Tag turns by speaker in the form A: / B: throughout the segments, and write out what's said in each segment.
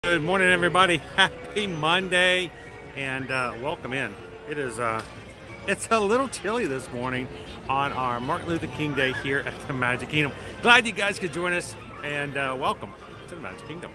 A: Good morning, everybody. Happy Monday, and welcome in. It is it's a little chilly this morning on our Martin Luther King Day here at the Magic Kingdom. Glad you guys could join us, and welcome to the Magic Kingdom.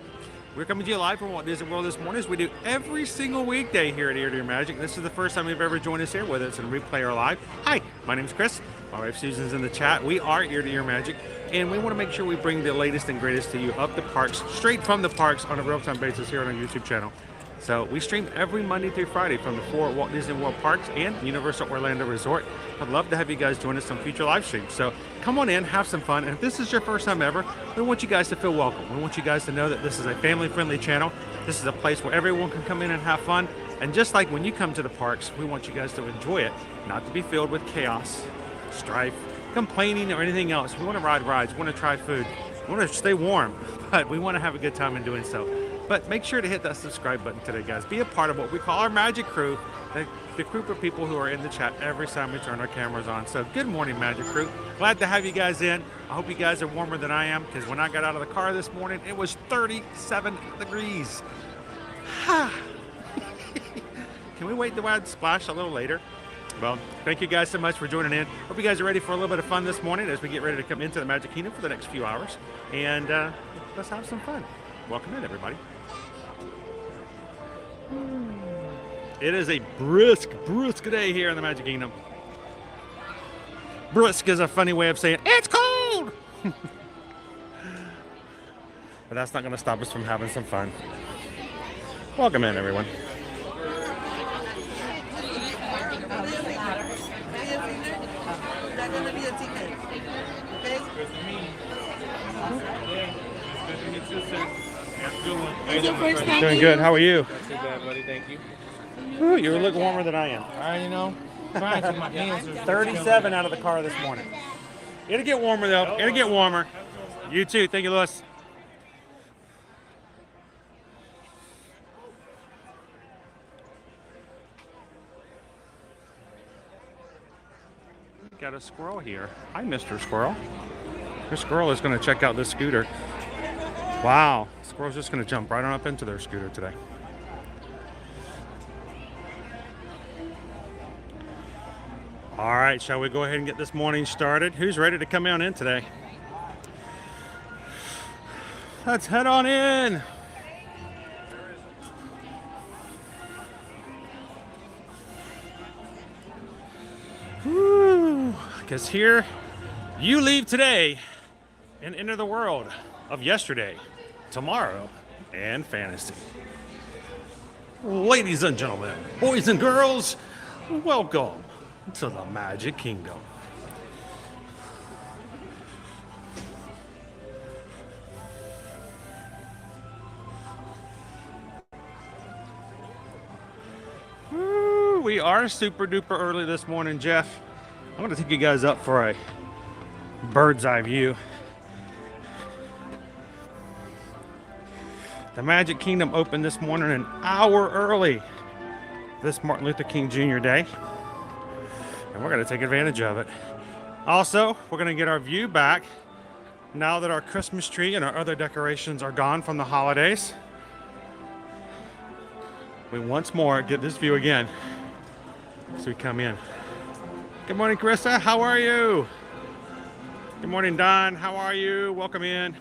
A: We're coming to you live from Walt Disney World this morning, as we do every single weekday here at Ear to Your Magic. This is the first time you've ever joined us here, whether it's in replay or live. Hi, my name's Chris. My wife Susan's in the chat. We are Ear to Your Magic, and we want to make sure we bring the latest and greatest to you up the parks, straight from the parks on a real-time basis here on our YouTube channel. So we stream every Monday through Friday from the 4 Walt Disney World parks and Universal Orlando Resort. I'd love to have you guys join us on future live streams. So come on in, have some fun. And if this is your first time ever, we want you guys to feel welcome. We want you guys to know that this is a family-friendly channel. This is a place where everyone can come in and have fun. And just like when you come to the parks, we want you guys to enjoy it, not to be filled with chaos, strife, complaining, or anything else. We want to ride rides, we want to try food, we want to stay warm, but we want to have a good time in doing so. But make sure to hit that subscribe button today, guys. Be a part of what we call our Magic Crew, the group of people who are in the chat every time we turn our cameras on. So good morning, Magic Crew. Glad to have you guys in. I hope you guys are warmer than I am, because when I got out of the car this morning, it was 37 degrees. Can we wait to add splash a little later? Well, thank you guys so much for joining in. Hope you guys are ready for a little bit of fun this morning as we get ready to come into the Magic Kingdom for the next few hours. And let's have some fun. Welcome in, everybody. It is a brisk day here in the Magic Kingdom. Brisk is a funny way of saying it's cold. But that's not going to stop us from having some fun. Welcome in, everyone. Doing good. How are you?
B: Not too bad, buddy. Thank you.
A: Ooh, you look warmer than I am.
B: You know, trying to my hands are
A: 37 out of the car this morning. It'll get warmer though. It'll get warmer. You too. Thank you, Lewis. Got a squirrel here. Hi, Mr. Squirrel. This squirrel is going to check out this scooter. Wow. Squirrel's just going to jump right on up into their scooter today. All right, shall we go ahead and get this morning started? Who's ready to come on in today? Let's head on in. Because here you leave today and enter the world of yesterday, tomorrow, and fantasy. Ladies and gentlemen, boys and girls, welcome to the Magic Kingdom. We are super duper early this morning, Jeff. I'm going to take you guys up for a bird's eye view. The Magic Kingdom opened this morning an hour early this Martin Luther King Jr. Day, and we're going to take advantage of it. Also, we're going to get our view back now that our Christmas tree and our other decorations are gone from the holidays. We once more get this view again as we come in. Good morning, Carissa. How are you? Good morning, Don. How are you? Welcome in.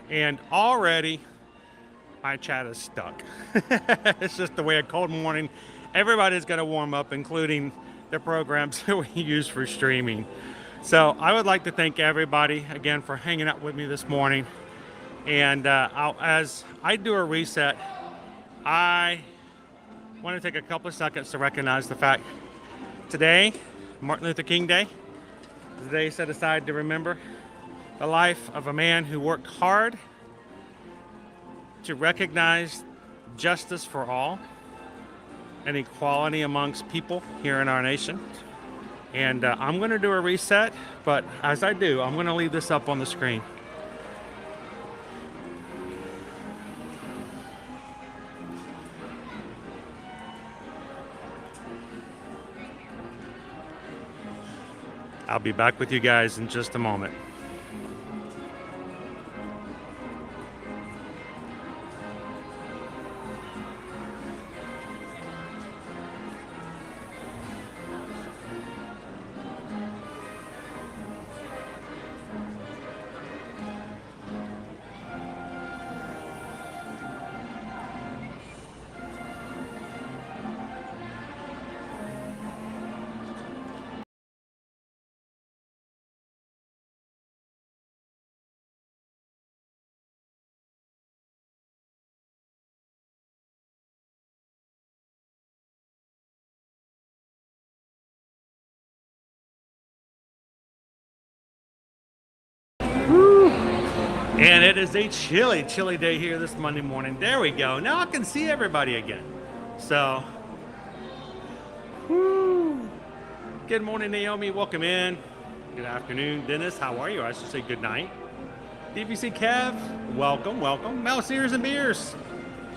A: And already my chat is stuck. It's just the way a cold morning. Everybody's got to warm up, including the programs that we use for streaming. So I would like to thank everybody again for hanging out with me this morning. And as I do a reset, I want to take a couple of seconds to recognize the fact today, Martin Luther King Day, is the day set aside to remember the life of a man who worked hard to recognize justice for all and equality amongst people here in our nation. And I'm going to do a reset, but as I do, I'm going to leave this up on the screen. I'll be back with you guys in just a moment. And it is a chilly, chilly day here this Monday morning. There we go. Now I can see everybody again. So, whoo. Good morning, Naomi. Welcome in. Good afternoon, Dennis. How are you? I should say good night. DVC Kev, welcome, welcome. Mouse ears and beers.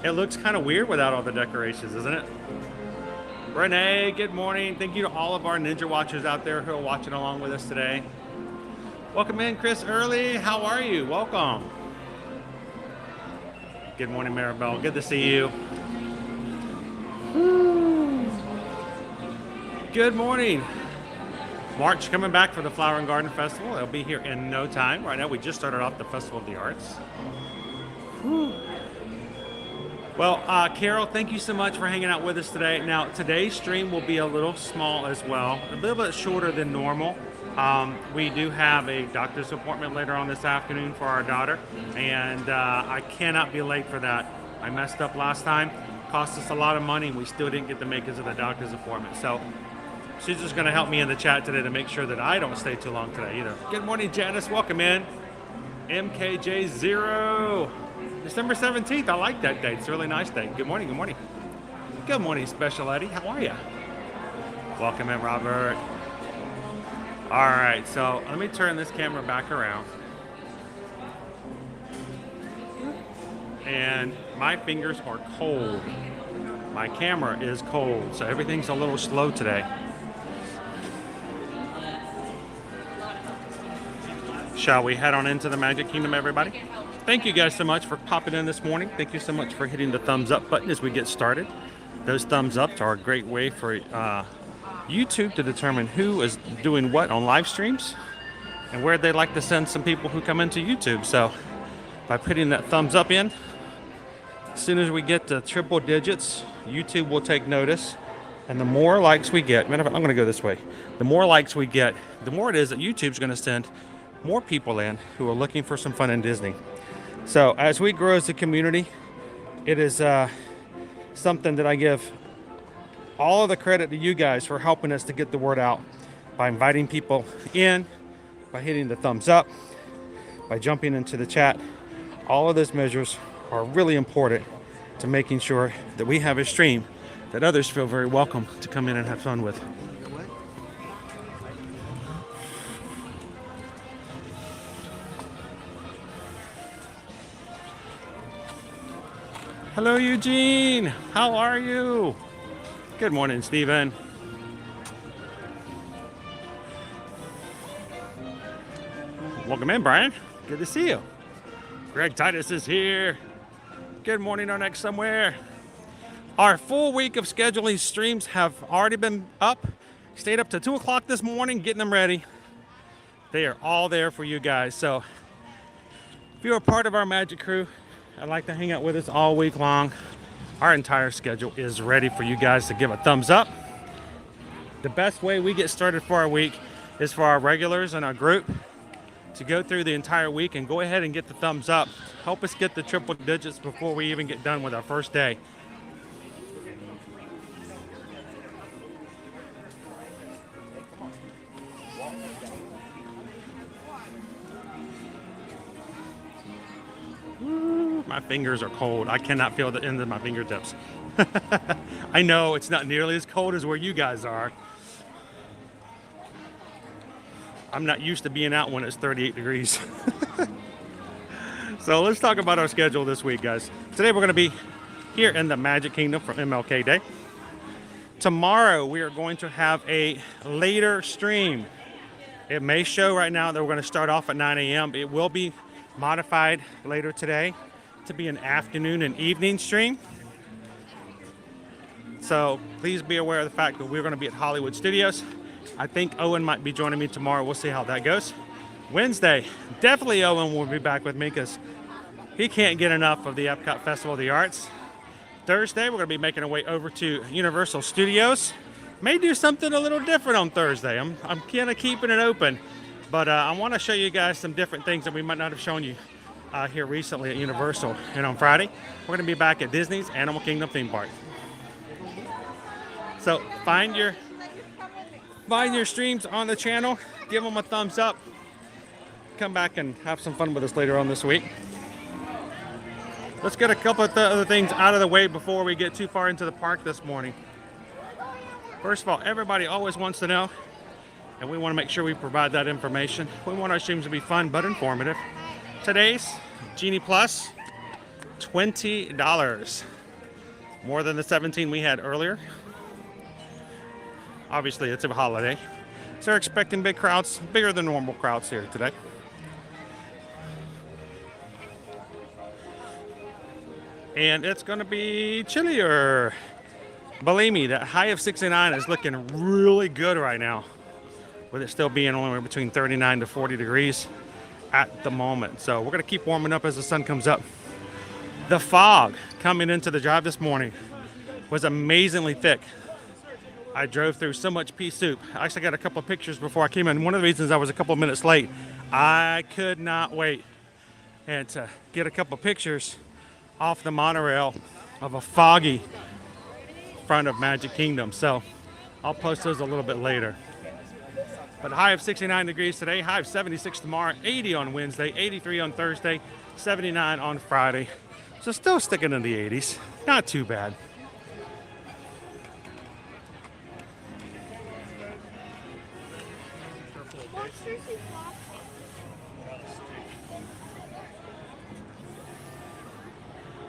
A: It looks kind of weird without all the decorations, isn't it? Renee, good morning. Thank you to all of our Ninja Watchers out there who are watching along with us today. Welcome in, Chris Early. How are you? Welcome. Good morning, Maribel. Good to see you. Woo. Good morning. March coming back for the Flower and Garden Festival. They'll be here in no time. Right now, we just started off the Festival of the Arts. Woo. Well, Carol, thank you so much for hanging out with us today. Now, today's stream will be a little small as well, a little bit shorter than normal. We do have a doctor's appointment later on this afternoon for our daughter, and I cannot be late for that. I messed up last time, cost us a lot of money, and we still didn't get to make it to the doctor's appointment. So she's just going to help me in the chat today to make sure that I don't stay too long today either. Good morning, Janice. Welcome in. MKJ0. December 17th. I like that date. It's a really nice date. Good morning. Good morning. Good morning, Special Eddie. How are you? Welcome in, Robert. All right, so let me turn this camera back around. And my fingers are cold. My camera is cold, so everything's a little slow today. Shall we head on into the Magic Kingdom, everybody? Thank you guys so much for popping in this morning. Thank you so much for hitting the thumbs up button as we get started. Those thumbs ups are a great way for YouTube to determine who is doing what on live streams and where they like to send some people who come into YouTube. So by putting that thumbs up in, as soon as we get to triple digits, YouTube will take notice. And the more likes we get, matter of fact, I'm going to go this way. The more likes we get, the more it is that YouTube's going to send more people in who are looking for some fun in Disney. So as we grow as a community, it is something that I give all of the credit to you guys for helping us to get the word out by inviting people in, by hitting the thumbs up, by jumping into the chat. All of those measures are really important to making sure that we have a stream that others feel very welcome to come in and have fun with. Hello, Eugene. How are you? Good morning, Stephen. Welcome in, Brian. Good to see you. Greg Titus is here. Good morning, our next somewhere. Our full week of scheduling streams have already been up. Stayed up to 2 o'clock this morning getting them ready. They are all there for you guys. So if you're a part of our Magic Crew, I'd like to hang out with us all week long. Our entire schedule is ready for you guys to give a thumbs up. The best way we get started for our week is for our regulars in our group to go through the entire week and go ahead and get the thumbs up. Help us get the triple digits before we even get done with our first day. My fingers are cold. I cannot feel the end of my fingertips. I know it's not nearly as cold as where you guys are. I'm not used to being out when it's 38 degrees. So let's talk about our schedule this week, guys. Today we're going to be here in the Magic Kingdom for MLK Day. Tomorrow we are going to have a later stream. It may show right now that we're going to start off at 9 a.m. It will be modified later today to be an afternoon and evening stream. So please be aware of the fact that we're going to be at Hollywood Studios. I think Owen might be joining me tomorrow. We'll see how that goes. Wednesday, definitely Owen will be back with me because he can't get enough of the Epcot Festival of the Arts. Thursday, we're going to be making our way over to Universal Studios. May do something a little different on Thursday. I'm kind of keeping it open, but I want to show you guys some different things that we might not have shown you here recently at Universal. And on Friday, we're going to be back at Disney's Animal Kingdom theme park. So find your streams on the channel, give them a thumbs up, come back and have some fun with us later on this week. Let's get a couple of other things out of the way before we get too far into the park this morning. First of all, everybody always wants to know, and we want to make sure we provide that information. We want our streams to be fun but informative. Today's Genie Plus, $20. More than the 17 we had earlier. Obviously, it's a holiday, so they're expecting big crowds, bigger than normal crowds here today. And it's going to be chillier. Believe me, that high of 69 is looking really good right now, with it still being only between 39 to 40 degrees at the moment. So we're going to keep warming up as the sun comes up. The fog coming into the drive this morning was amazingly thick. I drove through so much pea soup. I actually got a couple of pictures before I came in. One of the reasons I was a couple of minutes late, I could not wait and to get a couple of pictures off the monorail of a foggy front of Magic Kingdom. So I'll post those a little bit later. But high of 69 degrees today, high of 76 tomorrow, 80 on Wednesday, 83 on Thursday, 79 on Friday. So still sticking in the 80s. Not too bad.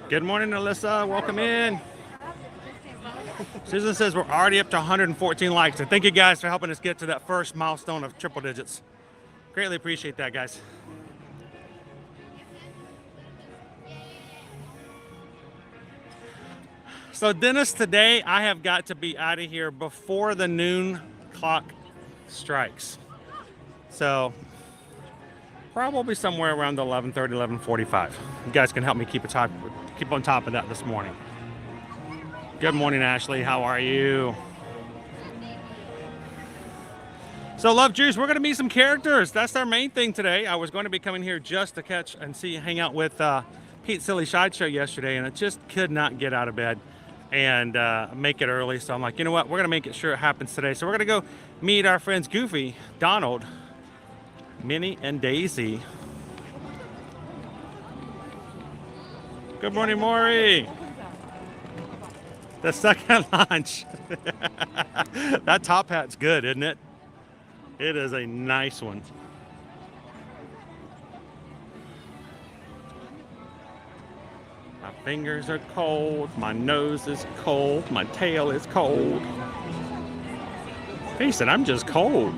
A: Good morning, Alyssa. Welcome in. Susan says we're already up to 114 likes. And thank you guys for helping us get to that first milestone of triple digits. Greatly appreciate that, guys. So, Dennis, today I have got to be out of here before the noon clock strikes. So, probably somewhere around 11:30, 11:45. You guys can help me keep on top of that this morning. Good morning, Ashley. How are you? So, Love Juice, we're going to meet some characters. That's our main thing today. I was going to be coming here just to catch and hang out with Pete Silly Sideshow yesterday, and I just could not get out of bed and make it early. So I'm like, you know what? We're going to make it sure it happens today. So we're going to go meet our friends Goofy, Donald, Minnie, and Daisy. Good morning, Maury. The second lunch. That top hat's good, isn't it? It is a nice one. My fingers are cold. My nose is cold. My tail is cold. He said, I'm just cold.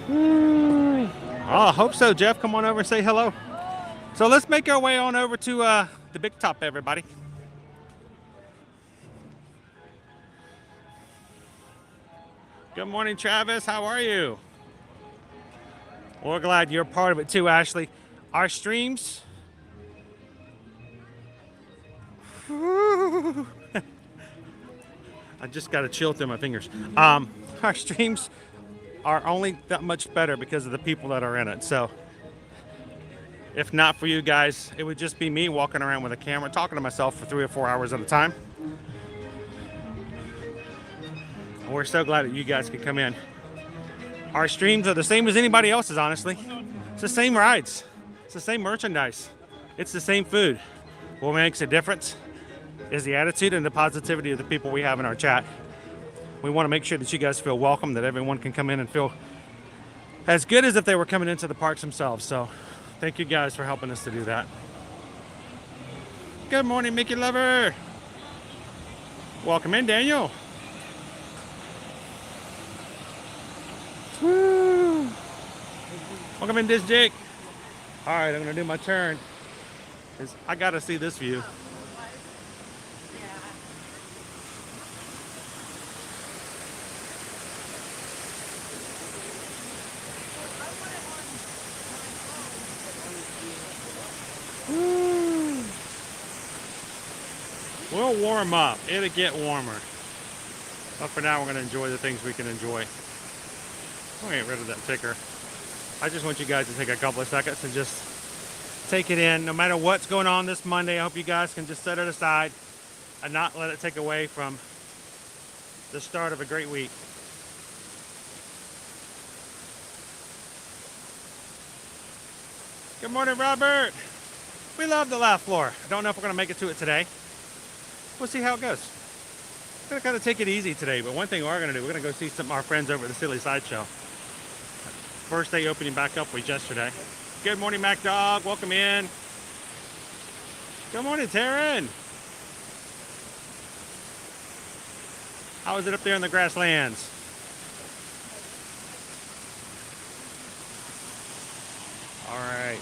A: Oh, I hope so, Jeff. Come on over and say hello. So let's make our way on over to the big top, everybody. Good morning, Travis. How are you? We're glad you're part of it too, Ashley. Our streams. I just got a chill through my fingers. Our streams are only that much better because of the people that are in it. So if not for you guys, it would just be me walking around with a camera talking to myself for 3 or 4 hours at a time. We're so glad that you guys could come in. Our streams are the same as anybody else's, honestly. It's the same rides. It's the same merchandise. It's the same food. What makes a difference is the attitude and the positivity of the people we have in our chat. We want to make sure that you guys feel welcome, that everyone can come in and feel as good as if they were coming into the parks themselves. So thank you guys for helping us to do that. Good morning, Mickey Lover. Welcome in, Daniel. Woo. Welcome in, this Jake. All right, I'm gonna do my turn. I gotta see this view. Woo. We'll warm up. It'll get warmer. But for now, we're gonna enjoy the things we can enjoy. I'll get rid of that ticker. I just want you guys to take a couple of seconds and just take it in. No matter what's going on this Monday, I hope you guys can just set it aside and not let it take away from the start of a great week. Good morning, Robert. We love the laugh floor. I don't know if we're going to make it to it today. We'll see how it goes. We're going to kind of take it easy today, but one thing we're going to do, we're going to go see some of our friends over at the Silly Sideshow. First day opening back up was yesterday. Good morning, Mac Dog. Welcome in. Good morning, Taryn. How is it up there in the grasslands? All right.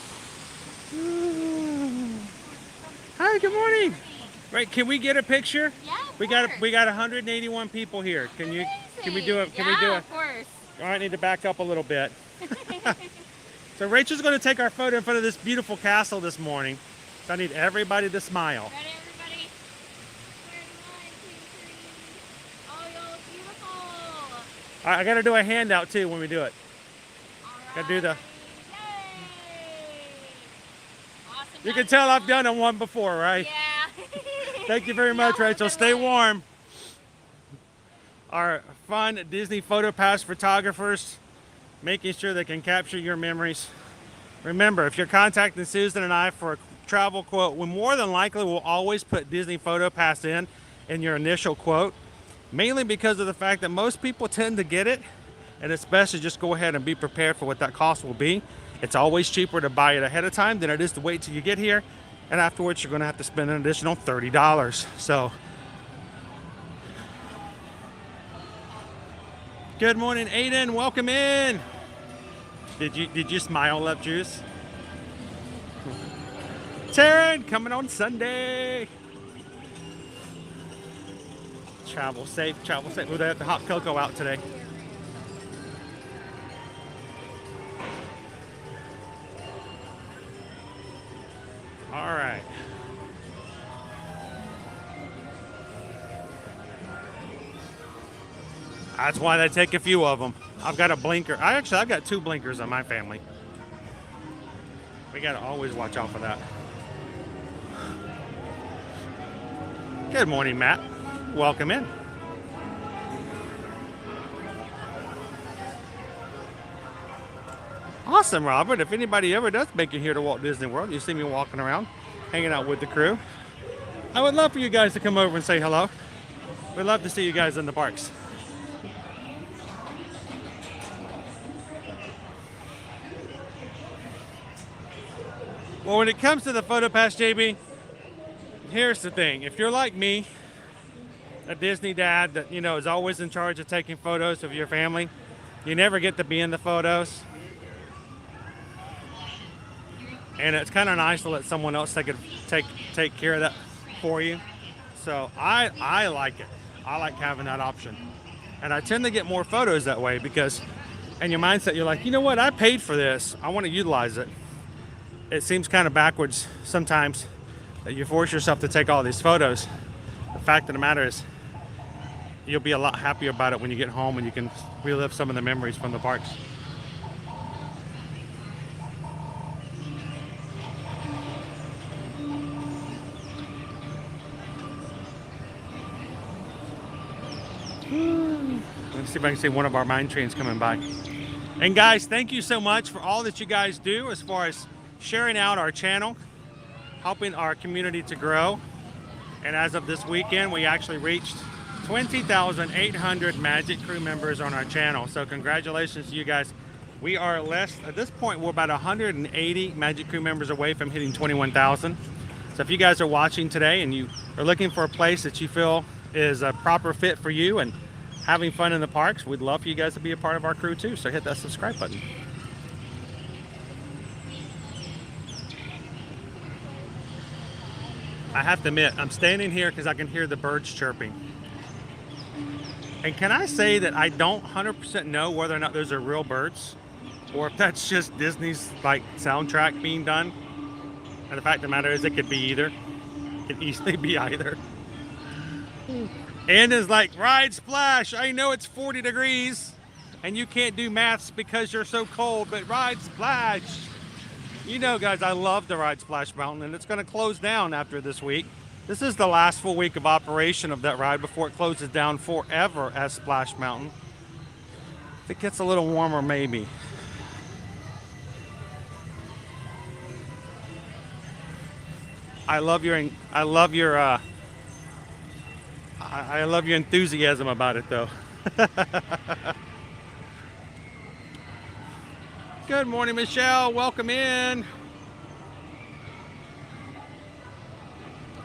A: Hi, good morning. Right, can we get a picture?
C: Yeah, of
A: we
C: course.
A: got 181 people here. Can we do it? Can we do it?
C: Of course.
A: All right, I need to back up a little bit. So Rachel's going to take our photo in front of this beautiful castle this morning. So I need everybody to smile.
C: Ready, everybody? 1, 2, 3. Oh, you look beautiful.
A: All right, I got to do a handout too when we do it.
C: All
A: Got to do the.
C: Yay. Awesome.
A: You can tell I've done one before, right?
C: Yeah.
A: Thank you very much,
C: Yeah,
A: Rachel. Stay warm. Our fun Disney Photo Pass photographers, making sure they can capture your memories. Remember, if you're contacting Susan and I for a travel quote, we more than likely will always put Disney Photo Pass in your initial quote, mainly because of the fact that most people tend to get it, and it's best to just go ahead and be prepared for what that cost will be. It's always cheaper to buy it ahead of time than it is to wait till you get here, and afterwards you're going to have to spend an additional $30. So, good morning, Aiden. Welcome in. Did you smile, Love Juice? Taryn, coming on Sunday. Travel safe, travel safe. They have the hot cocoa out today. All right. That's why they take a few of them. I've got a blinker. I've got 2 blinkers on my family. We got to always watch out for that. Good morning, Matt. Welcome in. Awesome, Robert. If anybody ever does make it here to Walt Disney World, you see me walking around, hanging out with the crew, I would love for you guys to come over and say hello. We'd love to see you guys in the parks. Well, when it comes to the Photo Pass, JB, here's the thing. If you're like me, a Disney dad that, is always in charge of taking photos of your family, you never get to be in the photos. And it's kind of nice to let someone else take care of that for you. So I like it. I like having that option. And I tend to get more photos that way because in your mindset, you're like, you know what? I paid for this. I want to utilize it. It seems kind of backwards sometimes that you force yourself to take all these photos. The fact of the matter is you'll be a lot happier about it when you get home and you can relive some of the memories from the parks. Let's see if I can see one of our mine trains coming by. And guys, thank you so much for all that you guys do as far as sharing out our channel, helping our community to grow. And as of this weekend, we actually reached 20,800 Magic Crew members on our channel. So congratulations to you guys. We are at this point, we're about 180 Magic Crew members away from hitting 21,000. So if you guys are watching today and you are looking for a place that you feel is a proper fit for you and having fun in the parks, we'd love for you guys to be a part of our crew too. So hit that subscribe button. I have to admit, I'm standing here because I can hear the birds chirping. And can I say that I don't 100% know whether or not those are real birds, or if that's just Disney's like soundtrack being done. And the fact of the matter is, it could be either. It could easily be either. And is like, ride splash. I know it's 40 degrees, and you can't do maths because you're so cold, but ride splash. You know, guys, I love the ride Splash Mountain, and it's going to close down after this week. This is the last full week of operation of that ride before it closes down forever as Splash Mountain. If it gets a little warmer, maybe. I love your enthusiasm about it, though. Good morning, Michelle. Welcome in.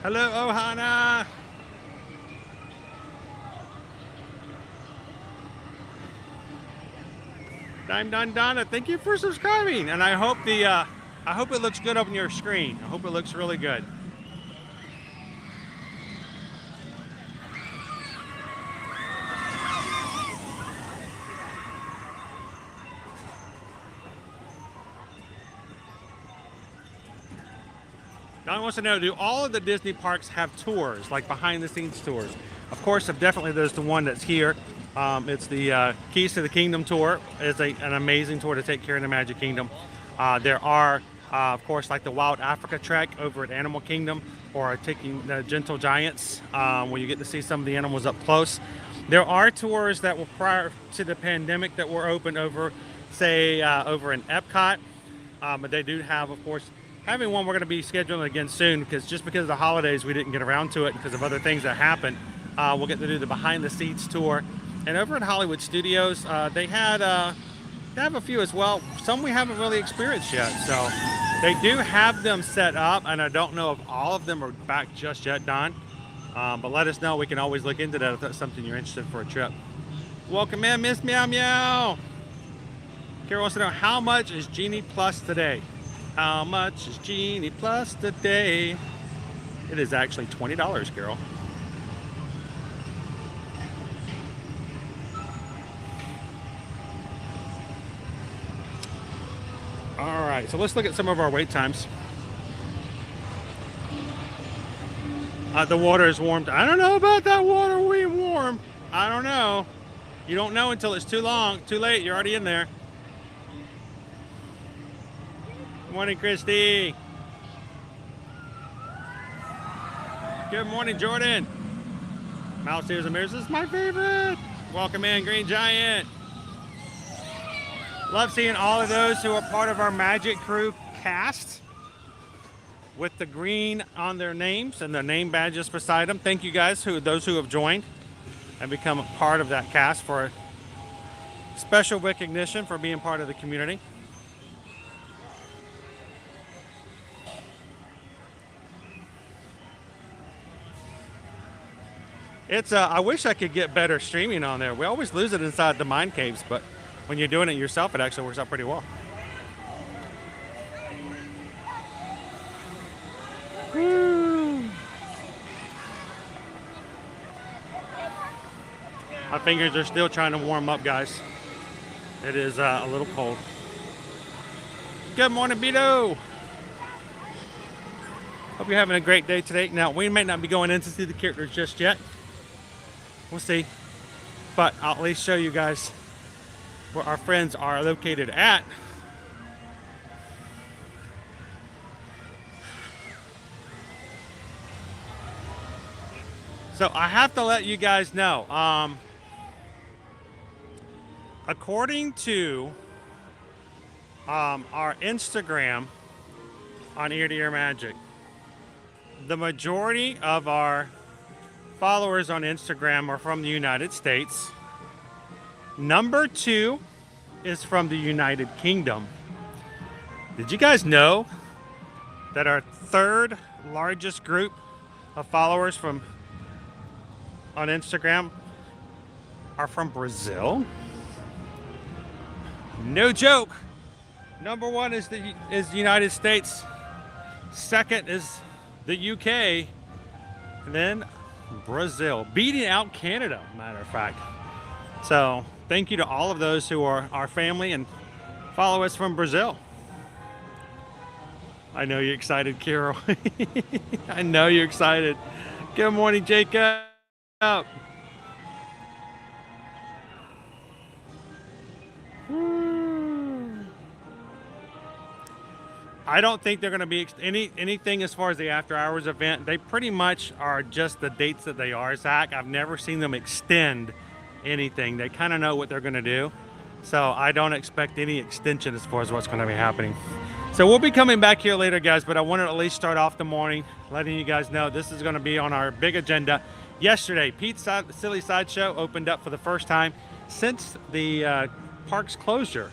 A: Hello, Ohana. Donna, thank you for subscribing. And I hope it looks good up on your screen. I hope it looks really good. Don wants to know, do all of the Disney parks have tours, like behind-the-scenes tours? Of course, definitely there's the one that's here. It's the Keys to the Kingdom tour. It's an amazing tour to take care of the Magic Kingdom. There are, of course, like the Wild Africa Trek over at Animal Kingdom, or taking the Gentle Giants, where you get to see some of the animals up close. There are tours that were prior to the pandemic that were open over, say, over in Epcot. But they do have, of course, having one we're going to be scheduling again soon, because just because of the holidays we didn't get around to it because of other things that happened. We'll get to do the behind the scenes tour. And over at Hollywood Studios, they have a few as well. Some we haven't really experienced yet. So they do have them set up, and I don't know if all of them are back just yet, Don. But let us know. We can always look into that if that's something you're interested in for a trip. Welcome in, Miss Meow Meow. Carol wants to know, how much is Genie Plus today? How much is Genie Plus today? It is actually $20, Carol. All right, so let's look at some of our wait times. The water is warmed. I don't know about that water being warm. I don't know. You don't know until it's too late. You're already in there. Morning, Christy. Good morning, Jordan. Mouse Ears and Mirrors is my favorite. Welcome in, Green Giant. Love seeing all of those who are part of our Magic Crew cast with the green on their names and their name badges beside them. Thank you guys, those who have joined and become a part of that cast, for special recognition for being part of the community. I wish I could get better streaming on there. We always lose it inside the mind caves, but when you're doing it yourself, it actually works out pretty well. Woo. My fingers are still trying to warm up, guys. It is a little cold. Good morning, Beto. Hope you're having a great day today. Now, we may not be going in to see the characters just yet. We'll see. But I'll at least show you guys where our friends are located at. So I have to let you guys know, according to our Instagram on Ear to Ear Magic, the majority of our followers on Instagram are from the United States. Number 2 is from the United Kingdom. Did you guys know that our third largest group of followers on Instagram are from Brazil? No joke. Number 1 is the United States. Second is the UK, And then Brazil, beating out Canada, matter of fact. So thank you to all of those who are our family and follow us from Brazil. I know you're excited, Carol. I know you're excited. Good morning, Jacob. I don't think they're going to be anything as far as the after hours event. They pretty much are just the dates that they are, Zach. I've never seen them extend anything. They kind of know what they're going to do. So I don't expect any extension as far as what's going to be happening. So we'll be coming back here later, guys, but I wanted to at least start off the morning letting you guys know this is going to be on our big agenda. Yesterday, Pete's Silly Sideshow opened up for the first time since the park's closure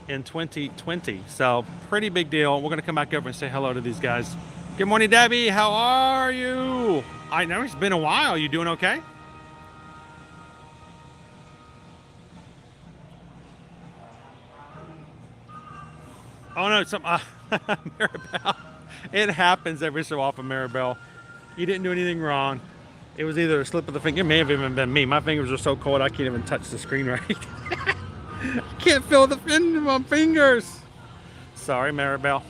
A: in 2020. So pretty big deal. We're going to come back over and say hello to these guys. Good morning, Debbie. How are you? I know it's been a while. You doing okay? Oh no, some Maribel. It happens every so often, Maribel. You didn't do anything wrong. It was either a slip of the finger. It may have even been me. My fingers are so cold I can't even touch the screen right. I can't feel the end of my fingers. Sorry, Maribel.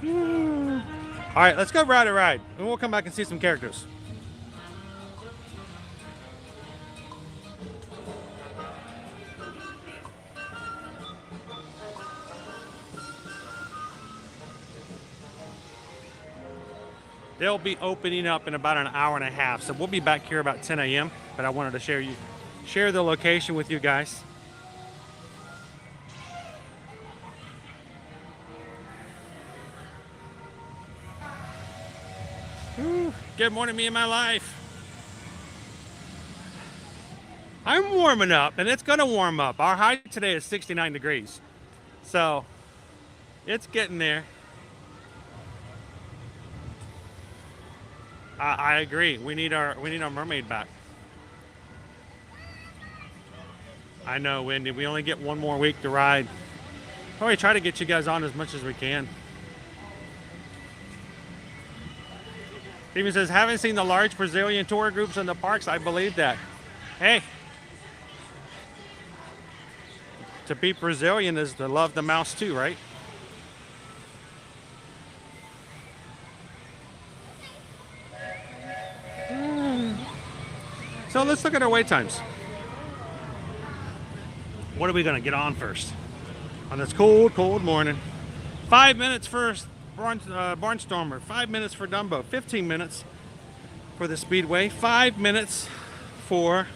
A: All right, let's go ride a ride, and we'll come back and see some characters. They'll be opening up in about an hour and a half, so we'll be back here about 10 a.m. But I wanted to share the location with you guys. Ooh, good morning, me and my life. I'm warming up, and it's gonna warm up. Our high today is 69 degrees, so it's getting there. I agree. We need our mermaid back. I know, Wendy. We only get one more week to ride. Probably try to get you guys on as much as we can. Steven says, haven't seen the large Brazilian tour groups in the parks. I believe that. Hey. To be Brazilian is to love the mouse too, right? So let's look at our wait times. What are we going to get on first? On this cold, cold morning. 5 minutes for Barnstormer, 5 minutes for Dumbo, 15 minutes for the Speedway, 5 minutes for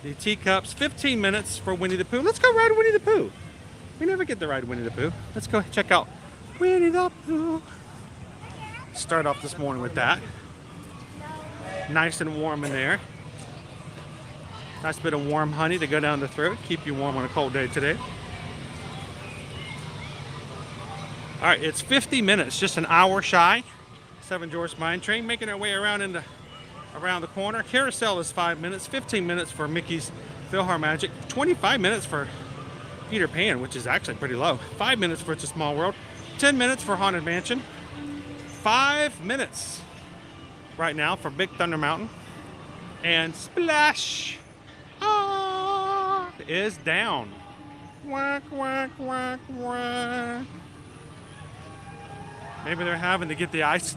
A: the Teacups, 15 minutes for Winnie the Pooh. Let's go ride Winnie the Pooh. We never get to ride Winnie the Pooh. Let's go check out Winnie the Pooh. Start off this morning with that. Nice and warm in there. Nice bit of warm honey to go down the throat. Keep you warm on a cold day today. All right, it's 50 minutes, just an hour shy. Seven Dwarfs Mine Train making our way around around the corner. Carousel is 5 minutes, 15 minutes for Mickey's PhilharMagic, 25 minutes for Peter Pan, which is actually pretty low. 5 minutes for It's a Small World, 10 minutes for Haunted Mansion, 5 minutes right now for Big Thunder Mountain, and Splash is down. Quack, quack, quack, quack. Maybe they're having to get the ice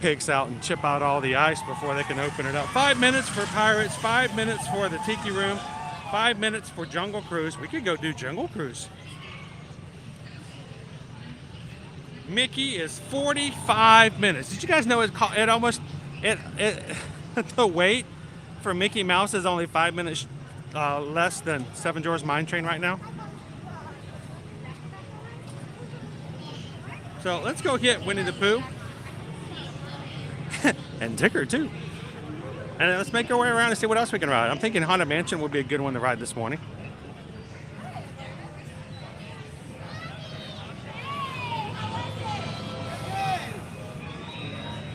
A: picks out and chip out all the ice before they can open it up. 5 minutes for Pirates, 5 minutes for the Tiki Room, 5 minutes for Jungle Cruise. We could go do Jungle Cruise. Mickey is 45 minutes. Did you guys know the wait for Mickey Mouse is only 5 minutes less than Seven Dwarfs Mine Train right now? So let's go get Winnie the Pooh. And Dicker too. And let's make our way around and see what else we can ride. I'm thinking Haunted Mansion would be a good one to ride this morning.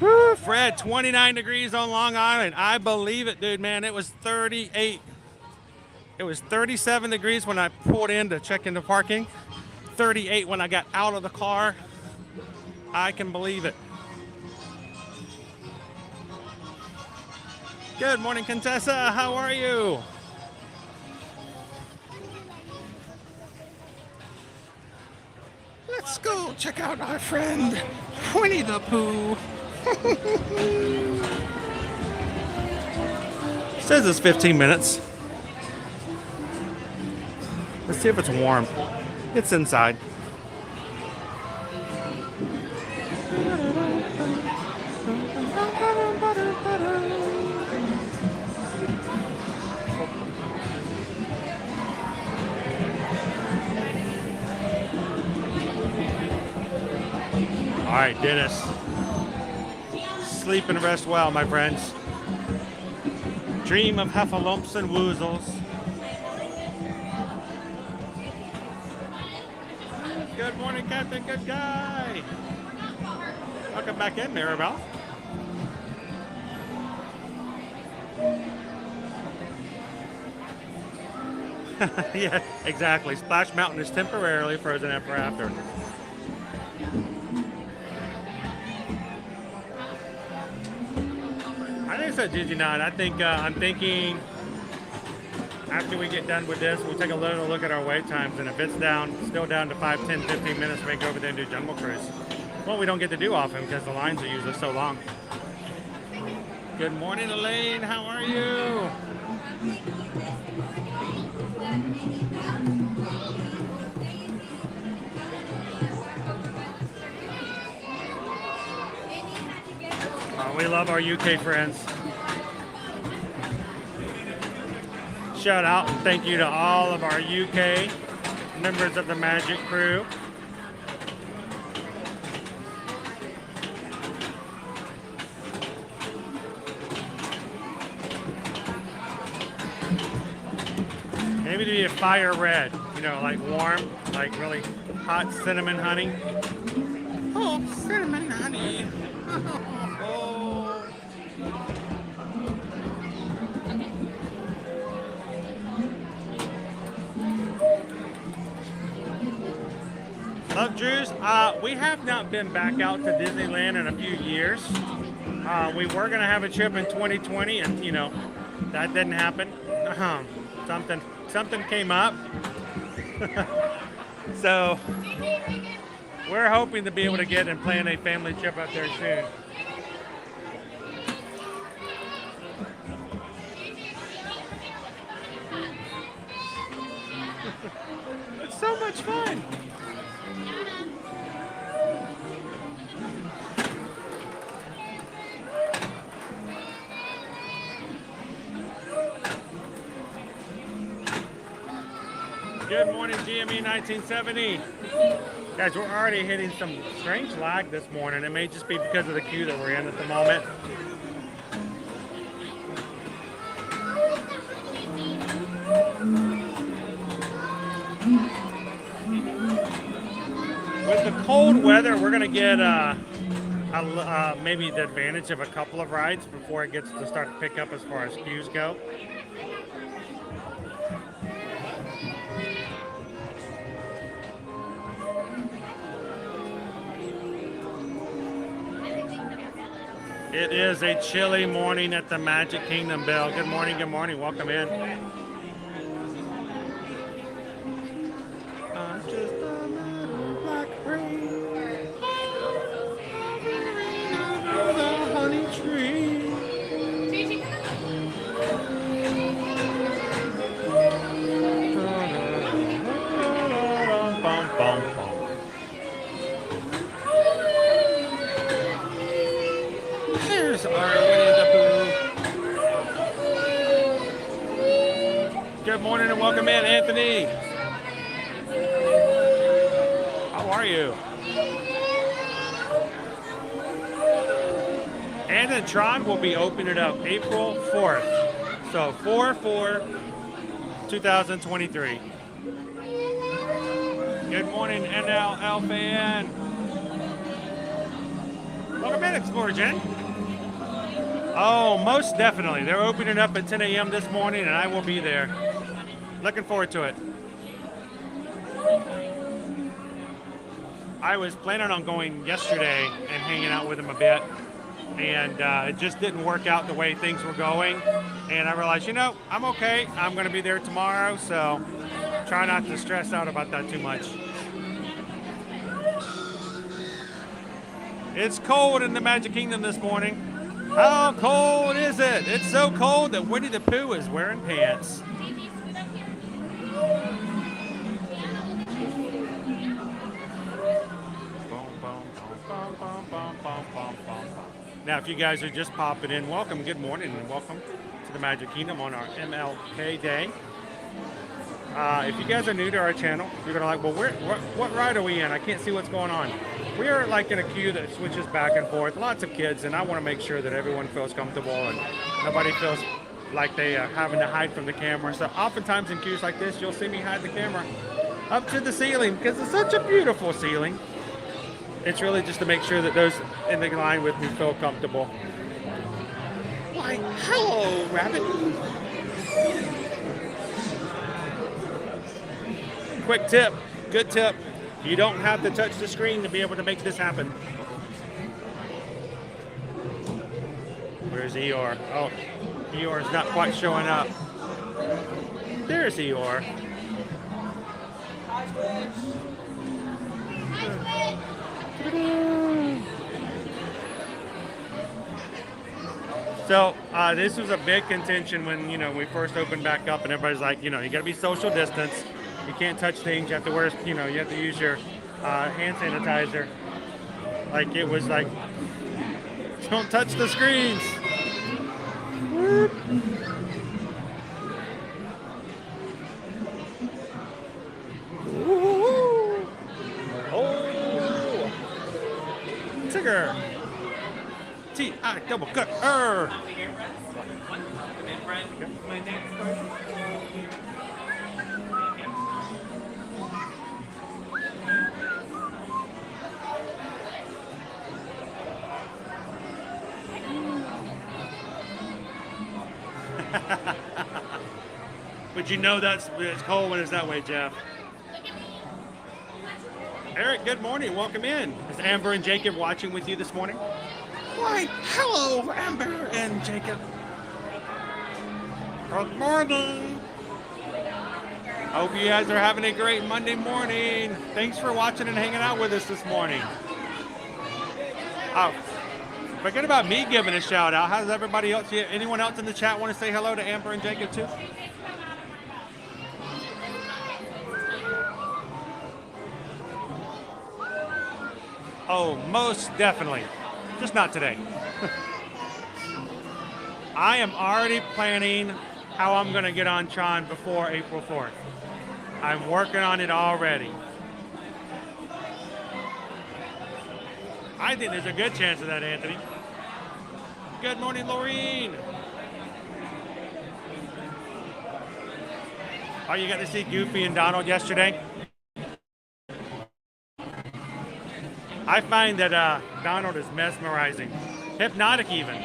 A: Woo, Fred, 29 degrees on Long Island. I believe it, dude, man. It was 38. It was 37 degrees when I pulled in to check into parking. 38 when I got out of the car. I can believe it. Good morning, Contessa. How are you? Let's go check out our friend, Winnie the Pooh. Says it's 15 minutes. Let's see if it's warm. It's inside. All right, Dennis. Sleep and rest well, my friends. Dream of heffalumps and woozles. Good morning, Captain Good Guy. Welcome back in, Maribel. Yeah, exactly. Splash Mountain is temporarily frozen ever after. I think so, Gigi Nod. I think I'm thinking after we get done with this, we'll take a little look at our wait times, and if it's still down to 5, 10, 15 minutes, we may go over there and do Jungle Cruise. Well, we don't get to do often because the lines are usually so long. Good morning, Elaine. How are you? We love our UK friends. Shout out and thank you to all of our UK members of the Magic crew. Maybe to be a fire red, you know, like warm, like really hot cinnamon honey. Oh, cinnamon honey. Love Drews, we have not been back out to Disneyland in a few years. We were going to have a trip in 2020 and, you know, that didn't happen. Something came up. So we're hoping to be able to get and plan a family trip up there soon. It's so much fun. Good morning, GME 1970. Guys, we're already hitting some strange lag this morning. It may just be because of the queue that we're in at the moment. With the cold weather, we're going to get maybe the advantage of a couple of rides before it gets to start to pick up as far as queues go. It is a chilly morning at the Magic Kingdom, Bill. Good morning, welcome in. I'm just a little black rain over the honey tree. Bum, bum, bum. There's our Winnie the Pooh. Good morning and welcome in, Anthony. How are you? And then Tron will be opening up April 4th. So 4/4/2023. Good morning, NLL fan. Welcome in, Explorer Jen. Oh, most definitely. They're opening up at 10 a.m. this morning, and I will be there. Looking forward to it. I was planning on going yesterday and hanging out with him a bit, and it just didn't work out the way things were going. And I realized, you know, I'm okay. I'm going to be there tomorrow, so try not to stress out about that too much. It's cold in the Magic Kingdom this morning. How cold is it? It's so cold that Winnie the Pooh is wearing pants. Now, if you guys are just popping in, welcome, good morning, and welcome to the Magic Kingdom on our MLK Day. If you guys are new to our channel, you're gonna like, well, what ride are we in? I can't see what's going on. We are like in a queue that switches back and forth. Lots of kids, and I want to make sure that everyone feels comfortable and nobody feels like they are having to hide from the camera. So oftentimes in queues like this, you'll see me hide the camera up to the ceiling because it's such a beautiful ceiling. It's really just to make sure that those in the line with me feel comfortable. Why, hello, rabbit. Quick tip, good tip. You don't have to touch the screen to be able to make this happen. Where's Eeyore? Oh, Eeyore's not quite showing up. There's Eeyore. So this was a big contention when, you know, we first opened back up and everybody's like, you know, you gotta be social distance. You can't touch things. You have to wear, you know, you have to use your hand sanitizer. Like it was like, don't touch the screens. Whoop. Woo-hoo-hoo. Oh, Tigger. T-I double cut. But you know it's cold when it's that way, Jeff. Eric, good morning. Welcome in. Is Amber and Jacob watching with you this morning? Why, hello, Amber and Jacob. Good morning. Hope you guys are having a great Monday morning. Thanks for watching and hanging out with us this morning. Oh, forget about me giving a shout out. How's everybody else? Anyone else in the chat want to say hello to Amber and Jacob too? Oh, most definitely. Just not today. I am already planning how I'm going to get on Tron before April 4th. I'm working on it already. I think there's a good chance of that, Anthony. Good morning, Laureen. Oh, you got to see Goofy and Donald yesterday? I find that Donald is mesmerizing, hypnotic even.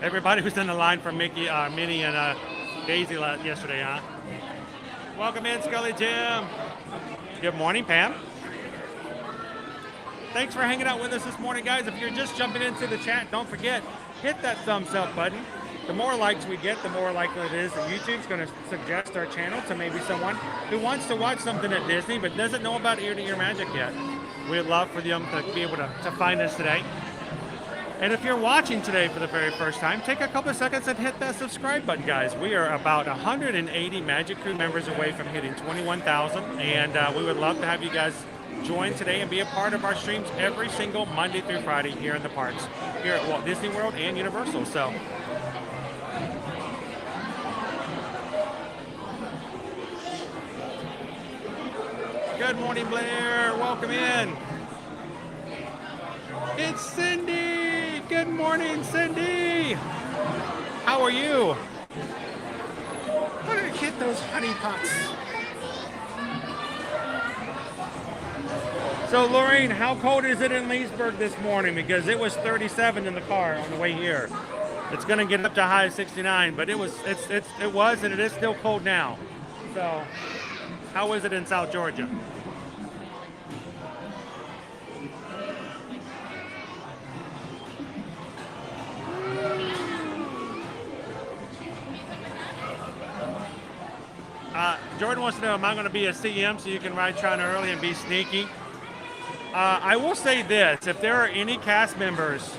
A: Everybody was in the line for Mickey, Minnie, and Daisy yesterday, huh? Welcome in, Scully Jim. Good morning, Pam. Thanks for hanging out with us this morning, guys. If you're just jumping into the chat, don't forget, hit that thumbs up button. The more likes we get, the more likely it is that YouTube's going to suggest our channel to maybe someone who wants to watch something at Disney but doesn't know about ear-to-ear magic yet. We'd love for them to be able to find us today. And if you're watching today for the very first time, take a couple of seconds and hit that subscribe button, guys. We are about 180 Magic Crew members away from hitting 21,000, and we would love to have you guys join today and be a part of our streams every single Monday through Friday here in the parks, here at Walt Disney World and Universal. So. Good morning, Blair. Welcome in. It's Cindy. Good morning, Cindy. How are you? How did I get those honey pots? So, Lorraine, how cold is it in Leesburg this morning? Because it was 37 in the car on the way here. It's going to get up to high 69, but it was and it is still cold now. So, how is it in South Georgia? Jordan wants to know, am I going to be a CM so you can ride Tron early and be sneaky? I will say this, if there are any cast members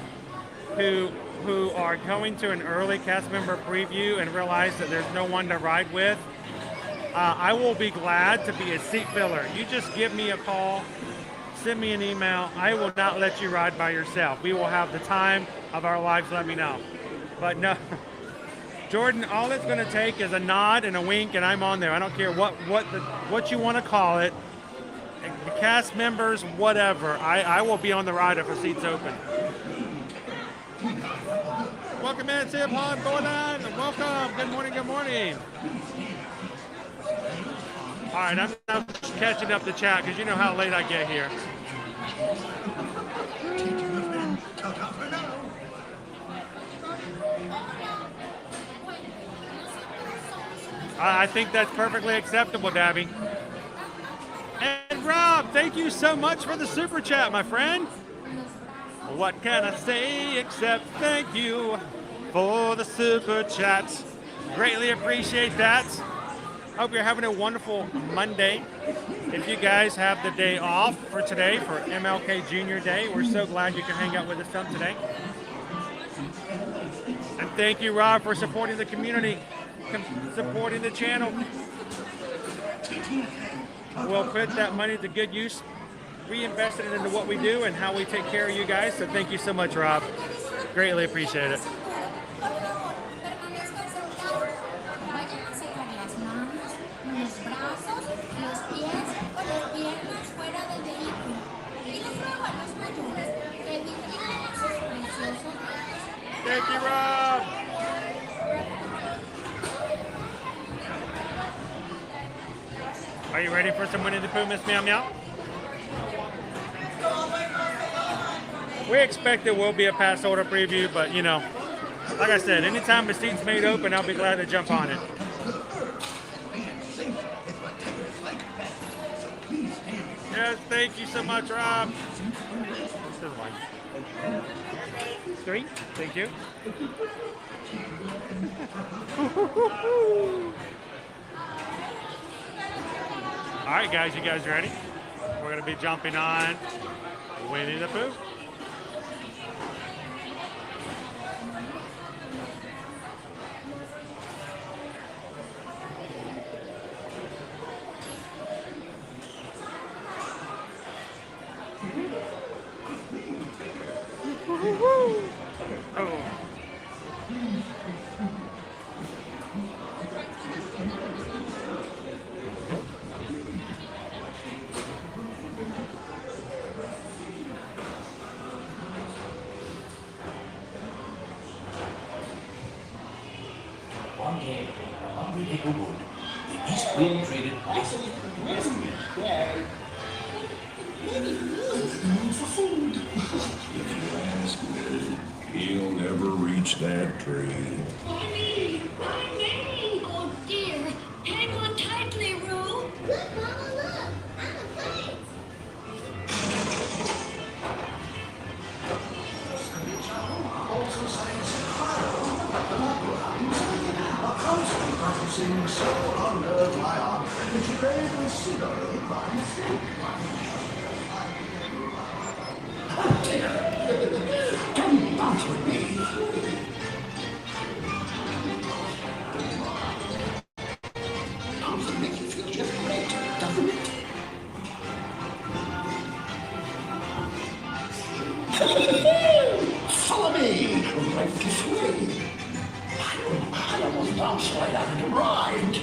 A: who are going to an early cast member preview and realize that there's no one to ride with, I will be glad to be a seat filler. You just give me a call, send me an email. I will not let you ride by yourself. We will have the time of our lives, let me know. But no, Jordan, all it's going to take is a nod and a wink, and I'm on there. I don't care what you want to call it. The cast members, whatever. I will be on the ride if a seat's open. Welcome in, Sam Hahn, going on. Welcome. Good morning, good morning. All right, I'm now catching up the chat because you know how late I get here. I think that's perfectly acceptable, Dabby. And Rob, thank you so much for the super chat, my friend. What can I say except thank you for the super chats. Greatly appreciate that. Hope you're having a wonderful Monday. If you guys have the day off for today, for MLK Junior Day, we're so glad you can hang out with us on today. And thank you, Rob, for supporting the community, supporting the channel. We'll put that money to good use, reinvest it into what we do and how we take care of you guys. So thank you so much, Rob. Greatly appreciate it. Thank you, Rob. Are you ready for some Winnie the Pooh, Miss Meow Meow? We expect it will be a pass holder preview, but you know, like I said, anytime the seat's made open, I'll be glad to jump on it. Yes, thank you so much, Rob. 3, thank you. All right, guys, you guys ready? We're going to be jumping on Winnie the Pooh. Oh.
D: One day, a hungry neighbor would. The East Wind traded places with the West Wind. For food. If you ask me, he'll never reach that tree.
C: Winnie! Winnie! Oh dear! Hang on tightly, Roo! Look, Mama, look! I'm a plane!
D: Also science a constant practicing so under my arm that you may consider my feet. Oh dear! Don't bounce with me! Doesn't make you feel just great, doesn't it? Follow me right this way. I almost bounced right out of the ride.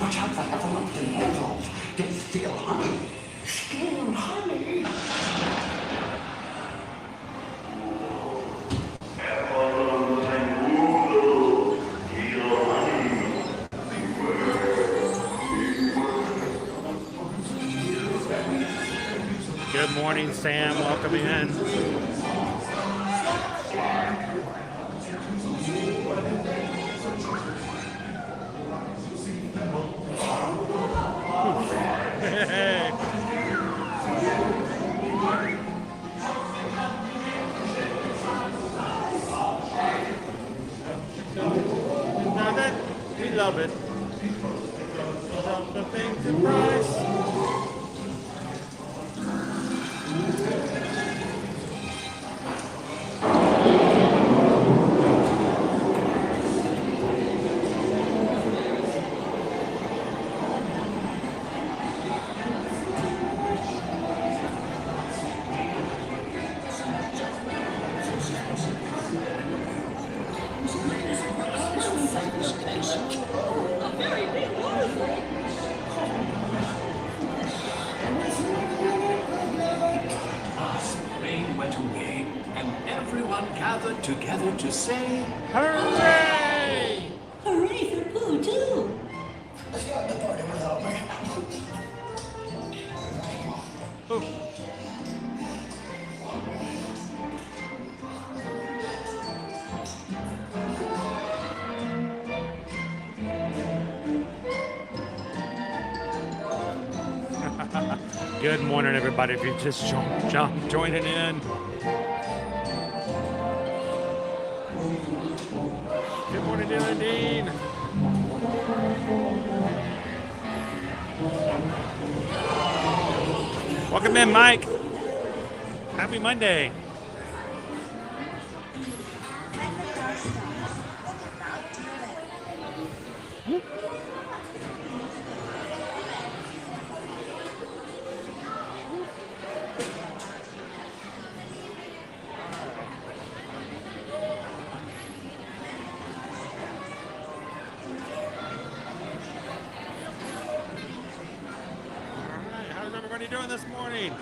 D: Watch out for everlasting handles. They steal honey. Steal honey.
A: Good morning, Sam. Welcome in. Hey. No, of it. Drop the things in price.
D: Rain went away, and everyone gathered together to say,
A: Hooray!
C: Hooray for Pooh, too.
A: Ooh. Good morning, everybody. If you're just joining in. Good morning, Dylan Dean. Welcome in, Mike. Happy Monday. How's everybody doing this morning?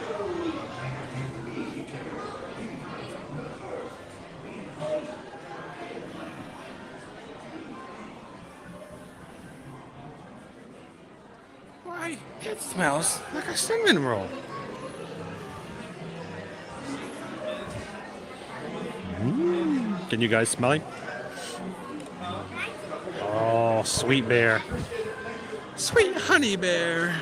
A: Why, it smells like a cinnamon roll. Can you guys smell it? Oh, sweet bear. Sweet honey bear.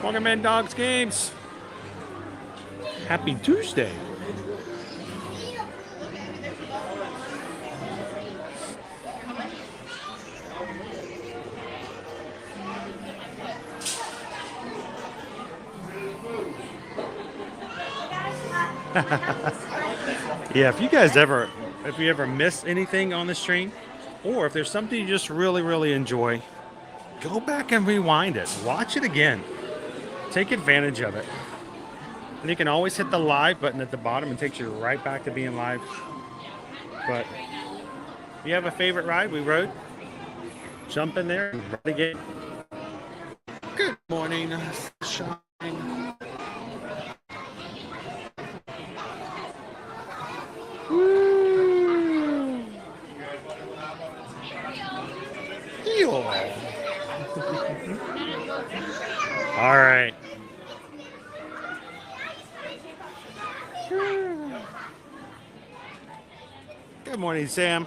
A: Welcome in, Dogs Games. Happy Tuesday. Yeah, if you ever miss anything on the stream, or if there's something you just really enjoy, go back and rewind it. Watch it again. Take advantage of it. And you can always hit the live button at the bottom and it takes you right back to being live. But if you have a favorite ride we rode, jump in there and ride again. Good morning, sunshine. Woo! All right. Good morning, Sam.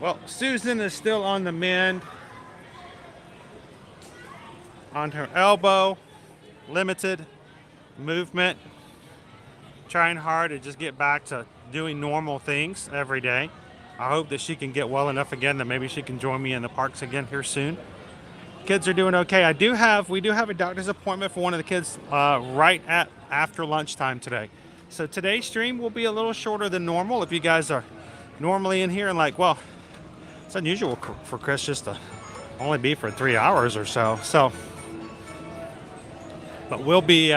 A: Well, Susan is still on the mend. On her elbow, limited movement. Trying hard to just get back to doing normal things every day. I hope that she can get well enough again that maybe she can join me in the parks again here soon. Kids are doing okay. We do have a doctor's appointment for one of the kids right at after lunchtime today. So today's stream will be a little shorter than normal. If you guys are normally in here and like, well, it's unusual for Chris just to only be for 3 hours or so. But we'll be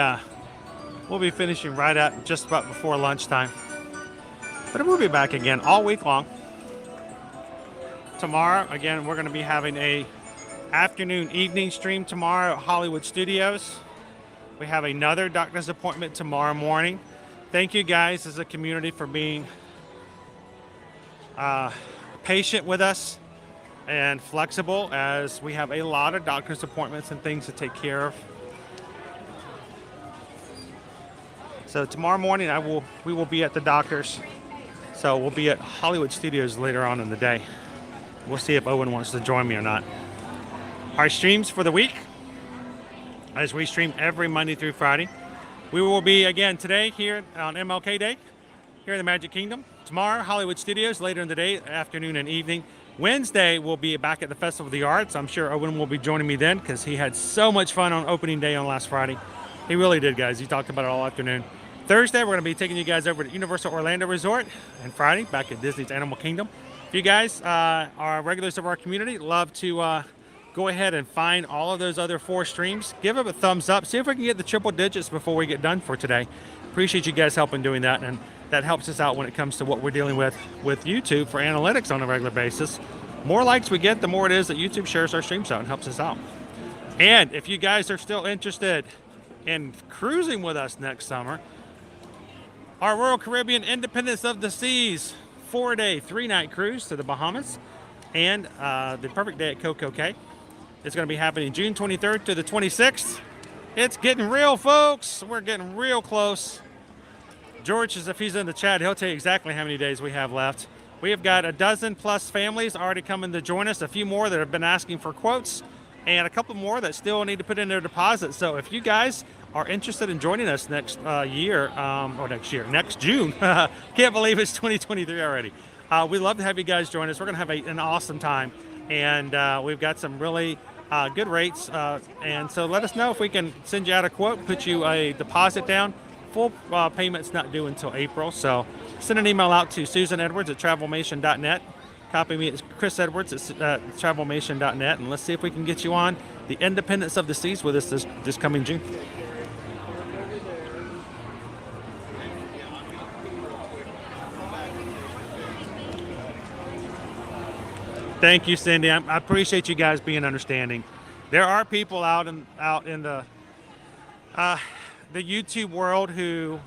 A: finishing right at just about before lunchtime. But we'll be back again all week long. Tomorrow, again, we're going to be having a afternoon evening stream tomorrow at Hollywood Studios. We have another doctor's appointment tomorrow morning. Thank you guys as a community for being patient with us and flexible, as we have a lot of doctor's appointments and things to take care of. So tomorrow morning we will be at the doctor's. So we'll be at Hollywood Studios later on in the day. We'll see if Owen wants to join me or not. Our streams for the week as we stream every Monday through Friday. We will be again today here on MLK Day, here in the Magic Kingdom. Tomorrow, Hollywood Studios, later in the day, afternoon and evening. Wednesday, we'll be back at the Festival of the Arts. I'm sure Owen will be joining me then because he had so much fun on opening day on last Friday. He really did, guys. He talked about it all afternoon. Thursday, we're going to be taking you guys over to Universal Orlando Resort. And Friday, back at Disney's Animal Kingdom. If you guys are regulars of our community, love to go ahead and find all of those other 4 streams. Give them a thumbs up. See if we can get the triple digits before we get done for today. Appreciate you guys helping doing that. And that helps us out when it comes to what we're dealing with YouTube for analytics on a regular basis. More likes we get, the more it is that YouTube shares our streams out and helps us out. And if you guys are still interested in cruising with us next summer, our Royal Caribbean Independence of the Seas 4-day, 3-night cruise to the Bahamas and the perfect day at Coco Cay. It's going to be happening June 23rd to the 26th. It's getting real, folks. We're getting real close. George, if he's in the chat, he'll tell you exactly how many days we have left. We have got a dozen plus families already coming to join us, a few more that have been asking for quotes, and a couple more that still need to put in their deposit. So if you guys are interested in joining us next June, can't believe it's 2023 already. We'd love to have you guys join us. We're going to have an awesome time, and we've got some really good rates. And so let us know if we can send you out a quote, put you a deposit down. Full payment's not due until April, so send an email out to susanedwards@travelmation.net. Copy me at chrisedwards@travelmation.net, and let's see if we can get you on the Independence of the Seas with us this coming June. Thank you, Cindy. I appreciate you guys being understanding. There are people out in the YouTube world who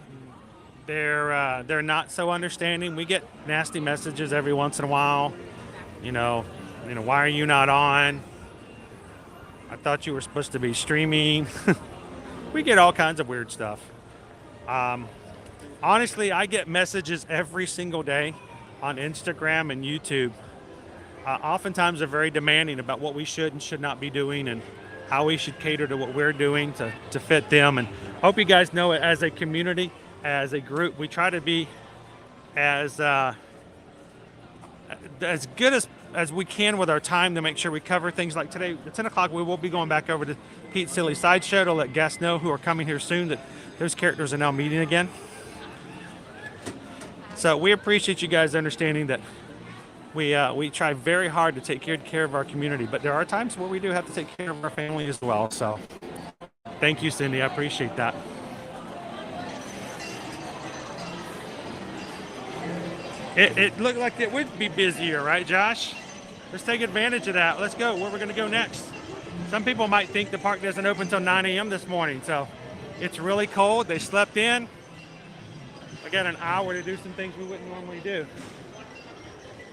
A: they're not so understanding. We get nasty messages every once in a while. You know, why are you not on? I thought you were supposed to be streaming. We get all kinds of weird stuff. Honestly, I get messages every single day on Instagram and YouTube. Oftentimes they're very demanding about what we should and should not be doing and how we should cater to what we're doing to fit them. And hope you guys know it, as a community, as a group, we try to be as good as we can with our time to make sure we cover things like today. At 10 o'clock, we will be going back over to Pete's Silly Sideshow to let guests know who are coming here soon that those characters are now meeting again. So we appreciate you guys understanding that we try very hard to take care of our community, but there are times where we do have to take care of our family as well. So thank you, Cindy. I appreciate that. It looked like it would be busier, right, Josh? Let's take advantage of that. Let's go. Where we're going to go next? Some people might think the park doesn't open until 9 a.m. this morning, so it's really cold. They slept in. I got an hour to do some things we wouldn't normally do.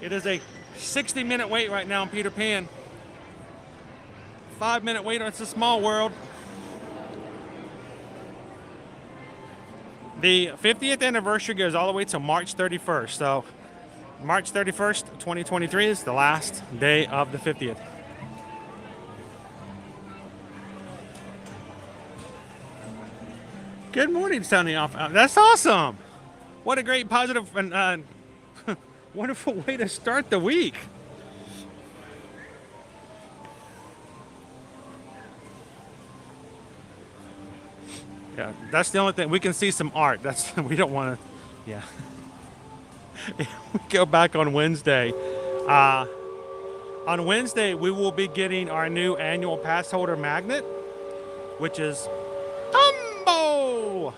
A: It is a 60-minute wait right now in Peter Pan. 5-minute wait. It's a small world. The 50th anniversary goes all the way to March 31st. So March 31st, 2023 is the last day of the 50th. Good morning, sounding off. That's awesome. What a great, positive, and wonderful way to start the week. Yeah, that's the only thing. We can see some art. That's, we don't want to, yeah. We go back on Wednesday. On Wednesday, we will be getting our new annual pass holder magnet, which is Dumbo.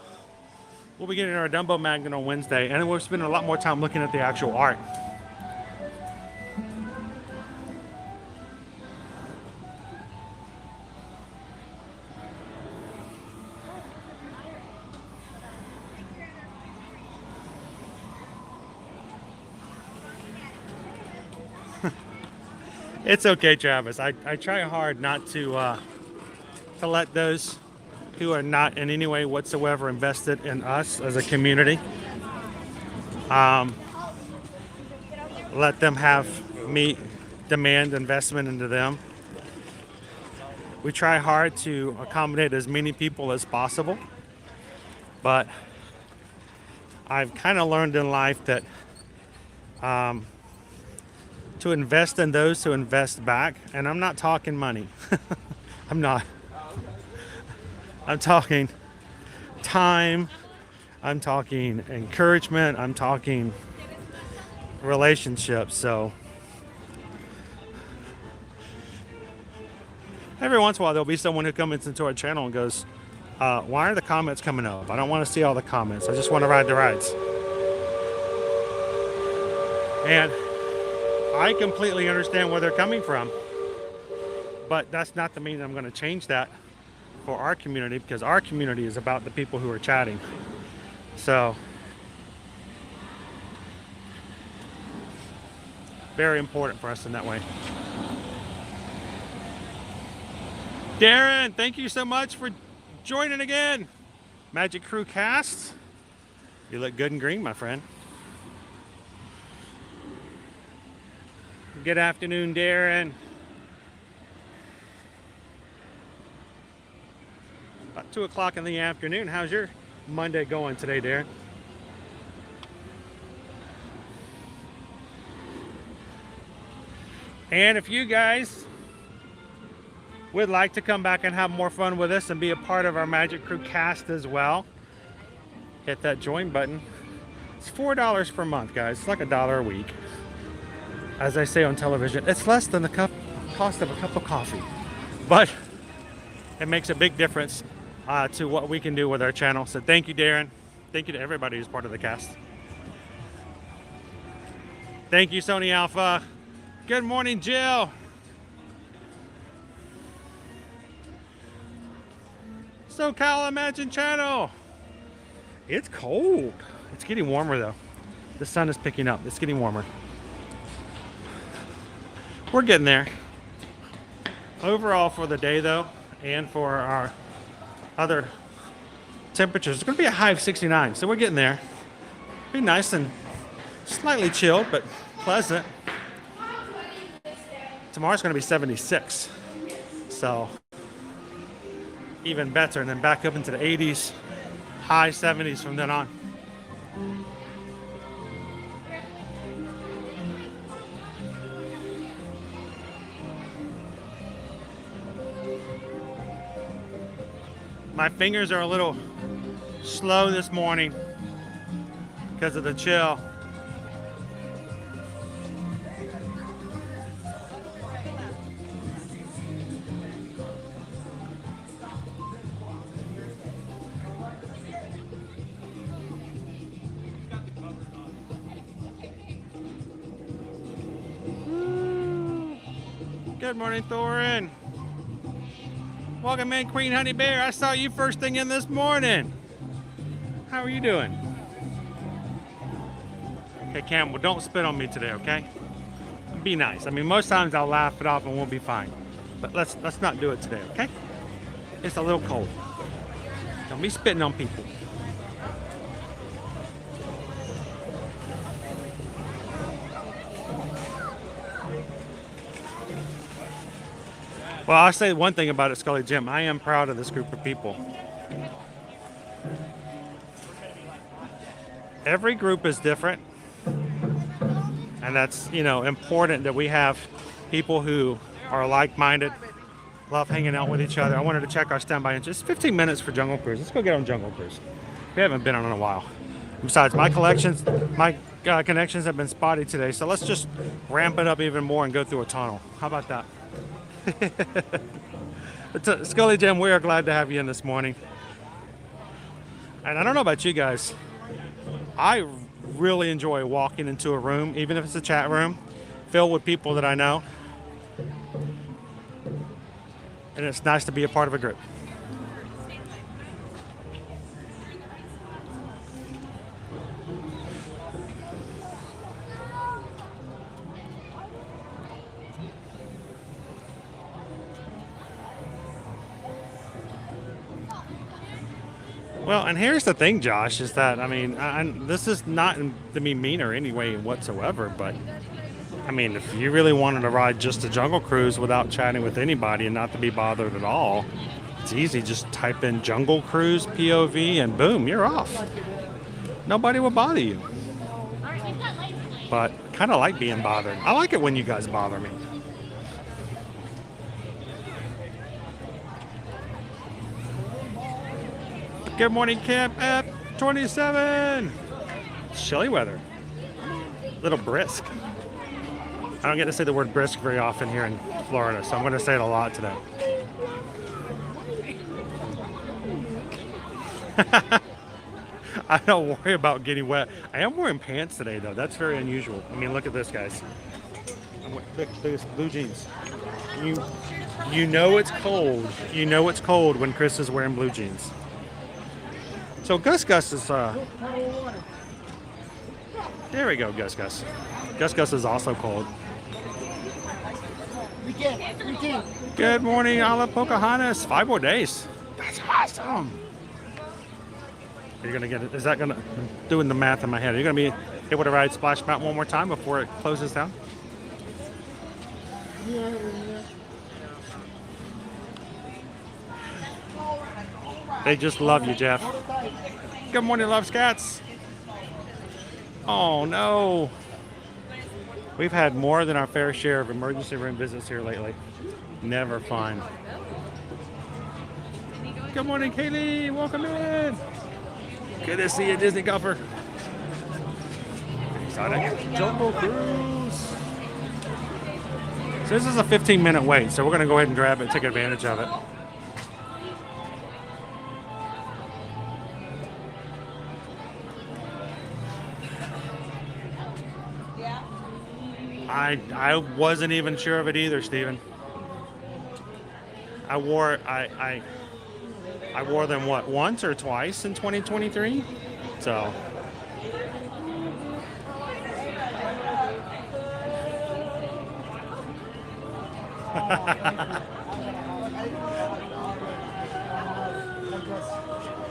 A: We'll be getting our Dumbo magnet on Wednesday, and we'll spend a lot more time looking at the actual art. It's okay, Travis. I try hard not to let those who are not in any way whatsoever invested in us as a community, let them have me demand investment into them. We try hard to accommodate as many people as possible, but I've kind of learned in life that to invest in those who invest back, and I'm not talking money. I'm not. I'm talking time. I'm talking encouragement. I'm talking relationships. So every once in a while, there'll be someone who comes into our channel and goes, why are the comments coming up? I don't want to see all the comments. I just want to ride the rides. And I completely understand where they're coming from. But that's not to mean I'm going to change that for our community, because our community is about the people who are chatting. So, very important for us in that way. Darren, thank you so much for joining again. Magic Crew Cast. You look good and green, my friend. Good afternoon, Darren. About 2 o'clock in the afternoon. How's your Monday going today, Darren? And if you guys would like to come back and have more fun with us and be a part of our Magic Crew Cast as well, hit that join button. It's $4 per month, guys. It's like $1 a week. As I say on television, it's less than the cost of a cup of coffee, but it makes a big difference to what we can do with our channel. So thank you, Darren. Thank you to everybody who's part of the cast. Thank you, Sony Alpha. Good morning, Jill. SoCal Imagine channel. It's cold. It's getting warmer though. The sun is picking up. It's getting warmer. We're getting there. Overall for the day though, and for our other temperatures, it's going to be a high of 69, so we're getting there. Be nice and slightly chilled, but pleasant. Tomorrow's going to be 76, so even better, and then back up into the 80s, high 70s from then on. My fingers are a little slow this morning because of the chill. Good morning, Thorin. Welcome in, Queen Honey Bear. I saw you first thing in this morning. How are you doing? Okay, Cam, well, don't spit on me today, okay? Be nice. I mean, most times I'll laugh it off and we'll be fine. But let's not do it today, okay? It's a little cold. Don't be spitting on people. Well, I'll say one thing about it, Scully Jim. I am proud of this group of people. Every group is different. And that's, you know, important that we have people who are like-minded, love hanging out with each other. I wanted to check our standby in just 15 minutes for Jungle Cruise. Let's go get on Jungle Cruise. We haven't been on in a while. Besides, my connections have been spotty today, so let's just ramp it up even more and go through a tunnel. How about that? Scully Jim, we are glad to have you in this morning. And I don't know about you guys, I really enjoy walking into a room, even if it's a chat room, filled with people that I know. And it's nice to be a part of a group. Well, and here's the thing, Josh, is that, I mean, this is not to be mean or any way whatsoever, but I mean, if you really wanted to ride just a Jungle Cruise without chatting with anybody and not to be bothered at all, it's easy. Just type in Jungle Cruise POV and boom, you're off. Nobody will bother you. But kind of like being bothered. I like it when you guys bother me. Good morning, Camp F27. It's chilly weather. A little brisk. I don't get to say the word brisk very often here in Florida, so I'm going to say it a lot today. I don't worry about getting wet. I am wearing pants today, though. That's very unusual. I mean, look at this, guys. Look at this, blue jeans. You know it's cold. You know it's cold when Chris is wearing blue jeans. So Gus is there we go, Gus. Gus is also cold. Good morning, Ala Pocahontas. 5 more days. That's awesome. You're gonna get it. Is that gonna? I'm doing the math in my head. Are you gonna be able to ride Splash Mountain one more time before it closes down? They just love you, Jeff. Good morning, Love Scats. Oh no. We've had more than our fair share of emergency room visits here lately. Never fun. Good morning, Kaylee. Welcome in. Good to see you, Disney Golfer. Exciting. Jungle Cruise. So this is a 15-minute wait, so we're going to go ahead and grab it, take advantage of it. I wasn't even sure of it either, Steven. I wore them what, once or twice in 2023? So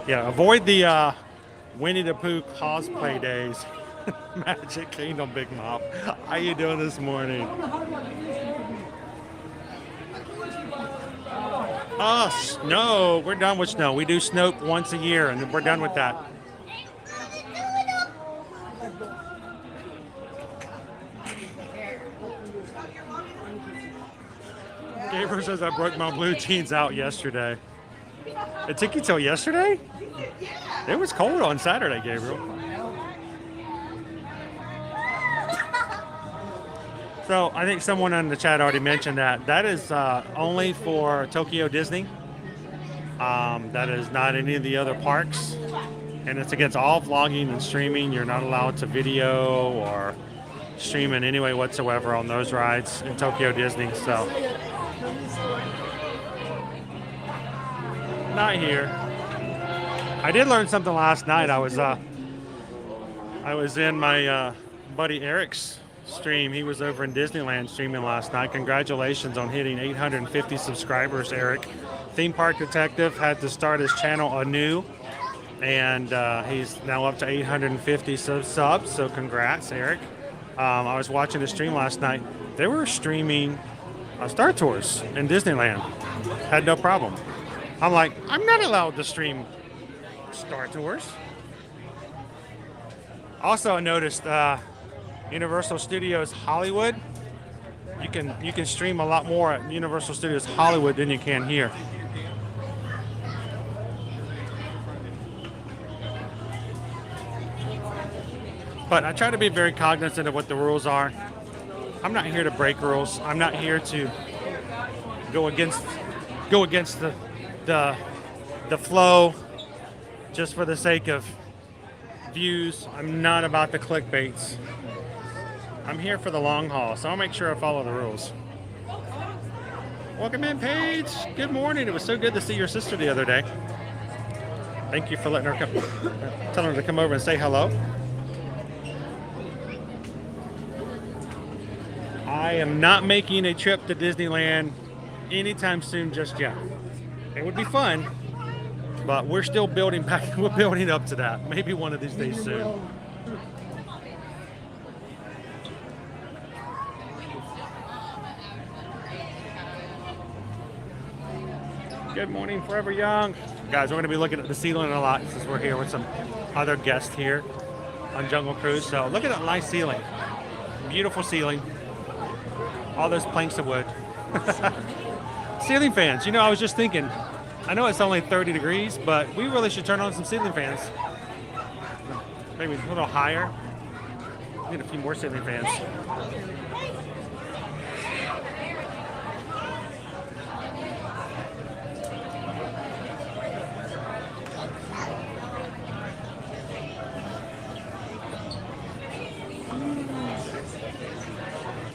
A: yeah, avoid the Winnie the Pooh cosplay days. Magic Kingdom Big Mop. How you doing this morning? Oh, snow. We're done with snow. We do Snoke once a year, and we're done with that. Gabriel says I broke my blue jeans out yesterday. It took you till yesterday? It was cold on Saturday, Gabriel. So I think someone in the chat already mentioned that. That is only for Tokyo Disney. That is not any of the other parks. And it's against all vlogging and streaming. You're not allowed to video or stream in any way whatsoever on those rides in Tokyo Disney. So not here. I did learn something last night. I was in my buddy Eric's stream. He was over in Disneyland streaming last night. Congratulations on hitting 850 subscribers, Eric. Theme Park Detective had to start his channel anew, and he's now up to 850 subs, so congrats, Eric. I was watching the stream last night. They were streaming Star Tours in Disneyland. Had no problem. I'm like, I'm not allowed to stream Star Tours. Also, I noticed Universal Studios Hollywood. You can stream a lot more at Universal Studios Hollywood than you can here. But I try to be very cognizant of what the rules are. I'm not here to break rules. I'm not here to go against the flow just for the sake of views. I'm not about the clickbaits. I'm here for the long haul, so I'll make sure I follow the rules. Welcome in, Paige. Good morning. It was so good to see your sister the other day. Thank you for letting her come, telling her to come over and say hello. I am not making a trip to Disneyland anytime soon just yet. It would be fun, but we're still building back. We're building up to that. Maybe one of these days soon. Good morning, Forever Young. Guys, we're going to be looking at the ceiling a lot since we're here with some other guests here on Jungle Cruise. So look at that nice ceiling. Beautiful ceiling. All those planks of wood. Ceiling fans. You know, I was just thinking, I know it's only 30 degrees, but we really should turn on some ceiling fans. Maybe a little higher. Need a few more ceiling fans.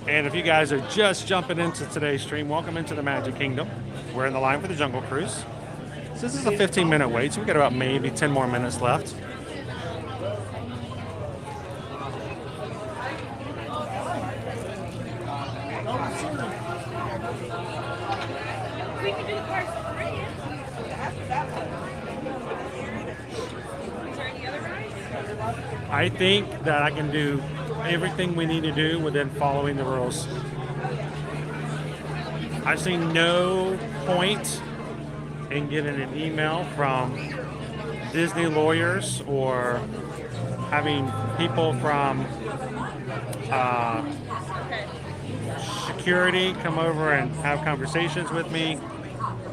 A: And if you guys are just jumping into today's stream, welcome into the Magic Kingdom. We're in the line for the Jungle Cruise. So this is a 15-minute wait, so we got about maybe 10 more minutes left. I think that I can do everything we need to do within following the rules. I see no point in getting an email from Disney lawyers or having people from security come over and have conversations with me.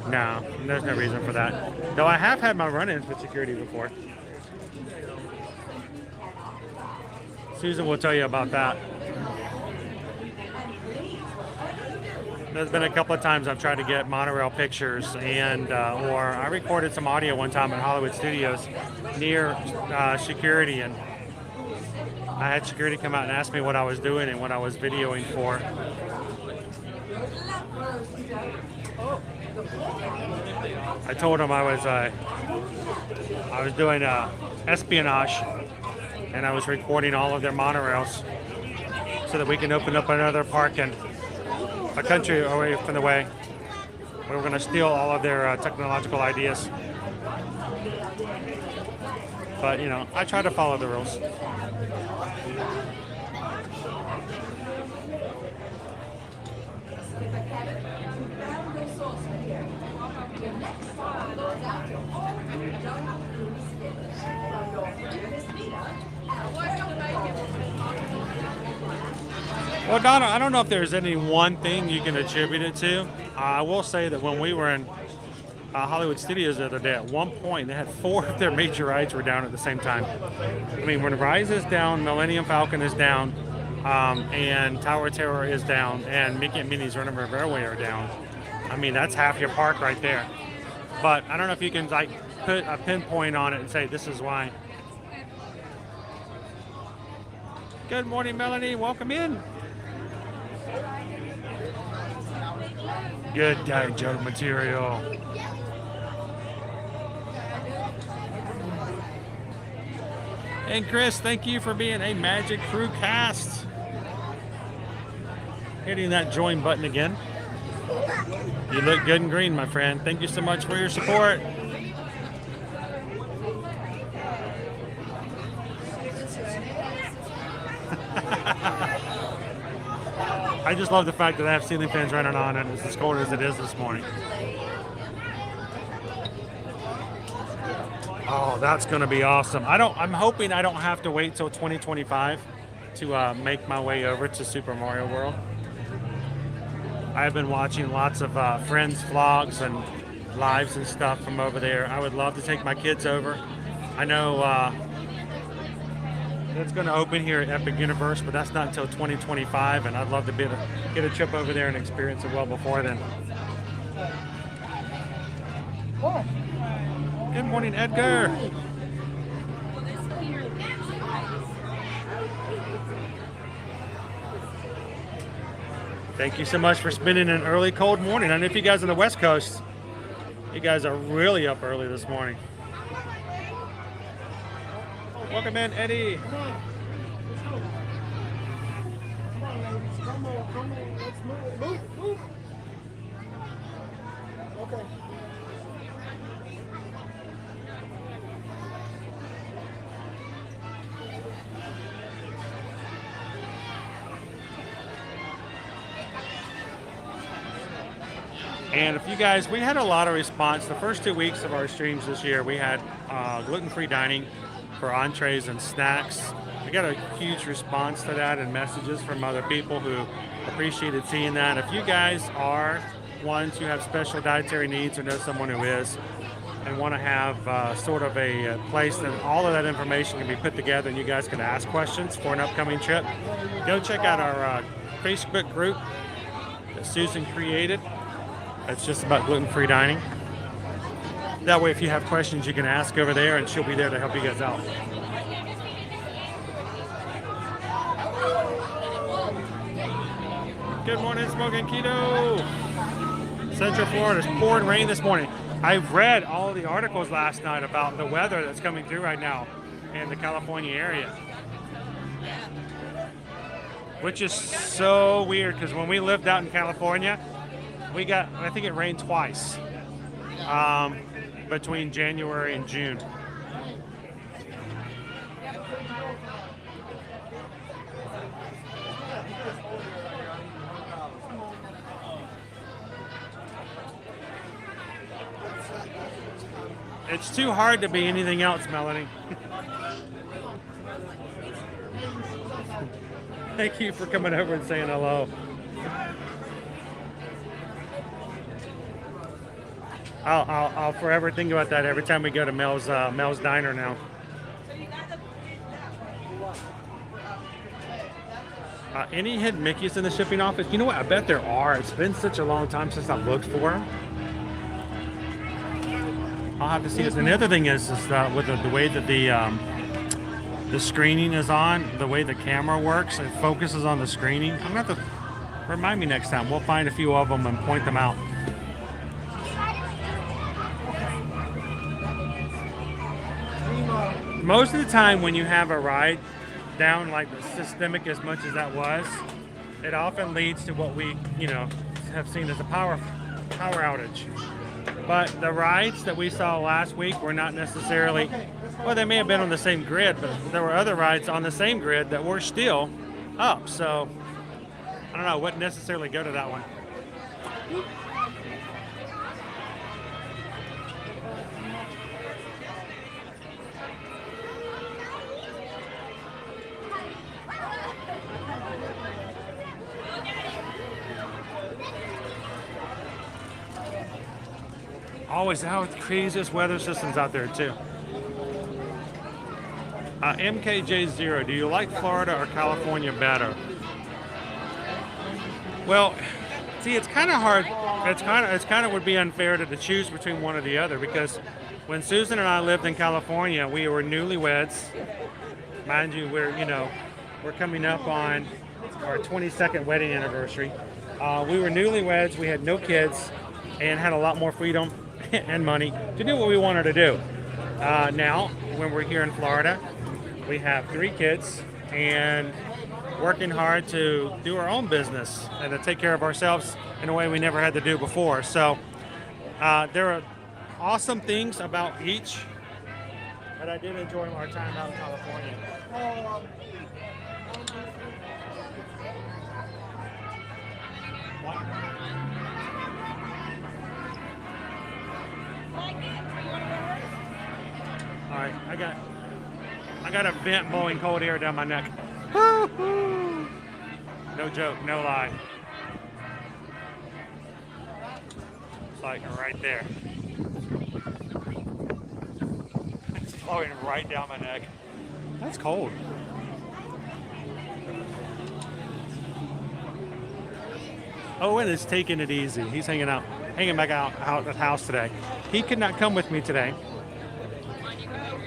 A: No, there's no reason for that. Though I have had my run-ins with security before. Susan will tell you about that. There's been a couple of times I've tried to get monorail pictures, and or I recorded some audio one time at Hollywood Studios near security, and I had security come out and ask me what I was doing and what I was videoing for. I told them I was doing espionage, and I was recording all of their monorails so that we can open up another park in a country away from the way where we're going to steal all of their technological ideas. But, you know, I try to follow the rules. Well, Donna, I don't know if there's any one thing you can attribute it to. I will say that when we were in Hollywood Studios the other day, at one point they had 4 of their major rides were down at the same time. I mean, when Rise is down, Millennium Falcon is down, and Tower of Terror is down, and Mickey and Minnie's Runaway Railway are down. I mean, that's half your park right there. But I don't know if you can like put a pinpoint on it and say this is why. Good morning, Melanie. Welcome in. Good day, joke material. And Chris, thank you for being a Magic Crew cast. Hitting that join button again. You look good and green, my friend. Thank you so much for your support. I just love the fact that I have ceiling fans running on and it's as cold as it is this morning. Oh, that's going to be awesome. I'm hoping I don't have to wait till 2025 to make my way over to Super Mario World. I've been watching lots of friends' vlogs and lives and stuff from over there. I would love to take my kids over. I know it's going to open here at Epic Universe, but that's not until 2025, and I'd love to get a trip over there and experience it well before then. Good morning, Edgar. Thank you so much for spending an early cold morning. I know if you guys on the West Coast, you guys are really up early this morning. Welcome in, Eddie.
E: Come on, let's move. Okay.
A: And if you guys, we had a lot of response. The first 2 weeks of our streams this year, we had gluten-free dining for entrees and snacks. We got a huge response to that and messages from other people who appreciated seeing that. If you guys are ones who have special dietary needs or know someone who is, and want to have sort of a place that all of that information can be put together and you guys can ask questions for an upcoming trip, go check out our Facebook group that Susan created. It's just about gluten-free dining. That way, if you have questions, you can ask over there, and she'll be there to help you guys out. Good morning, Smoking Keto. Central Florida is pouring rain this morning. I've read all the articles last night about the weather that's coming through right now in the California area, which is so weird because when we lived out in California, I think it rained twice between January and June. It's too hard to be anything else, Melanie. Thank you for coming over and saying hello. I'll forever think about that every time we go to Mel's Diner now. Any hidden Mickeys in the shipping office? You know what? I bet there are. It's been such a long time since I've looked for them. I'll have to see this. And the other thing is with the way that the screening is on, the way the camera works, it focuses on the screening. I'm gonna have to remind me next time. We'll find a few of them and point them out. Most of the time when you have a ride down like systemic as much as that was, it often leads to what we, have seen as a power outage. But the rides that we saw last week were not necessarily, well, they may have been on the same grid, but there were other rides on the same grid that were still up. So I don't know, wouldn't necessarily go to that one. Always out with the craziest weather systems out there too. MKJ0, do you like Florida or California better? Well, see, it's kind of hard. It's kind of would be unfair to choose between one or the other, because when Susan and I lived in California, we were newlyweds. Mind you, we're coming up on our 22nd wedding anniversary. We were newlyweds. We had no kids and had a lot more freedom and money to do what we wanted to do. Now, when we're here in Florida, we have 3 kids and working hard to do our own business and to take care of ourselves in a way we never had to do before. So there are awesome things about each, but I did enjoy our time out in California. All right, I got a vent blowing cold air down my neck. No joke, no lie. It's like right there. It's blowing right down my neck. That's cold. Owen is taking it easy. He's hanging back out at the house today. He could not come with me today.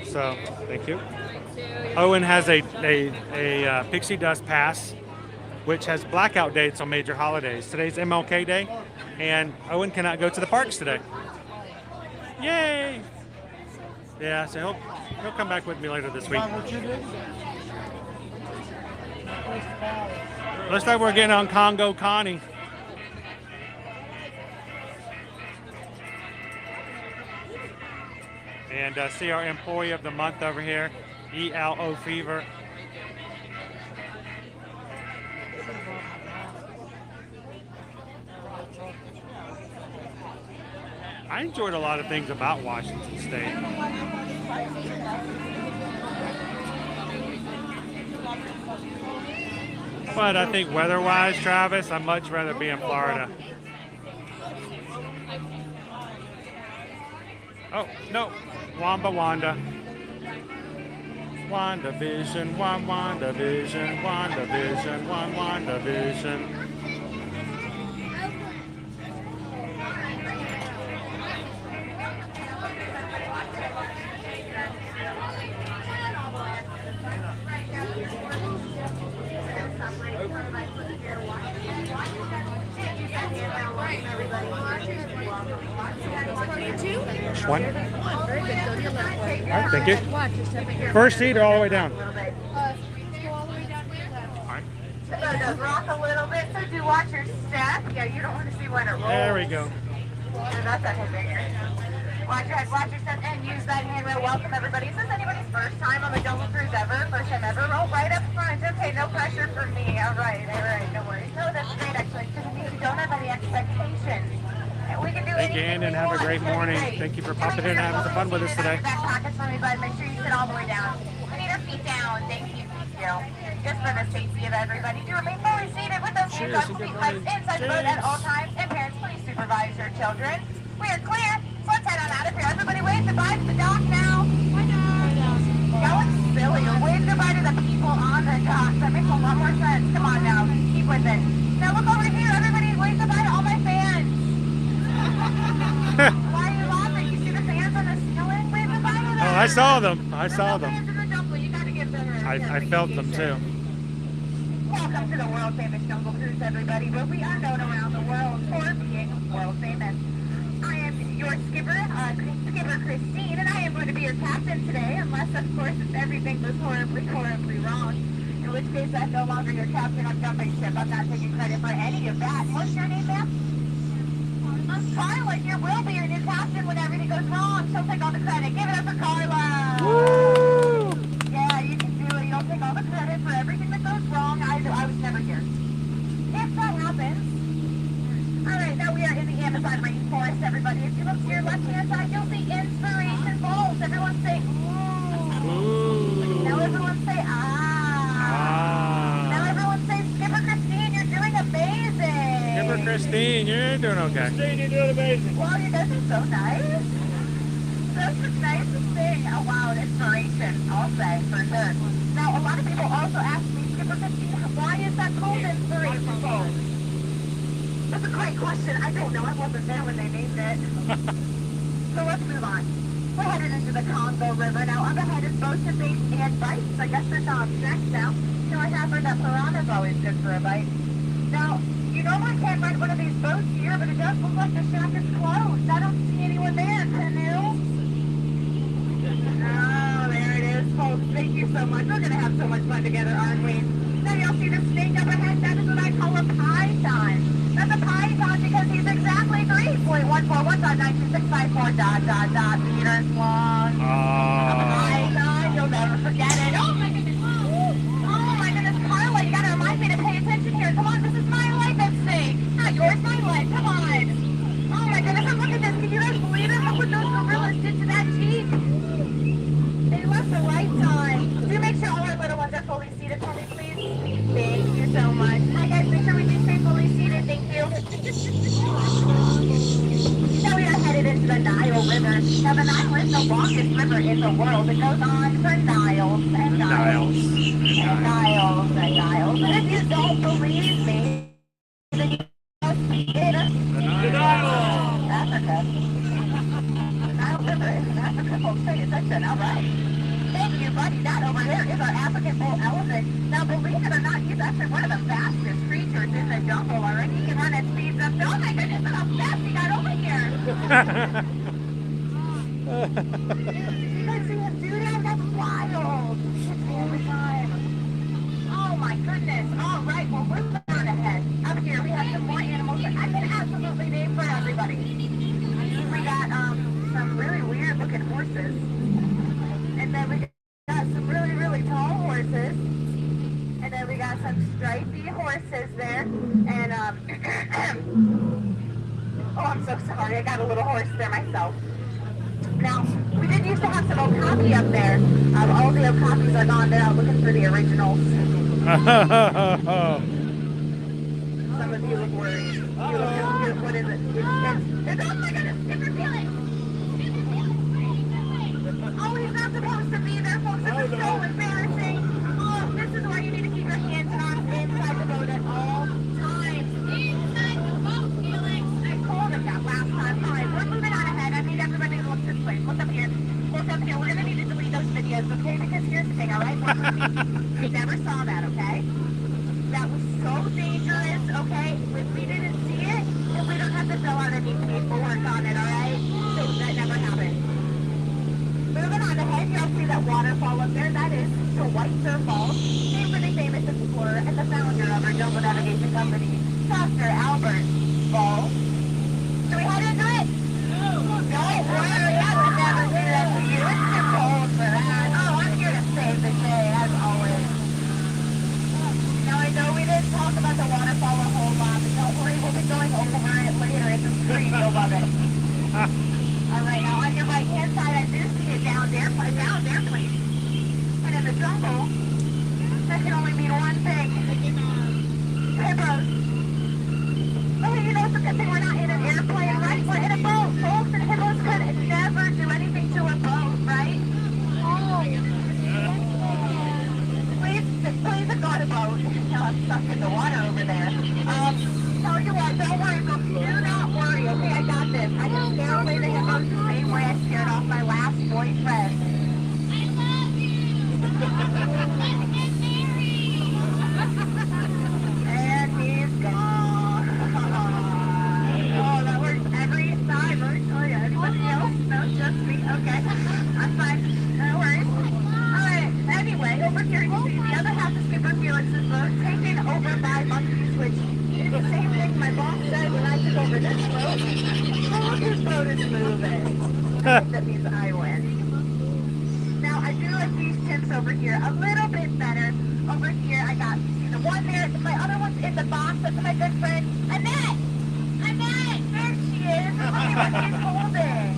A: So, thank you. Owen has a Pixie Dust Pass, which has blackout dates on major holidays. Today's MLK Day, and Owen cannot go to the parks today. Yay! Yeah, so he'll come back with me later this week. Looks like we're getting on Congo Connie. And see our employee of the month over here, ELO Fever. I enjoyed a lot of things about Washington State. But I think weather-wise, Travis, I'd much rather be in Florida. Oh, no. Wanda. WandaVision, WandaVision, WandaVision. One. All right, thank you. First seat or all the way down? All right.
F: So it does rock a little bit, so do watch your step. Yeah, you don't want to see when it rolls.
A: There we go.
F: So that's a hit there. Watch your head, watch your step, and use that handrail. Welcome, everybody. Is this anybody's first time on the Double Cruise ever? First time ever? Roll right up front. Okay, no pressure for me. All right, no worries. No, that's great, actually, because we don't have any expectations. We can do
A: Thank you, and have a great morning. Thank you for popping in and having some fun with us today.
F: Back pockets for me, bud. Make sure you sit all the way down. We need our feet down. Thank you. Just for the safety of everybody, do remain fully seated with those hands on seat legs inside the boat at all times. And parents, please supervise your children. We are clear. So let's head on out of here. Everybody wave goodbye to the dock now. Y'all look silly. Wave goodbye to the people on the dock. That makes a lot more sense. Come on now. Keep with it. Now look over here. Everybody wave goodbye to all my fans. Why are you laughing? You see the fans on the ceiling? Wave goodbye to them.
A: Oh, I saw them. I saw them. I felt them too.
F: Welcome to the world famous Jungle Cruise, everybody, where we are known around the world for being world famous. I am your skipper, Skipper Christine, and I am going to be your captain today, unless, of course, if everything was horribly wrong. In which case, I'm no longer your captain on jumping ship. I'm not taking credit for any of that. What's your name, ma'am? I'm Carla. You will be your new captain when everything goes wrong. She'll take all the credit. Give it up for Carla.
A: Woo!
F: Yeah, you can do it. You'll take all the credit for everything that goes wrong. I was never here. If that happens. Alright, now we are in the Amazon rainforest, everybody. If you look to your left-hand side, you'll see inspiration bowls. Everyone say, ooh. Now everyone say, ah. Now everyone say, Skipper Christine, you're doing amazing.
A: Skipper Christine, you're doing okay.
E: Christine, you're doing amazing.
F: Well, you guys are so nice. That's the nicest thing. Oh, wow, an inspiration, I'll say, for sure. Now, a lot of people also ask me, Skipper Christine, why is that called inspiration bowl? That's a great question. I don't know. I wasn't there when they named it. So let's move on. We're headed into the Congo River. Now, up ahead is boats and baits and bites. I guess there's snacks now. You know, I have heard that piranha's always good for a bite. Now, you normally can't ride one of these boats here, but it does look like the shack is closed. I don't see anyone there. Canoe? Oh, there it is, folks. Thank you so much. We're going to have so much fun together, aren't we? Now, y'all see the snake up ahead? That is what I call a python. That's a python because he's exactly 3.141.92654 meters long. A python, you'll never forget it. Oh my goodness. Oh my goodness, Carla, you gotta remind me to pay attention here. Come on, this is my life at stake. Not yours, my life. Come on. Oh my goodness, and look at this. Can you guys believe it? Look what those gorillas did to that jeep. They left the lights on. Do make sure all our little ones are fully seated for me, please. Thank you so much. Hi guys, make sure we do stay fully seated. Thank you. Now we are headed into the Nile River. Now the Nile is the longest river in the world. It goes on for Niles and Niles and Niles and Niles. And if you don't believe me, then you must be in Africa. The Nile River is in Africa. Folks, pay attention. All right. Thank you, buddy. That over there is our African bull elephant. Now, believe it or not, he's actually one of the fastest creatures in the jungle. All right, he can run at speeds up. Oh my goodness, look how fast he got over here. You guys see him do that? That's wild. It's the only time. Oh my goodness. All right, well, we're further ahead. Up here, we have some more animals that I can absolutely name for everybody. We got some really weird looking horses. And then we got some really, really tall horses. And then we got some stripy horses there. And Oh, I'm so sorry. I got a little hoarse there myself. Now, we did used to have some okapi up there. All the okapis are gone. They're out looking for the originals. Some of you look worried. You look, what is it? It's, oh my goodness, Skipper Felix! Oh, he's not supposed to be there, folks. This is so embarrassing. Oh, this is why you need to keep your hands and arms inside the boat at all times. Inside the boat, Felix! I told him that last time. All right, we're moving on ahead. I need everybody to look this way. Look up here. Look up here. We're going to need to delete those videos, okay? Because here's the thing, all right? We never saw that, okay? That was so dangerous, okay? We didn't see it, and we don't have to fill out any paperwork on it, all right? So that never happened. Moving on ahead, you'll see that waterfall up there. That is Shoreside Falls, named for the famous explorer and the founder of our global navigation company, Dr. Albert Falls. Should we head into it? No, don't worry, I would never do that to you. It's too cold for that. Oh, I'm here to save the day, as always. Now, I know we didn't talk about the waterfall a whole lot, but don't worry, we'll be going over it later. It's a screen, you'll love it. All right, now on your right-hand side, I do see a down there, please. And in the jungle, that can only mean one thing. Hippos. Oh, you know, it's a good thing we're not in an airplane, right? We're in a boat, folks, and hippos could never do anything to a boat, right? Oh. Please, go to boat. Now I'm stuck in the water over there. Tell you what, don't worry, folks. Do not worry, okay? I got this. I can scare away the hippos the same way I scared off my last boyfriend.
C: I love you. Let's get married.
F: And he's gone. Oh, that works every time. Let me tell you. Anybody else? No, just me. Okay. I'm fine. No worries. Alright, anyway, over here you see the other half of Skipper Felix's boat taken over by monkeys, which is the same thing my boss said when I took over this boat. Oh, this boat is moving. That means I win. Now, I do like these chimps over here a little bit better. Over here, I got, see the one there, my other one's in the box. That's my good friend, Annette! Annette! There she is! Look at what she's holding.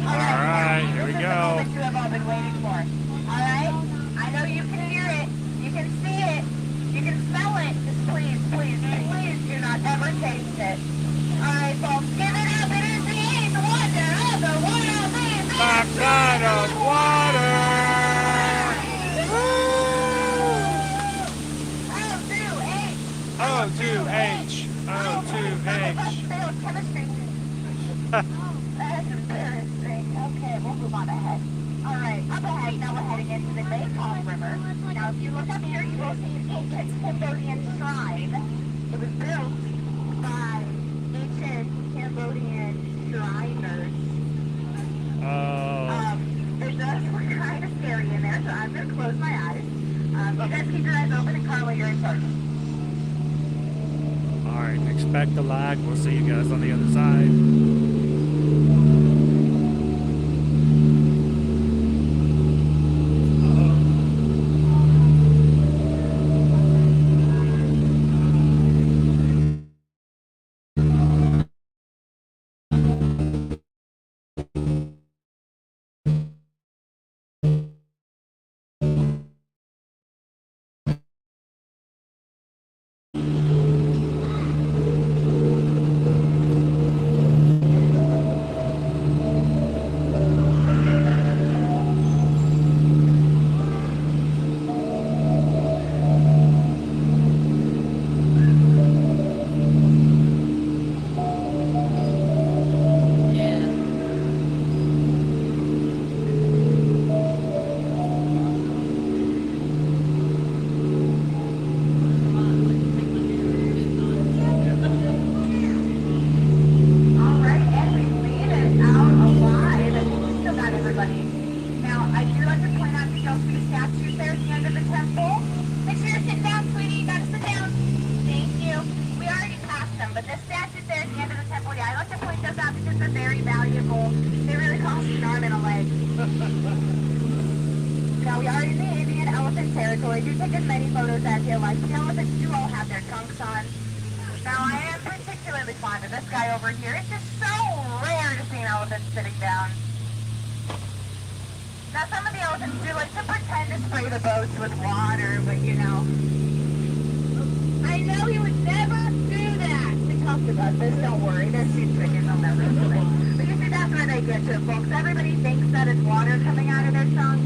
A: Alright, here we
F: This is the
A: go.
F: moment you have all been waiting for. Alright? I know you can hear it. You can see it. You can smell it. Just please do not ever taste it. Alright, folks, give it up. It is the eighth wonder of the world.
A: Back side of water. O2H.
F: Chemistry. That's embarrassing. Okay, we'll move on ahead. Alright, up ahead, now we're heading into the Mekong River. Now, if you look up here, you will see an ancient Cambodian shrine. It was built by ancient Cambodian Shriners. It does look kind of scary in there, so I'm going to close my eyes. You guys keep your eyes open, and Carla, you're in charge.
A: Alright, expect the lag. We'll see you guys on the other side. Now we are in the Indian elephant territory. Do take as many photos as you like. The elephants do all have their trunks on.
F: Now, I am particularly fond of this guy over here. It's just so rare to see an elephant sitting down. Now, some of the elephants do like to pretend to spray the boats with water, but you know. I know he would never do that. We talked about this, don't worry. They're sea chickens, they'll never do it. But you see, that's where they get to it, folks. Everybody thinks that it's water coming out of their tongue.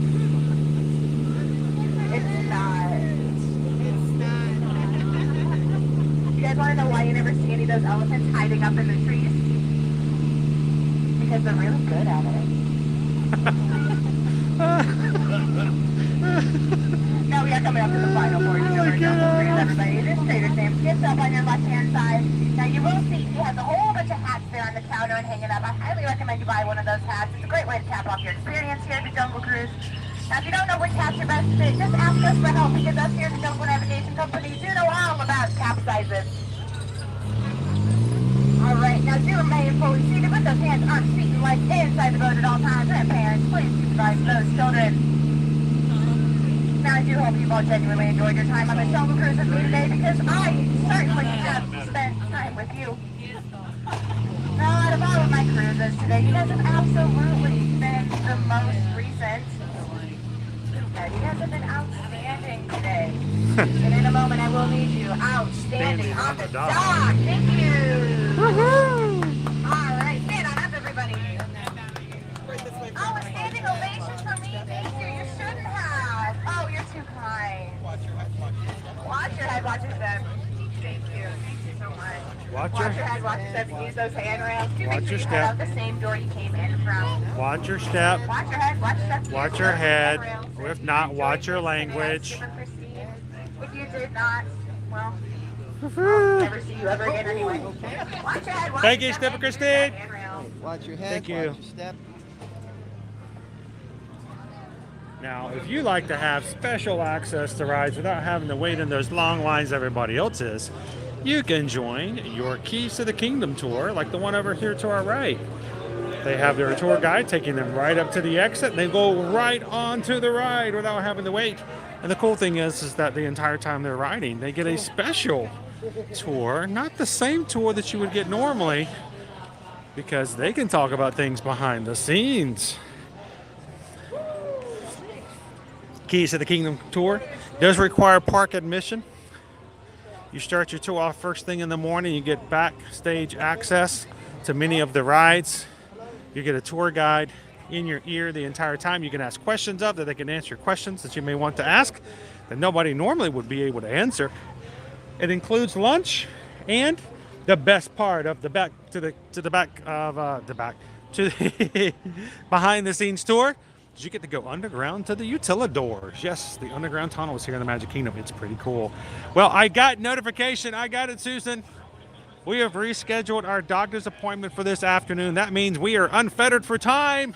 F: It's not. You guys want to know why you never see any of those elephants hiding up in the trees? Because they're really good at it. Now we are coming up to the final portion of our jungle cruise, everybody. This trader Sam gets up on your left-hand side. Now you will see he has a whole bunch of hats there on the counter and hanging up. I highly recommend you buy one of those hats. It's a great way to cap off your experience here at the Jungle Cruise. Now if you don't know which hats are best fit, just ask us for help because us here at the Jungle Navigation Company do know all about cap sizes. Alright, now do remain fully seated with those hands on feet and legs inside the boat at all times. And parents, please supervise those children. Now I do hope you've all genuinely enjoyed your time on the Jungle Cruise with me today because I certainly have spent time with you. Now out of all of my cruises today, you guys have absolutely been the most recent. Yeah, you guys have been outstanding today. And in a moment I will need you outstanding on the dock. Thank you. Woohoo! Alright, stand on up everybody. Oh, a standing ovation for me. Thank you. You shouldn't have. Oh, you're too kind. Watch your head, watch your step. Thank you. Thank you so much.
A: Watch your
F: head, watch your step. Use those handrails. Do
A: Watch
F: make
A: your
F: sure you head out
A: step.
F: the same door you came in from.
A: Watch your step.
F: Watch your head, watch your step.
A: Watch your head. If not, watch your language.
F: If you did not, well, I'll never see you ever again anyway. Watch your head, watch
A: Thank
F: your
A: you,
F: step,
A: Stepper Christine.
F: handrail.
E: Watch your head,
A: Thank you.
E: watch your step.
A: Now, if you like to have special access to rides without having to wait in those long lines everybody else is, you can join your Keys to the Kingdom tour, like the one over here to our right. They have their tour guide taking them right up to the exit, and they go right onto the ride without having to wait. And the cool thing is that the entire time they're riding, they get a special tour, not the same tour that you would get normally, because they can talk about things behind the scenes. Keys to the Kingdom tour does require park admission. You start your tour off first thing in the morning. You get backstage access to many of the rides. You get a tour guide in your ear the entire time. You can ask questions of that. They can answer questions that you may want to ask that nobody normally would be able to answer. It includes lunch and the best part of the back to the behind the scenes tour. You get to go underground to the utilidors. Yes, the underground tunnels here in the Magic Kingdom. It's pretty cool. Well, I got notification. I got it, Susan. We have rescheduled our doctor's appointment for this afternoon. That means we are unfettered for time.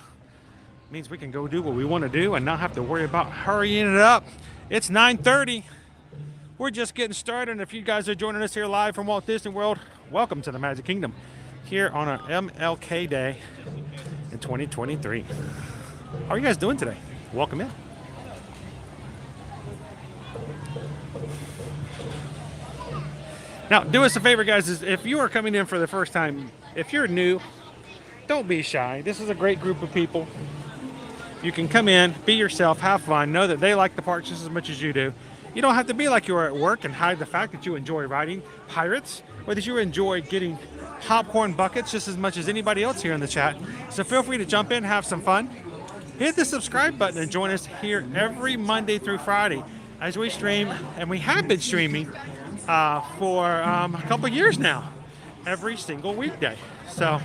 A: It means we can go do what we want to do and not have to worry about hurrying it up. It's 9:30. We're just getting started. And if you guys are joining us here live from Walt Disney World, welcome to the Magic Kingdom here on an MLK Day in 2023. How are you guys doing today? Welcome in. Now, do us a favor, guys. If you are coming in for the first time, if you're new, don't be shy. This is a great group of people. You can come in, be yourself, have fun, know that they like the parks just as much as you do. You don't have to be like you are at work and hide the fact that you enjoy riding pirates or that you enjoy getting popcorn buckets just as much as anybody else here in the chat. So feel free to jump in, have some fun. Hit the subscribe button and join us here every Monday through Friday as we stream, and we have been streaming for a couple years now, every single weekday. So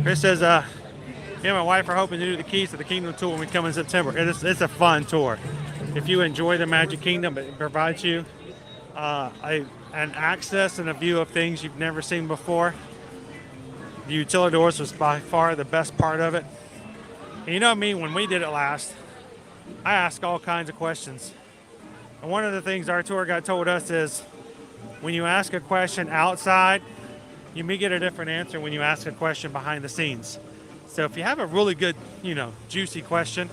A: Chris says, me and my wife are hoping to do the Keys to the Kingdom tour when we come in September. It's a fun tour. If you enjoy the Magic Kingdom, it provides you an access and a view of things you've never seen before. The utilidors was by far the best part of it. And you know me, when we did it last, I asked all kinds of questions. And one of the things our tour guide told us is when you ask a question outside, you may get a different answer when you ask a question behind the scenes. So if you have a really good, juicy question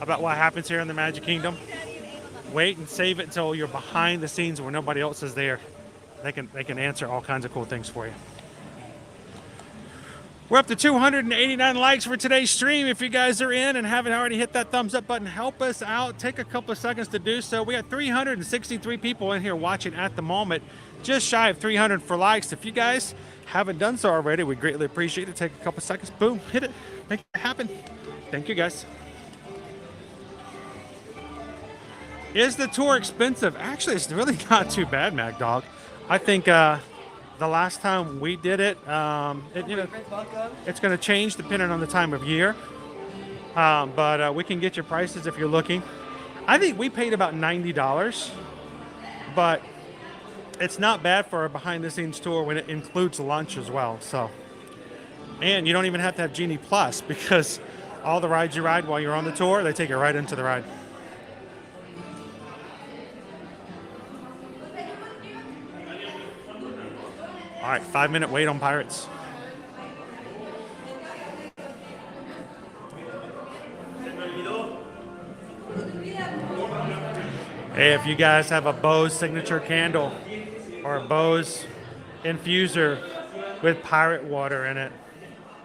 A: about what happens here in the Magic Kingdom, wait and save it until you're behind the scenes where nobody else is there. They can answer all kinds of cool things for you. We're up to 289 likes for today's stream. If you guys are in and haven't already hit that thumbs up button, help us out. Take a couple of seconds to do so. We got 363 people in here watching at the moment. Just shy of 300 for likes. If you guys haven't done so already, we greatly appreciate it. Take a couple seconds. Boom. Hit it. Make it happen. Thank you, guys. Is the tour expensive? Actually, it's really not too bad, Mac Dog. I think the last time we did it, it's going to change depending on the time of year. But we can get your prices if you're looking. I think we paid about $90, but it's not bad for a behind-the-scenes tour when it includes lunch as well. So, and you don't even have to have Genie Plus because all the rides you ride while you're on the tour, they take you right into the ride. All right, 5-minute wait on Pirates. Hey, if you guys have a Bose signature candle or a Bose infuser with pirate water in it,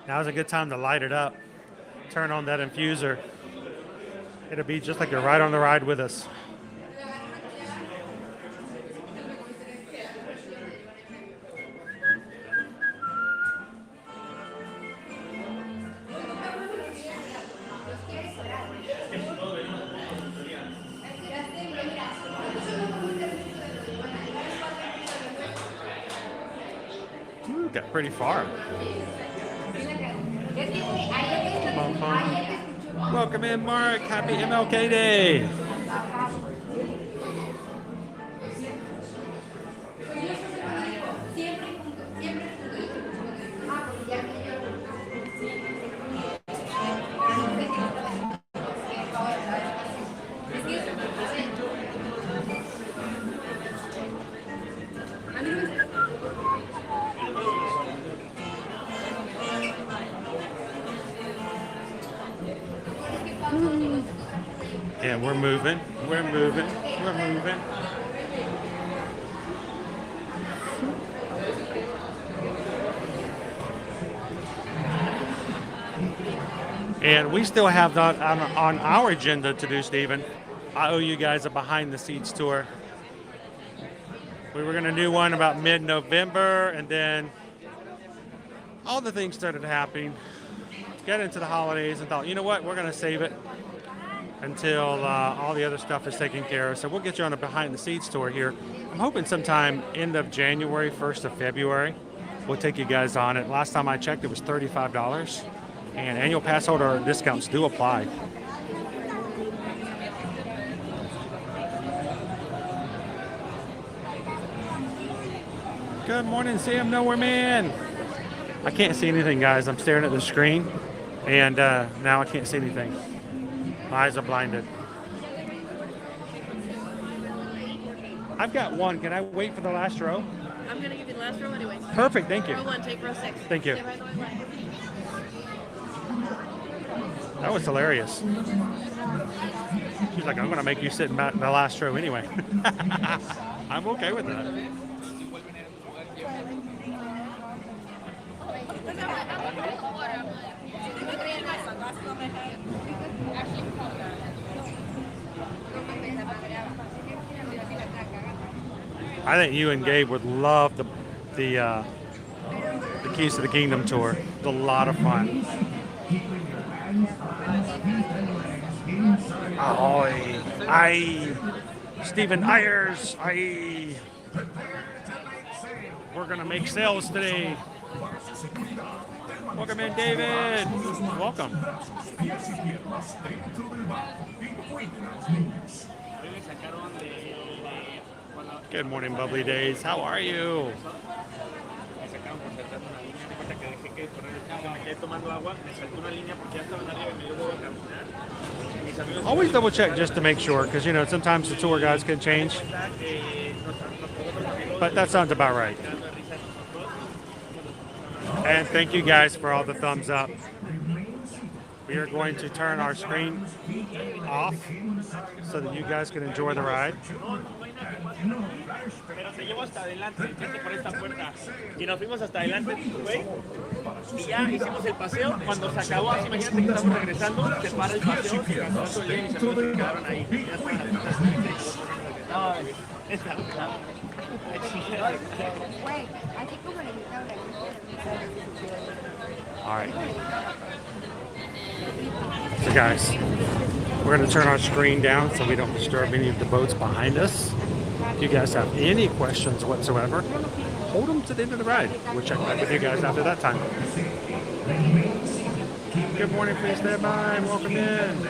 A: now's a good time to light it up. Turn on that infuser. It'll be just like you're right on the ride with us. Got pretty far. Welcome in, Mark. Happy MLK Day. And we're moving. And we still have that on our agenda to do, Stephen. I owe you guys a behind-the-scenes tour. We were going to do one about mid-November, and then all the things started happening. Get into the holidays and thought, you know what, we're going to save it until all the other stuff is taken care of. So we'll get you on a behind-the-scenes tour here. I'm hoping sometime end of January, 1st of February, we'll take you guys on it. Last time I checked, it was $35, and annual pass holder discounts do apply. Good morning, Sam Nowhere Man. I can't see anything, guys. I'm staring at the screen, and now I can't see anything. My eyes are blinded. I've got one. Can I wait for the last row?
E: I'm going to give you the last row anyway.
A: Perfect. Thank you.
E: Row 1, take row 6.
A: Thank you. That was hilarious. She's like, I'm going to make you sit in the last row anyway. I'm okay with that. I think you and Gabe would love the Keys to the Kingdom tour. It's a lot of fun. Stephen Ayers, we're gonna make sales today. Welcome in, David. Welcome. Good morning, Bubbly Days. How are you? Always double check just to make sure, because sometimes the tour guides can change. But that sounds about right. And thank you guys for all the thumbs up. We are going to turn our screen off so that you guys can enjoy the ride.
B: Pero se llevó hasta adelante, vete por esta puerta. Y nos fuimos hasta adelante, güey. Y ya hicimos el paseo. Cuando se acabó, así, imagínate que estamos regresando, se para el paseo, se cansó todo el día y se quedaron ahí. Ya está. No, está.
A: All right. So guys, we're going to turn our screen down so we don't disturb any of the boats behind us. If you guys have any questions whatsoever, hold them to the end of the ride. We'll check back with you guys after that time. Good morning, please stand by and welcome in.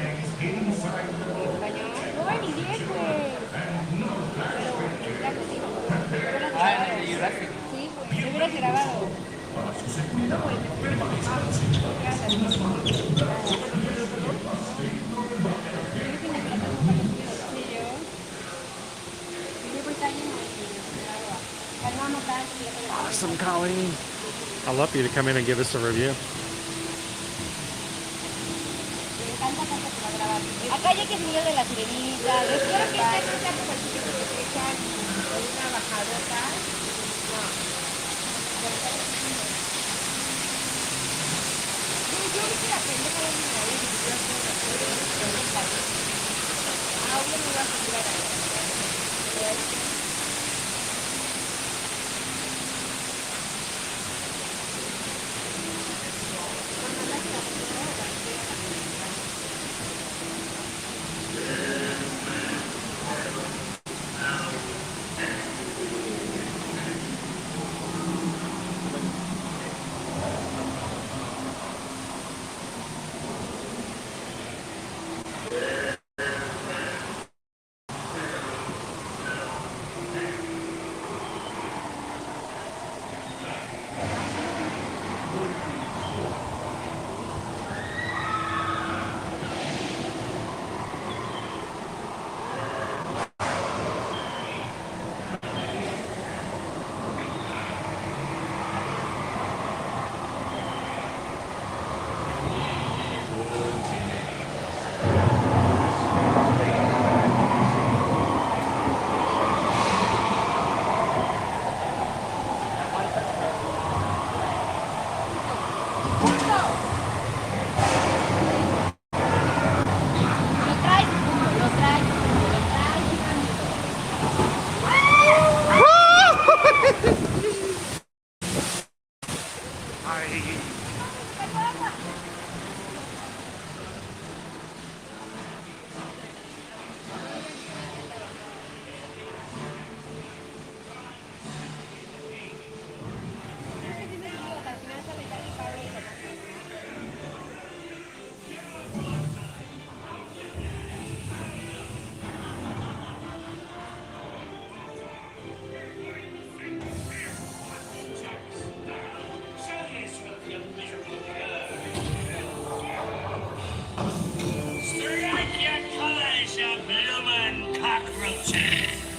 A: Awesome, Colleen. I'd love for you to come in and give us a review.
F: Acá hay que subir de la sirenita. Espero que esta no sea como el sitio que te echan una bajadota. No. Yo vi que la pendeja de mi nariz y yo no la puedo. Ahora me voy a subir a la.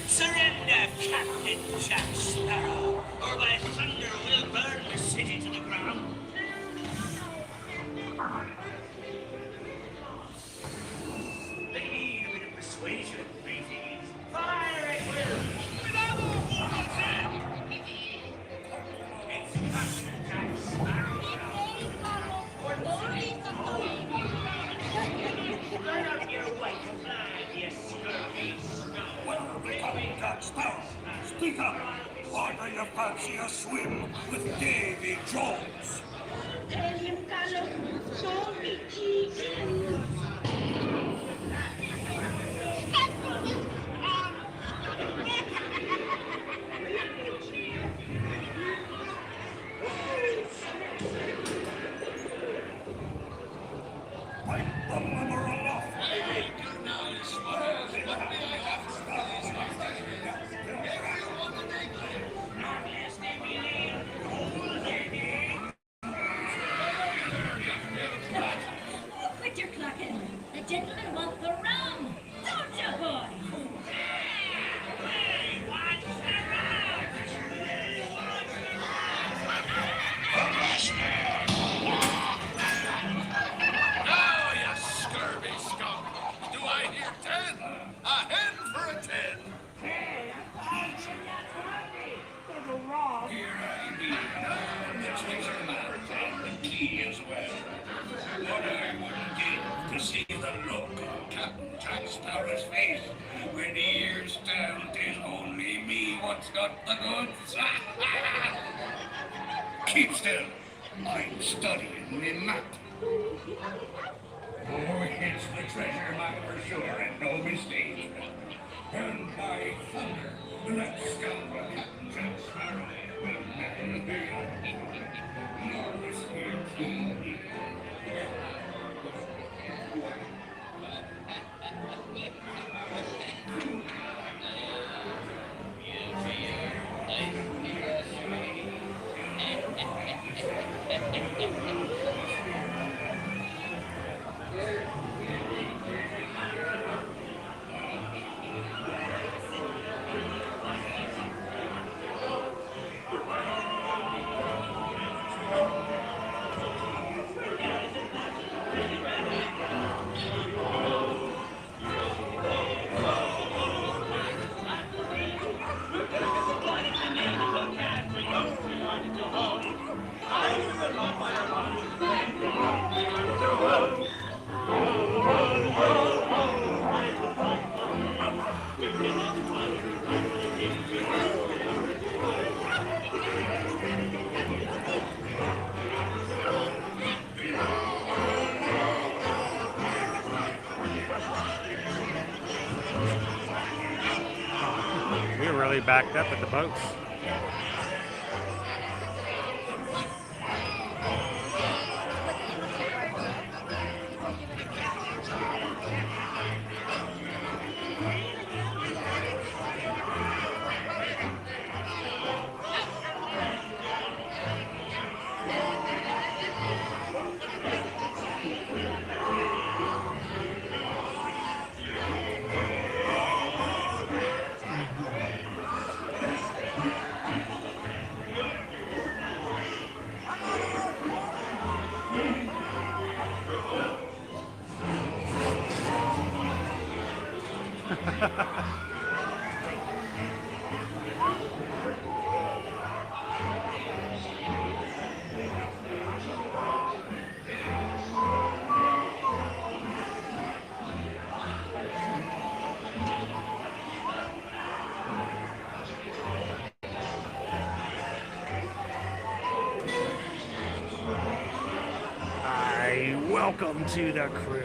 C: Surrender, Captain Jack Sparrow, or by thunder we'll burn the city to the ground. They need a bit of persuasion, mateys. Fire at will! Without a woman's hand! It's Captain Jack Sparrow. Run up your white flag, you scurvy snow.
D: Jack Sparrow, speak up! Why do you fancy a swim with Davy Jones?
C: Tell him, Carlo, so be cheeky.
D: the look on Captain Jack Sparrow's face when he hears tell 'tis only me what's got the goods. Keep still. I'm studying me map. Oh, it's the treasure map for sure, and no mistake. And by thunder, that scoundrel Captain Jack Sparrow will never be outshone, nor escape from me.
A: We're really backed up at the boats. Welcome to the crew.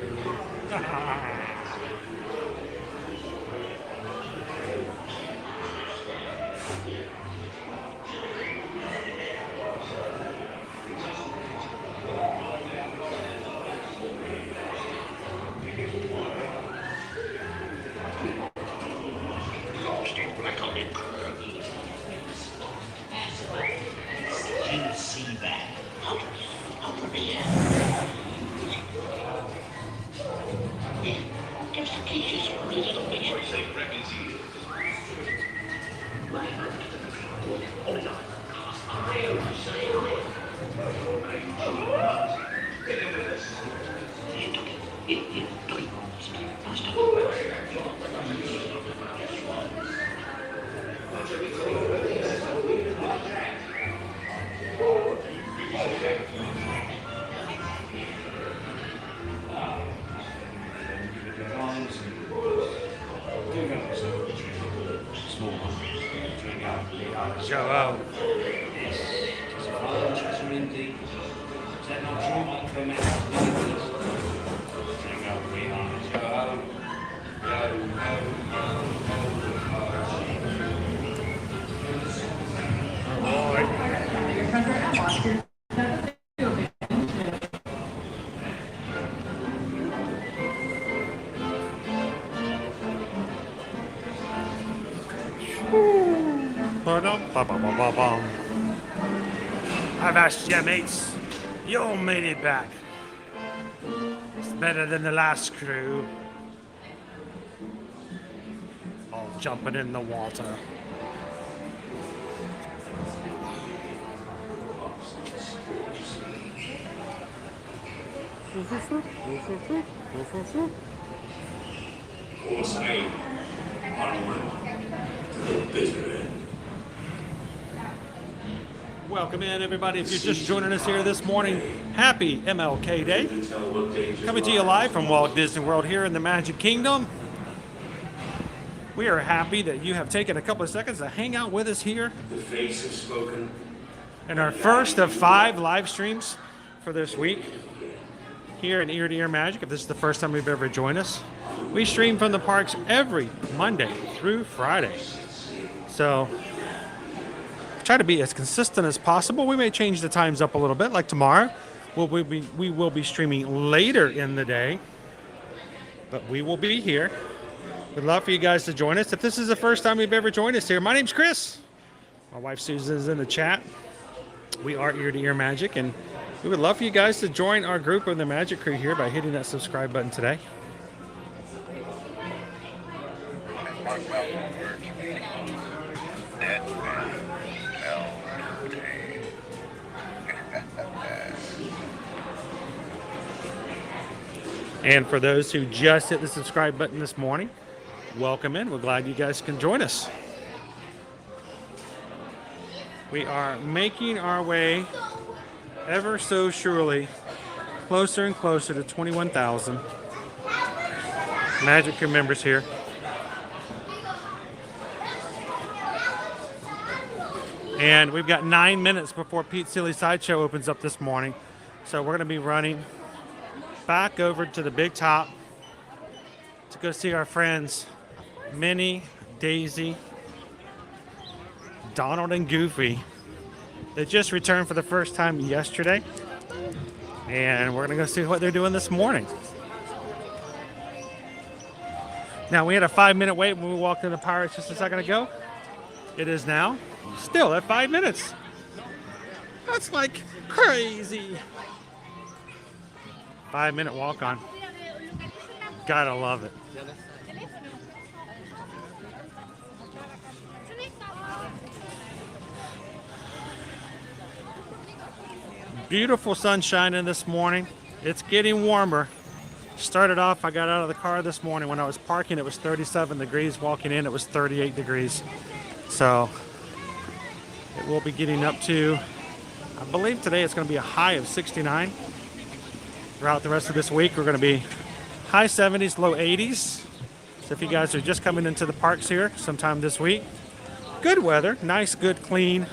A: Joe. I've asked you, mates. You all made it back. It's better than the last crew. All jumping in the water.
D: What's name? Onward to the bitter end.
A: Welcome in, everybody. If you're just joining us here this morning, happy MLK Day. Coming to you live from Walt Disney World here in the Magic Kingdom. We are happy that you have taken a couple of seconds to hang out with us here.
G: The face has spoken.
A: And our first of 5 live streams for this week here in Ear to Ear Magic. If this is the first time you've ever joined us, we stream from the parks every Monday through Friday. So try to be as consistent as possible. We may change the times up a little bit, like tomorrow. We will be streaming later in the day, but we will be here. We'd love for you guys to join us. If this is the first time you've ever joined us here, my name's Chris. My wife Susan is in the chat. We are Ear to Ear Magic, and we would love for you guys to join our group of the Magic Crew here by hitting that subscribe button today. And for those who just hit the subscribe button this morning, welcome in. We're glad you guys can join us. We are making our way ever so surely closer and closer to 21,000 Magic Crew members here. And we've got 9 minutes before Pete's Silly Sideshow opens up this morning. So we're going to be running back over to the big top to go see our friends Minnie, Daisy, Donald, and Goofy. They just returned for the first time yesterday, and we're gonna go see what they're doing this morning. Now, we had a 5-minute wait when we walked into Pirates just a second ago. It is now still at 5 minutes. That's like crazy. 5-minute walk on. Gotta love it. Beautiful sun shining this morning. It's getting warmer. Started off, I got out of the car this morning. When I was parking, it was 37 degrees. Walking in, it was 38 degrees. So it will be getting up to, I believe today it's going to be a high of 69. Throughout the rest of this week, we're going to be high 70s, low 80s. So if you guys are just coming into the parks here sometime this week, good weather, nice, good, clean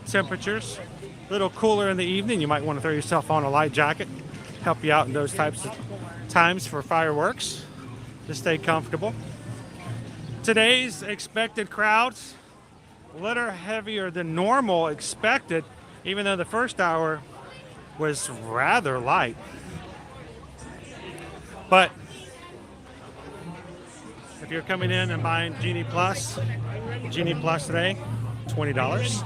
A: temperatures. A little cooler in the evening. You might want to throw yourself on a light jacket, help you out in those types of times for fireworks to stay comfortable. Today's expected crowds, a little heavier than normal expected, even though the first hour was rather light. But if you're coming in and buying Genie Plus today, $20.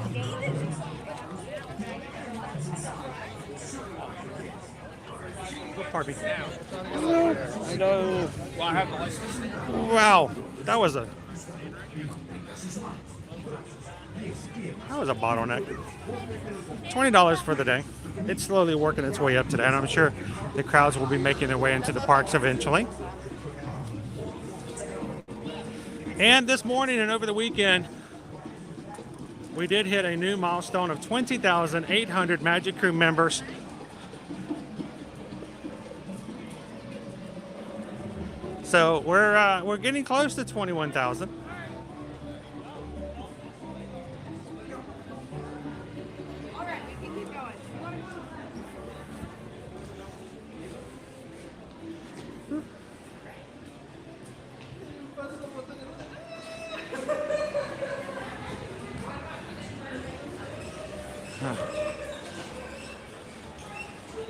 A: Pardon me. No. Wow, that was a bottleneck. $20 for the day. It's slowly working its way up today, and I'm sure the crowds will be making their way into the parks eventually. And this morning and over the weekend, we did hit a new milestone of 20,800 Magic Crew members. So we're getting close to 21,000.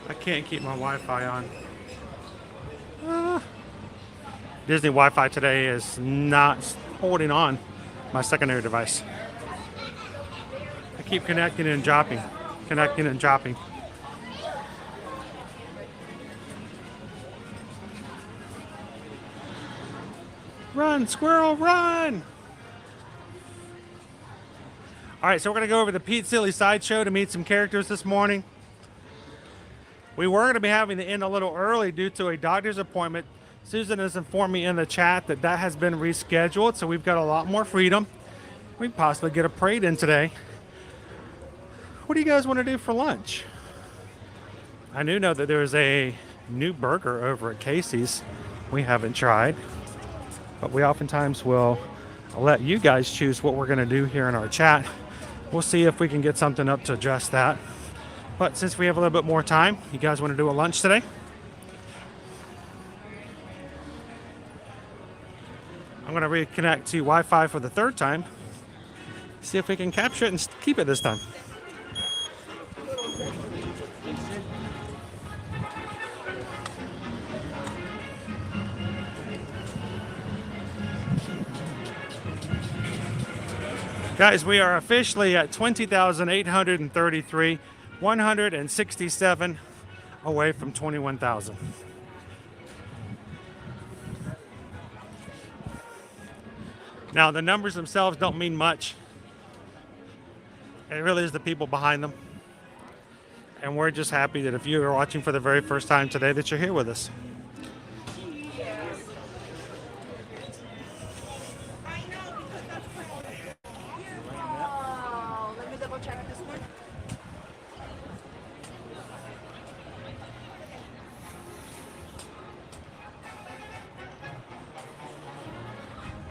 A: I can't keep my Wi-Fi on. Disney Wi-Fi today is not holding on my secondary device. I keep connecting and dropping. Run, squirrel, run! All right, so we're going to go over the Pete's Silly Sideshow to meet some characters this morning. We were going to be having to end a little early due to a doctor's appointment. Susan has informed me in the chat that that has been rescheduled, so we've got a lot more freedom. We can possibly get a parade in today. what do you guys want to do for lunch? I do know that there's a new burger over at Casey's we haven't tried, but we oftentimes will let you guys choose what we're going to do here in our chat. We'll see if we can get something up to address that. But since we have a little bit more time, you guys want to do a lunch today? I'm going to reconnect to Wi-Fi for the third time. See if we can capture it and keep it this time. Guys, we are officially at 20,833, 167 away from 21,000. Now, the numbers themselves don't mean much. It really is the people behind them. And we're just happy that if you are watching for the very first time today, that you're here with us.
E: Let me double check this one.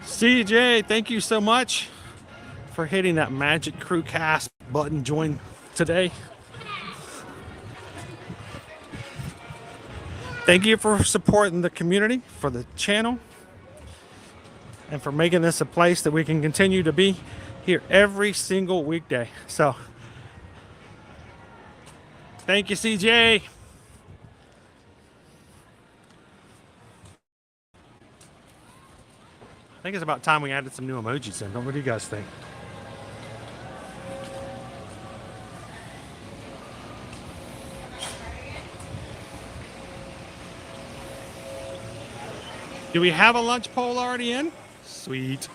A: CJ, thank you so much for hitting that Magic Crew Cast button join today. Thank you for supporting the community, for the channel, and for making this a place that we can continue to be here every single weekday. So, thank you, CJ. I think it's about time we added some new emojis in. What do you guys think? Do we have a lunch poll already in? Sweet.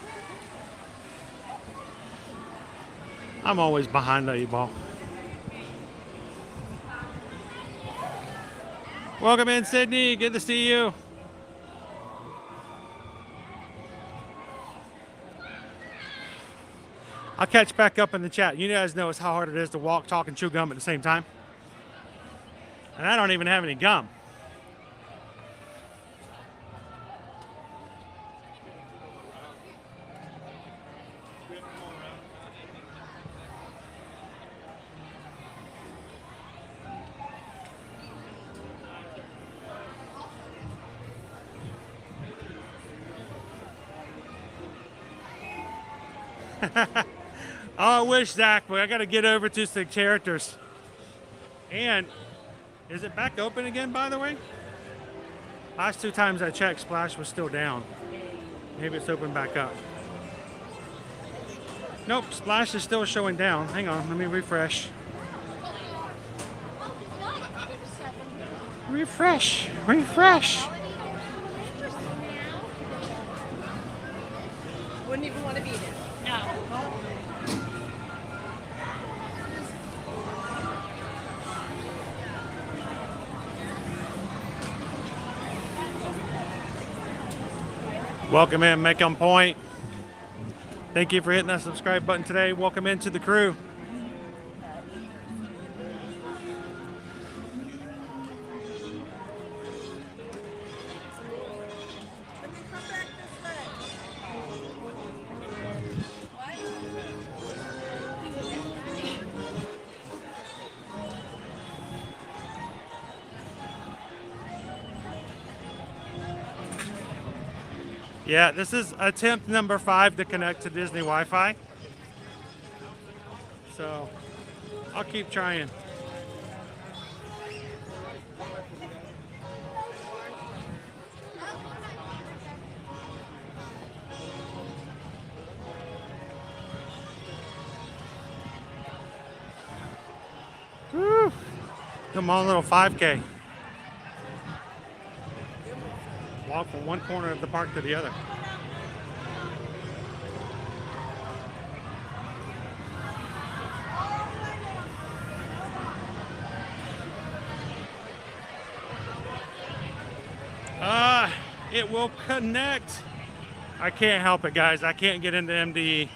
A: I'm always behind the eight ball. Welcome in, Sydney. Good to see you. I'll catch back up in the chat. You guys know how hard it is to walk, talk, and chew gum at the same time. And I don't even have any gum. Oh, I wish, Zach, but I got to get over to some characters. And is it back open again, by the way? Last two times I checked, Splash was still down. Maybe it's open back up. Nope, Splash is still showing down. Hang on, let me refresh. Refresh, refresh.
E: Wouldn't even want to be there. No.
A: Welcome in, Make On Point. Thank you for hitting that subscribe button today. Welcome into the crew. Yeah, this is attempt number 5 to connect to Disney Wi-Fi. So, I'll keep trying. Woo! Come on, little 5K. Walk from one corner of the park to the other. It will connect. I can't help it, guys. I can't get into MDE.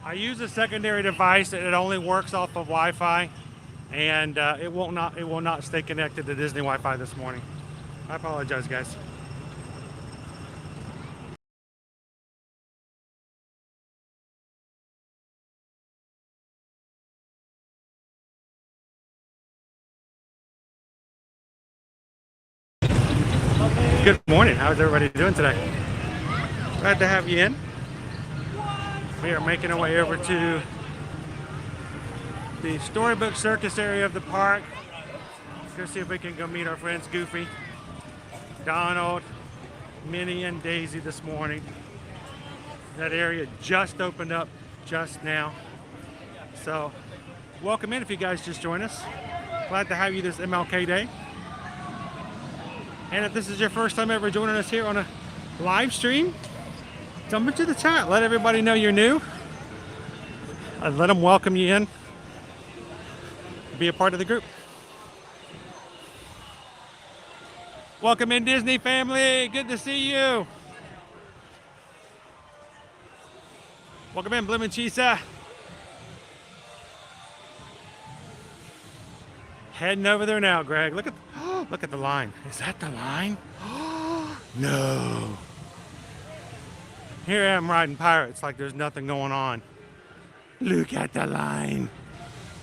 A: I use a secondary device that it only works off of Wi-Fi, and it will not stay connected to Disney Wi-Fi this morning. I apologize, guys. Good morning. How's everybody doing today? Glad to have you in. We are making our way over to the Storybook Circus area of the park. Let's go see if we can go meet our friends Goofy, Donald, Minnie, and Daisy this morning. That area just opened up just now. So welcome in if you guys just joined us. Glad to have you this MLK Day. And if this is your first time ever joining us here on a live stream, jump into the chat. Let everybody know you're new. And let them welcome you in. Be a part of the group. Welcome in, Disney family. Good to see you. Welcome in, Blim and Chisa. Heading over there now, Greg. Look at the line. Is that the line? No. Here I am riding pirates like there's nothing going on. Look at the line.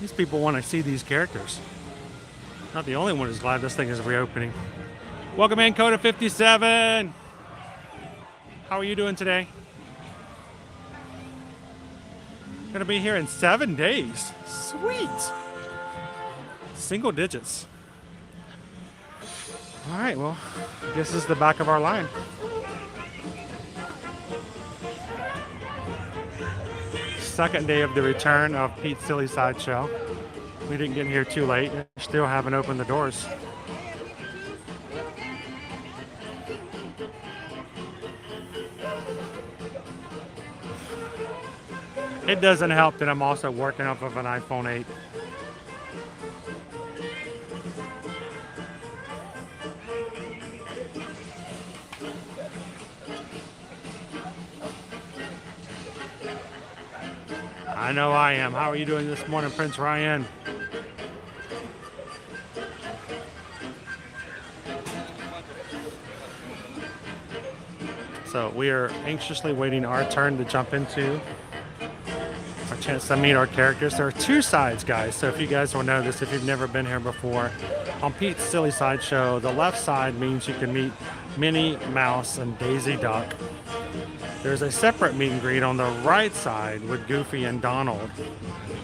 A: These people want to see these characters. Not the only one who's glad this thing is reopening. Welcome in, Coda 57. How are you doing today? Gonna be here in 7 days. Sweet. Single digits. All right, well, this is the back of our line. Second day of the return of Pete's Silly Sideshow. We didn't get here too late. Still haven't opened the doors. It doesn't help that I'm also working off of an iPhone 8. I know I am. How are you doing this morning, Prince Ryan? So we are anxiously waiting our turn to jump into our chance to meet our characters. There are two sides, guys. So if you guys will know this, if you've never been here before, on Pete's Silly Sideshow, the left side means you can meet Minnie, Mouse, and Daisy Duck. There's a separate meet and greet on the right side with Goofy and Donald.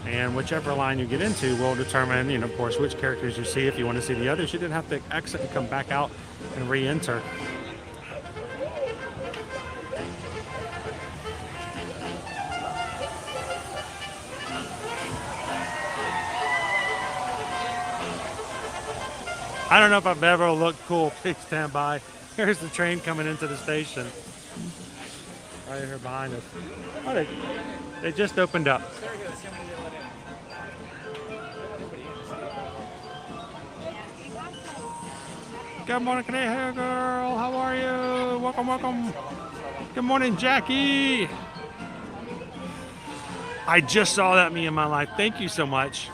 A: And whichever line you get into will determine, of course, which characters you see. If you want to see the others, you didn't have to exit and come back out and re-enter. I don't know if I've ever looked cool. Please stand by. Here's the train coming into the station. Right here behind us. Oh, they just opened up. Good morning, Canadian girl. How are you? Welcome, welcome. Good morning, Jackie. I just saw that me in my life. Thank you so much.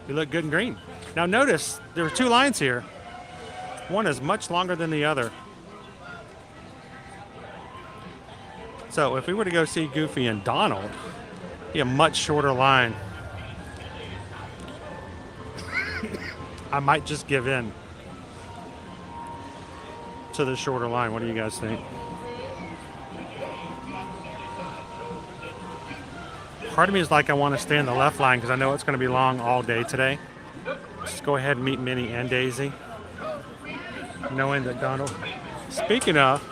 A: You look good and green. Now notice there are two lines here. One is much longer than the other. So if we were to go see Goofy and Donald, it'd be a much shorter line. I might just give in to the shorter line. What do you guys think? Part of me is like I want to stay in the left line because I know it's going to be long all day today. Just go ahead and meet Minnie and Daisy, knowing that Donald. Speaking of,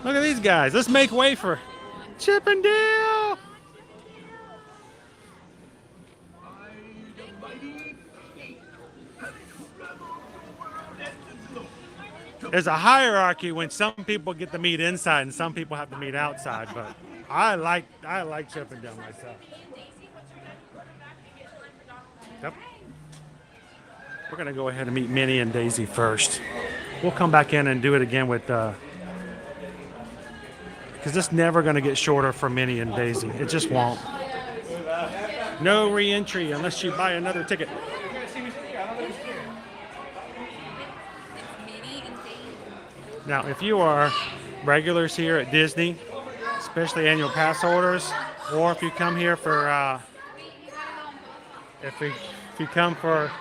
A: look at these guys. Let's make way for Chip and Dale. There's a hierarchy when some people get to meet inside and some people have to meet outside, but I like Chip and Dale myself. Yep. We're gonna go ahead and meet Minnie and Daisy first. We'll come back in and do it again with because because it's never going to get shorter for Minnie and Daisy. It just won't. No re-entry unless you buy another ticket. Now, if you are regulars here at Disney, especially annual pass holders, or if you come here for if you come for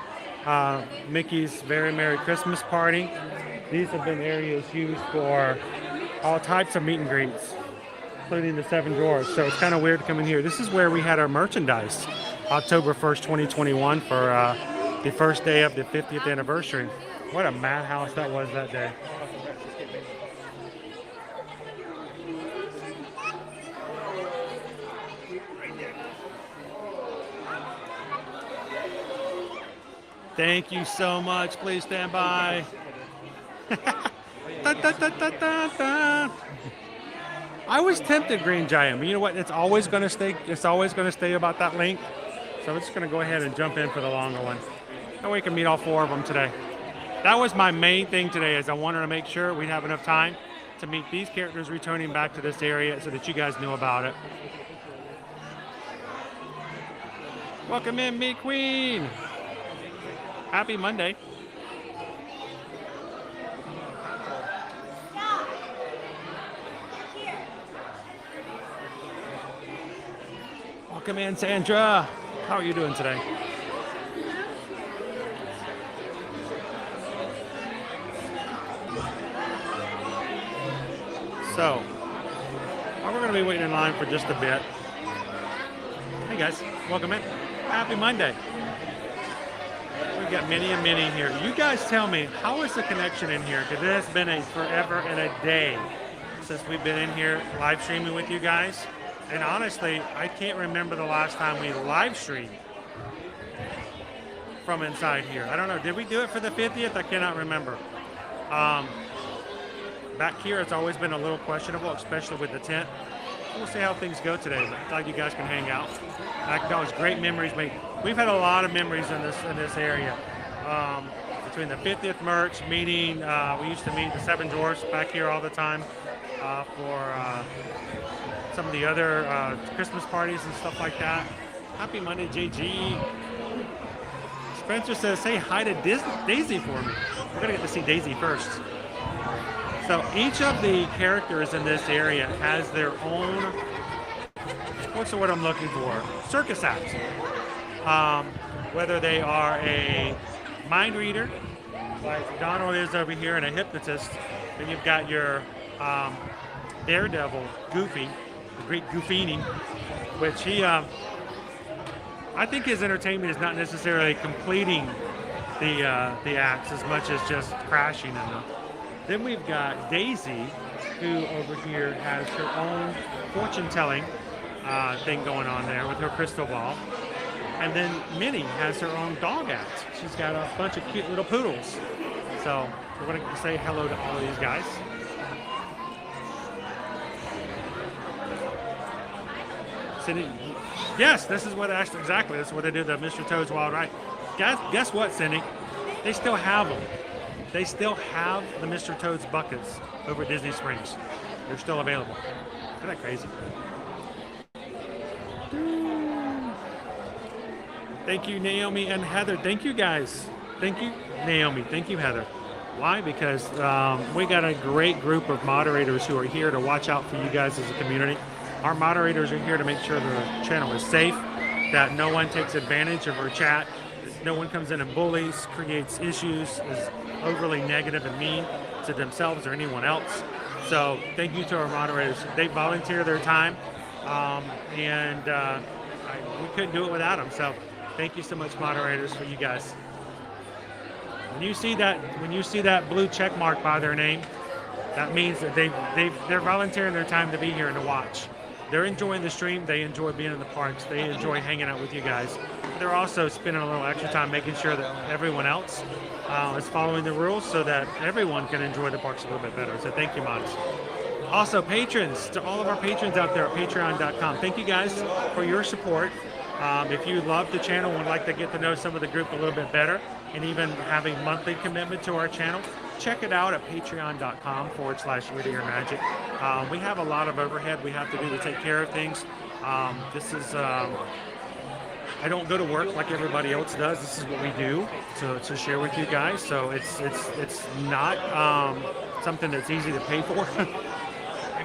A: Mickey's Very Merry Christmas Party, these have been areas used for all types of meet and greets, including the 7 drawers. So it's kind of weird to come in here. This is where we had our merchandise, October 1st, 2021, for the first day of the 50th anniversary. What a madhouse that was that day. Thank you so much. Please stand by. Da, da, da, da, da, da. I was tempted Green Giant, but you know what? It's always going to stay. It's always going to stay about that length. So I'm just going to go ahead and jump in for the longer one. That way we can meet all 4 of them today. That was my main thing today, is I wanted to make sure we'd have enough time to meet these characters returning back to this area so that you guys knew about it. Welcome in, me queen. Happy Monday. Welcome in, Sandra. How are you doing today? So, we're going to be waiting in line for just a bit. Hey guys, welcome in. Happy Monday. We've got Minnie and Minnie here. You guys tell me, how is the connection in here? Because it has been a forever and a day since we've been in here live streaming with you guys. And honestly, I can't remember the last time we live streamed from inside here. I don't know. Did we do it for the 50th? I cannot remember. Back here, it's always been a little questionable, especially with the tent. We'll see how things go today. Glad you guys can hang out. That was great memories made. We've had a lot of memories in this area. Between the 50th merch meeting, we used to meet the 7 drawers back here all the time for some of the other Christmas parties and stuff like that. Happy Monday, JG. Spencer says, say hi to Daisy for me. We're gonna get to see Daisy first. So each of the characters in this area has their own, what's the word I'm looking for? Circus act. Whether they are a mind reader, like Donald is over here, and a hypnotist. Then you've got your Daredevil, Goofy, the great Goofini, which he, I think his entertainment is not necessarily completing the acts as much as just crashing in them. Then we've got Daisy, who over here has her own fortune-telling thing going on there with her crystal ball. And then Minnie has her own dog act. She's got a bunch of cute little poodles. So we're going to say hello to all of these guys. Cindy, yes, this is what actually, exactly, this is what they do, the Mr. Toad's Wild Ride. Guess what, Cindy? They still have them. They still have the Mr. Toad's buckets over at Disney Springs. They're still available. Isn't that crazy? Thank you, Naomi and Heather. Thank you, guys. Thank you, Naomi. Thank you, Heather. Why? Because we got a great group of moderators who are here to watch out for you guys as a community. Our moderators are here to make sure the channel is safe, that no one takes advantage of our chat, no one comes in and bullies, creates issues, is overly negative and mean to themselves or anyone else. So thank you to our moderators. They volunteer their time, and we couldn't do it without them. So thank you so much, moderators, for you guys. When you see that blue check mark by their name, that means that they're volunteering their time to be here and to watch. They're enjoying the stream. They enjoy being in the parks. They enjoy hanging out with you guys. But they're also spending a little extra time making sure that everyone else is following the rules so that everyone can enjoy the parks a little bit better. So thank you, mods. Also, patrons, to all of our patrons out there at patreon.com, thank you guys for your support. If you love the channel and would like to get to know some of the group a little bit better and even having monthly commitment to our channel, check it out at patreon.com/weirdyearmagic. We have a lot of overhead we have to do to take care of things. This is I don't go to work like everybody else does. This is what we do to share with you guys. So it's not something that's easy to pay for.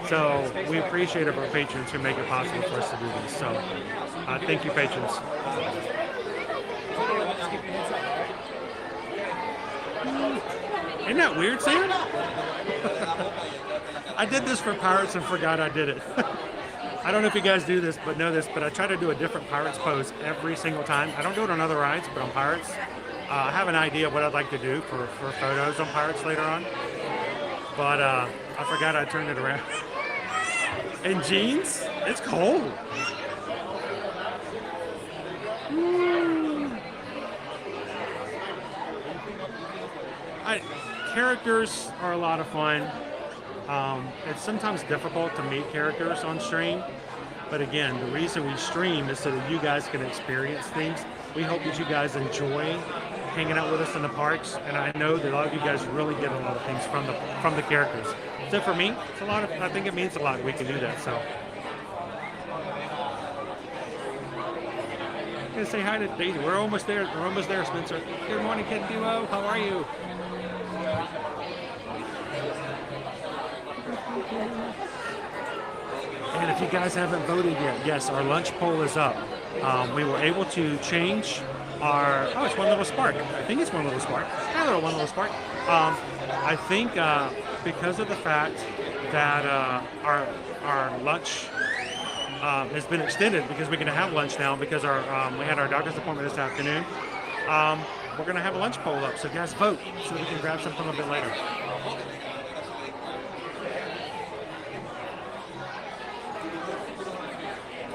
A: So we appreciate our patrons who make it possible for us to do this. So thank you, patrons. Isn't that weird, Sam? I did this for Pirates and forgot I did it. I don't know if you guys do this, but know this, but I try to do a different Pirates pose every single time. I don't do it on other rides, but on Pirates. I have an idea of what I'd like to do for photos on Pirates later on. But I forgot I turned it around. In jeans? It's cold. Characters are a lot of fun. It's sometimes difficult to meet characters on stream, but again, the reason we stream is so that you guys can experience things. We hope that you guys enjoy hanging out with us in the parks, and I know that a lot of you guys really get a lot of things from the characters. So for me, it's a lot of. I think it means a lot we can do that. So, I'm gonna say hi to Daisy. We're almost there. We're almost there, Spencer. Good morning, Kid Duo. How are you? And if you guys haven't voted yet, yes, our lunch poll is up. We were able to change our, it's One Little Spark. I think it's One Little Spark. Hello, One Little Spark. I think because of the fact that our lunch has been extended because we're going to have lunch now because we had our doctor's appointment this afternoon. We're going to have a lunch poll up, so guys vote so we can grab something a little bit later.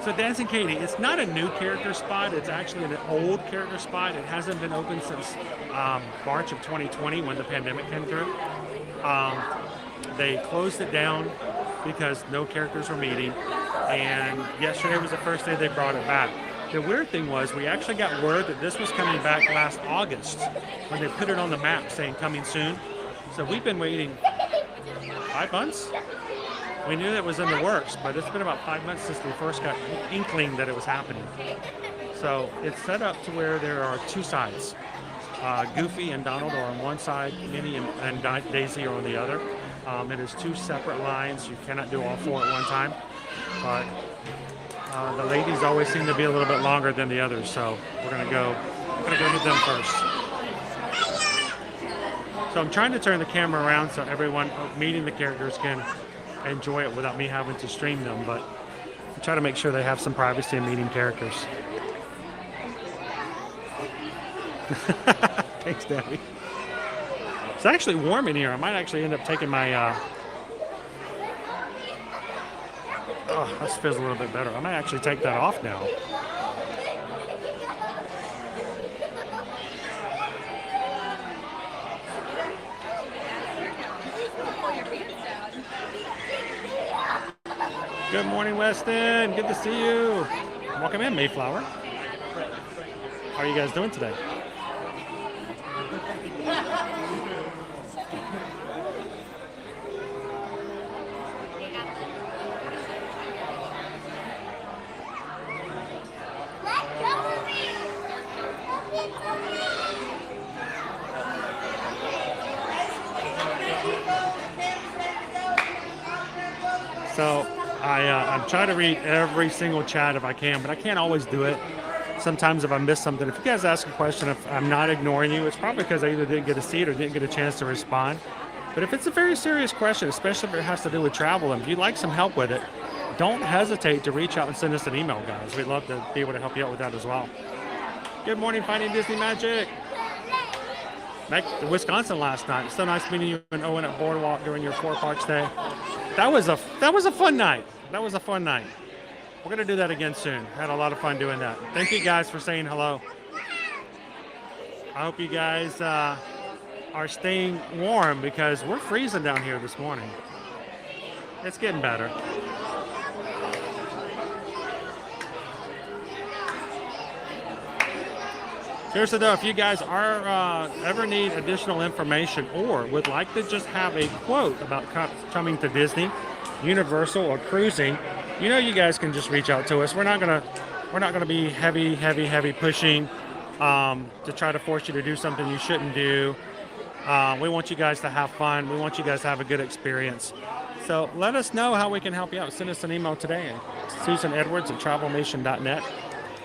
A: So Dancing Katie, it's not a new character spot. It's actually an old character spot. It hasn't been open since March of 2020 when the pandemic came through. They closed it down because no characters were meeting. And yesterday was the first day they brought it back. The weird thing was we actually got word that this was coming back last August when they put it on the map saying coming soon. So we've been waiting 5 months. We knew that was in the works, but it's been about 5 months since we first got inkling that it was happening. So it's set up to where there are two sides. Goofy and Donald are on one side, Minnie and Daisy are on the other. It is two separate lines. You cannot do all four at one time. But the ladies always seem to be a little bit longer than the others, so we're gonna go with them first. So I'm trying to turn the camera around so everyone meeting the characters can enjoy it without me having to stream them, but I try to make sure they have some privacy in meeting characters. Thanks, Debbie. It's actually warm in here. I might actually end up taking my oh, this feels a little bit better. I might actually take that off now. Good morning, Weston. Good to see you. Welcome in, Mayflower. How are you guys doing today? So I'm trying to read every single chat if I can, but I can't always do it. Sometimes if I miss something, if you guys ask a question, if I'm not ignoring you, it's probably because I either didn't get to see it or didn't get a chance to respond. But if it's a very serious question, especially if it has to do with travel, and if you'd like some help with it, don't hesitate to reach out and send us an email, guys. We'd love to be able to help you out with that as well. Good morning, Finding Disney Magic. Back to Wisconsin last night. It's so nice meeting you and Owen at Boardwalk during your 4 parks day. That was a fun night. That was a fun night. We're going to do that again soon. Had a lot of fun doing that. Thank you guys for saying hello. I hope you guys are staying warm because we're freezing down here this morning. It's getting better. Seriously though, if you guys are ever need additional information or would like to just have a quote about coming to Disney, Universal, or cruising, you know you guys can just reach out to us. We're not gonna be heavy pushing to try to force you to do something you shouldn't do. We want you guys to have fun. We want you guys to have a good experience. So let us know how we can help you out. Send us an email today at susanedwards@travelmation.net,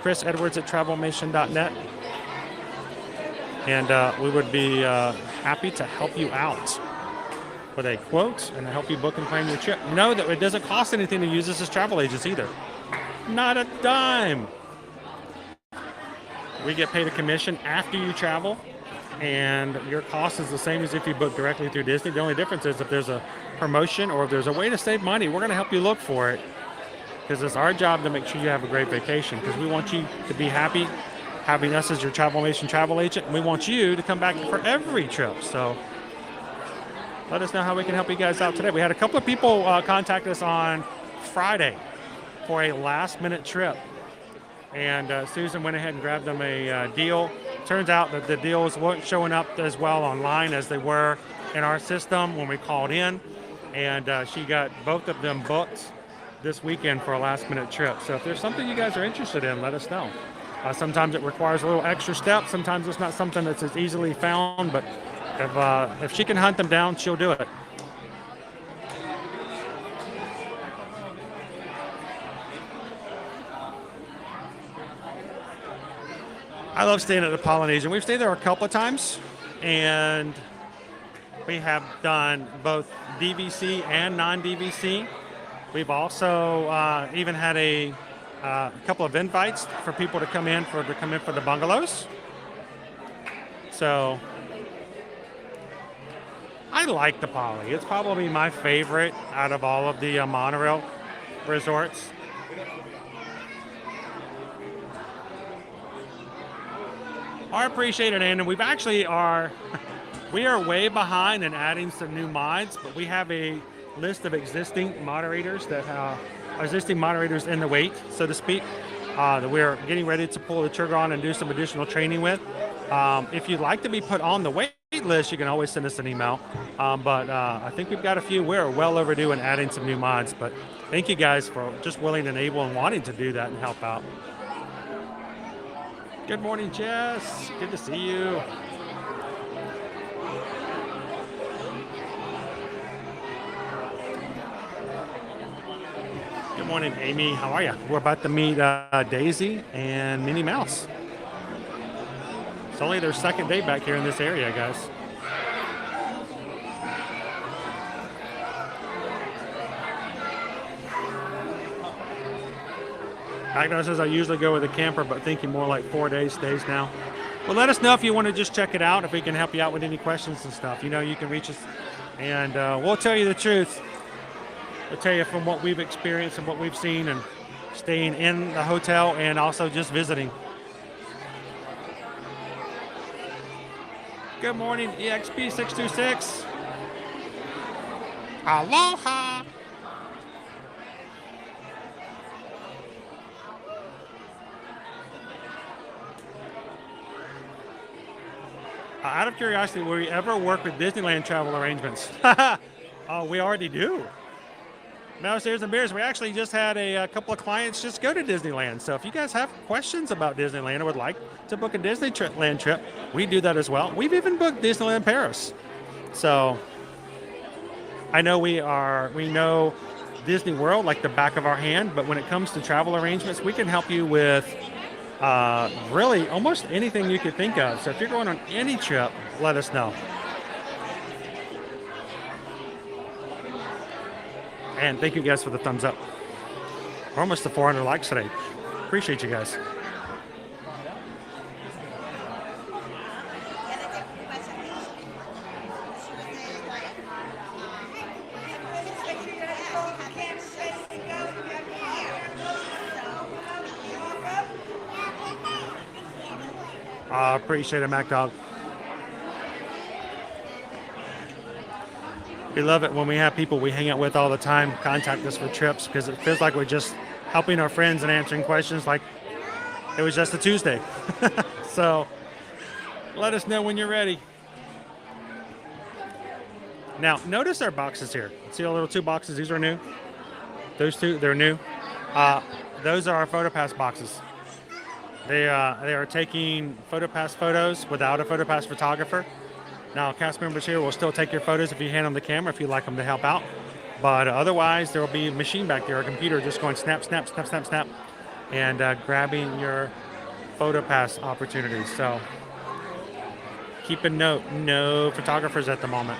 A: chrisedwards@travelmation.net. And we would be happy to help you out with a quote and to help you book and plan your trip. Know that it doesn't cost anything to use us as travel agents either. Not a dime. We get paid a commission after you travel, and your cost is the same as if you book directly through Disney. The only difference is if there's a promotion or if there's a way to save money, we're going to help you look for it, because it's our job to make sure you have a great vacation, because we want you to be happy having us as your Travelmation travel agent, and we want you to come back for every trip. So let us know how we can help you guys out today. We had a couple of people contact us on Friday for a last-minute trip, and Susan went ahead and grabbed them a deal. Turns out that the deals weren't showing up as well online as they were in our system when we called in, and she got both of them booked this weekend for a last-minute trip. So if there's something you guys are interested in, let us know. Sometimes it requires a little extra step. Sometimes it's not something that's as easily found, but if she can hunt them down, she'll do it. I love staying at the Polynesian. We've stayed there a couple of times, and we have done both DVC and non-DVC. We've also even had a couple of invites for people to come in for the bungalows. So I like the Poly. It's probably my favorite out of all of the monorail resorts. I appreciate it, and we are way behind in adding some new mods, but we have a list of existing moderators in the wait, so to speak, that we're getting ready to pull the trigger on and do some additional training with. If you'd like to be put on the wait list, you can always send us an email. But I think we've got a few. We're well overdue in adding some new mods, but thank you guys for just willing and able and wanting to do that and help out. Good morning, Jess. Good to see you. Good morning, Amy. How are you? We're about to meet Daisy and Minnie Mouse. It's only their second day back here in this area, guys. Agno says I usually go with a camper, but thinking more like 4 days stays now. Well, let us know if you want to just check it out, if we can help you out with any questions and stuff. You know, you can reach us, and we'll tell you the truth. We'll tell you from what we've experienced and what we've seen, and staying in the hotel and also just visiting. Good morning, EXP626. Aloha. Out of curiosity, will we ever work with Disneyland travel arrangements? We already do. Now, Stairs and Bears, we actually just had a couple of clients just go to Disneyland. So if you guys have questions about Disneyland or would like to book a Disneyland trip, we do that as well. We've even booked Disneyland Paris. So I know we know Disney World like the back of our hand, but when it comes to travel arrangements, we can help you with really almost anything you could think of. So if you're going on any trip, let us know. And thank you guys for the thumbs up. We're almost to 400 likes today. Appreciate you guys. Appreciate it, Mac Dog. We love it when we have people we hang out with all the time contact us for trips, because it feels like we're just helping our friends and answering questions like it was just a Tuesday. So Let us know when you're ready. Now, notice our boxes here. See our little 2 boxes? These are new. Those 2, they're new. Those are our PhotoPass boxes. They are taking PhotoPass photos without a PhotoPass photographer. Now, cast members here will still take your photos if you hand them the camera, if you'd like them to help out. But otherwise, there will be a machine back there, a computer just going snap, snap, snap, snap, snap, and grabbing your PhotoPass opportunities. So keep a note, no photographers at the moment.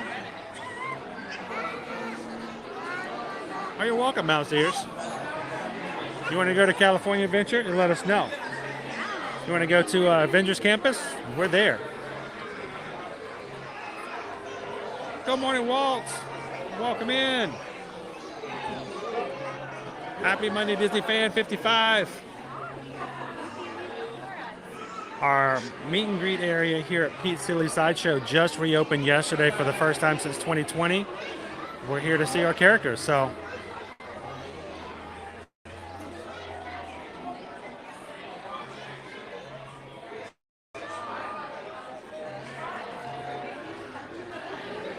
A: Oh, you're welcome, mouse ears. You want to go to California Adventure? Let us know. You want to go to Avengers Campus? We're there. Good morning, Walt. Welcome in. Happy Monday, Disney Fan 55. Our meet and greet area here at Pete's Silly Sideshow just reopened yesterday for the first time since 2020. We're here to see our characters, so.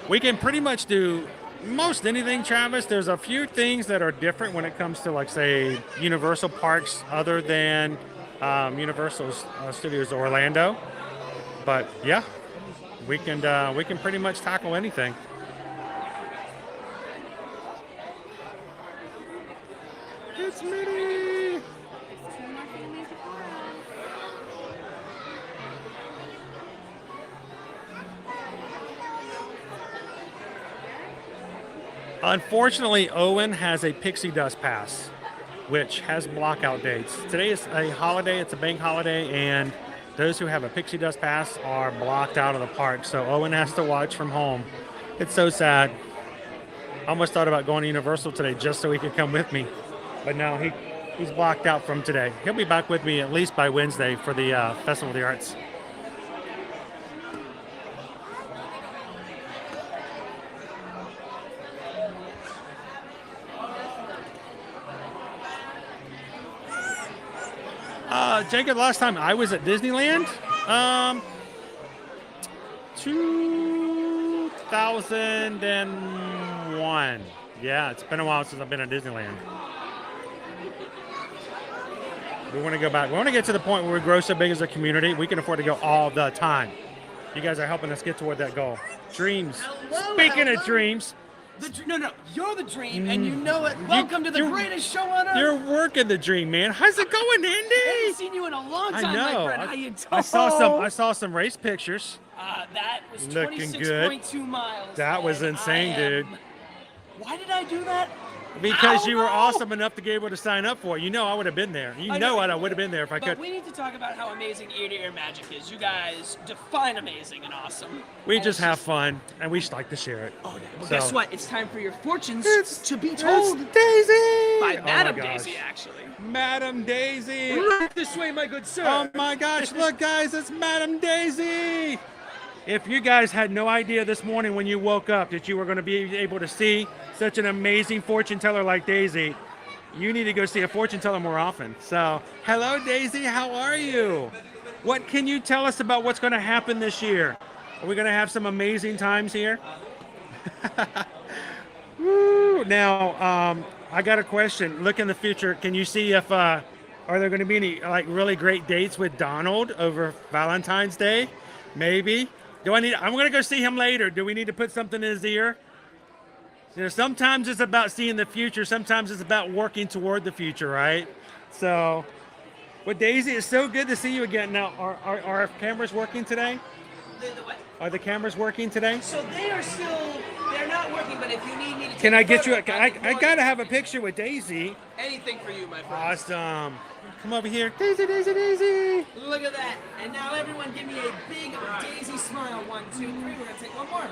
A: We can pretty much do most anything, Travis. There's a few things that are different when it comes to, like, say, Universal parks other than Universal Studios Orlando. But yeah, we can pretty much tackle anything. It's Minnie. Unfortunately, Owen has a pixie dust pass, which has blockout dates. Today is a holiday, it's a bank holiday, and those who have a pixie dust pass are blocked out of the park, so Owen has to watch from home. It's so sad. I almost thought about going to Universal today just so he could come with me, but no, he's blocked out from today. He'll be back with me at least by Wednesday for the Festival of the Arts. Jacob, last time I was at Disneyland, 2001. Yeah, it's been a while since I've been at Disneyland. We want to go back. We want to get to the point where we grow so big as a community, we can afford to go all the time. You guys are helping us get toward that goal. Dreams. Speaking of dreams.
G: No, you're the dream, and you know it. Welcome to the greatest show on earth.
A: You're working the dream, man. How's it going, Andy?
G: I haven't seen you in a long time,
A: I know.
G: my friend. How you doing?
A: I saw some race pictures.
G: That was
A: Looking good.
G: 26.2 miles.
A: That was insane, dude.
G: Why did I do that?
A: Because you were awesome enough to be able to sign up for it. You know I would have been there. I would have been there if I could.
G: But we need to talk about how amazing ear-to-ear magic is. You guys define amazing and awesome.
A: We just have fun, and we just like to share it.
G: Oh, well, guess what? It's time for your fortunes to be
A: It's
G: told.
A: Daisy!
G: By Madam
A: gosh.
G: Daisy, actually.
A: Madam Daisy!
G: Look this way, my good sir.
A: Oh my gosh, look guys, it's Madam Daisy! If you guys had no idea this morning when you woke up that you were going to be able to see such an amazing fortune teller like Daisy, you need to go see a fortune teller more often. So, hello Daisy, how are you? What can you tell us about what's going to happen this year? Are we going to have some amazing times here? Woo. Now, I got a question. Look in the future. Can you see if are there going to be any like really great dates with Donald over Valentine's Day? Maybe. I'm going to go see him later. Do we need to put something in his ear? You know, sometimes it's about seeing the future. Sometimes it's about working toward the future, right? So, well, Daisy, it's so good to see you again. Now, are our cameras working today?
G: The what?
A: Are the cameras working today?
G: So they're not working, but if you need me to take
A: Can I get you?
G: a photo,
A: I got to have a picture with Daisy.
G: anything for you, my friend.
A: Awesome. Come over here. Daisy, Daisy, Daisy.
G: Look at that. And now everyone give me a big Daisy smile. 1, 2, 3. We're going to take one more.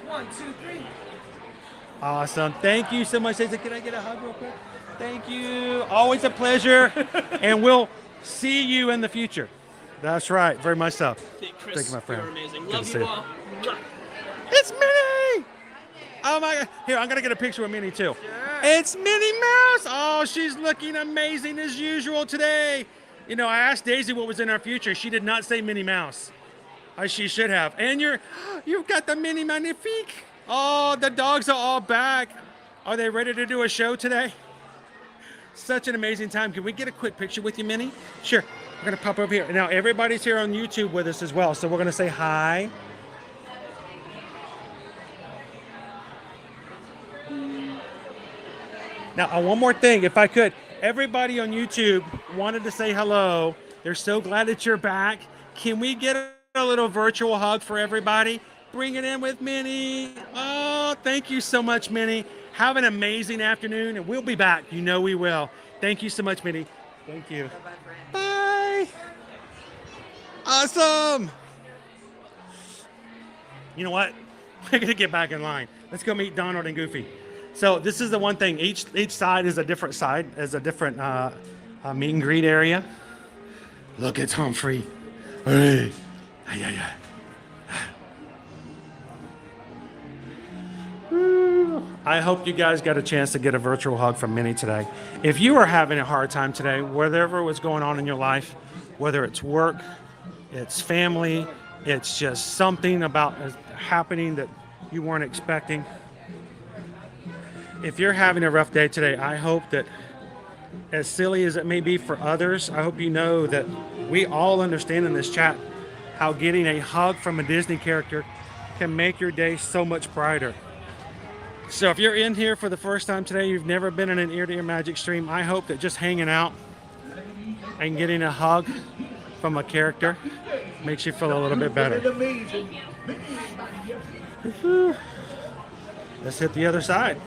G: 1, 2, 3.
A: Awesome. Thank you so much, Daisy. Can I get a hug real quick? Thank you. Always a pleasure. And we'll see you in the future. That's right. Very much so.
G: Chris,
A: Thank you, my friend.
G: you're amazing.
A: Good
G: Love
A: to see
G: you
A: you.
G: all.
A: It's Minnie! Oh my God. Here, I'm going to get a picture with Minnie too. Sure. It's Minnie Mouse. Oh, she's looking amazing as usual today. You know, I asked Daisy what was in our future. She did not say Minnie Mouse. She should have. And you've got the Minnie Magnifique. Oh, the dogs are all back. Are they ready to do a show today? Such an amazing time. Can we get a quick picture with you, Minnie? Sure. We're going to pop over here. Now, everybody's here on YouTube with us as well, so we're going to say hi. Now, one more thing, if I could. Everybody on YouTube wanted to say hello. They're so glad that you're back. Can we get a little virtual hug for everybody? Bring it in with Minnie. Oh, thank you so much, Minnie. Have an amazing afternoon, and we'll be back. You know we will. Thank you so much, Minnie. Thank you. Bye. Awesome. You know what? We're going to get back in line. Let's go meet Donald and Goofy. So this is the one thing. Each side is a different side, is a different meet and greet area. Look at Humphrey. Hey. Yeah. I hope you guys got a chance to get a virtual hug from Minnie today. If you are having a hard time today, whatever was going on in your life, whether it's work, it's family, it's just something about happening that you weren't expecting. If you're having a rough day today, I hope that, as silly as it may be for others, I hope you know that we all understand in this chat how getting a hug from a Disney character can make your day so much brighter. So if you're in here for the first time today, you've never been in an ear-to-ear magic stream, I hope that just hanging out and getting a hug from a character makes you feel a little bit better. Let's hit the other side.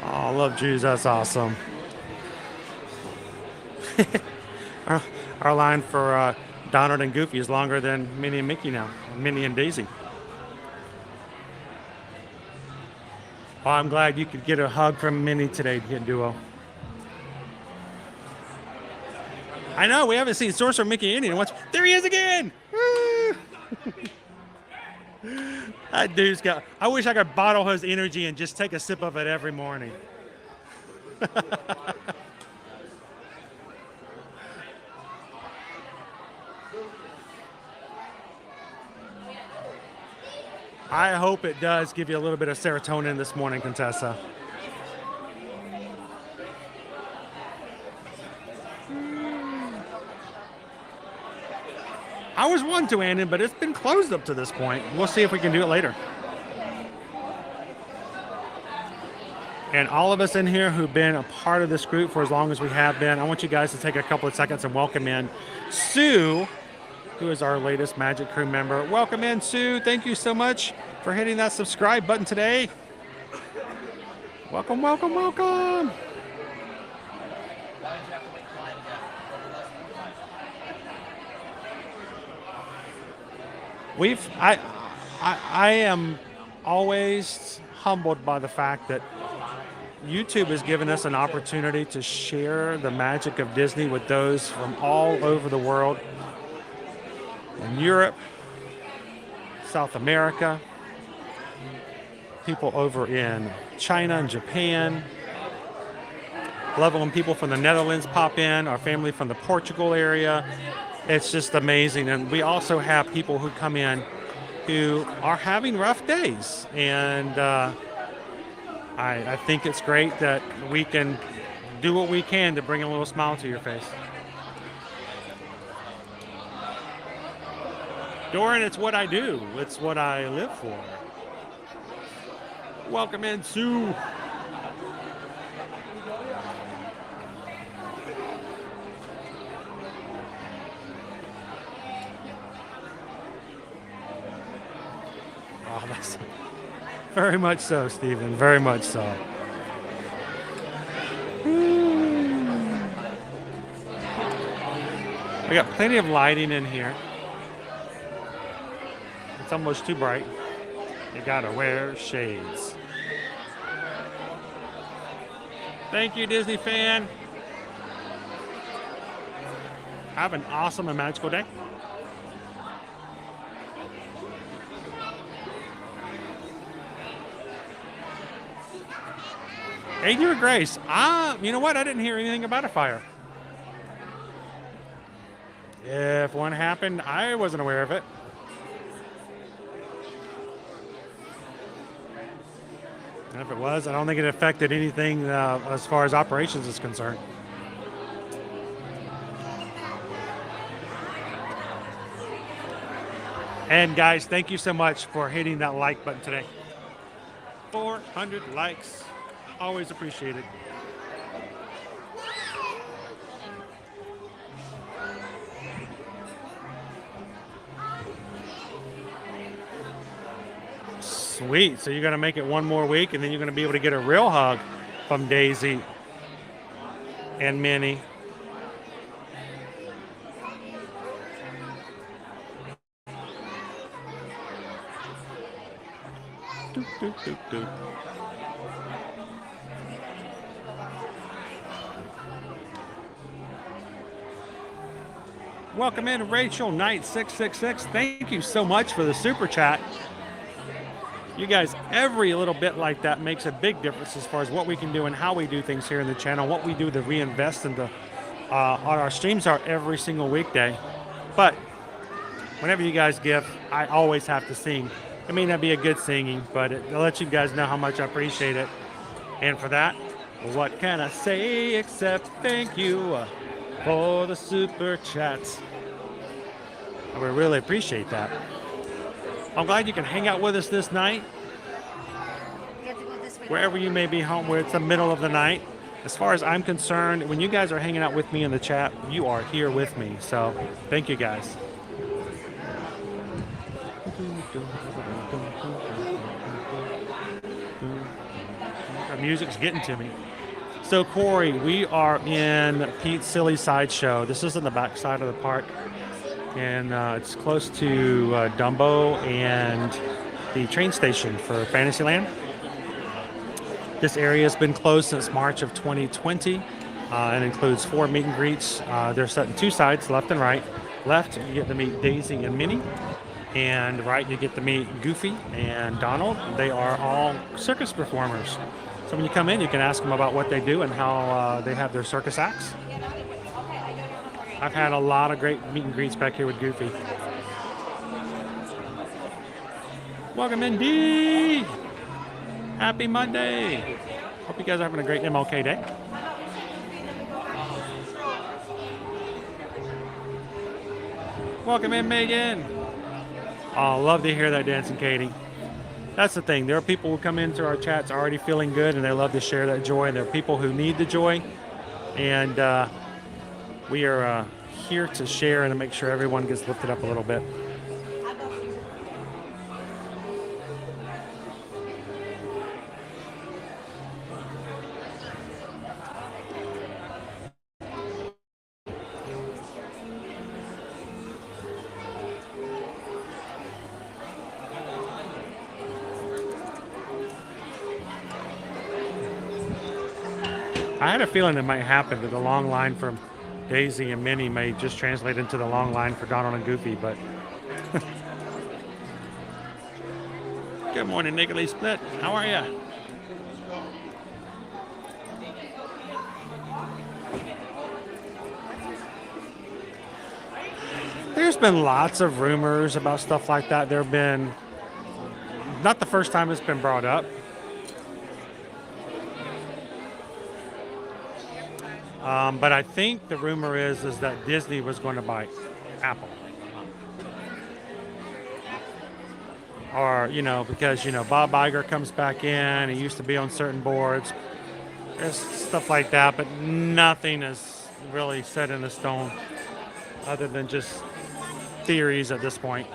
A: Oh, I love Jews. That's awesome. Our line for Donald and Goofy is longer than Minnie and Mickey now. Minnie and Daisy. Oh, I'm glad you could get a hug from Minnie today, Duo. I know, we haven't seen Sorcerer Mickey Indian once. There he is again! That dude's got... I wish I could bottle his energy and just take a sip of it every morning. I hope it does give you a little bit of serotonin this morning, Contessa. I was wanting to end it, but it's been closed up to this point. We'll see if we can do it later. And all of us in here who've been a part of this group for as long as we have been, I want you guys to take a couple of seconds and welcome in Sue, who is our latest Magic Crew member. Welcome in, Sue. Thank you so much for hitting that subscribe button today. Welcome, welcome, welcome. I am always humbled by the fact that YouTube has given us an opportunity to share the magic of Disney with those from all over the world. In Europe, South America, people over in China and Japan. Love it when people from the Netherlands pop in, our family from the Portugal area. It's just amazing. And we also have people who come in who are having rough days. And I think it's great that we can do what we can to bring a little smile to your face. Doran, it's what I do. It's what I live for. Welcome in, Sue. Oh, that's very much so, Stephen. Very much so. We got plenty of lighting in here. It's almost too bright. You gotta wear shades. Thank you, Disney fan. Have an awesome and magical day. Hey, dear Grace. You know what? I didn't hear anything about a fire. If one happened, I wasn't aware of it. And if it was, I don't think it affected anything as far as operations is concerned. And guys, thank you so much for hitting that like button today. 400 likes. Always appreciated. Sweet. So you're going to make it one more week, and then you're going to be able to get a real hug from Daisy and Minnie. Doop, doop, doop, doop. Welcome in, Rachel Knight 666. Thank you so much for the super chat. You guys, every little bit like that makes a big difference as far as what we can do and how we do things here in the channel, what we do to reinvest into on our streams are every single weekday. But whenever you guys give, I always have to sing. It may not be a good singing, but it'll let you guys know how much I appreciate it. And for that, what can I say except thank you for the super chats. We really appreciate that. I'm glad you can hang out with us this night. Wherever you may be home, where it's the middle of the night. As far as I'm concerned, when you guys are hanging out with me in the chat, you are here with me. So thank you guys. The music's getting to me. So Corey, we are in Pete's Silly Sideshow. This is in the back side of the park, and it's close to Dumbo and the train station for Fantasyland. This area has been closed since March of 2020 and includes 4 meet and greets. They're set in 2 sides, left and right. Left, you get to meet Daisy and Minnie, and right, you get to meet Goofy and Donald. They are all circus performers. So when you come in, you can ask them about what they do and how they have their circus acts. I've had a lot of great meet and greets back here with Goofy. Welcome in, D! Happy Monday! Hope you guys are having a great MLK day. Welcome in, Megan! Oh, love to hear that dancing, Katie. That's the thing. There are people who come into our chats already feeling good, and they love to share that joy. And there are people who need the joy, and we are here to share and to make sure everyone gets lifted up a little bit. I had a feeling it might happen, that the long line from Daisy and Minnie may just translate into the long line for Donald and Goofy, but... Good morning, Niggly Split. How are ya? There's been lots of rumors about stuff like that. There have been... Not the first time it's been brought up. But I think the rumor is that Disney was going to buy Apple. Or, because, Bob Iger comes back in, he used to be on certain boards. There's stuff like that, but nothing is really set in the stone other than just theories at this point.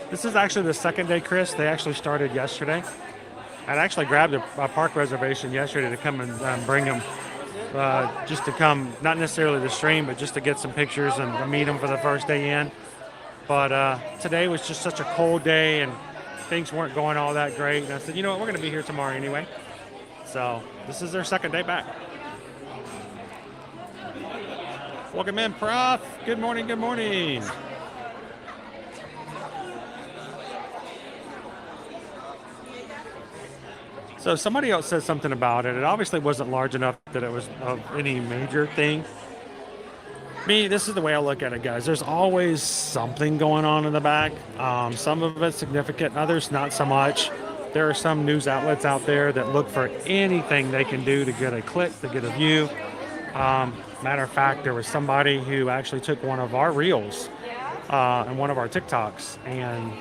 A: This is actually the second day, Chris. They actually started yesterday. I'd actually grabbed a park reservation yesterday to come and bring them, just to come, not necessarily to stream, but just to get some pictures and to meet them for the first day in. But today was just such a cold day, and things weren't going all that great. And I said, you know what, we're going to be here tomorrow anyway. So this is their second day back. Welcome in, Prof. Good morning, good morning. So somebody else said something about it. It obviously wasn't large enough that it was of any major thing. Me, this is the way I look at it, guys. There's always something going on in the back. Some of it's significant, others not so much. There are some news outlets out there that look for anything they can do to get a click, to get a view. Matter of fact, there was somebody who actually took one of our reels and one of our TikToks, and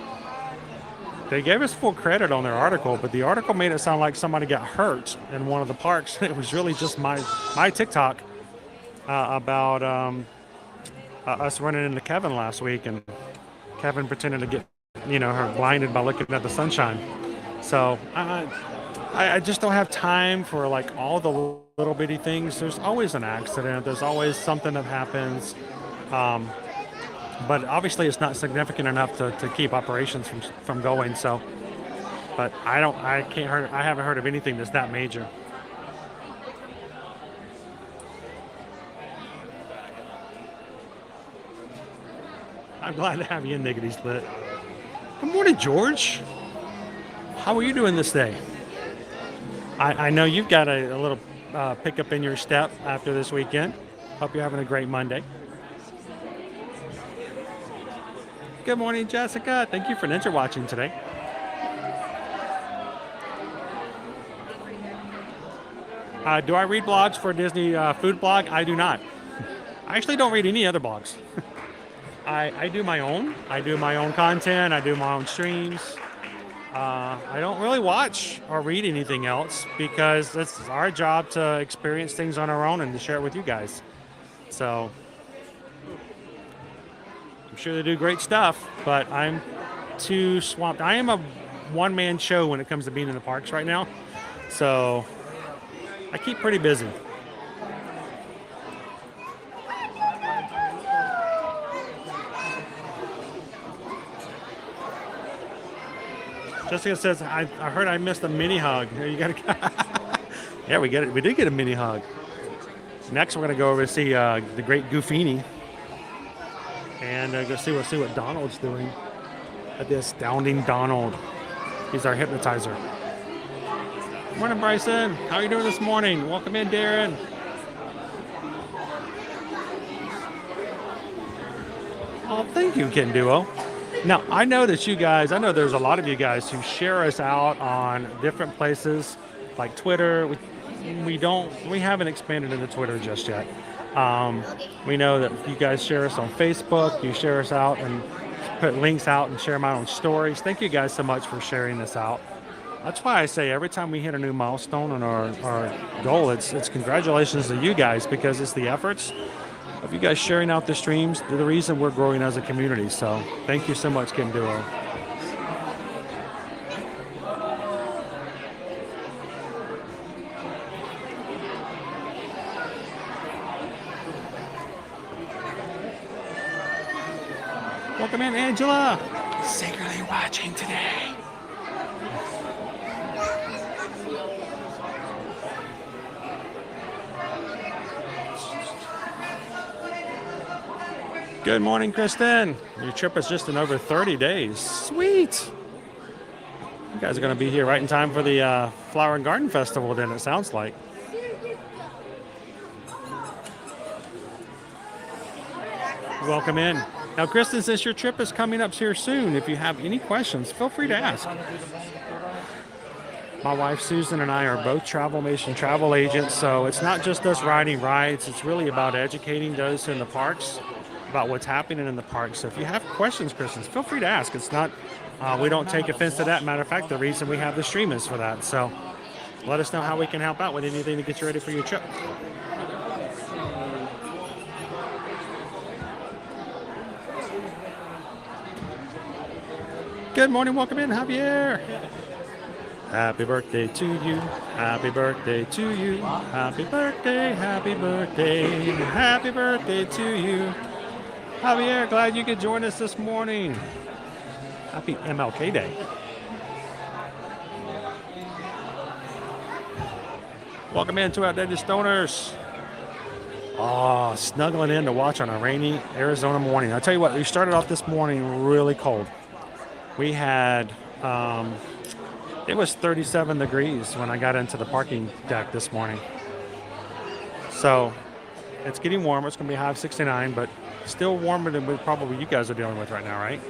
A: they gave us full credit on their article, but the article made it sound like somebody got hurt in one of the parks. It was really just my TikTok about us running into Kevin last week, and Kevin pretended to get, her blinded by looking at the sunshine. So I just don't have time for like all the little bitty things. There's always an accident. There's always something that happens. But obviously it's not significant enough to keep operations from going. So, but I haven't heard of anything that's that major. I'm glad to have you in, Niggity Split. Good morning, George. How are you doing this day? I know you've got a little pickup in your step after this weekend. Hope you're having a great Monday. Good morning, Jessica. Thank you for ninja watching today. Do I read blogs for Disney food blog? I do not. I actually don't read any other blogs. I do my own. I do my own content. I do my own streams. I don't really watch or read anything else because it's our job to experience things on our own and to share it with you guys. So I'm sure they do great stuff, but I'm too swamped. I am a one-man show when it comes to being in the parks right now. So I keep pretty busy. Jessica says, I heard I missed a mini hug. You gotta yeah, we get it. We did get a mini hug. Next, we're gonna go over to see the great Goofini, and go see what Donald's doing. The astounding Donald. He's our hypnotizer. Morning, Bryson. How are you doing this morning? Welcome in, Darren. Oh, thank you, Kitten Duo. Now, I know that you guys, I know there's a lot of you guys who share us out on different places like Twitter. We haven't expanded into Twitter just yet. We know that you guys share us on Facebook. You share us out and put links out and share them out on stories. Thank you guys so much for sharing this out. That's why I say every time we hit a new milestone on our goal, it's congratulations to you guys, because it's the efforts of you guys sharing out the streams. They're the reason we're growing as a community. So thank you so much, Kim Duo. Welcome in, Angela. Secretly watching today. Good morning, Kristen. Your trip is just in over 30 days. Sweet. You guys are going to be here right in time for the Flower and Garden Festival, then, it sounds like. Welcome in. Now, Kristen, since your trip is coming up here soon, if you have any questions, feel free to ask. My wife, Susan, and I are both Travelmation travel agents, so it's not just us riding rides. It's really about educating those in the parks about what's happening in the park. So if you have questions, Kristen, feel free to ask. It's not, we don't take offense to that. Matter of fact, the reason we have the stream is for that. So let us know how we can help out with anything to get you ready for your trip. Good morning, welcome in, Javier. Happy birthday to you, happy birthday to you, happy birthday to you. Javier, glad you could join us this morning. Happy MLK Day. Welcome in to Outdated Stoners. Oh, snuggling in to watch on a rainy Arizona morning. I'll tell you what, we started off this morning really cold. We had, it was 37 degrees when I got into the parking deck this morning. So it's getting warmer. It's going to be a high of 69, but still warmer than probably you guys are dealing with right now, right?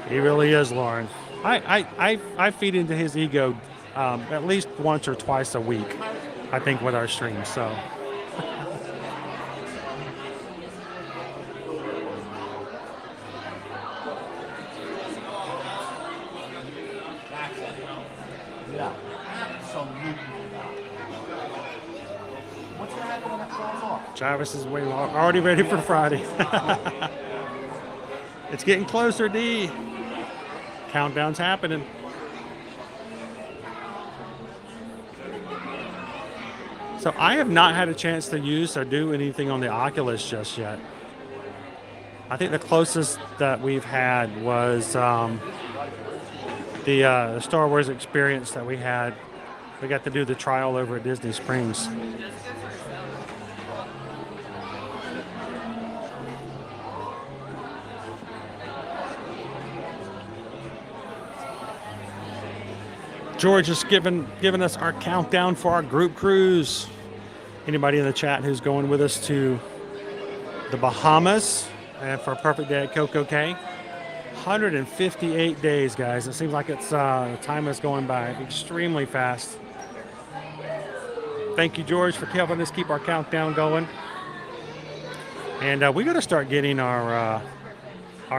A: He really is, Lauren. I feed into his ego at least once or twice a week, I think, with our streams. So.
B: Yeah, absolutely. What's gonna happen when that falls off?
A: Travis is already ready for Friday. It's getting closer, D. Countdown's happening. So I have not had a chance to use or do anything on the Oculus just yet. I think the closest that we've had was the Star Wars experience that we had. We got to do the trial over at Disney Springs. George is giving us our countdown for our group cruise. Anybody in the chat who's going with us to the Bahamas and for a perfect day at Coco Cay? 158 days, guys. It seems like it's time is going by extremely fast. Thank you, George, for helping us keep our countdown going. And we got to start getting our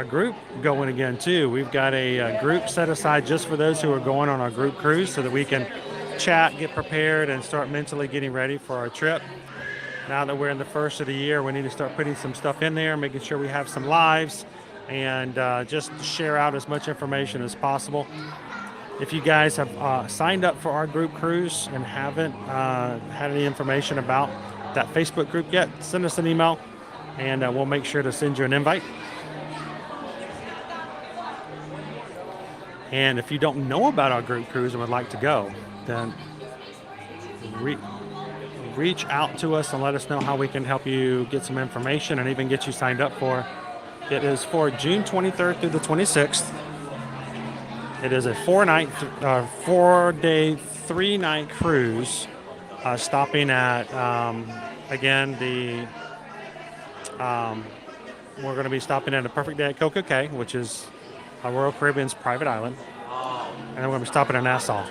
A: group going again too. We've got a group set aside just for those who are going on our group cruise so that we can chat, get prepared, and start mentally getting ready for our trip. Now that we're in the first of the year, we need to start putting some stuff in there, making sure we have some lives, and just share out as much information as possible. If you guys have signed up for our group cruise and haven't had any information about that Facebook group yet, send us an email and we'll make sure to send you an invite. And if you don't know about our group cruise and would like to go, then reach out to us and let us know how we can help you get some information and even get you signed up for. It is for June 23rd through the 26th. It is a 4-day, 3-night cruise, stopping at, again, we're going to be stopping at a perfect day at Coco Cay, which is Royal Caribbean's private island, and then we're going to be stopping in Nassau.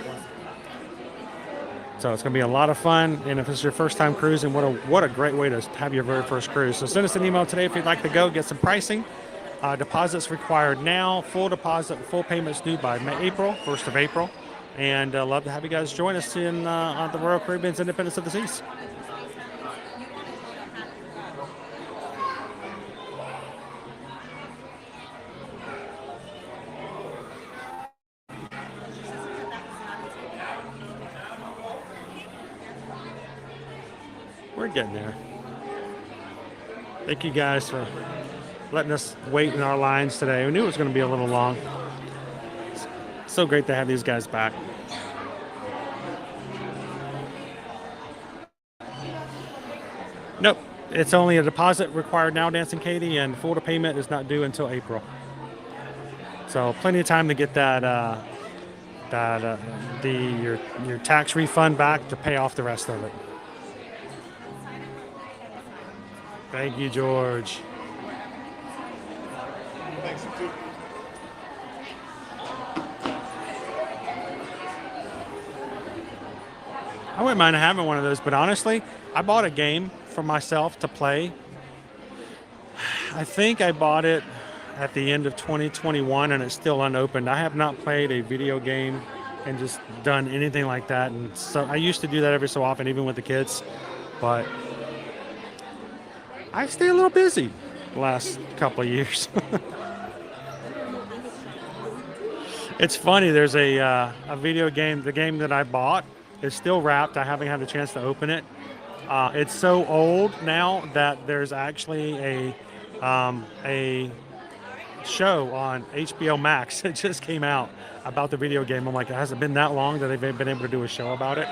A: So it's going to be a lot of fun, and if it's your first time cruising, what a great way to have your very first cruise. So send us an email today if you'd like to go, get some pricing. Deposits required now, full deposit, full payments due by April, 1st of April, and love to have you guys join us on the Royal Caribbean's Independence of the Seas. We're getting there. Thank you guys for letting us wait in our lines today. We knew it was going to be a little long. It's so great to have these guys back. Nope, it's only a deposit required now, Dancing Katie, and full payment is not due until April. So plenty of time to get your tax refund back to pay off the rest of it. Thank you, George.
H: Thanks, you too.
A: I wouldn't mind having one of those, but honestly, I bought a game for myself to play. I think I bought it at the end of 2021 and it's still unopened. I have not played a video game and just done anything like that. And so I used to do that every so often, even with the kids, but I stay a little busy the last couple of years. It's funny, there's a video game, the game that I bought is still wrapped. I haven't had a chance to open it. It's so old now that there's actually a show on HBO Max. It just came out about the video game. I'm like, it hasn't been that long that they've been able to do a show about it.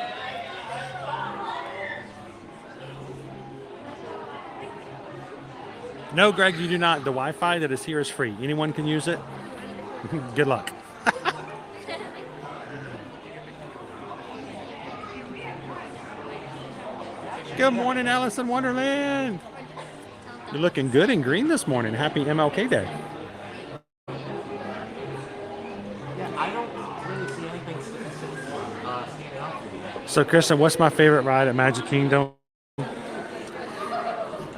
A: No, Greg, you do not. The Wi-Fi that is here is free. Anyone can use it. Good luck. Good morning, Alice in Wonderland. You're looking good in green this morning. Happy MLK Day.
B: Yeah, I don't really see anything standing out for you.
A: So, Kristen, what's my favorite ride at Magic Kingdom?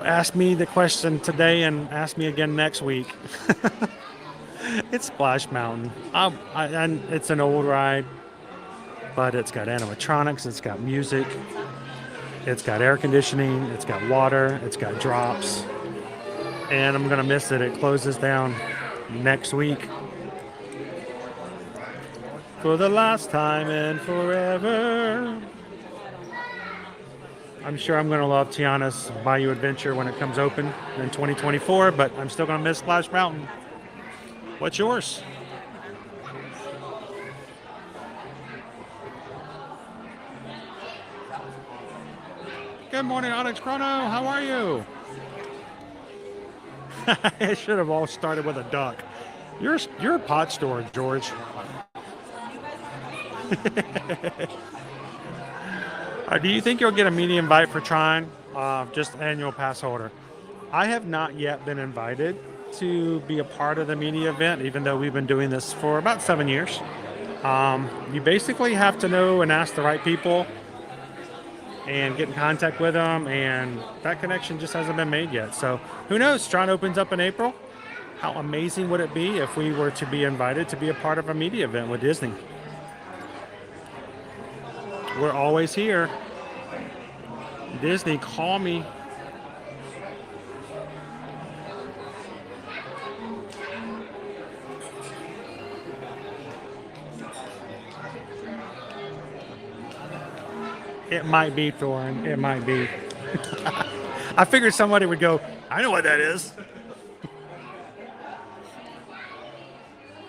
A: Ask me the question today and ask me again next week. It's Splash Mountain. And it's an old ride, but it's got animatronics, it's got music, it's got air conditioning, it's got water, it's got drops. And I'm going to miss it. It closes down next week. For the last time and forever. I'm sure I'm going to love Tiana's Bayou Adventure when it comes open in 2024, but I'm still going to miss Splash Mountain. What's yours? Good morning, Onyx Chrono. How are you? It should have all started with a duck. You're a pot store, George. Do you think you'll get a media invite for trying? Just annual pass holder. I have not yet been invited to be a part of the media event, even though we've been doing this for about 7 years. You basically have to know and ask the right people and get in contact with them, and that connection just hasn't been made yet. So who knows? Tron opens up in April. How amazing would it be if we were to be invited to be a part of a media event with Disney? We're always here. Disney, call me. It might be Thorin. It might be. I figured somebody would go, I know what that is.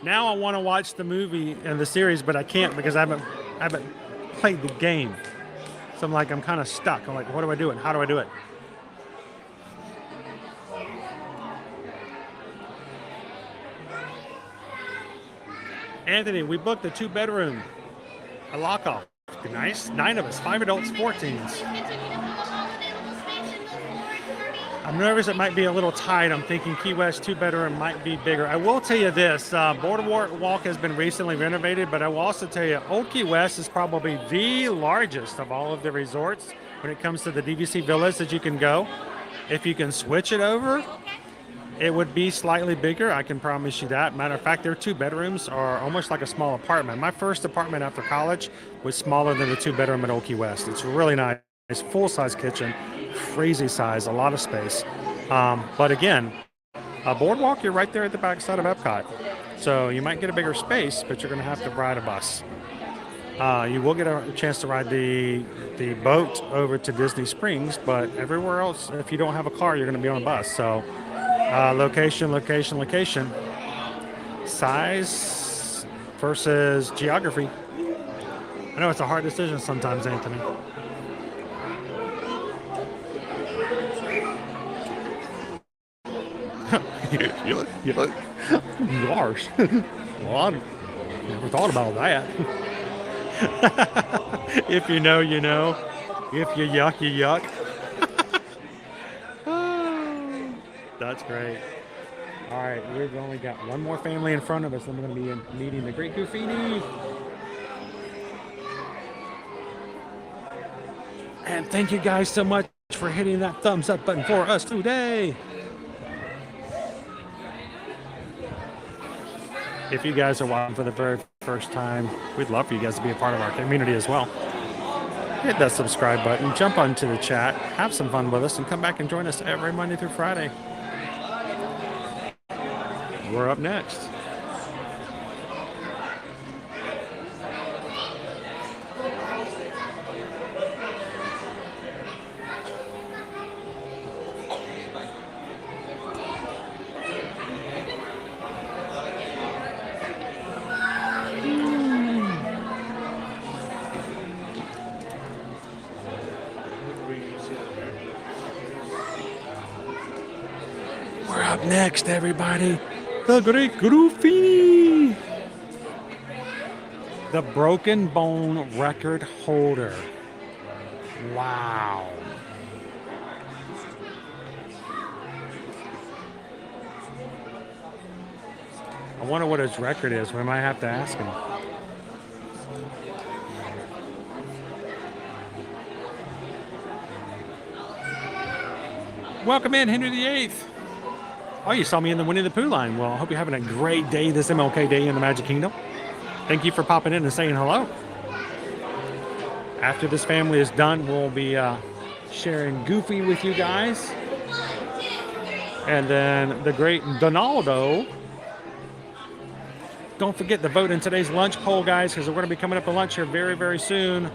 A: Now I want to watch the movie and the series, but I can't because I haven't played the game. So I'm kind of stuck. I'm like, what do I do and how do I do it? Anthony, we booked a 2-bedroom, a lock-off. Nice. 9 of us, 5 adults, 4 teens. I'm nervous it might be a little tight. I'm thinking Key West 2-bedroom might be bigger. I will tell you this, Boardwalk has been recently renovated, but I will also tell you Old Key West is probably the largest of all of the resorts when it comes to the DVC villas that you can go. If you can switch it over, it would be slightly bigger. I can promise you that. Matter of fact, their 2 bedrooms are almost like a small apartment. My first apartment after college was smaller than the 2-bedroom at Old Key West. It's really nice. Full-size kitchen, crazy size, a lot of space. But again, a Boardwalk, you're right there at the backside of Epcot. So you might get a bigger space, but you're going to have to ride a bus. You will get a chance to ride the boat over to Disney Springs, but everywhere else, if you don't have a car, you're going to be on a bus. So location. Size versus geography. I know it's a hard decision sometimes, Anthony. you look gosh. Well, I never thought about that. If you know, you know. If you yuck, you yuck. That's great. All right, we've only got one more family in front of us. I'm going to be meeting the Great Goofini. And thank you guys so much for hitting that thumbs up button for us today. If you guys are watching for the very first time, we'd love for you guys to be a part of our community as well. Hit that subscribe button, jump onto the chat, have some fun with us, and come back and join us every Monday through Friday. We're up next. We're up next, everybody. The Great Goofy. The Broken Bone record holder. Wow. I wonder what his record is. We might have to ask him. Welcome in, Henry VIII. Oh, you saw me in the Winnie the Pooh line. Well, I hope you're having a great day this MLK Day in the Magic Kingdom. Thank you for popping in and saying hello. After this family is done, we'll be sharing Goofy with you guys. And then the great Donaldo. Don't forget to vote in today's lunch poll, guys, because we're going to be coming up to lunch here very, very soon.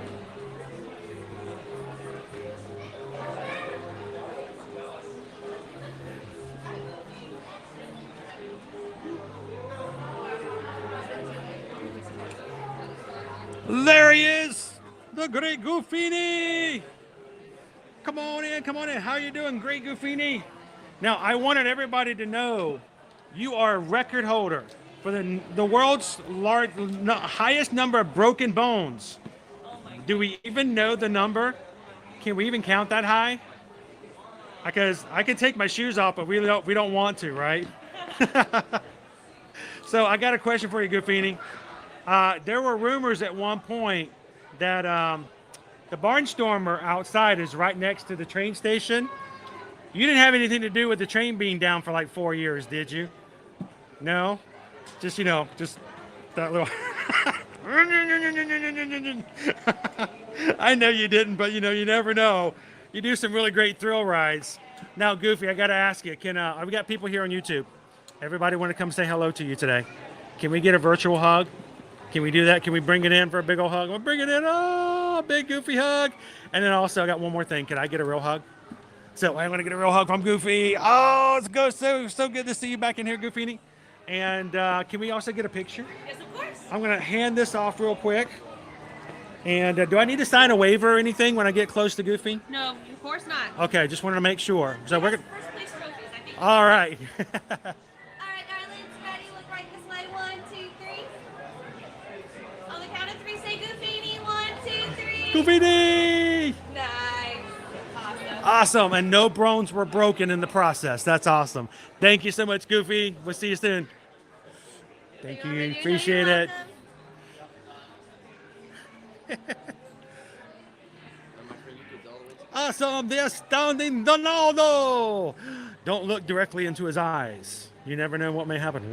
A: There he is, the Great Goofini. Come on in, come on in. How you doing, Great Goofini? Now, I wanted everybody to know you are a record holder for the world's highest number of broken bones. Do we even know the number? Can we even count that high? Because I can take my shoes off, but we don't want to, right? So I got a question for you, Goofini. There were rumors at one point that the Barnstormer outside is right next to the train station. You didn't have anything to do with the train being down for like 4 years, did you? No? Just, just that little... I know you didn't, but, you never know. You do some really great thrill rides. Now, Goofy, I got to ask you, we got people here on YouTube. Everybody want to come say hello to you today. Can we get a virtual hug? Can we do that? Can we bring it in for a big old hug? We'll bring it in. Oh, a big Goofy hug. And then also, I got one more thing. Can I get a real hug? So I'm going to get a real hug from Goofy. Oh, it's so good to see you back in here, Goofini. And can we also get a picture?
E: Yes, of course. I'm
A: going to hand this off real quick. And do I need to sign a waiver or anything when I get close to Goofy?
E: No, of course not.
A: Okay, just wanted to make sure. So we're gonna...
E: First place trophies, I think.
A: All right.
C: All right, darlings, ready? Look right this way. 1, 2, 3. On the count of 3, say Goofini. 1, 2, 3.
A: Goofini!
E: Nice. Awesome.
A: Awesome, and no bones were broken in the process. That's awesome. Thank you so much, Goofy. We'll see you soon. Thank you. Appreciate it. Awesome, the astounding Donaldo. Don't look directly into his eyes. You never know what may happen.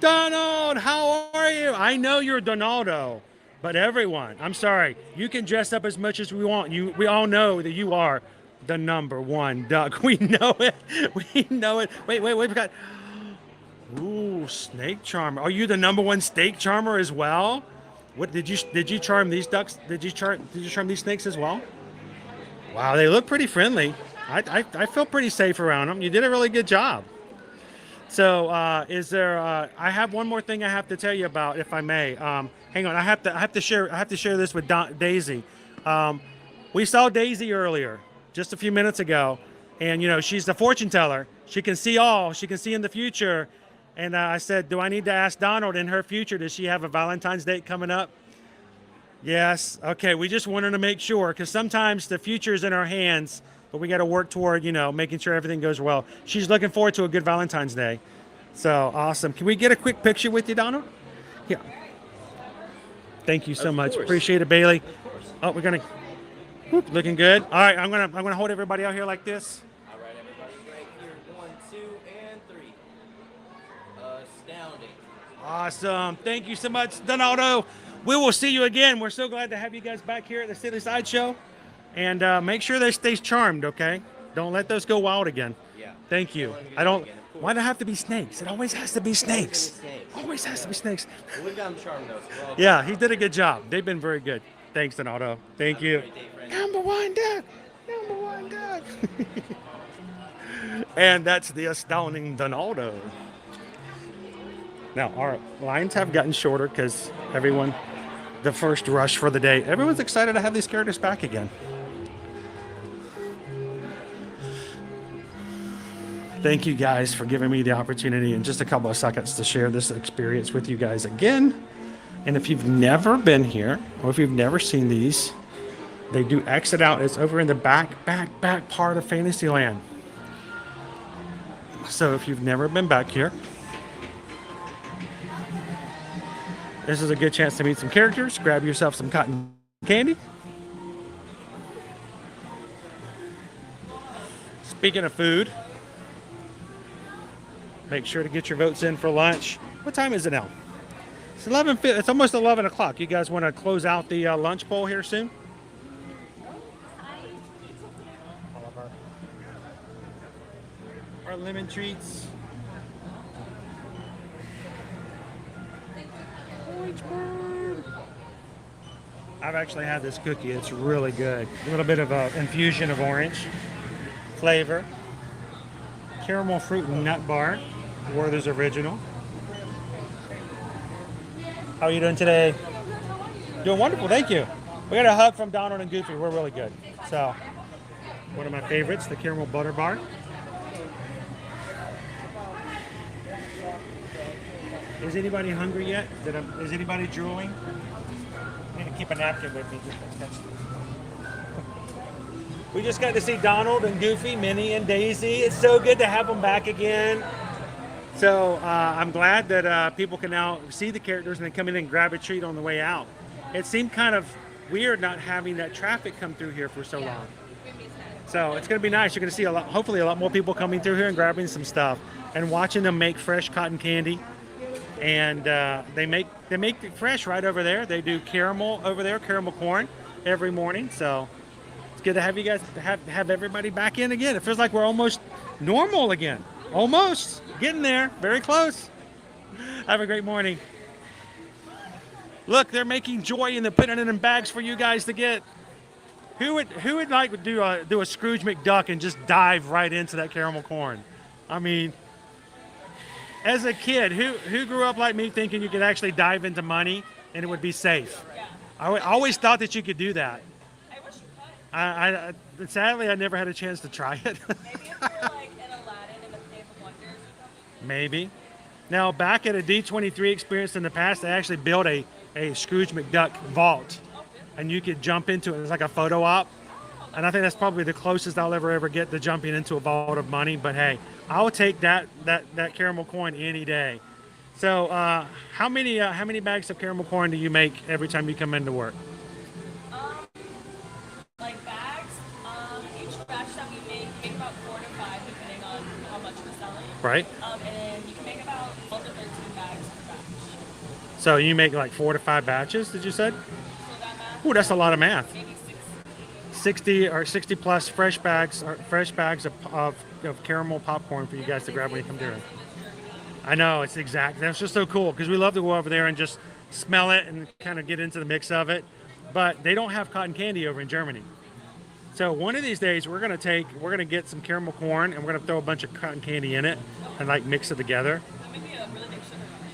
A: Donald, how are you? I know you're Donaldo, but everyone, I'm sorry, you can dress up as much as we want. We all know that you are the #1 duck. We know it. We know it. Wait, we got. Ooh, snake charmer. Are you the #1 snake charmer as well? What did you charm these ducks? Did you charm these snakes as well? Wow, they look pretty friendly. I feel pretty safe around them. You did a really good job. So, is there? I have one more thing I have to tell you about, if I may. Hang on, I have to share this with Daisy. We saw Daisy earlier, just a few minutes ago, and she's the fortune teller. She can see all. She can see in the future. And I said, do I need to ask Donald in her future, does she have a Valentine's date coming up? Yes. Okay. We just wanted to make sure, because sometimes the future is in our hands, but we got to work toward, making sure everything goes well. She's looking forward to a good Valentine's Day. So awesome. Can we get a quick picture with you, Donald? Yeah. Thank you so much. Appreciate it, Bailey. Oh, we're going to, looking good. All right. I'm going to hold everybody out here like this.
H: All right, everybody, right here. 1, 2, and 3. Astounding.
A: Awesome. Thank you so much, Donaldo. We will see you again. We're so glad to have you guys back here at the City Sideshow. And make sure they stay charmed, okay? Don't let those go wild again.
H: Yeah.
A: Thank you. Why do it have to be snakes? It always has to be snakes. Always has to be snakes.
H: Well, we've got them charmed, though. So
A: yeah, he did a good job. They've been very good. Thanks, Donaldo. Thank you. #1 duck. #1 duck. And that's the astounding Donaldo. Now, our lines have gotten shorter because the first rush for the day, everyone's excited to have these characters back again. Thank you guys for giving me the opportunity in just a couple of seconds to share this experience with you guys again. And if you've never been here, or if you've never seen these, they do exit out. It's over in the back part of Fantasyland. So if you've never been back here, this is a good chance to meet some characters. Grab yourself some cotton candy. Speaking of food, make sure to get your votes in for lunch. What time is it now? It's 11. It's almost 11 o'clock. You guys want to close out the lunch poll here soon? All of our lemon treats. I've actually had this cookie. It's really good. A little bit of an infusion of orange flavor. Caramel fruit and nut bar. Werther's original. How are you doing today? Doing wonderful, thank you. We got a hug from Donald and Goofy. We're really good. So, one of my favorites, the caramel butter bar. Is anybody hungry yet? Is anybody drooling? I need to keep a napkin with me. We just got to see Donald and Goofy, Minnie and Daisy. It's so good to have them back again. So I'm glad that people can now see the characters and then come in and grab a treat on the way out. It seemed kind of weird not having that traffic come through here for so long. So it's going to be nice. You're going to see hopefully a lot more people coming through here and grabbing some stuff and watching them make fresh cotton candy. And they make it fresh right over there. They do caramel over there, caramel corn every morning. So it's good to have you guys have everybody back in again. It feels like we're almost normal again. Almost getting there, very close. Have a great morning. Look, they're making joy and they're putting it in bags for you guys to get. Who would like to do a Scrooge McDuck and just dive right into that caramel corn? I mean, as a kid, who grew up like me thinking you could actually dive into money and it would be safe? I always thought that you could do that.
E: I wish you could.
A: Sadly, I never had a chance to try it.
E: Maybe if you're like in Aladdin in the Cave of Wonders or something.
A: Maybe. Now, back at a D23 experience in the past, they actually built a Scrooge McDuck vault. And you could jump into it. It's like a photo op. And I think that's probably the closest I'll ever get to jumping into a vault of money. But hey, I'll take that caramel coin any day. So how many bags of caramel corn do you make every time you come into work?
E: Like bags, each batch that we make about 4 to 5 depending on how much we're selling.
A: Right.
E: And then you can make about 12 to 13 bags per batch.
A: So you make like 4 to 5 batches, did you say?
E: So that math,
A: Ooh, that's a lot of math.
E: maybe
A: 60 plus fresh bags of caramel popcorn for you guys to grab when you come through. I know, it's exact. That's just so cool because we love to go over there and just smell it and kind of get into the mix of it. But they don't have cotton candy over in Germany. So one of these days we're gonna get some caramel corn and we're gonna throw a bunch of cotton candy in it and like mix it together.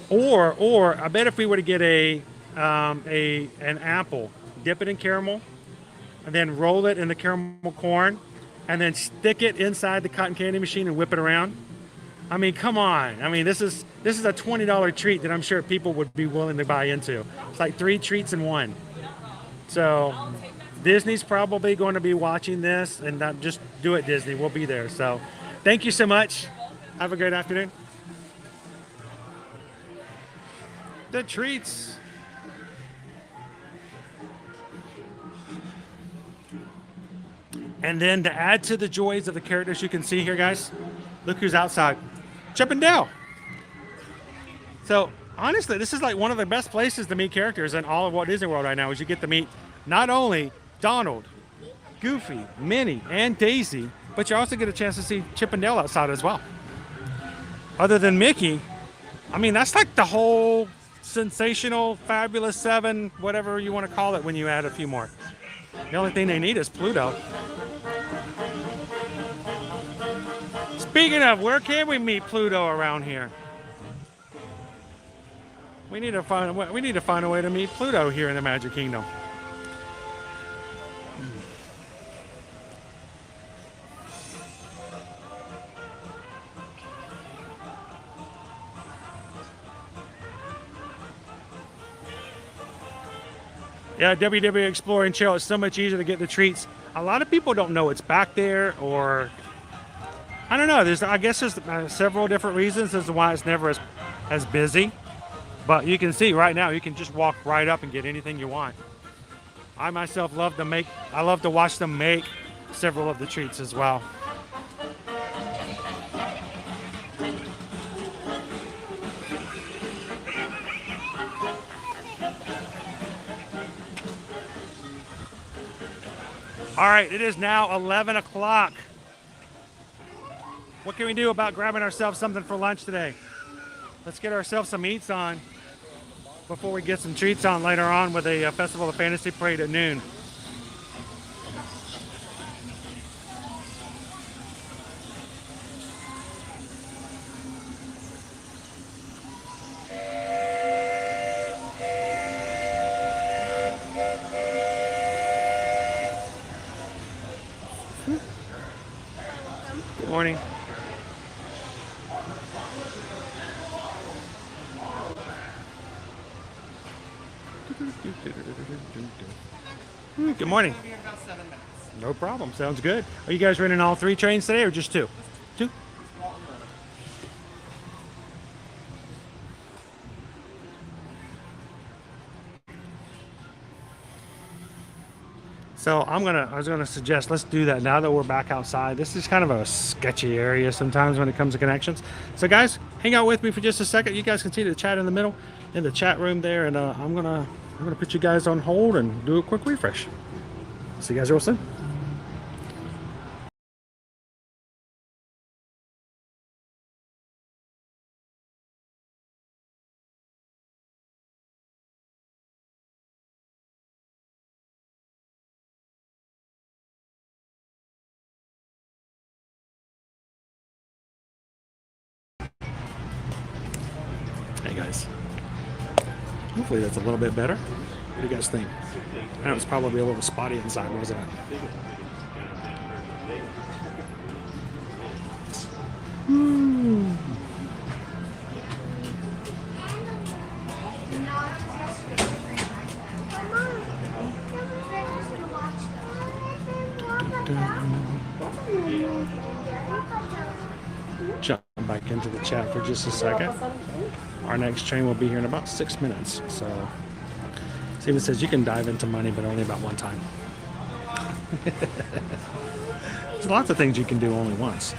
A: Or I bet if we were to get an apple, dip it in caramel, and then roll it in the caramel corn, and then stick it inside the cotton candy machine and whip it around. I mean, come on. I mean, this is a $20 treat that I'm sure people would be willing to buy into. It's like 3 treats in one. So Disney's probably going to be watching this, and just do it, Disney. We'll be there. So thank you so much. Have a great afternoon. The treats. And then to add to the joys of the characters you can see here, guys, look who's outside. Chip and Dale. So honestly, this is like one of the best places to meet characters in all of Walt Disney World right now, is you get to meet not only Donald, Goofy, Minnie, and Daisy, but you also get a chance to see Chip and Dale outside as well. Other than Mickey, I mean, that's like the whole sensational, fabulous 7, whatever you want to call it when you add a few more. The only thing they need is Pluto. Speaking of, where can we meet Pluto around here? We need to find a way to meet Pluto here in the Magic Kingdom. Yeah, WW Explore and Chill. It's so much easier to get the treats. A lot of people don't know it's back there, or I don't know. I guess there's several different reasons as to why it's never as busy. But you can see right now, you can just walk right up and get anything you want. I myself love to watch them make several of the treats as well. All right, it is now 11 o'clock. What can we do about grabbing ourselves something for lunch today? Let's get ourselves some eats on before we get some treats on later on with a Festival of Fantasy Parade at noon. Good morning. Good morning. No problem. Sounds good. Are you guys running all 3 trains today or just 2? 2? So I was gonna suggest let's do that now that we're back outside. This is kind of a sketchy area sometimes when it comes to connections. So guys, hang out with me for just a second. You guys can see the chat in the middle in the chat room there, and I'm gonna put you guys on hold and do a quick refresh. See you guys real soon. Hey guys. Hopefully that's a little bit better. What do you guys think? I know it's probably a little spotty inside, wasn't it? Jump back into the chat for just a second. Our next train will be here in about 6 minutes. So Steven says you can dive into money, but only about one time. There's lots of things you can do only once.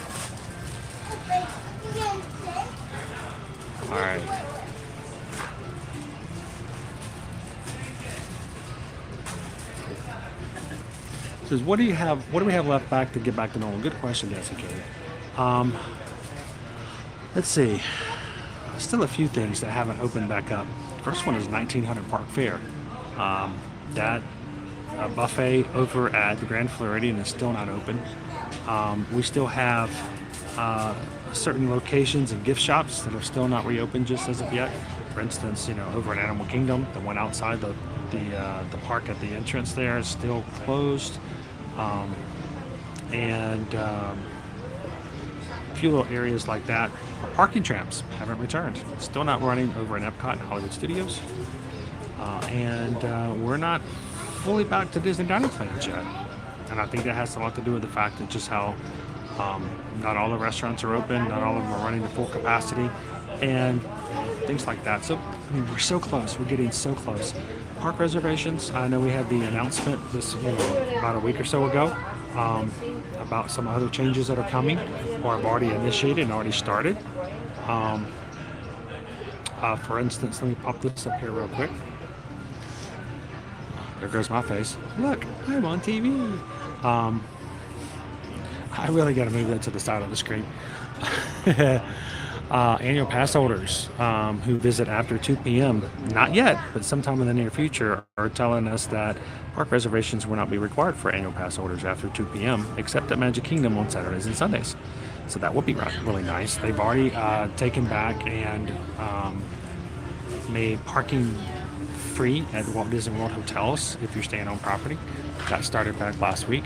A: All right. Says, what do we have left back to get back to normal? Good question, Jessica. Let's see. Still a few things that haven't opened back up. First one is 1900 Park Fair. That buffet over at the Grand Floridian is still not open. We still have certain locations and gift shops that are still not reopened just as of yet. For instance, over at Animal Kingdom, the one outside the park at the entrance there is still closed. And a few little areas like that. Parking trams haven't returned. Still not running over in Epcot and Hollywood Studios. And we're not fully back to Disney Dining Plans yet. And I think that has a lot to do with the fact that just how not all the restaurants are open, not all of them are running to full capacity, and things like that. So, I mean, we're so close. We're getting so close. Park reservations, I know we had the announcement this, about a week or so ago about some other changes that are coming or have already initiated and already started. For instance, let me pop this up here real quick. There goes my face. Look, I'm on TV. I really got to move that to the side of the screen. Annual pass holders who visit after 2 p.m., not yet, but sometime in the near future, are telling us that park reservations will not be required for annual pass holders after 2 p.m., except at Magic Kingdom on Saturdays and Sundays. So that would be really nice. They've already taken back and made parking free at Walt Disney World hotels if you're staying on property. That started back last week.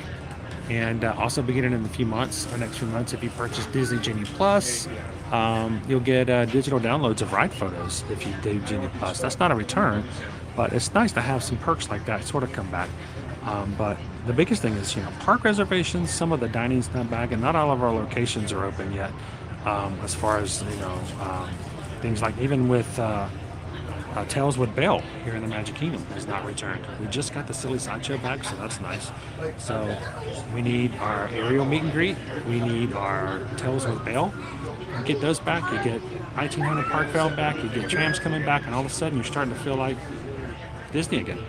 A: And also beginning in a few months, or next few months, if you purchase Disney Genie Plus, you'll get digital downloads of ride photos if you do Genie Plus. That's not a return, But it's nice to have some perks like that sort of come back. But the biggest thing is, park reservations, some of the dining's not back, and not all of our locations are open yet. As far as, things like even with Tales with Belle here in the Magic Kingdom has not returned. We just got the Silly Sideshow back, so that's nice. So we need our aerial meet and greet. We need our Tales with Belle. You get those back, you get 1900 Park Bell back, you get trams coming back, and all of a sudden you're starting to feel like Disney again.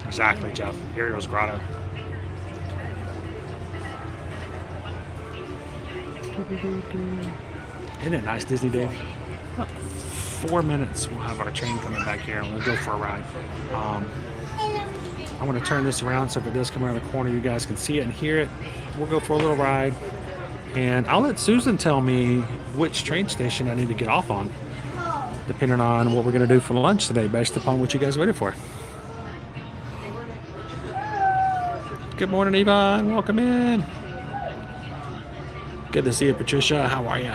A: Exactly, Jeff. Ariel's Grotto. Isn't it nice, Disney Dave? 4 minutes, we'll have our train coming back here, and we'll go for a ride. I want to turn this around so if it does come around the corner, you guys can see it and hear it. We'll go for a little ride, and I'll let Susan tell me which train station I need to get off on, depending on what we're going to do for lunch today, based upon what you guys waited for. Good morning, Yvonne. Welcome in. Good to see you, Patricia. How are you?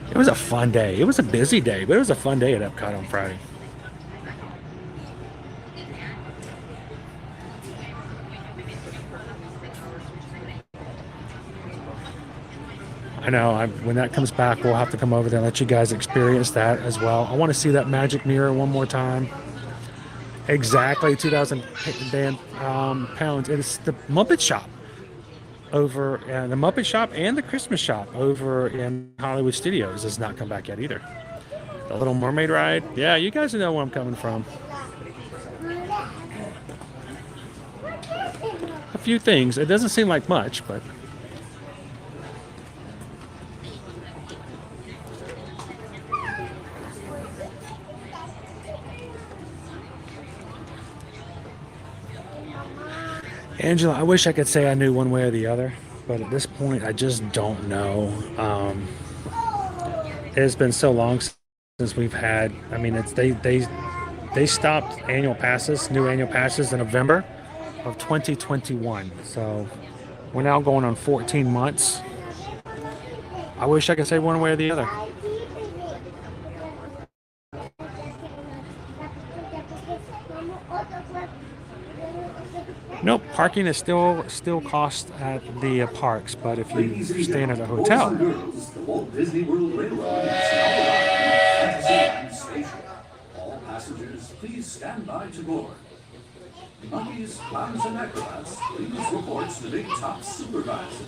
A: It was a fun day. It was a busy day, but it was a fun day at Epcot on Friday. I know, when that comes back, we'll have to come over there and let you guys experience that as well. I want to see that magic mirror one more time. Exactly, 2,000 pounds. It's the Muppet Shop over, the Muppet Shop and the Christmas Shop over in Hollywood Studios has not come back yet either. The Little Mermaid ride. Yeah, you guys know where I'm coming from. A few things. It doesn't seem like much, but Angela, I wish I could say I knew one way or the other, but at this point, I just don't know. It's been so long since we've had. I mean, they stopped annual passes, new annual passes in November of 2021. So we're now going on 14 months. I wish I could say one way or the other. Nope, parking is still cost at the parks, but if you staying at a hotel.
I: Girls, the Walt Disney World Railroad is now arriving at Shoreside Station. All passengers, please stand by to board. Monkeys, clowns, and acrobats, please report to the Big Top Supervisor.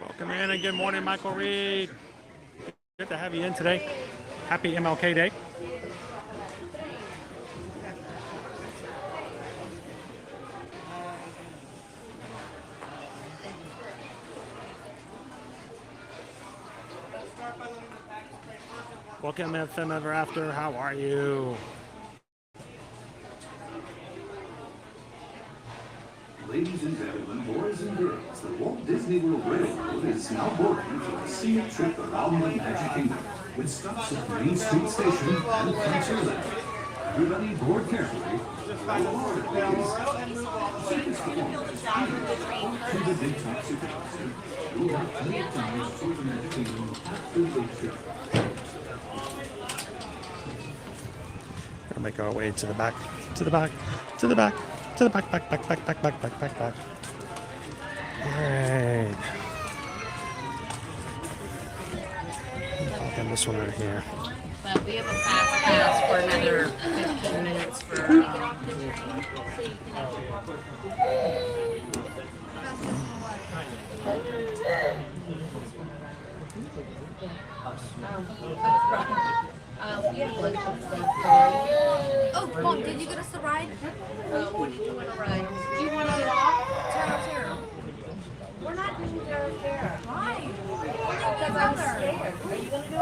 A: Welcome in and good morning, Michael Reed. Good to have you in today. Happy MLK Day. Welcome in, Film Ever After. How are you?
I: Ladies and gentlemen, boys and girls, the Walt Disney World Railroad is now boarding for a scenic trip around the Magic Kingdom, with stops at Main Street Station and Frontierland. Everybody board carefully. Board, please. Tickets for to the Big Top Supervisor. We have plenty of time to tour the Magic Kingdom after the trip.
A: We'll make our way to the back, to the back, to the back. To the back. All right. And this one right here.
J: But we have a fast pass for another 15 minutes for. We have lunch and stuff.
C: Oh, Mom, did you get us a ride?
J: What did you want to ride?
C: Do you want to get off? Terra.
J: We're not doing Terra Terra.
C: Why?
J: Because I'm scared. Are you going to do it?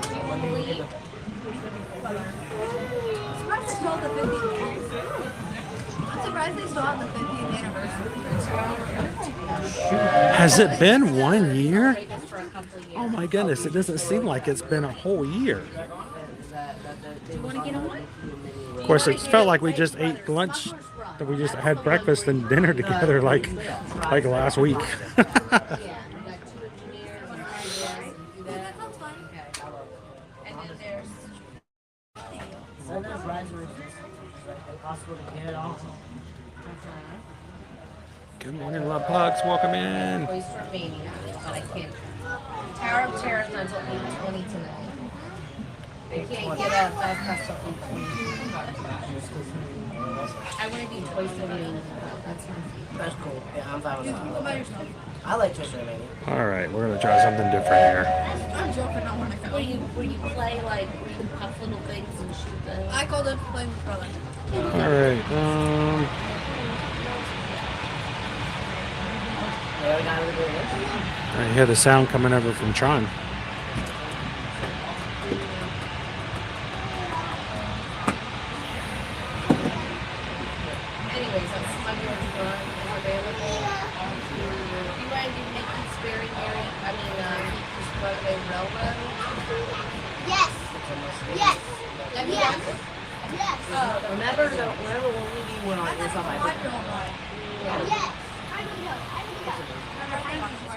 J: You want to leave?
C: I'm surprised they still have the 50th. I'm surprised they still have the 50th anniversary.
A: Has it been 1 year?
J: Just for a couple of years.
A: Oh my goodness, it doesn't seem like it's been a whole year.
C: Do you want to get on?
A: Of course, it felt like we just ate lunch, that we just had breakfast and dinner together like last week.
J: Yeah, we got 2 engineers.
C: That sounds fun.
J: And then there's
G: Sometimes rides are impossible to get off.
A: Good morning, love pugs. Welcome in.
J: Toys for Mania, but I can't. Tower of Terror's not until 8:20 tonight. I can't get up fast past till 8:20. I want to do Toys for Mania.
G: That's cool. Yeah, I'm fine with
C: Go
G: that.
C: by yourself.
G: I like Toys for Mania.
A: All right, we're gonna try something different here.
C: I'm joking, not one of my
J: Where you play like where you puff little things and shoot them.
C: I called it playing with brother.
A: All right.
G: Yeah, we got a little bit of
A: I hear the sound coming over from Tron.
J: Anyways, I'm smuggling run is available. You want to do Mickey's Very Merry, Mickey's Runaway Railroad?
C: Yes. Yes.
J: Have you
C: Yes.
J: done it?
C: Yes.
G: Remember when we do one on this on my
C: Yes.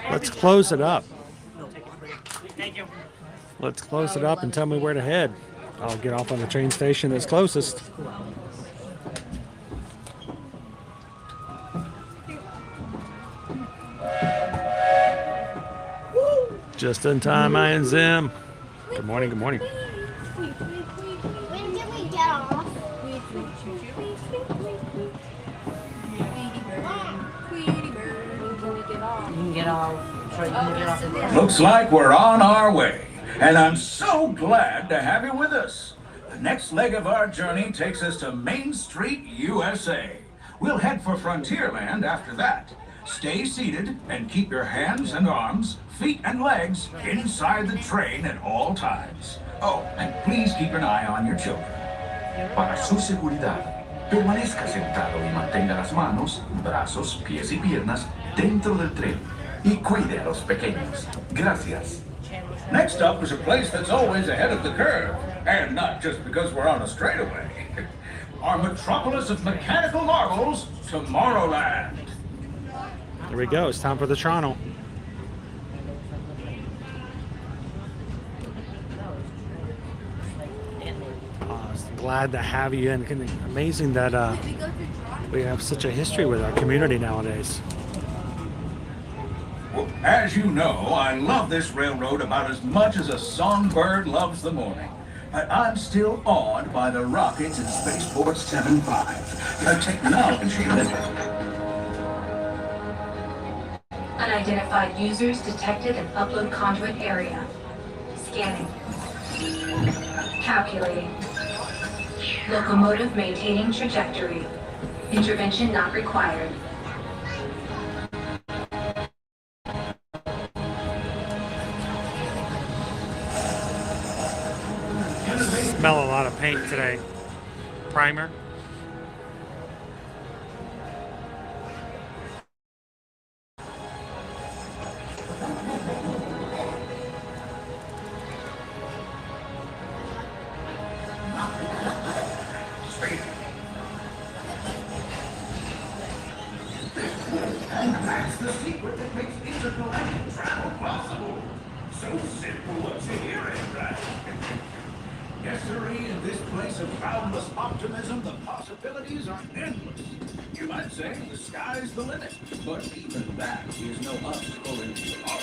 A: Let's close it up.
B: Thank you.
A: Let's close it up and tell me where to head. I'll get off on the train station that's closest. Just in time, I and Zim. Good morning, good morning.
C: When did we get off?
G: You can get off. Try you can get off in there.
D: Looks like we're on our way, and I'm so glad to have you with us. The next leg of our journey takes us to Main Street, USA. We'll head for Frontierland after that. Stay seated and keep your hands and arms, feet and legs inside the train at all times. Oh, and please keep an eye on your children.
I: Para su seguridad, permanezca sentado y mantenga las manos, brazos, pies y piernas dentro del tren y cuide a los pequeños. Gracias.
D: Next up is a place that's always ahead of the curve, and not just because we're on a straightaway. Our metropolis of mechanical marvels, Tomorrowland.
A: Here we go. It's time for the Toronto. Glad to have you in. Amazing that we have such a history with our community nowadays.
D: Well, as you know, I love this railroad about as much as a songbird loves the morning. But I'm still awed by the rockets and Spaceport 7.5, the technology limit.
K: Unidentified users detected in upload conduit area. Scanning. Calculating. Locomotive maintaining trajectory. Intervention not required.
A: Smell a lot of paint today. Primer.
D: That's the secret that makes intergalactic travel possible. So simple once you hear it, right? Yes, sirree, in this place of boundless optimism, the possibilities are endless. You might say the sky's the limit, but even that is no obstacle in tomorrow.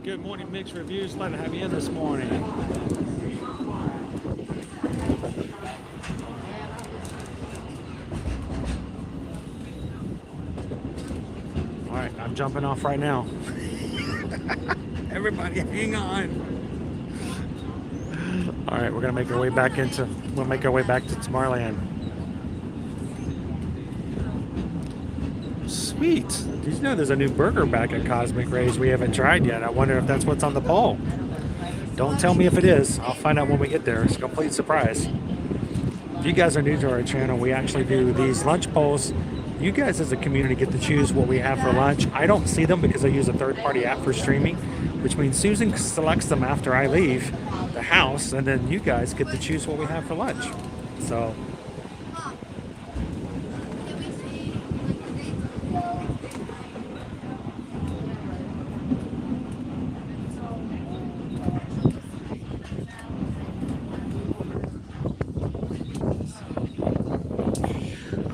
A: Good morning, Mixed Reviews. Glad to have you in this morning. jumping off right now. Everybody hang on. All right, we're gonna make our way back to Tomorrowland. Sweet. Did you know there's a new burger back at Cosmic Rays we haven't tried yet? I wonder if that's what's on the poll. Don't tell me if it is. I'll find out when we get there. It's a complete surprise. If you guys are new to our channel, we actually do these lunch polls. You guys as a community get to choose what we have for lunch. I don't see them because I use a third-party app for streaming, which means Susan selects them after I leave the house, and then you guys get to choose what we have for lunch. So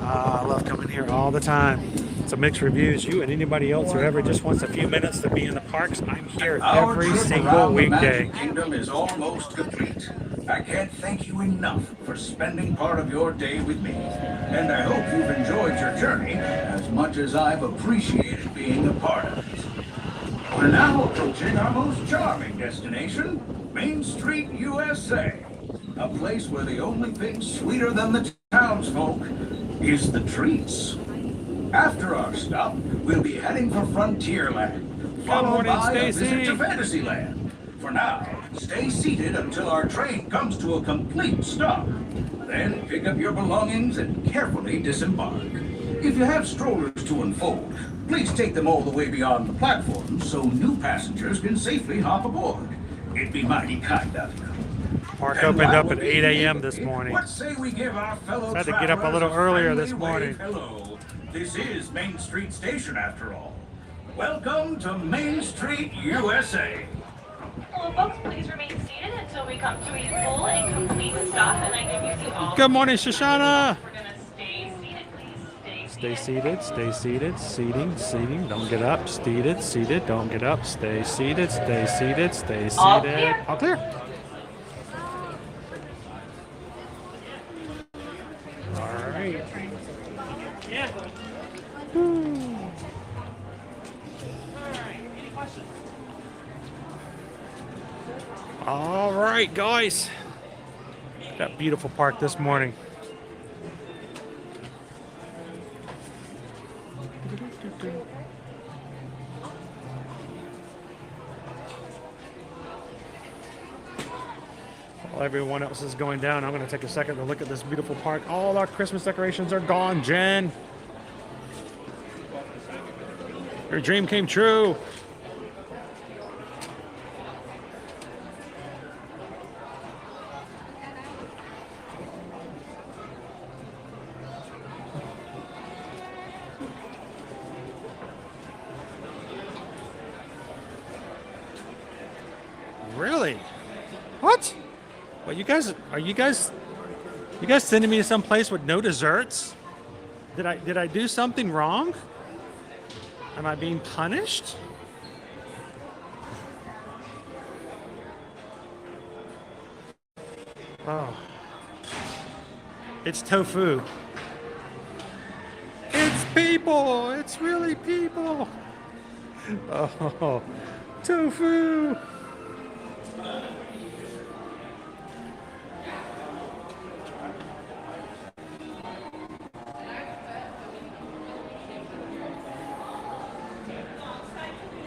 A: I love coming here all the time. It's a mixed reviews. You and anybody else who ever just wants a few minutes to be in the parks, I'm here every single weekday.
D: The Magic Kingdom is almost complete. I can't thank you enough for spending part of your day with me. And I hope you've enjoyed your journey as much as I've appreciated being a part of it. We're now approaching our most charming destination, Main Street, USA. A place where the only thing sweeter than the townsfolk is the treats. After our stop, we'll be heading for Frontierland, followed by a visit to Fantasyland. For now, stay seated until our train comes to a complete stop. Then pick up your belongings and carefully disembark. If you have strollers to unfold, please take them all the way beyond the platform so new passengers can safely hop aboard. It'd be mighty kind of you.
A: Park opened up at 8 a.m. this morning.
D: What say we give our fellow
A: had to get up a little earlier this morning.
D: Hello. This is Main Street Station after all. Welcome to Main Street, USA.
K: Hello folks, please remain seated until we come to a full and complete stop and I give you the all.
A: Good morning, Shoshana.
K: We're gonna stay seated, please.
A: Stay seated, stay seated, seating, don't get up, seated, don't get up, stay seated, stay seated, stay seated.
K: All clear.
A: All clear. All right.
B: Yeah.
A: All right, guys. That beautiful park this morning. While everyone else is going down, I'm going to take a second to look at this beautiful park. All our Christmas decorations are gone, Jen. Your dream came true. Really? What? What, you guys sending me to some place with no desserts? Did I do something wrong? Am I being punished? Oh. It's tofu. It's people. It's really people. Oh, tofu.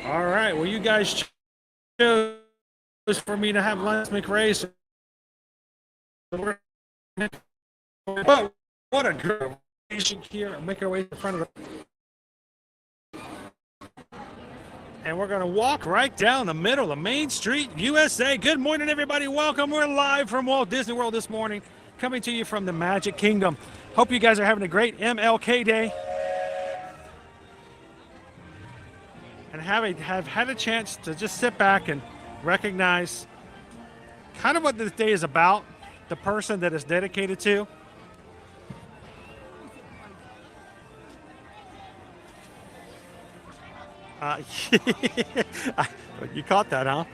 A: All right, well, you guys chose for me to have lunch McRae. But what a girl here. Make our way to the front of the. And we're going to walk right down the middle of Main Street, USA. Good morning, everybody. Welcome. We're live from Walt Disney World this morning, coming to you from the Magic Kingdom. Hope you guys are having a great MLK Day. And have had a chance to just sit back and recognize kind of what this day is about, the person that it's dedicated to. You caught that, huh?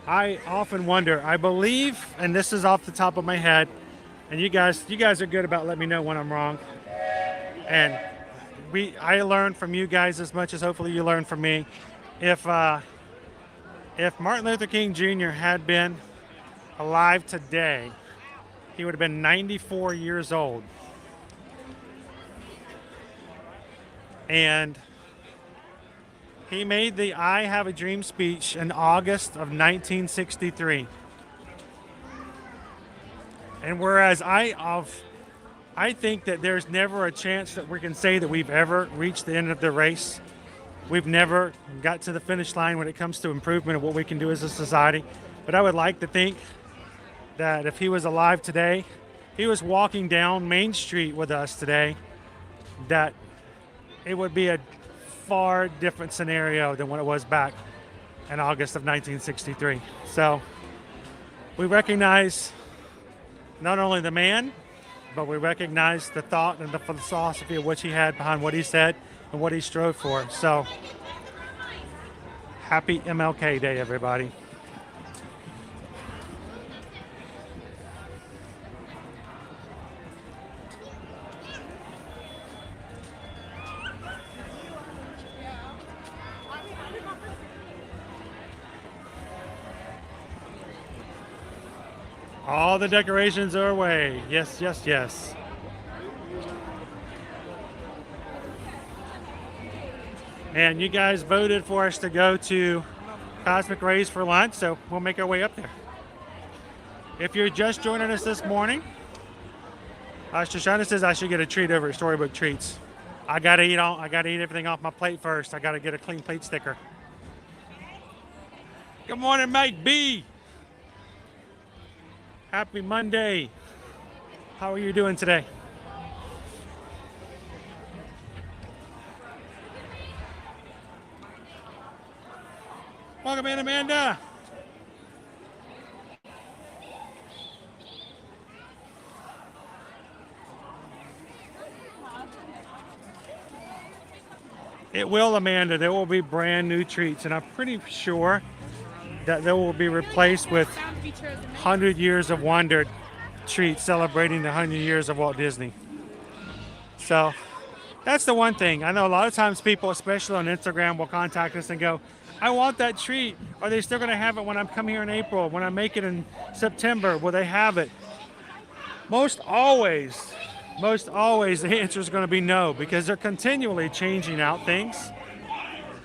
A: I often wonder, I believe, and this is off the top of my head, and you guys are good about letting me know when I'm wrong. And I learned from you guys as much as hopefully you learned from me. If Martin Luther King Jr. had been alive today, he would have been 94 years old. And he made the I Have a Dream speech in August of 1963. And whereas I think that there's never a chance that we can say that we've ever reached the end of the race. We've never got to the finish line when it comes to improvement of what we can do as a society. But I would like to think that if he was alive today, he was walking down Main Street with us today, that it would be a far different scenario than what it was back in August of 1963. So we recognize not only the man, but we recognize the thought and the philosophy of which he had behind what he said and what he strove for. So happy MLK Day, everybody. All the decorations are away. Yes, yes, yes. And you guys voted for us to go to Cosmic Rays for lunch, so we'll make our way up there. If you're just joining us this morning, Shoshana says I should get a treat over at Storybook Treats. I gotta eat everything off my plate first. I gotta get a clean plate sticker. Good morning, Mike B. Happy Monday. How are you doing today? Welcome in, Amanda. It will, Amanda. There will be brand new treats, and I'm pretty sure that they will be replaced with 100 Years of Wonder treats celebrating the 100 years of Walt Disney. So that's the one thing. I know a lot of times people, especially on Instagram, will contact us and go, I want that treat. Are they still going to have it when I come here in April? When I make it in September, will they have it? Most always, the answer is going to be no, because they're continually changing out things.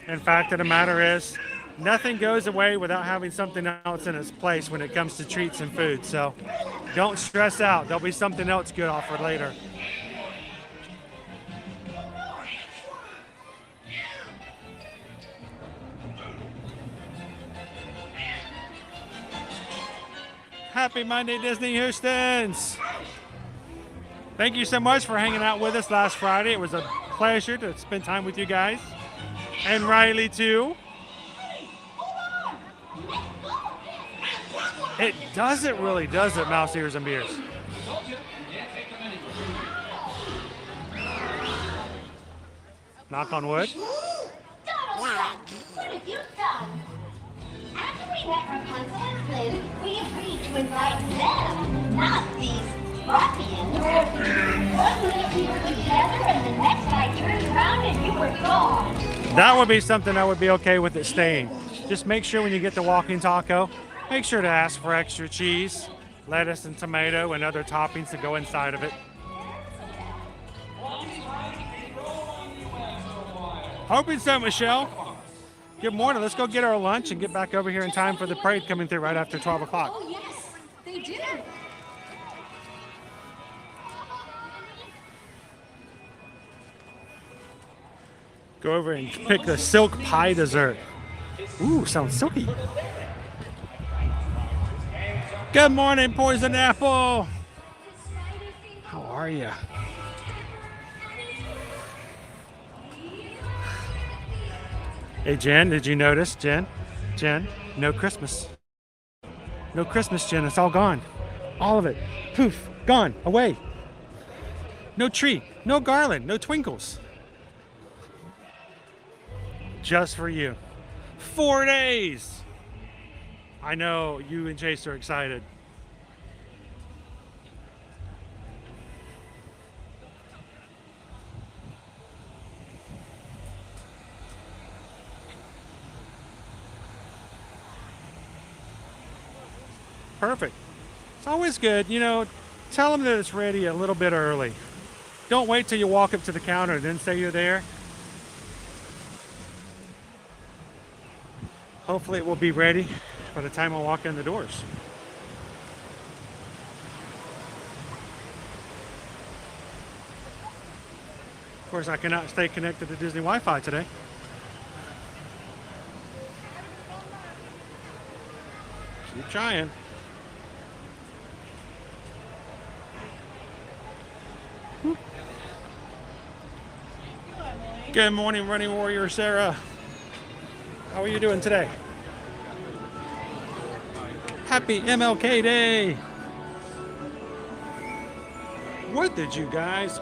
A: And fact of the matter is, nothing goes away without having something else in its place when it comes to treats and food. So don't stress out. There'll be something else good offered later. Happy Monday, Disney Houstons. Thank you so much for hanging out with us last Friday. It was a pleasure to spend time with you guys. And Riley, too. It doesn't really, does it, Mouse Ears and Beers? Knock on wood.
F: What have you done? After we met Rapunzel and Flynn, we agreed to invite them, not these ruffians. One minute we were together, and the next I turned around and you were gone.
A: That would be something I would be okay with it staying. Just make sure when you get the walking taco, make sure to ask for extra cheese, lettuce, and tomato, and other toppings to go inside of it. Hoping so, Michelle. Good morning. Let's go get our lunch and get back over here in time for the parade coming through right after 12 o'clock.
J: Oh, yes, they do.
A: Go over and pick the silk pie dessert. Ooh, sounds silky. Good morning, Poison Apple. How are you? Hey, Jen, did you notice? Jen, no Christmas. No Christmas, Jen. It's all gone. All of it. Poof, gone, away. No tree, no garland, no twinkles. Just for you. 4 days. I know you and Chase are excited. Perfect. It's always good, you know, tell them that it's ready a little bit early. Don't wait till you walk up to the counter and then say you're there. Hopefully it will be ready by the time I walk in the doors. Of course, I cannot stay connected to Disney Wi-Fi today. Keep trying. Good morning, running warrior Sarah. How are you doing today? Happy MLK Day. What did you guys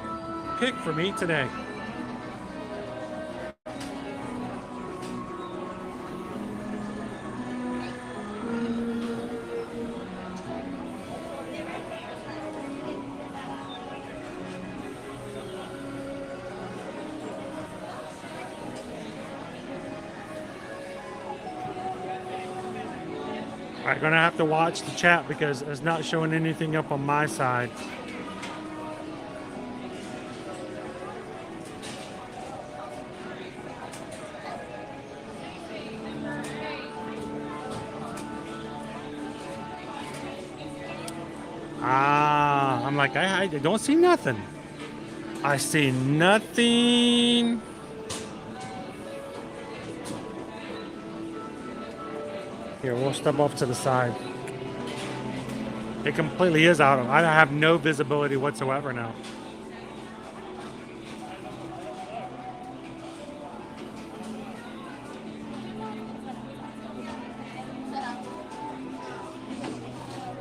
A: pick for me today? I'm gonna have to watch the chat because it's not showing anything up on my side. I'm like, I don't see nothing. I see nothing. Here, we'll step off to the side. It completely is out of, I have no visibility whatsoever now.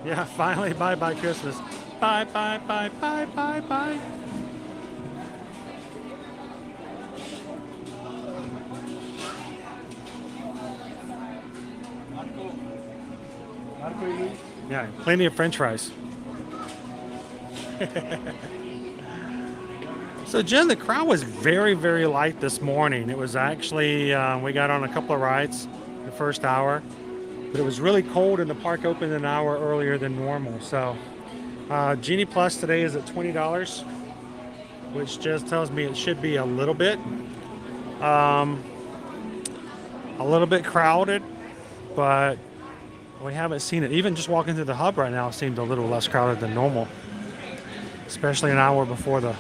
A: Yeah, finally, bye-bye Christmas. Bye, bye, bye, bye, bye, bye. Yeah, plenty of French fries. So Jen, the crowd was very, very light this morning. It was actually, we got on a couple of rides the first hour, but it was really cold and the park opened an hour earlier than normal. So Genie Plus today is at $20, which just tells me it should be a little bit crowded, but we haven't seen it. Even just walking through the hub right now seemed a little less crowded than normal, especially an hour before the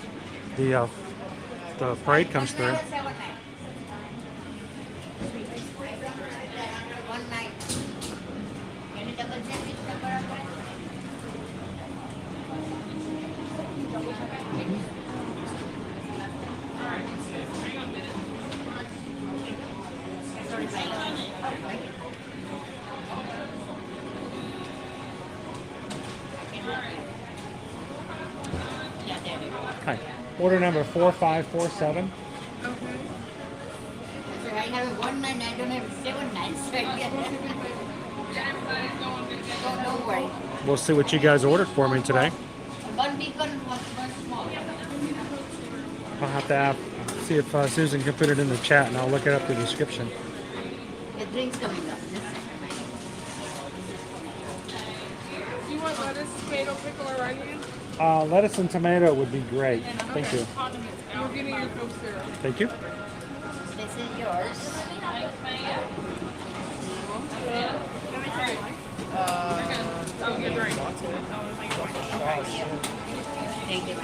A: parade comes through. Hi. Order number 4547.
L: Okay. So I have 19, I don't have 79, so don't worry.
A: We'll see what you guys ordered for me today.
L: One big one, one small.
A: I'll have to see if Susan can put it in the chat, and I'll look it up in the description.
L: The drink's coming up.
J: Do you want lettuce, tomato, pickle, or onion?
A: Lettuce and tomato would be great. Thank you.
J: You're getting your Coke syrup.
A: Thank you.
L: This is yours.
J: I'll get right.
L: Thank you.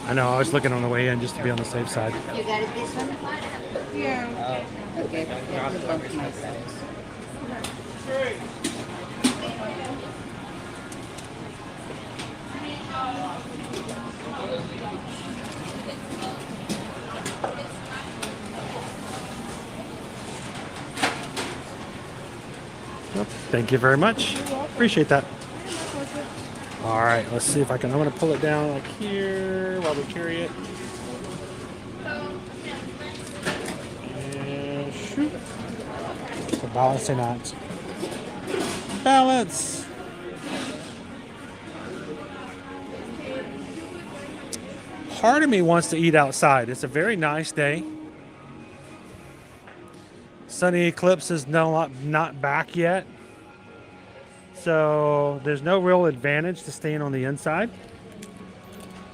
A: I know, I was looking on the way in just to be on the safe side.
L: You got it this one?
J: Yeah.
L: Okay, that's the bump my size.
A: Thank you very much. Appreciate that. All right, let's see if I can. I'm going to pull it down like here while we carry it. And shoot. So balancing act. Balance. Part of me wants to eat outside. It's a very nice day. Sunny eclipse is not back yet. So there's no real advantage to staying on the inside.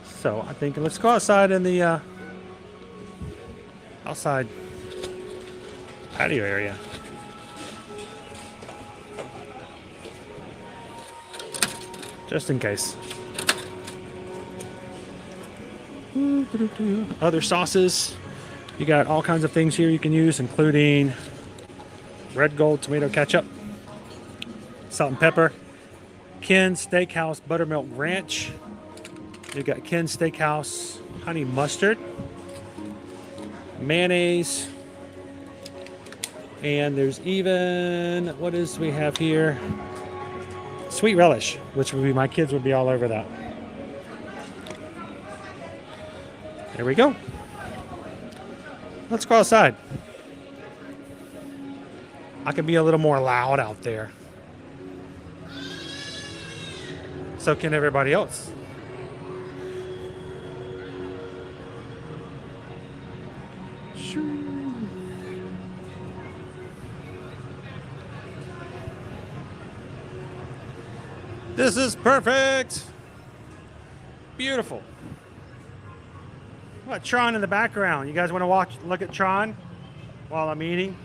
A: So I think let's go outside in the outside patio area. Just in case. Other sauces. You got all kinds of things here you can use, including red gold tomato ketchup, salt and pepper, Ken's Steakhouse buttermilk ranch. You got Ken's Steakhouse honey mustard, mayonnaise, and there's even, what is we have here? Sweet relish, which would be, my kids would be all over that. There we go. Let's go outside. I can be a little more loud out there. So can everybody else. This is perfect. Beautiful. What, Tron in the background? You guys want to look at Tron while I'm eating?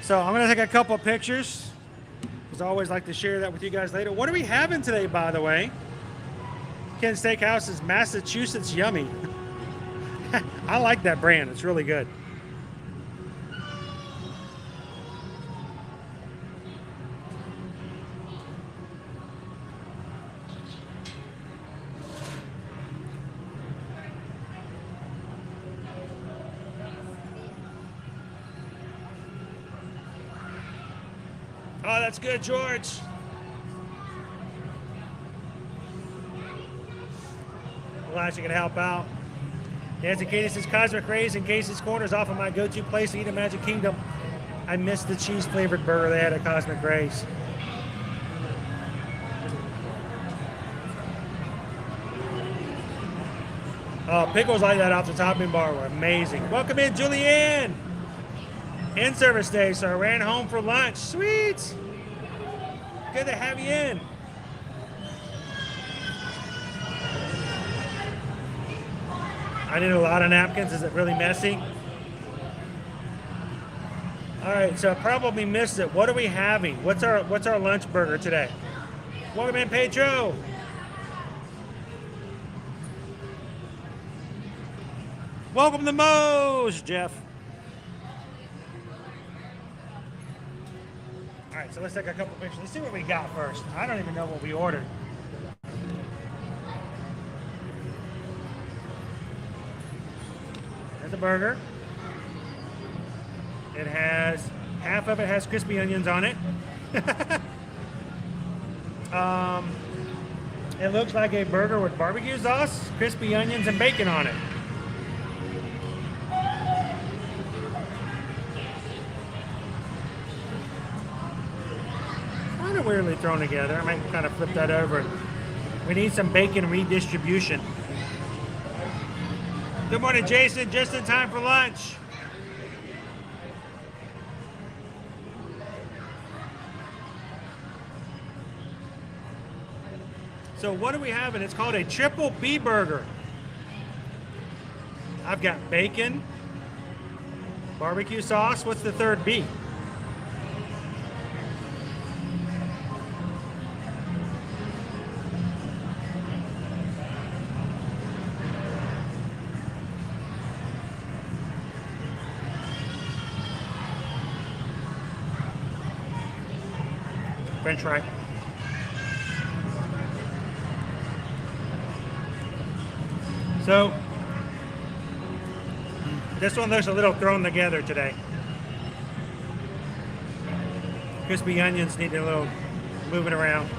A: So I'm going to take a couple of pictures, because I always like to share that with you guys later. What are we having today, by the way? Ken's Steakhouse is Massachusetts Yummy. I like that brand. It's really good. Oh, that's good, George. Glad you can help out. Nancy Katie says Cosmic Rays in Casey's Corner is often my go-to place to eat in Magic Kingdom. I missed the cheese-flavored burger they had at Cosmic Rays. Oh, pickles like that off the topping bar were amazing. Welcome in, Julianne. In-service day, so I ran home for lunch. Sweet. Good to have you in. I need a lot of napkins. Is it really messy? All right, so I probably missed it. What are we having? What's our lunch burger today? Welcome in, Pedro. Welcome to Moe's, Jeff. All right, so let's take a couple pictures. Let's see what we got first. I don't even know what we ordered. There's a burger. It has, half of it has crispy onions on it. It looks like a burger with barbecue sauce, crispy onions, and bacon on it. Kind of weirdly thrown together. I might kind of flip that over. We need some bacon redistribution. Good morning, Jason. Just in time for lunch. So what are we having? It's called a triple B burger. I've got bacon, barbecue sauce. What's the third B? French fry. So, this one looks a little thrown together today. Crispy onions need a little moving around.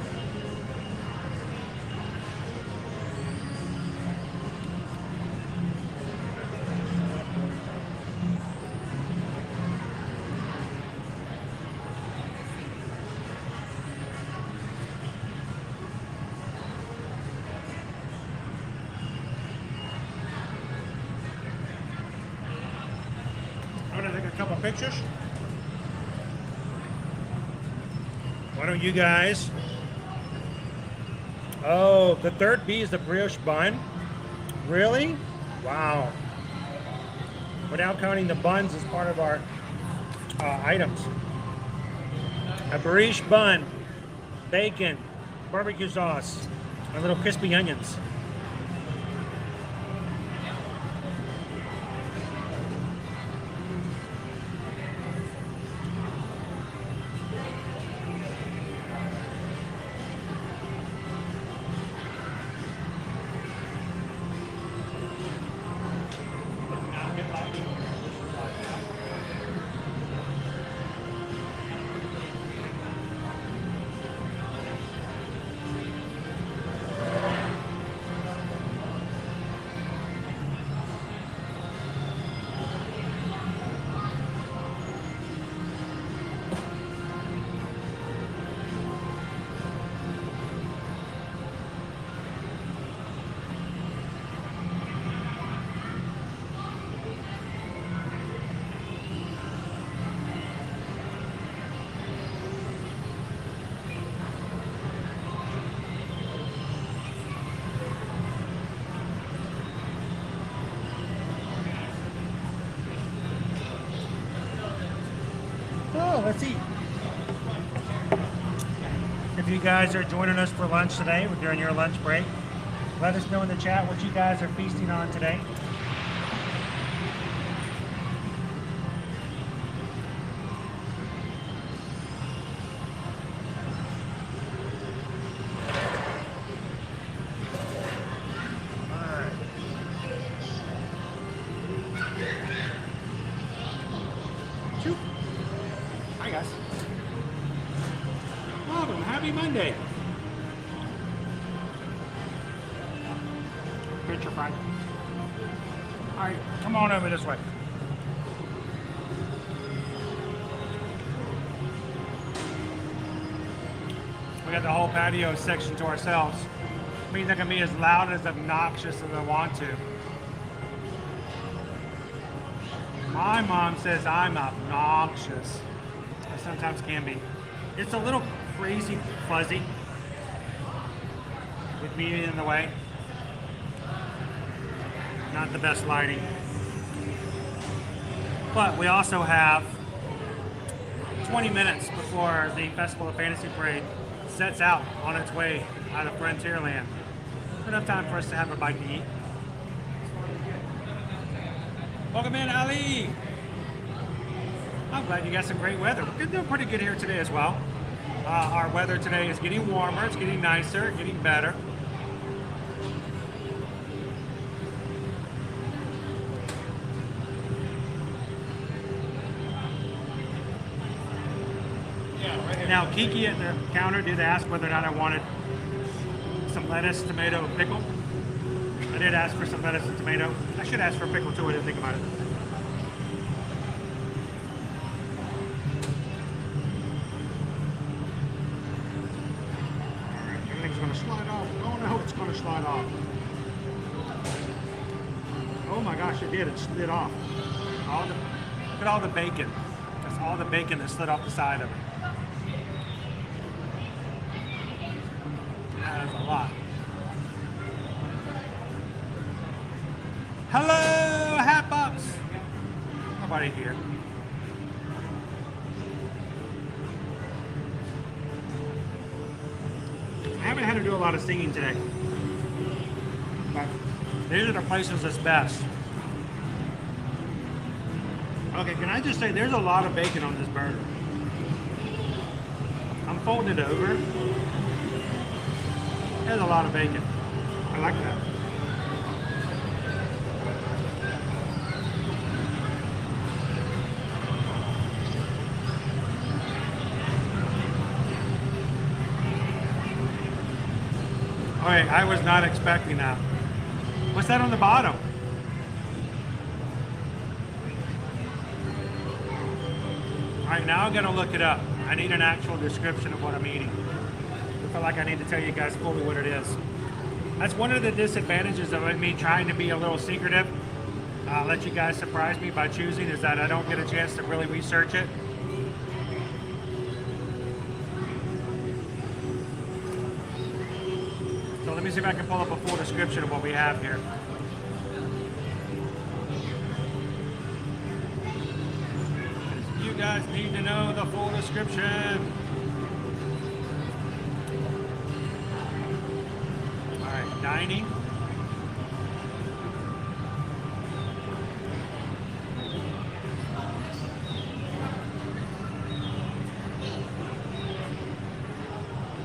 A: Pictures Why don't you guys? Oh, the third B is the brioche bun. Really? Wow. Without counting the buns as part of our items. A brioche bun, bacon, barbecue sauce, and little crispy onions. Let's eat. If you guys are joining us for lunch today, during your lunch break, let us know in the chat what you guys are feasting on today. Monday. Picture fine. All right, come on over this way. We got the whole patio section to ourselves. Means I can be as loud as obnoxious as I want to. My mom says I'm obnoxious. I sometimes can be. It's a little crazy fuzzy with me in the way. Not the best lighting. But we also have 20 minutes before the Festival of Fantasy Parade sets out on its way out of Frontierland. Enough time for us to have a bite to eat. Welcome in, Ali. I'm glad you got some great weather. We're doing pretty good here today as well. Our weather today is getting warmer, it's getting nicer, getting better. Now, Kiki at the counter did ask whether or not I wanted some lettuce, tomato, and pickle. I did ask for some lettuce and tomato. I should ask for pickle too, I didn't think about it. Slide off. Oh no, it's going to slide off. Oh my gosh, it did. It slid off. Look at all the bacon. That's all the bacon that slid off the side of it. That is a lot. Hello, Hat Box. Nobody here. I haven't had to do a lot of singing today, but these are the places that's best. Okay, can I just say there's a lot of bacon on this burger. I'm folding it over. There's a lot of bacon. I like that. Okay, I was not expecting that. What's that on the bottom? All right, now I'm gonna look it up. I need an actual description of what I'm eating. I feel like I need to tell you guys fully what it is. That's one of the disadvantages of me trying to be a little secretive. Let you guys surprise me by choosing, is that I don't get a chance to really research it. Let me see if I can pull up a full description of what we have here. You guys need to know the full description. All right, dining.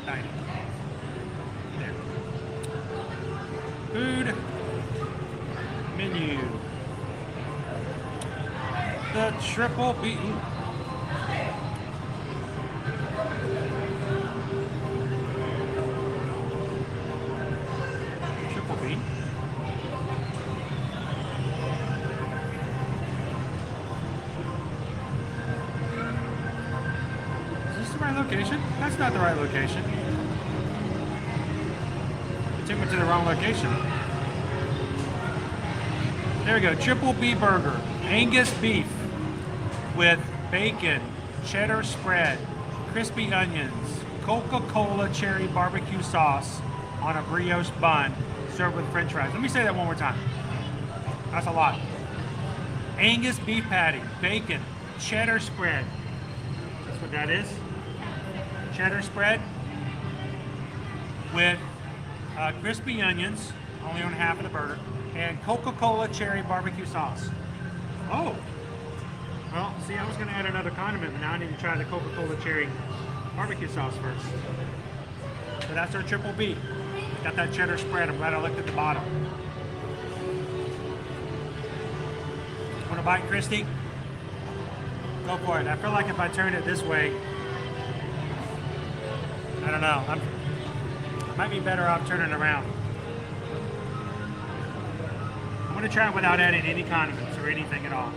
A: Dining. There. Food. Menu. The triple B. Triple B. Is this the right location? That's not the right location. You took me to the wrong location. There we go. Triple B burger. Angus beef with bacon, cheddar spread, crispy onions, Coca-Cola cherry barbecue sauce on a brioche bun served with french fries. Let me say that one more time. That's a lot. Angus beef patty, bacon, cheddar spread. That's what that is. Cheddar spread with crispy onions, only on half of the burger, and Coca-Cola cherry barbecue sauce. Oh. Well, see, I was going to add another condiment, but now I need to try the Coca-Cola cherry barbecue sauce first. So that's our triple B. Got that cheddar spread. I'm glad I looked at the bottom. Want to bite, Christy? Go for it. I feel like if I turn it this way, I don't know. Might be better off turning around. I'm going to try it without adding any condiments or anything at all.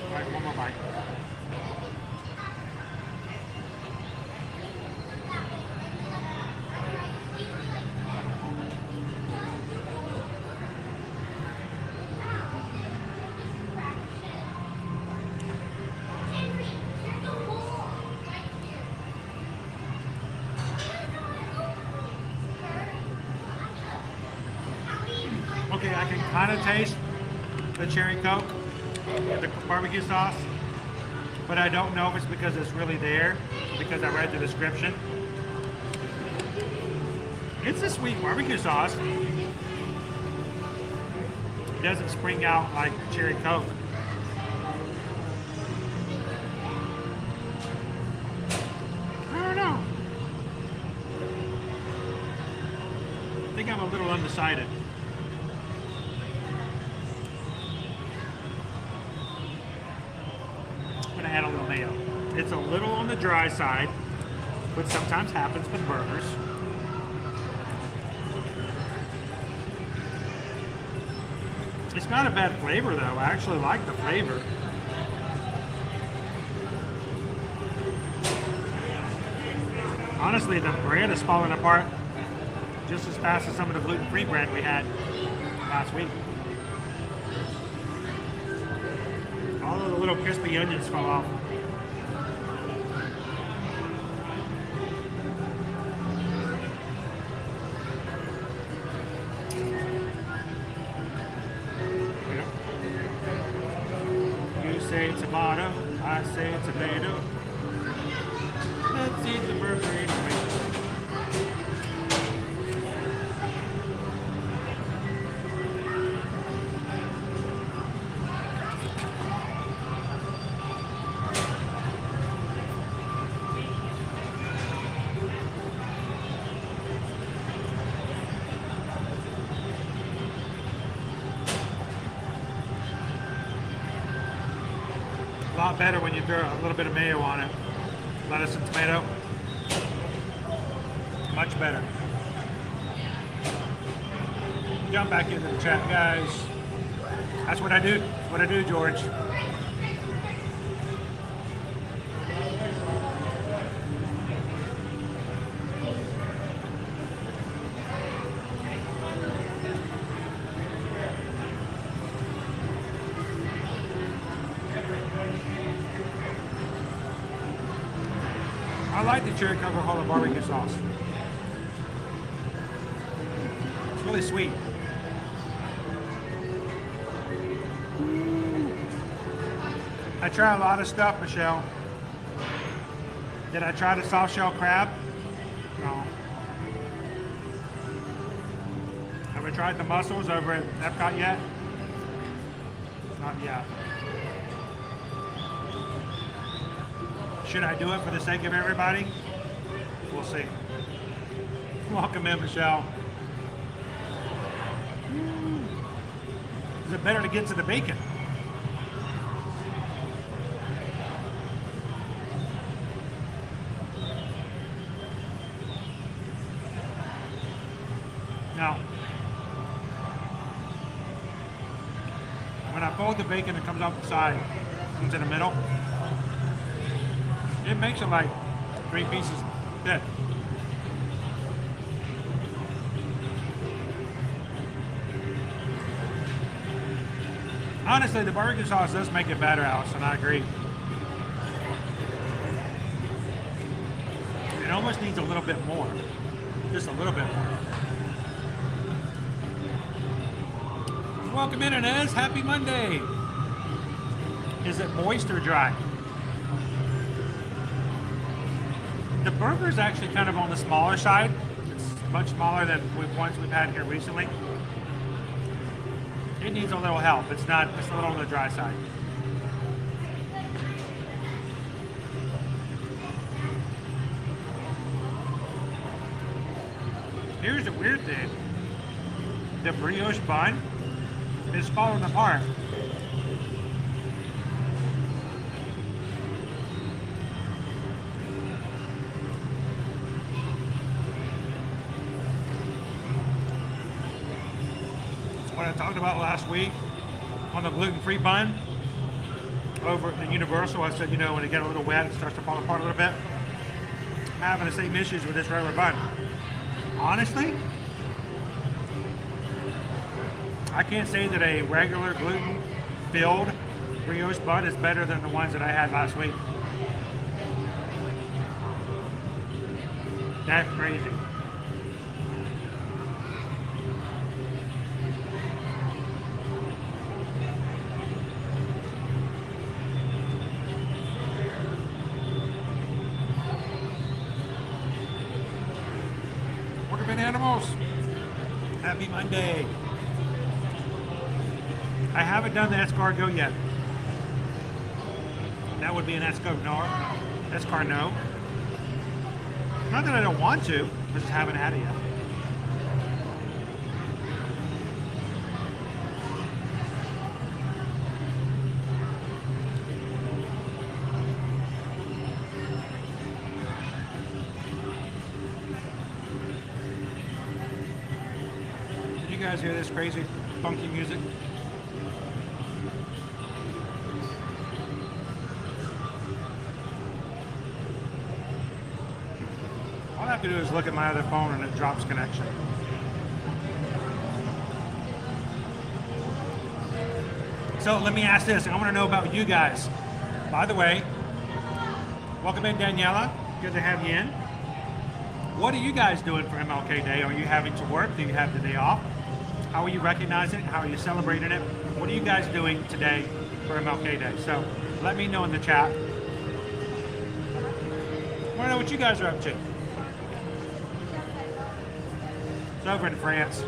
A: All right, one more bite. Okay, I can kind of taste the cherry Coke, the barbecue sauce, but I don't know if it's because it's really there, because I read the description. It's a sweet barbecue sauce. It doesn't spring out like cherry Coke. I don't know. I think I'm a little undecided. Add a little mayo. It's a little on the dry side, which sometimes happens with burgers. It's not a bad flavor though. I actually like the flavor. Honestly, the bread is falling apart just as fast as some of the gluten-free bread we had last week. All of the little crispy onions fall off. You say tomato, I say tomato. Let's eat the burger anyway. A lot better when you throw a little bit of mayo on it. Lettuce and tomato. Much better. Jump back into the chat, guys. That's what I do. That's what I do, George. I like the cherry Coca-Cola barbecue sauce. It's really sweet. I try a lot of stuff, Michelle. Did I try the soft shell crab? No. Have I tried the mussels over at Epcot yet? Not yet. Should I do it for the sake of everybody? We'll see. Welcome in, Michelle. Is it better to get to the bacon? Now, when I fold the bacon, it comes off the side, comes in the middle. It makes it like 3 pieces thick. Honestly, the barbecue sauce does make it better, Allison. I agree. It almost needs a little bit more. Just a little bit more. Welcome in, Inez. Happy Monday. Is it moist or dry? The burger is actually kind of on the smaller side. It's much smaller than ones we've had here recently. It needs a little help. It's a little on the dry side. Here's the weird thing. The brioche bun is falling apart. What I talked about last week on the gluten-free bun over at the Universal, I said, you know, when it gets a little wet, it starts to fall apart a little bit. I'm having the same issues with this regular bun. Honestly, I can't say that a regular gluten-filled brioche bun is better than the ones that I had last week. That's crazy. Animals. Happy Monday. I haven't done the escargot yet. That would be an escargot. No. Not that I don't want to, I just haven't had it yet. You guys hear this crazy funky music? All I have to do is look at my other phone and it drops connection. So let me ask this. I want to know about you guys. By the way, welcome in, Daniela. Good to have you in. What are you guys doing for MLK Day? Are you having to work? Do you have the day off? How are you recognizing it? How are you celebrating it? What are you guys doing today for MLK Day? So let me know in the chat. I want to know what you guys are up to. It's over in France.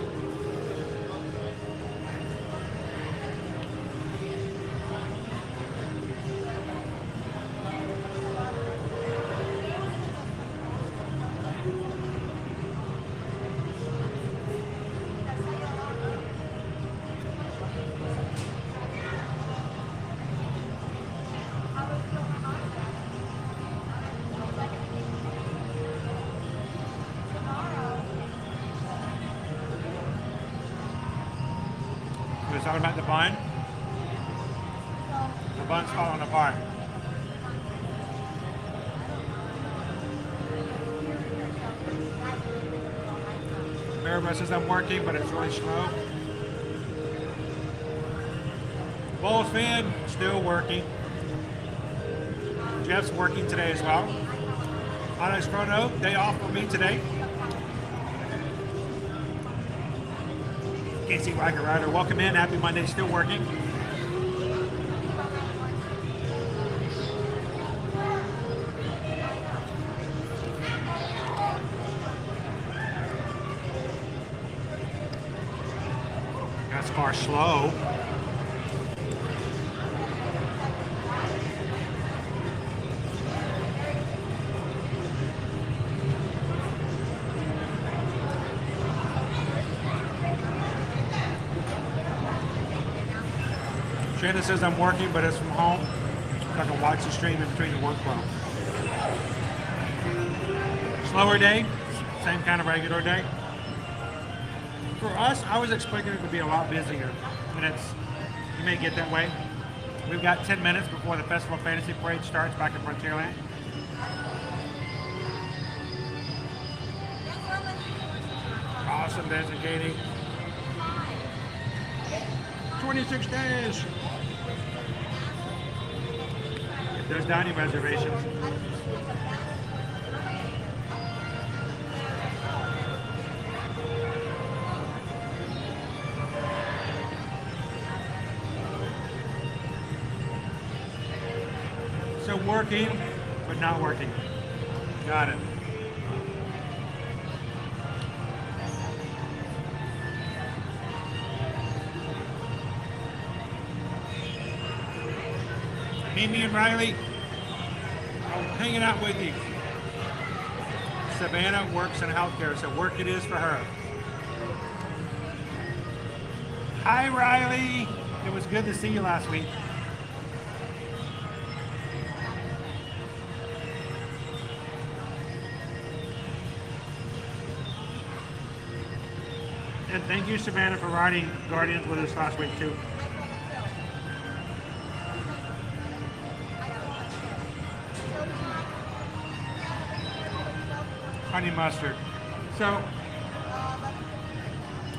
A: Talking about the bun? The bun's falling apart. Maribel says I'm working, but it's really slow. Bulls fan, still working. Jeff's working today as well. Alex Chrono, day off for me today. Casey Riker Rider, welcome in. Happy Monday, still working. That's far slow. Shannon says I'm working, but it's from home. So I can watch the stream in between the workflow. Slower day, same kind of regular day. For us, I was expecting it to be a lot busier, and you may get that way. We've got 10 minutes before the Festival Fantasy Parade starts back in Frontierland. Awesome dancing, Katie. 26 days. If there's dining reservations. So working, but not working. Got it. Amy and Riley, I'm hanging out with you. Savannah works in healthcare, so work it is for her. Hi, Riley. It was good to see you last week. And thank you, Savannah, for riding Guardians with us last week, too. Honey mustard. So,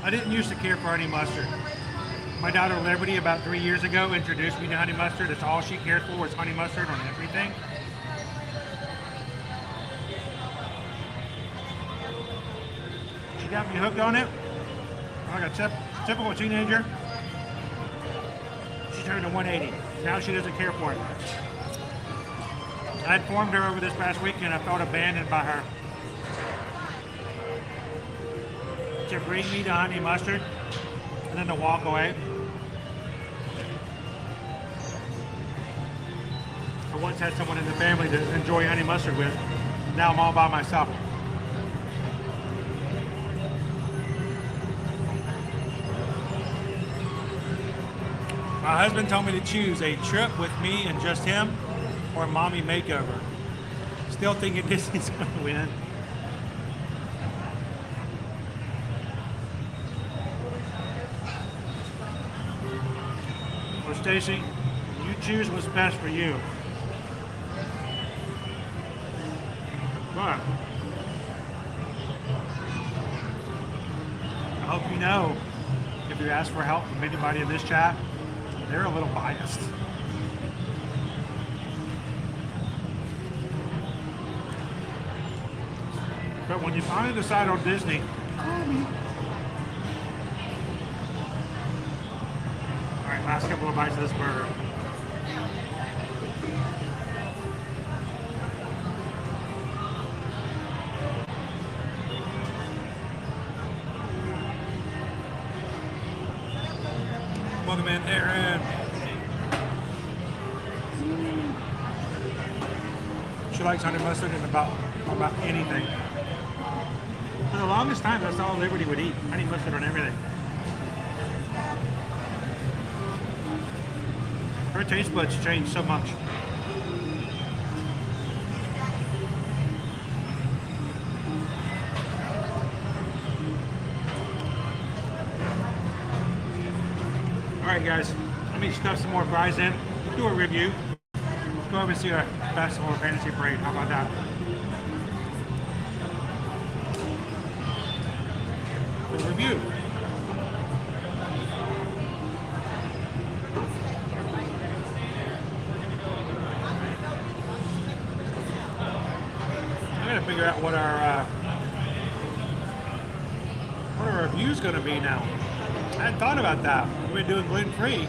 A: I didn't used to care for honey mustard. My daughter Liberty, about 3 years ago, introduced me to honey mustard. It's all she cared for was honey mustard on everything. She got me hooked on it. Like a typical teenager. She turned to 180. Now she doesn't care for it. I informed her over this past weekend I felt abandoned by her. To bring me to honey mustard and then to walk away. I once had someone in the family to enjoy honey mustard with. Now I'm all by myself. My husband told me to choose a trip with me and just him or a mommy makeover. Still thinking Disney's going to win. Well, Stacy, you choose what's best for you. But I hope you know, if you ask for help from anybody in this chat, they're a little biased. But when you finally decide on Disney, call me. All right, last couple of bites of this burger. Welcome in, Aaron. She likes honey mustard and about anything. For the longest time, that's all Liberty would eat. Honey mustard on everything. Her taste buds changed so much. Alright guys, let me stuff some more fries in, do a review. Let's go over and see our Festival of Fantasy Parade. How about that? The review. I Trying to figure out what our review's going to be now. I hadn't thought about that. We're doing gluten-free.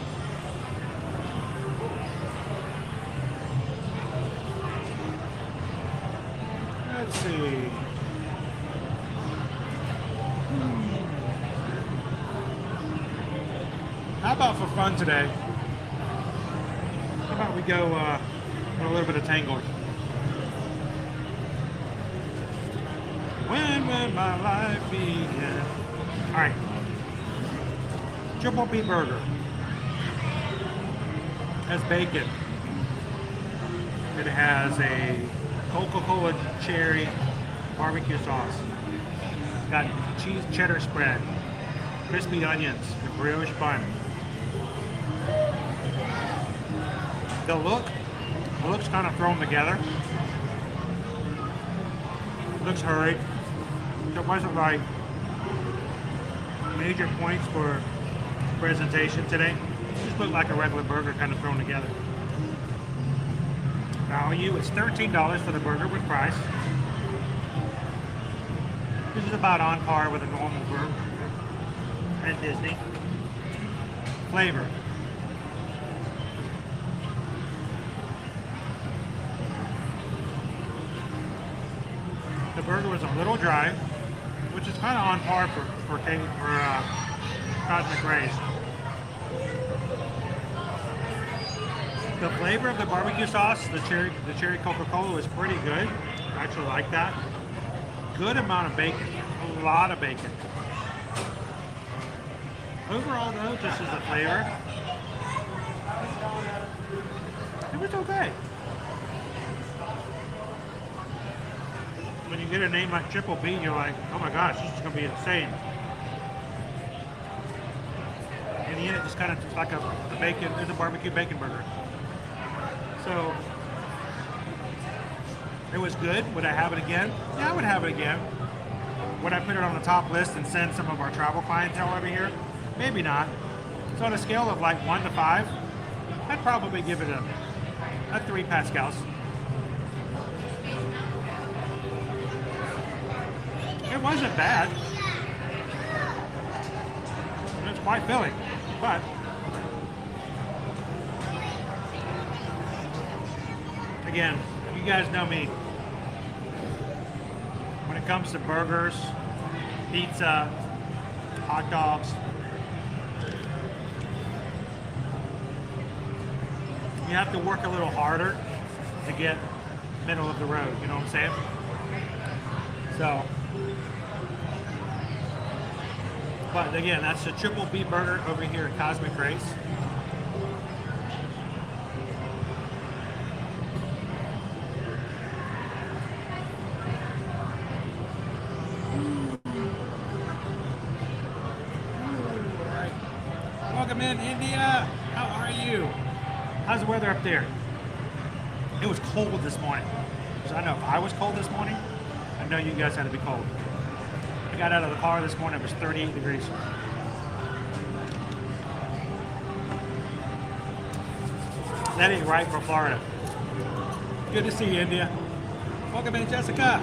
A: Let's see. How about for fun today? How about we go a little bit of tangling? When will my life begin? All right. Triple B burger. Has bacon. It has a Coca-Cola cherry barbecue sauce. It's got cheese cheddar spread, crispy onions, and brioche bun. The looks kind of thrown together. Looks hurried. There wasn't like major points for presentation today. Just looked like a regular burger kind of thrown together. Value is $13 for the burger with price. This is about on par with a normal burger at Disney. Flavor. The burger was a little dry, which is kind of on par for Cosmic Rays. The flavor of the barbecue sauce, the cherry Coca-Cola is pretty good. I actually like that. Good amount of bacon, a lot of bacon. Overall though, just as the flavor, it was okay. When you get a name like Triple B, you're like, oh my gosh, this is gonna be insane. In the end, it just kind of like a bacon, it's a barbecue bacon burger. So, it was good. Would I have it again? Yeah, I would have it again. Would I put it on the top list and send some of our travel clientele over here? Maybe not. So on a scale of like 1 to 5, I'd probably give it a 3 Pascals. It wasn't bad. It was quite filling, but again, you guys know me. When it comes to burgers, pizza, hot dogs, you have to work a little harder to get middle of the road, you know what I'm saying? So, but again, that's the Triple B burger over here at Cosmic Rays. Welcome in, India. How are you? How's the weather up there? It was cold this morning. So I know if I was cold this morning, I know you guys had to be cold. I got out of the car this morning, it was 38 degrees. That ain't right for Florida. Good to see you, India. Welcome in, Jessica.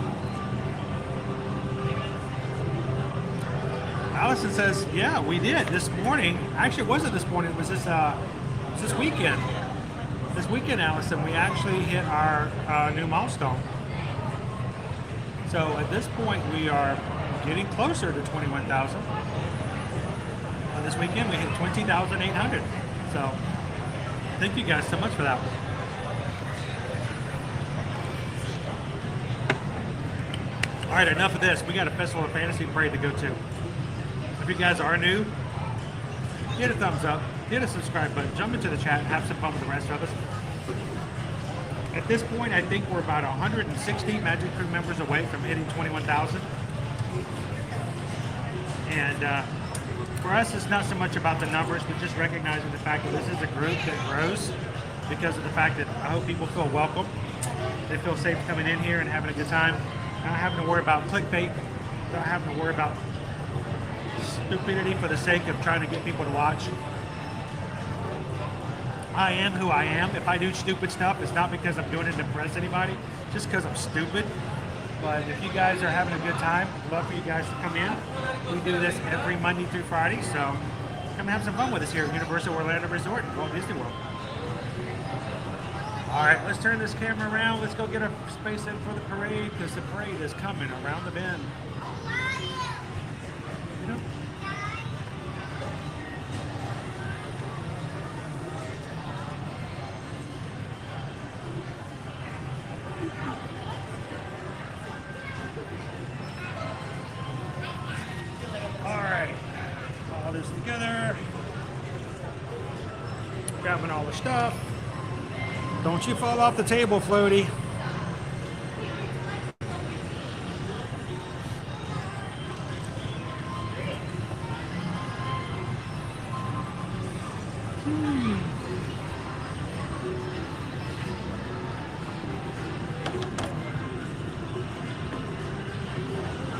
A: Allison says, yeah, we did this morning. Actually, it wasn't this morning, it was this weekend. This weekend, Allison, we actually hit our new milestone. So at this point, we are getting closer to 21,000. This weekend, we hit 20,800. So thank you guys so much for that. All right, enough of this. We got a Festival of Fantasy parade to go to. If you guys are new, hit a thumbs up, hit a subscribe button, jump into the chat, and have some fun with the rest of us. At this point, I think we're about 160 Magic Crew members away from hitting 21,000. And for us, it's not so much about the numbers, but just recognizing the fact that this is a group that grows because of the fact that I hope people feel welcome. They feel safe coming in here and having a good time. Not having to worry about clickbait, not having to worry about stupidity for the sake of trying to get people to watch. I am who I am. If I do stupid stuff, it's not because I'm doing it to impress anybody, just because I'm stupid. But if you guys are having a good time, I'd love for you guys to come in. We do this every Monday through Friday, so come have some fun with us here at Universal Orlando Resort, Walt Disney World. All right, let's turn this camera around. Let's go get a space in for the parade, because the parade is coming around the bend. You know? All right, all this together. Grabbing all the stuff. Don't you fall off the table, Floaty.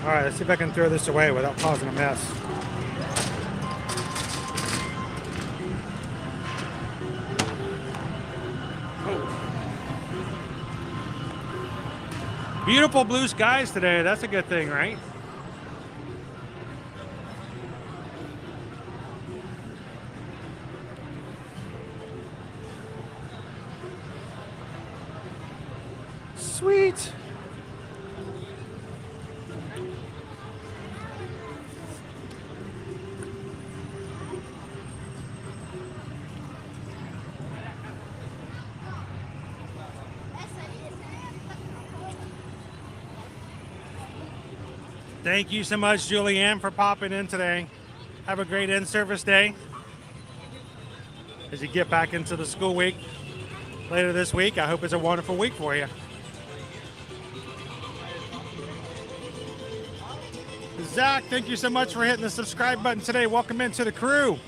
A: All right, let's see if I can throw this away without causing a mess. Beautiful blue skies today. That's a good thing, right? Sweet. Thank you so much, Julianne, for popping in today. Have a great in-service day as you get back into the school week later this week. I hope it's a wonderful week for you. Zach, thank you so much for hitting the subscribe button today. Welcome into the crew.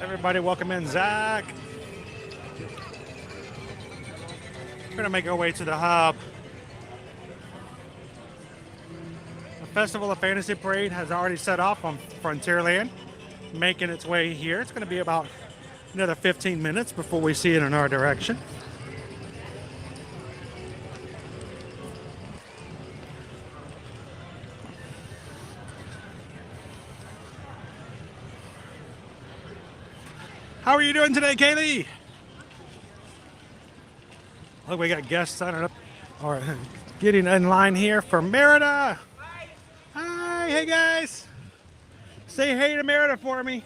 A: Everybody, welcome in, Zach. We're gonna make our way to the hub. Festival of Fantasy Parade has already set off on Frontierland, making its way here. It's going to be about another 15 minutes before we see it in our direction. How are you doing today, Kaylee? Look, we got guests signing up or getting in line here for Merida. Hi, hey guys. Say hey to Merida for me.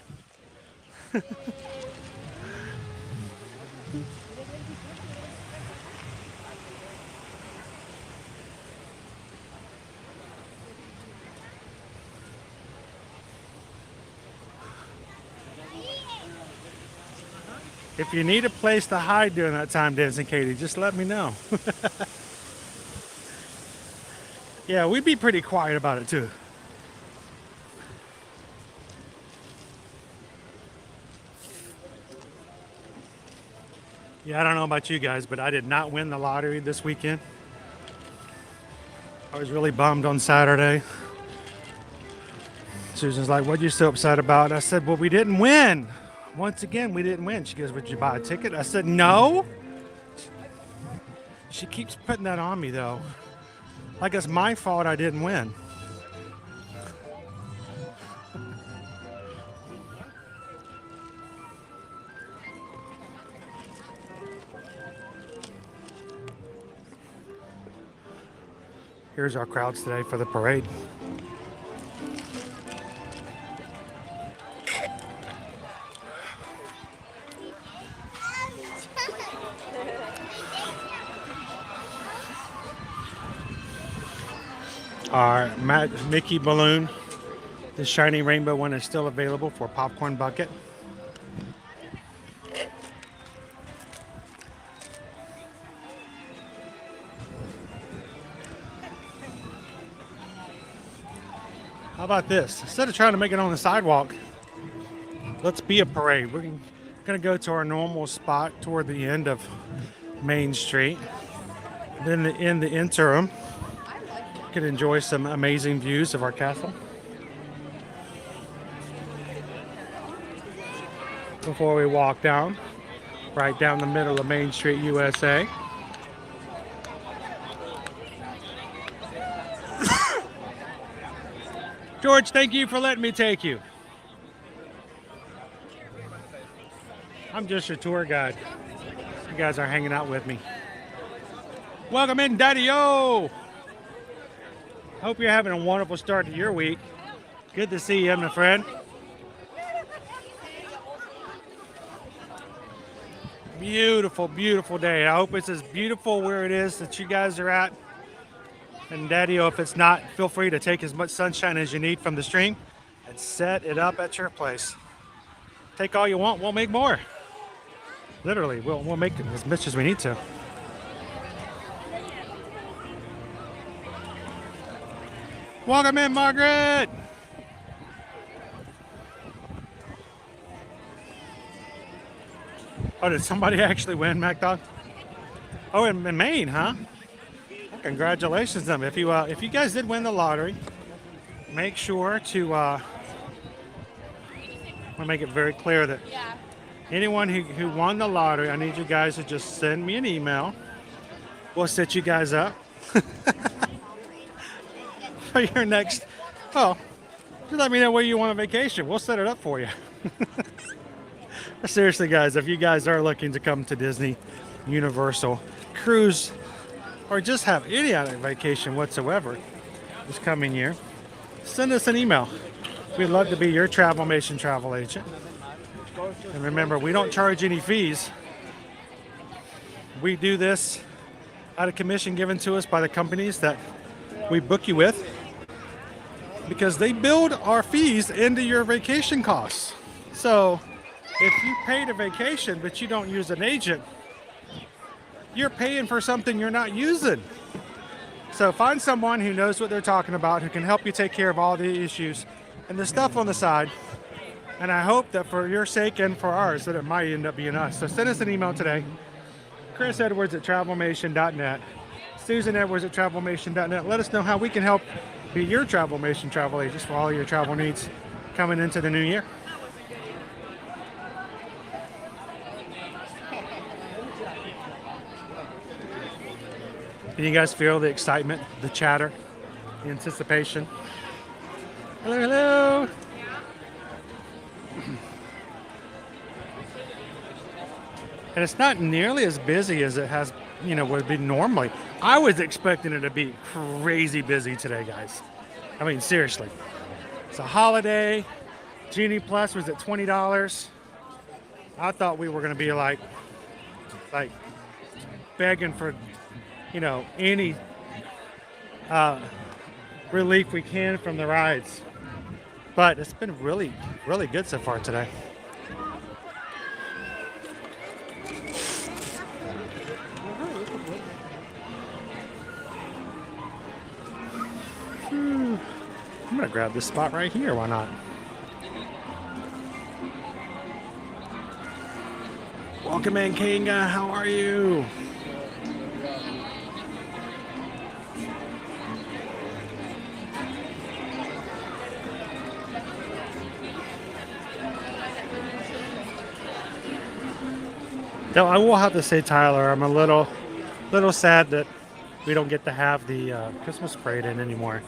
A: If you need a place to hide during that time, Dancing Katie, just let me know. Yeah, we'd be pretty quiet about it too. Yeah, I don't know about you guys, but I did not win the lottery this weekend. I was really bummed on Saturday. Susan's like, what are you so upset about? I said, well, we didn't win. Once again, we didn't win. She goes, would you buy a ticket? I said, no. She keeps putting that on me though. Like it's my fault I didn't win. Here's our crowds today for the parade. Our Mickey balloon, the shiny rainbow one, is still available for a popcorn bucket. How about this? Instead of trying to make it on the sidewalk, let's be a parade. We're going to go to our normal spot toward the end of Main Street. Then in the interim, can enjoy some amazing views of our castle before we walk down right down the middle of Main Street, USA. George, thank you for letting me take you. I'm just your tour guide. You guys are hanging out with me. Welcome in, Daddy-O. Hope you're having a wonderful start to your week. Good to see you, my friend. Beautiful, beautiful day. I hope it's as beautiful where it is that you guys are at. And Daddy-O, if it's not, feel free to take as much sunshine as you need from the stream and set it up at your place. Take all you want, we'll make more. Literally, we'll make as much as we need to. Welcome in, Margaret. Oh, did somebody actually win, MacDog? Oh, in Maine, huh? Well, congratulations to them. If you guys did win the lottery, make sure to I'll make it very clear that anyone who won the lottery, I need you guys to just send me an email. We'll set you guys up for your next. Oh, just let me know where you want a vacation. We'll set it up for you. Seriously, guys, if you guys are looking to come to Disney, Universal, cruise, or just have any other vacation whatsoever this coming year, send us an email. We'd love to be your Travelmation travel agent. And remember, we don't charge any fees. We do this out of commission given to us by the companies that we book you with, because they build our fees into your vacation costs. So if you paid a vacation but you don't use an agent, you're paying for something you're not using. So find someone who knows what they're talking about, who can help you take care of all the issues and the stuff on the side. And I hope that for your sake and for ours, that it might end up being us. So send us an email today. chrisedwards@travelmation.net. susanedwards@travelmation.net. Let us know how we can help be your Travelmation travel agents for all your travel needs coming into the new year. Can you guys feel the excitement, the chatter, the anticipation? Hello, hello. And it's not nearly as busy as it has, would be normally. I was expecting it to be crazy busy today, guys. I mean, seriously. It's a holiday. Genie Plus was at $20. I thought we were going to be like begging for, any relief we can from the rides. But it's been really, really good so far today. I'm gonna grab this spot right here, why not? Welcome in, Kinga, how are you? Now, I will have to say, Tyler, I'm a little sad that we don't get to have the Christmas parade in anymore.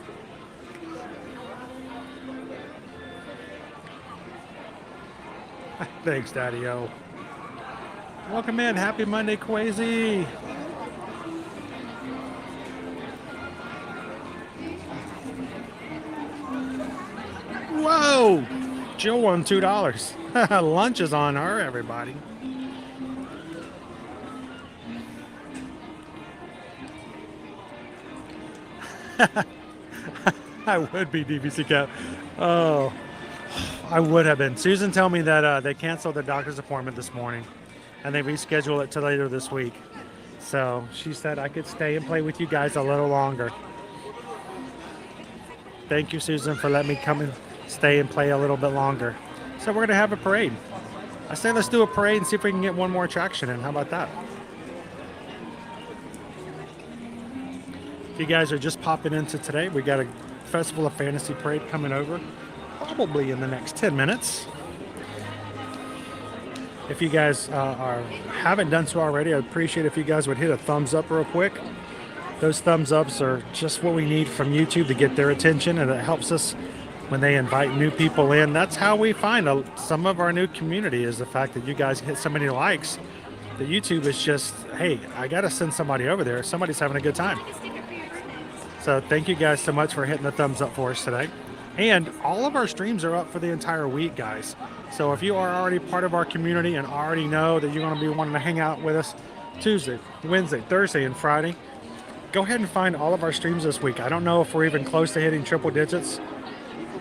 A: Thanks, Daddy-O. Welcome in. Happy Monday, Quasi. Whoa! Jill won $2. Lunch is on her, everybody. I would be DVC Cap. Oh, I would have been. Susan told me that they canceled their doctor's appointment this morning and they rescheduled it to later this week. So she said I could stay and play with you guys a little longer. Thank you, Susan, for letting me come and stay and play a little bit longer. So we're going to have a parade. I say let's do a parade and see if we can get one more attraction in. How about that? If you guys are just popping into today, we got a Festival of Fantasy parade coming over probably in the next 10 minutes. If you guys haven't done so already, I'd appreciate if you guys would hit a thumbs up real quick. Those thumbs ups are just what we need from YouTube to get their attention, and it helps us when they invite new people in. That's how we find some of our new community, is the fact that you guys hit so many likes that YouTube is just, hey, I got to send somebody over there. Somebody's having a good time. So thank you guys so much for hitting the thumbs up for us today. And all of our streams are up for the entire week, guys. So if you are already part of our community and already know that you're going to be wanting to hang out with us Tuesday, Wednesday, Thursday, and Friday, go ahead and find all of our streams this week. I don't know if we're even close to hitting triple digits.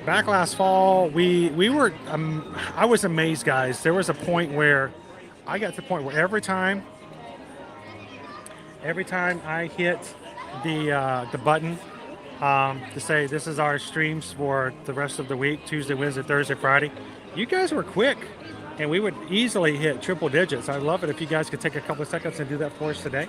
A: Back last fall, we were, I was amazed, guys. There was a point where I got to the point where every time I hit the button to say this is our streams for the rest of the week, Tuesday, Wednesday, Thursday, Friday, you guys were quick, and we would easily hit triple digits. I'd love it if you guys could take a couple of seconds and do that for us today.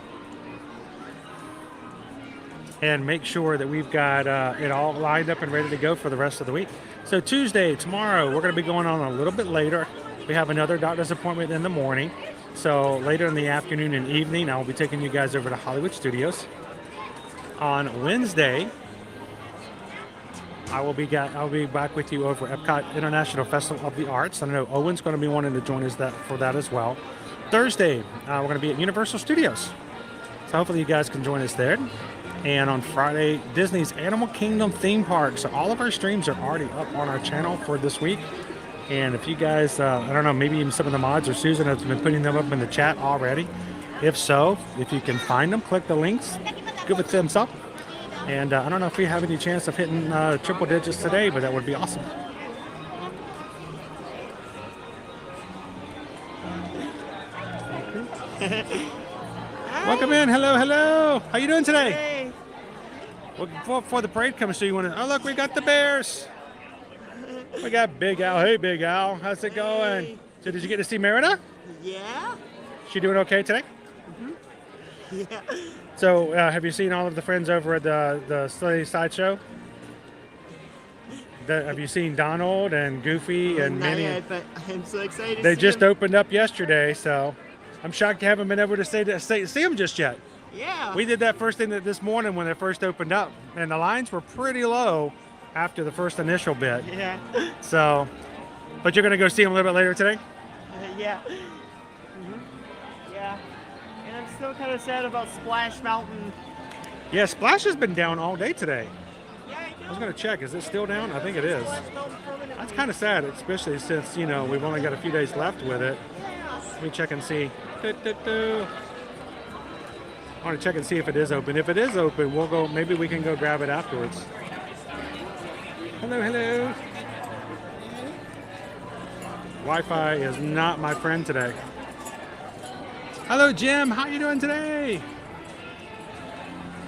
A: And make sure that we've got it all lined up and ready to go for the rest of the week. So Tuesday, tomorrow, we're going to be going on a little bit later. We have another doctor's appointment in the morning. So later in the afternoon and evening, I will be taking you guys over to Hollywood Studios. On Wednesday, I'll be back with you over Epcot International Festival of the Arts. I know Owen's going to be wanting to join us for that as well. Thursday, we're going to be at Universal Studios. So hopefully you guys can join us there. And on Friday, Disney's Animal Kingdom theme park. So all of our streams are already up on our channel for this week. And if you guys, I don't know, maybe even some of the mods or Susan has been putting them up in the chat already. If so, if you can find them, click the links, give it a thumbs up. And I don't know if we have any chance of hitting triple digits today, but that would be awesome. Welcome in. Hello, hello. How you doing today?
M: Hey.
A: Well, before the parade comes, so you want to? Oh, look, we got the Bears. We got Big Al. Hey, Big Al. How's it going?
M: Hey.
A: So, did you get to see Merida?
M: Yeah.
A: She doing okay today?
M: Yeah.
A: So, have you seen all of the friends over at the Sleigh Sideshow? Have you seen Donald and Goofy and
M: Not
A: Minnie?
M: yet, but I'm so excited.
A: They
M: to
A: just
M: see them.
A: opened up yesterday, so I'm shocked you haven't been able to see them just yet.
M: Yeah.
A: We did that first thing this morning when they first opened up, and the lines were pretty low after the first initial bit.
M: Yeah.
A: So, but you're going to go see them a little bit later today?
M: Yeah. Yeah. And I'm still kind of sad about Splash Mountain.
A: Yeah, Splash has been down all day today.
M: Yeah, I know.
A: I was going to check. Is it still down? I think it is. That's kind of sad, especially since, you know, we've only got a few days left with it. Let me check and see. I want to check and see if it is open. If it is open, we'll go. Maybe we can go grab it afterwards. Hello, hello. Wi-Fi is not my friend today. Hello, Jim. How you doing today?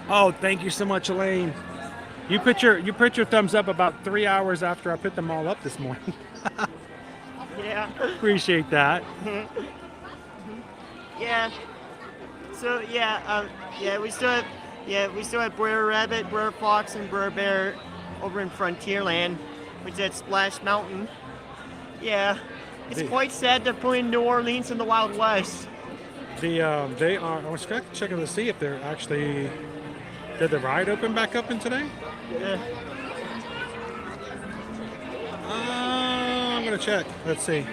A: Oh, thank you so much, Elaine. You put your thumbs up about 3 hours after I put them all up this morning.
M: Yeah.
A: Appreciate that.
M: Yeah. So yeah, we still have Brer Rabbit, Brer Fox, and Brer Bear over in Frontierland, which is at Splash Mountain. Yeah. It's quite sad to put in New Orleans in the Wild West.
A: They are. I was checking to see if they're actually. Did the ride open back up in today?
M: Yeah.
A: I'm gonna check. Let's see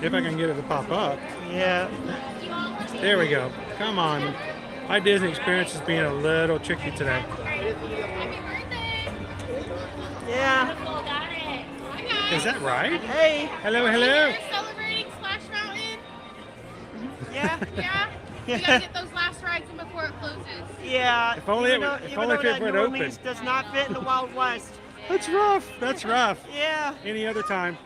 A: if I can get it to pop up.
M: Yeah.
A: There we go. Come on. My Disney experience is being a little tricky today.
M: Yeah.
A: Is that right?
M: Hey.
A: Hello, hello.
C: We're celebrating Splash Mountain.
M: Yeah.
C: Yeah. You gotta get those last rides in before it closes.
M: Yeah.
A: If only it
M: New
A: open.
M: Orleans does not fit in the Wild West.
A: That's rough. That's rough.
M: Yeah.
A: Any other time.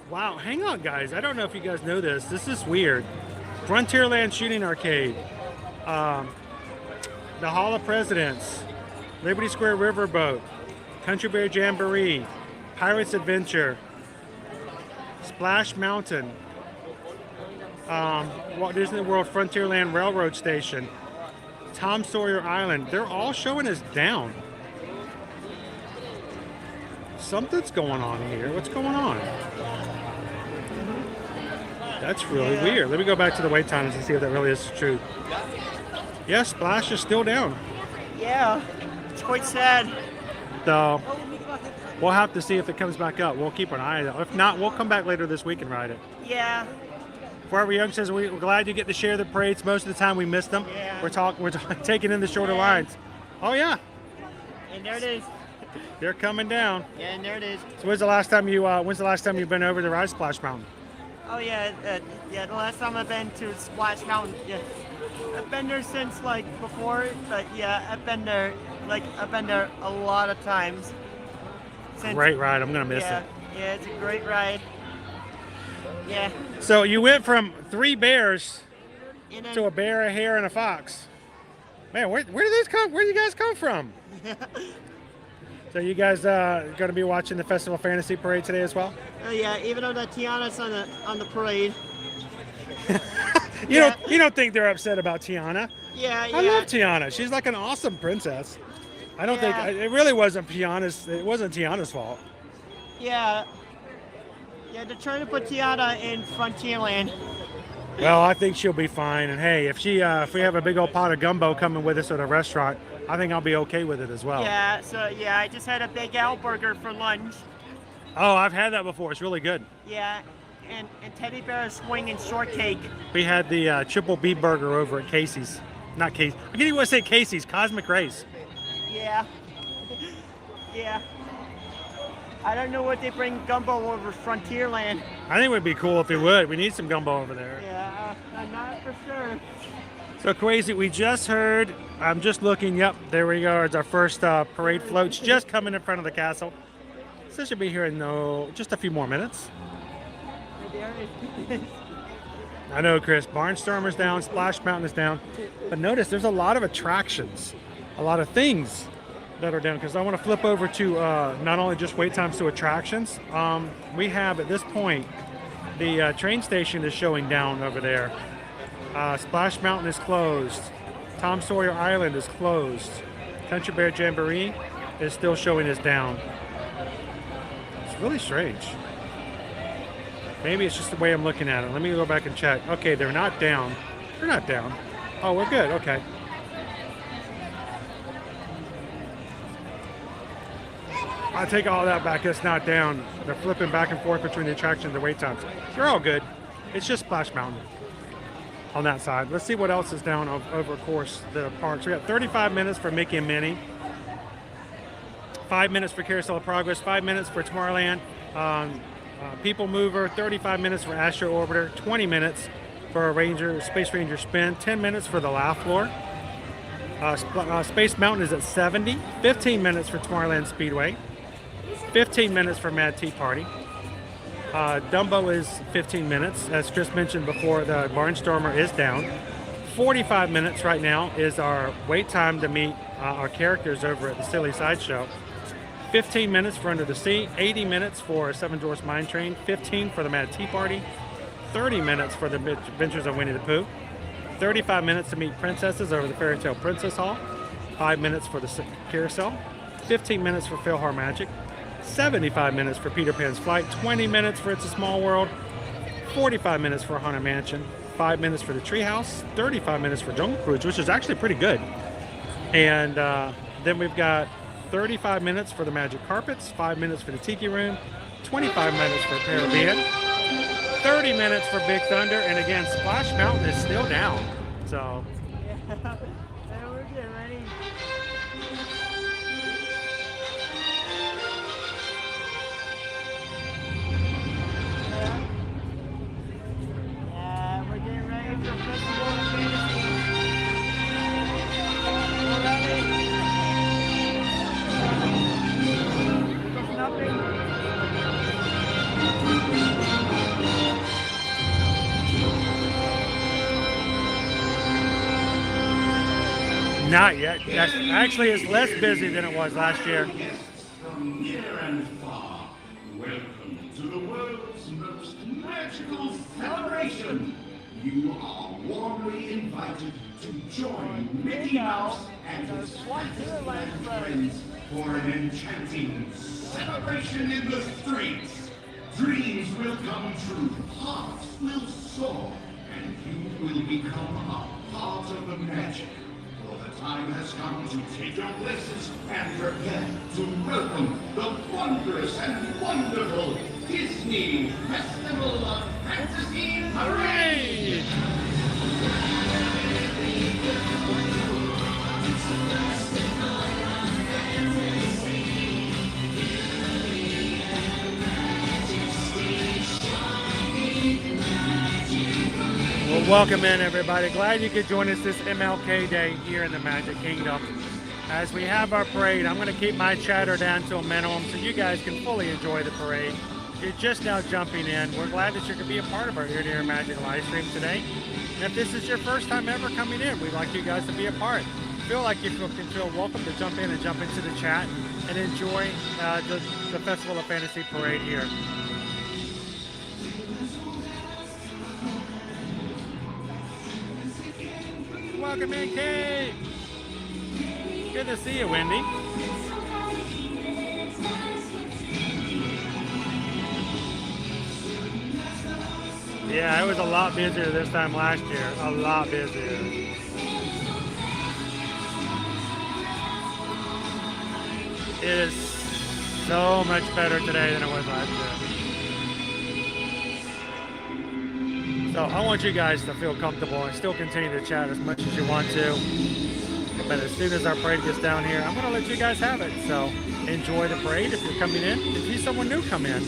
A: Wow, hang on, guys. I don't know if you guys know this. This is weird. Frontierland Shooting Arcade, the Hall of Presidents, Liberty Square Riverboat, Country Bear Jamboree, Pirates Adventure, Splash Mountain, Walt Disney World Frontierland Railroad Station, Tom Sawyer Island. They're all showing us down. Something's going on here. What's going on? That's really weird. Let me go back to the wait times and see if that really is true. Yeah, Splash is still down.
M: Yeah. it's quite sad.
A: So we'll have to see if it comes back up. We'll keep an eye on it. If not, we'll come back later this week and ride it.
M: Yeah.
A: For our youngsters, we're glad you get to share the parades. Most of the time we miss them.
M: Yeah.
A: We're taking in the shorter lines. Oh yeah.
M: And there it is.
A: They're coming down.
M: Yeah, and there it is.
A: So when's the last time you've been over to ride Splash Mountain?
M: Oh yeah, the last time I've been to Splash Mountain, yeah. I've been there since like before, but yeah, I've been there a lot of times.
A: Great ride, I'm gonna miss it.
M: Yeah, it's a great ride. Yeah.
A: So you went from 3 bears
M: And then,
A: to a bear, a hare, and a fox. Man, where do you guys come from? So you guys gonna be watching the Festival Fantasy Parade today as well?
M: oh yeah, even though the Tiana's on the parade.
A: You don't think they're upset about Tiana?
M: Yeah,
A: I love Tiana. She's like an awesome princess. I don't think it really wasn't Tiana's fault.
M: Yeah. Yeah, they're trying to put Tiana in Frontierland.
A: Well, I think she'll be fine. And hey, if we have a big old pot of gumbo coming with us at a restaurant, I think I'll be okay with it as well.
M: Yeah, so yeah, I just had a Big Al burger for lunch.
A: Oh, I've had that before. It's really good.
M: Yeah, and teddy bear swing and shortcake.
A: We had the triple B burger over at Casey's. Not Casey's. I can't even want to say Casey's. Cosmic Race.
M: Yeah. Yeah. I don't know what they bring gumbo over Frontierland.
A: I think it would be cool if they would. We need some gumbo over there.
M: Yeah, I'm not for sure.
A: So crazy. We just heard. I'm just looking. Yep, there we go. It's our first parade floats just coming in front of the castle. So this should be here in just a few more minutes. I know, Chris. Barnstormer's down. Splash Mountain is down. But notice there's a lot of attractions, a lot of things that are down, because I want to flip over to not only just wait times to attractions. We have at this point the train station is showing down over there. Splash Mountain is closed. Tom Sawyer Island is closed. Country Bear Jamboree is still showing as down. It's really strange. Maybe it's just the way I'm looking at it. Let me go back and check. Okay, they're not down. They're not down. Oh, we're good. Okay. I take all that back. It's not down. They're flipping back and forth between the attractions and the wait times. They're all good. It's just Splash Mountain on that side. Let's see what else is down over, of course, the parks. We got 35 minutes for Mickey and Minnie. 5 minutes for Carousel of Progress. 5 minutes for Tomorrowland. People Mover. 35 minutes for Astro Orbiter. 20 minutes for a Space Ranger Spin. 10 minutes for the Laugh Floor. Space Mountain is at 70. 15 minutes for Tomorrowland Speedway. 15 minutes for Mad Tea Party. Dumbo is 15 minutes. As Chris mentioned before, the Barnstormer is down. 45 minutes right now is our wait time to meet our characters over at the Silly Sideshow. 15 minutes for Under the Sea. 80 minutes for Seven Dwarfs Mine Train. 15 for the Mad Tea Party. 30 minutes for the Adventures of Winnie the Pooh. 35 minutes to meet princesses over the Fairy Tale Princess Hall. 5 minutes for the Carousel. 15 minutes for Philhar Magic. 75 minutes for Peter Pan's Flight. 20 minutes for It's a Small World. 45 minutes for Haunted Mansion. 5 minutes for the Treehouse. 35 minutes for Jungle Cruise, which is actually pretty good. And then we've got 35 minutes for the Magic Carpets. 5 minutes for the Tiki Room. 25 minutes for Caribbean. 30 minutes for Big Thunder. And again, Splash Mountain is still down. So.
M: Yeah, we're getting ready. Yeah, we're getting ready for Festival of Fantasy. We're ready. There's nothing.
A: Not yet. Yes, actually, it's less busy than it was last year.
D: From near and far, welcome to the world's most magical celebration. You are warmly invited to join Mickey Mouse and his fabulous friends for an enchanting celebration in the streets. Dreams will come true, hearts will soar, and you will become a part of the magic. For the time has come to take your places and prepare to welcome the wondrous and wonderful Disney Festival of Fantasy Parade!
A: Well, welcome in, everybody. Glad you could join us this MLK Day here in the Magic Kingdom. As we have our parade, I'm going to keep my chatter down to a minimum so you guys can fully enjoy the parade. You're just now jumping in. We're glad that you can be a part of our Ear to Ear Magic live stream today. And if this is your first time ever coming in, we'd like you guys to be a part. Feel like you can feel welcome to jump in and jump into the chat and enjoy the Festival of Fantasy Parade here. Welcome in, Kate. Good to see you, Wendy. Yeah, it was a lot busier this time last year. A lot busier. It is so much better today than it was last year. So I want you guys to feel comfortable and still continue to chat as much as you want to. But as soon as our parade gets down here, I'm going to let you guys have it. So enjoy the parade if you're coming in. If you see someone new come in,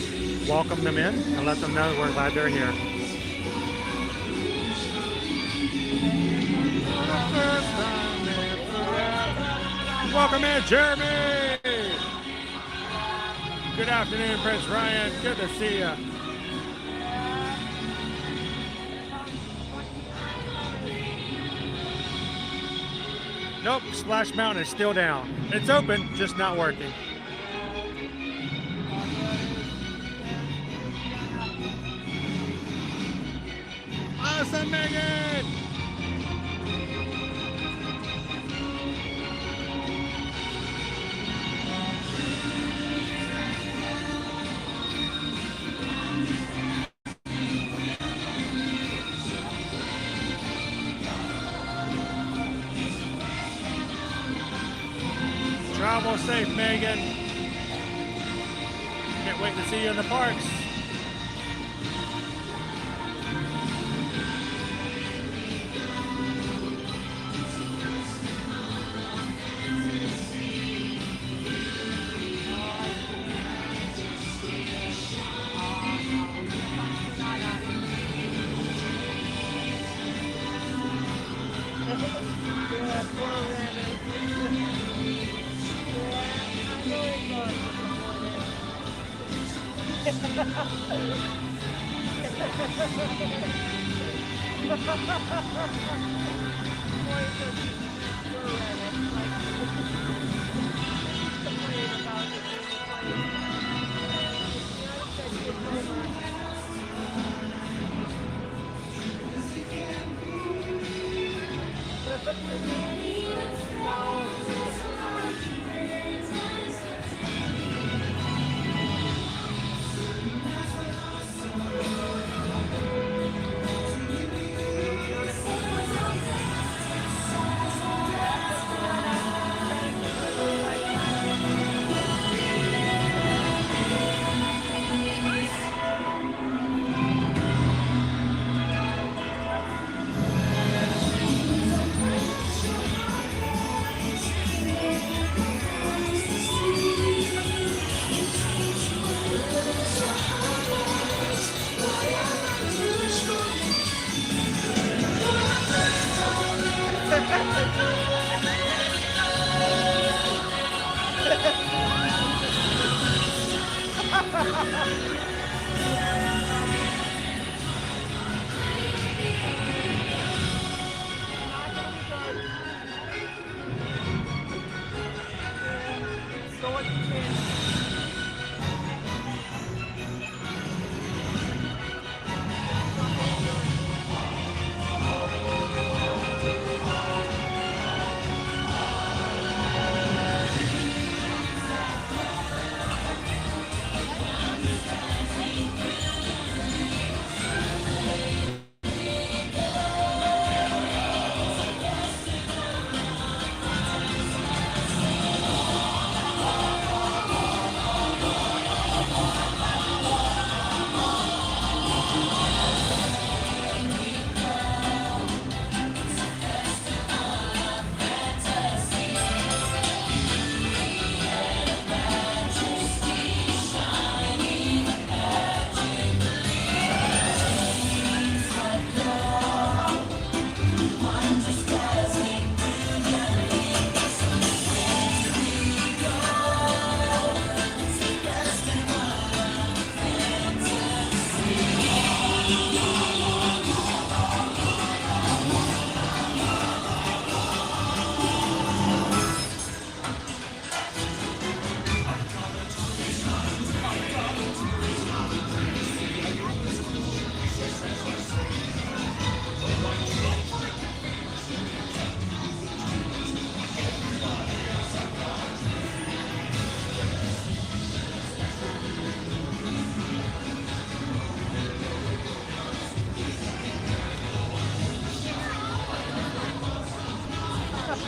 A: welcome them in and let them know we're glad they're here. Welcome in, Jeremy! Good afternoon, Prince Ryan. Good to see you. Nope, Splash Mountain is still down. It's open, just not working. Awesome, Megan! Travel safe, Megan. Can't wait to see you in the parks.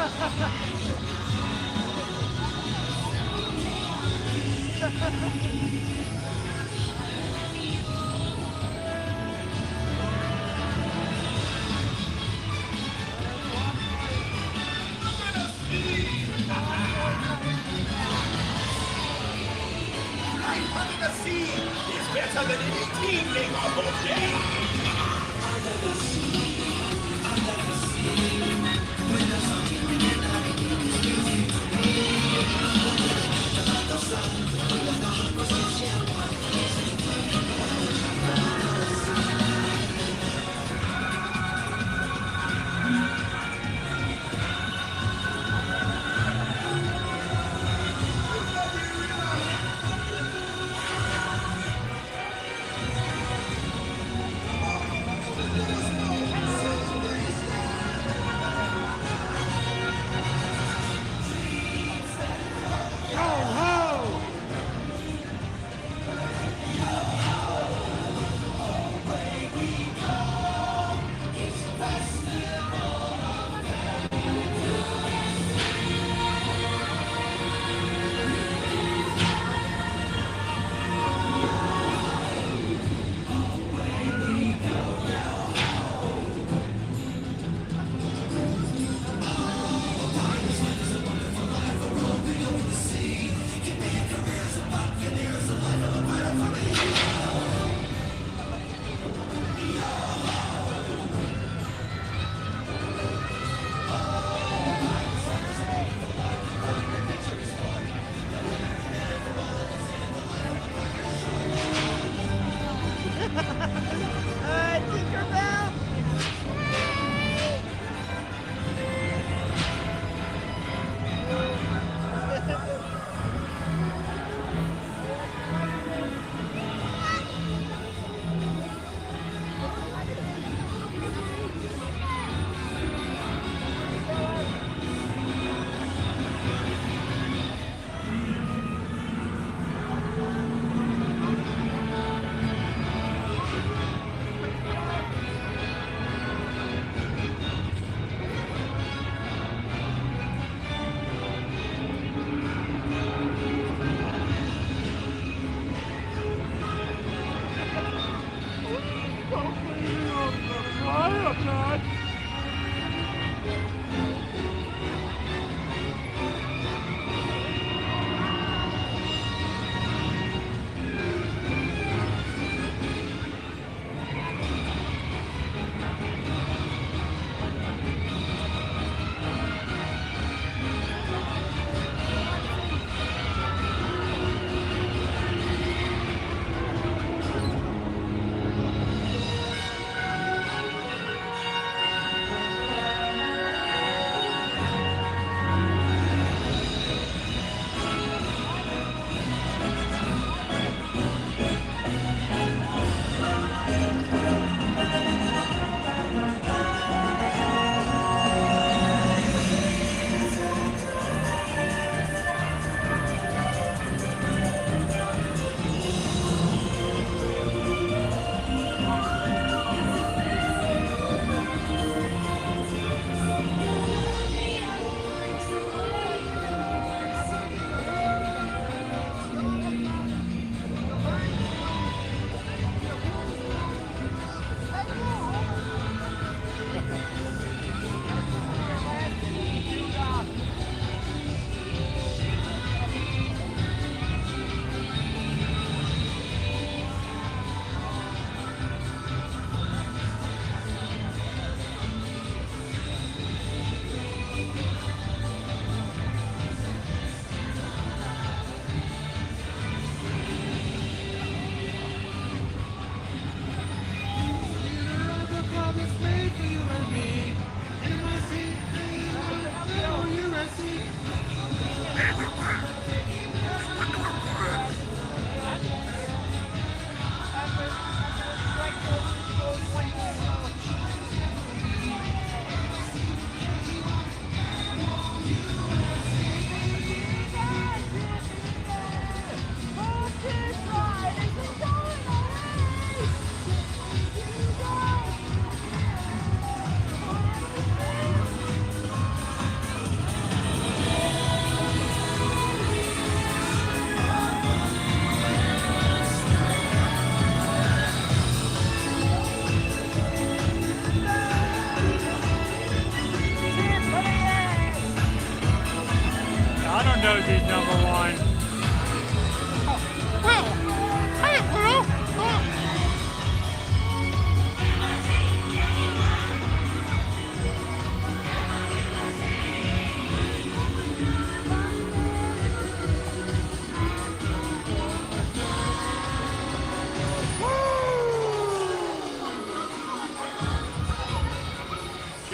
D: Under the sea is better than any team name on both days. Under the sea, under the sea. When the sun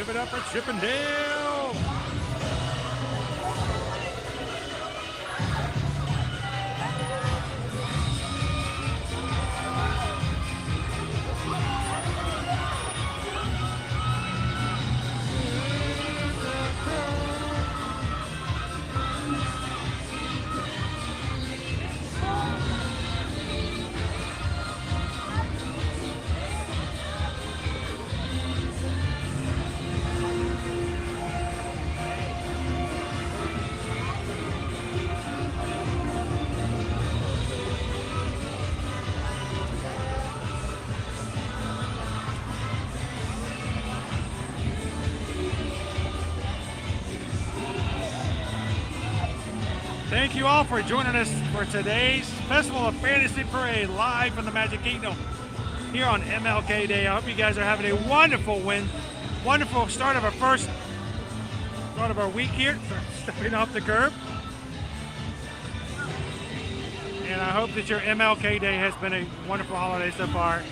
A: Give it up for Chippendale. Thank you all for joining us for today's Festival of Fantasy Parade live from the Magic Kingdom here on MLK Day. I hope you guys are having a wonderful start of our week here, stepping off the curb. And I hope that your MLK Day has been a wonderful holiday so far.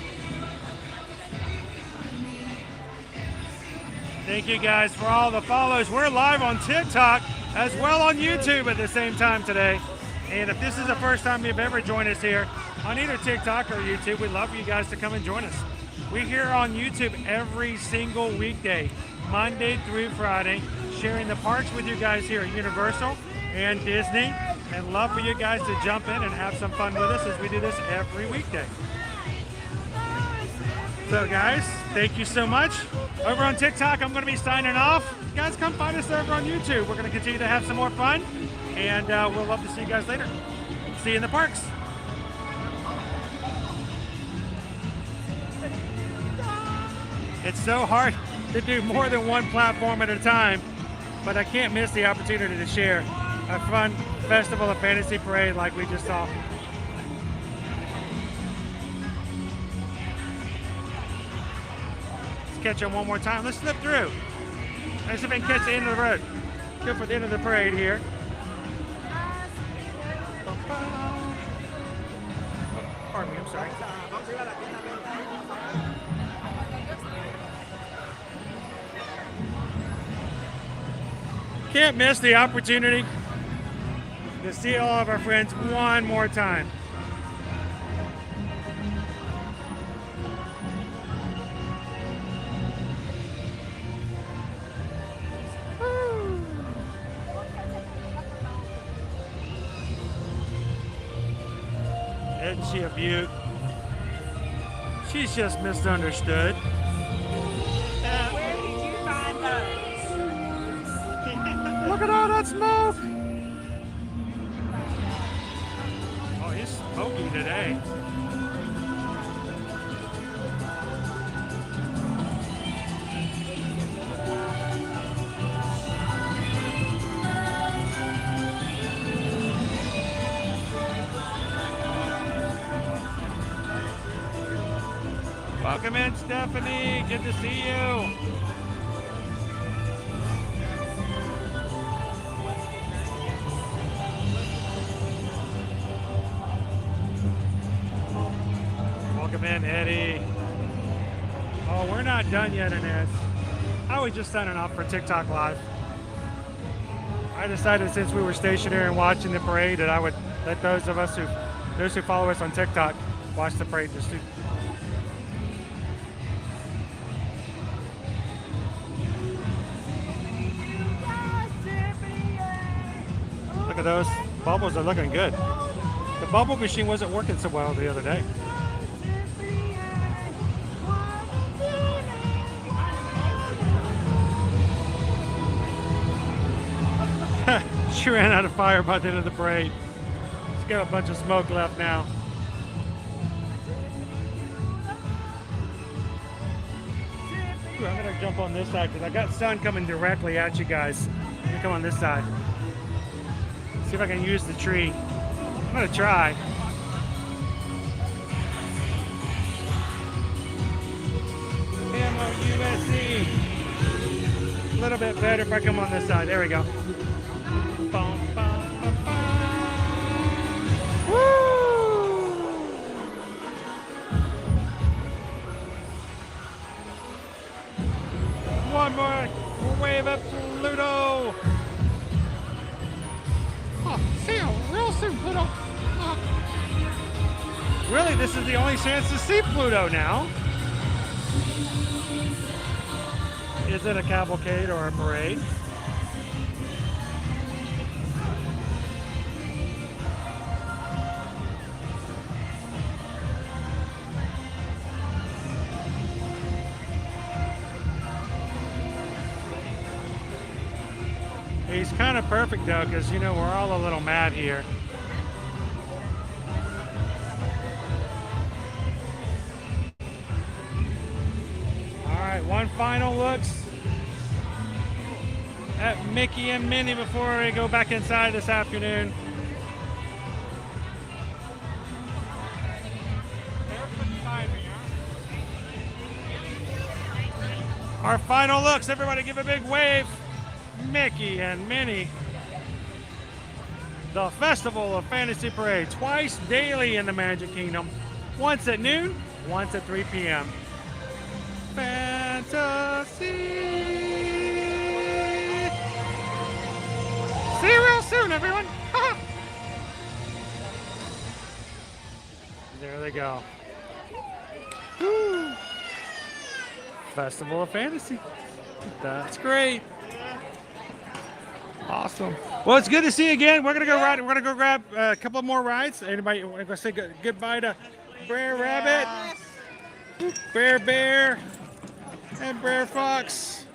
A: Thank you guys for all the follows. We're live on TikTok as well on YouTube at the same time today. And if this is the first time you've ever joined us here on either TikTok or YouTube, we'd love for you guys to come and join us. We're here on YouTube every single weekday, Monday through Friday, sharing the parks with you guys here at Universal and Disney. And love for you guys to jump in and have some fun with us as we do this every weekday. So guys, thank you so much. Over on TikTok, I'm going to be signing off. Guys, come find us over on YouTube. We're going to continue to have some more fun, and we'll love to see you guys later. See you in the parks. It's so hard to do more than one platform at a time, but I can't miss the opportunity to share a fun Festival of Fantasy Parade like we just saw. Catch them one more time. Let's slip through. Let's see if we can catch the end of the road. Go for the end of the parade here. Pardon me, I'm sorry. Can't miss the opportunity to see all of our friends one more time. Isn't she a beaut? She's just misunderstood.
L: Where did you find those?
A: Look at all that smoke! Oh, he's smoky today. Welcome in, Stephanie. Good to see you. Welcome in, Eddie. Oh, we're not done yet, Inez. I was just signing off for TikTok Live. I decided since we were stationary and watching the parade that I would let those who follow us on TikTok watch the parade just to. Look at those bubbles are looking good. The bubble machine wasn't working so well the other day. She ran out of fire by the end of the parade. She's got a bunch of smoke left now. Ooh, I'm gonna jump on this side because I got sun coming directly at you guys. Let me come on this side. See if I can use the tree. I'm gonna try. MOUSC. A little bit better if I come on this side. There we go. Boom, boom, boom, boom. Woo! one more wave of Pluto. Oh, see you real soon, Pluto. Really, this is the only chance to see Pluto now. Is it a cavalcade or a parade? He's kind of perfect though, because you know we're all a little mad here. All right, one final looks at Mickey and Minnie before we go back inside this afternoon. Our final looks, everybody give a big wave. Mickey and Minnie. The Festival of Fantasy Parade, twice daily in the Magic Kingdom. Once at noon, once at 3 p.m. Fantasy. See you real soon, everyone. There they go. Woo. Festival of Fantasy. That's great. Awesome. Well, it's good to see you again. We're gonna go ride. We're gonna go grab a couple more rides. Anybody want to say goodbye to Brer Rabbit, Bear Bear, and Brer Fox?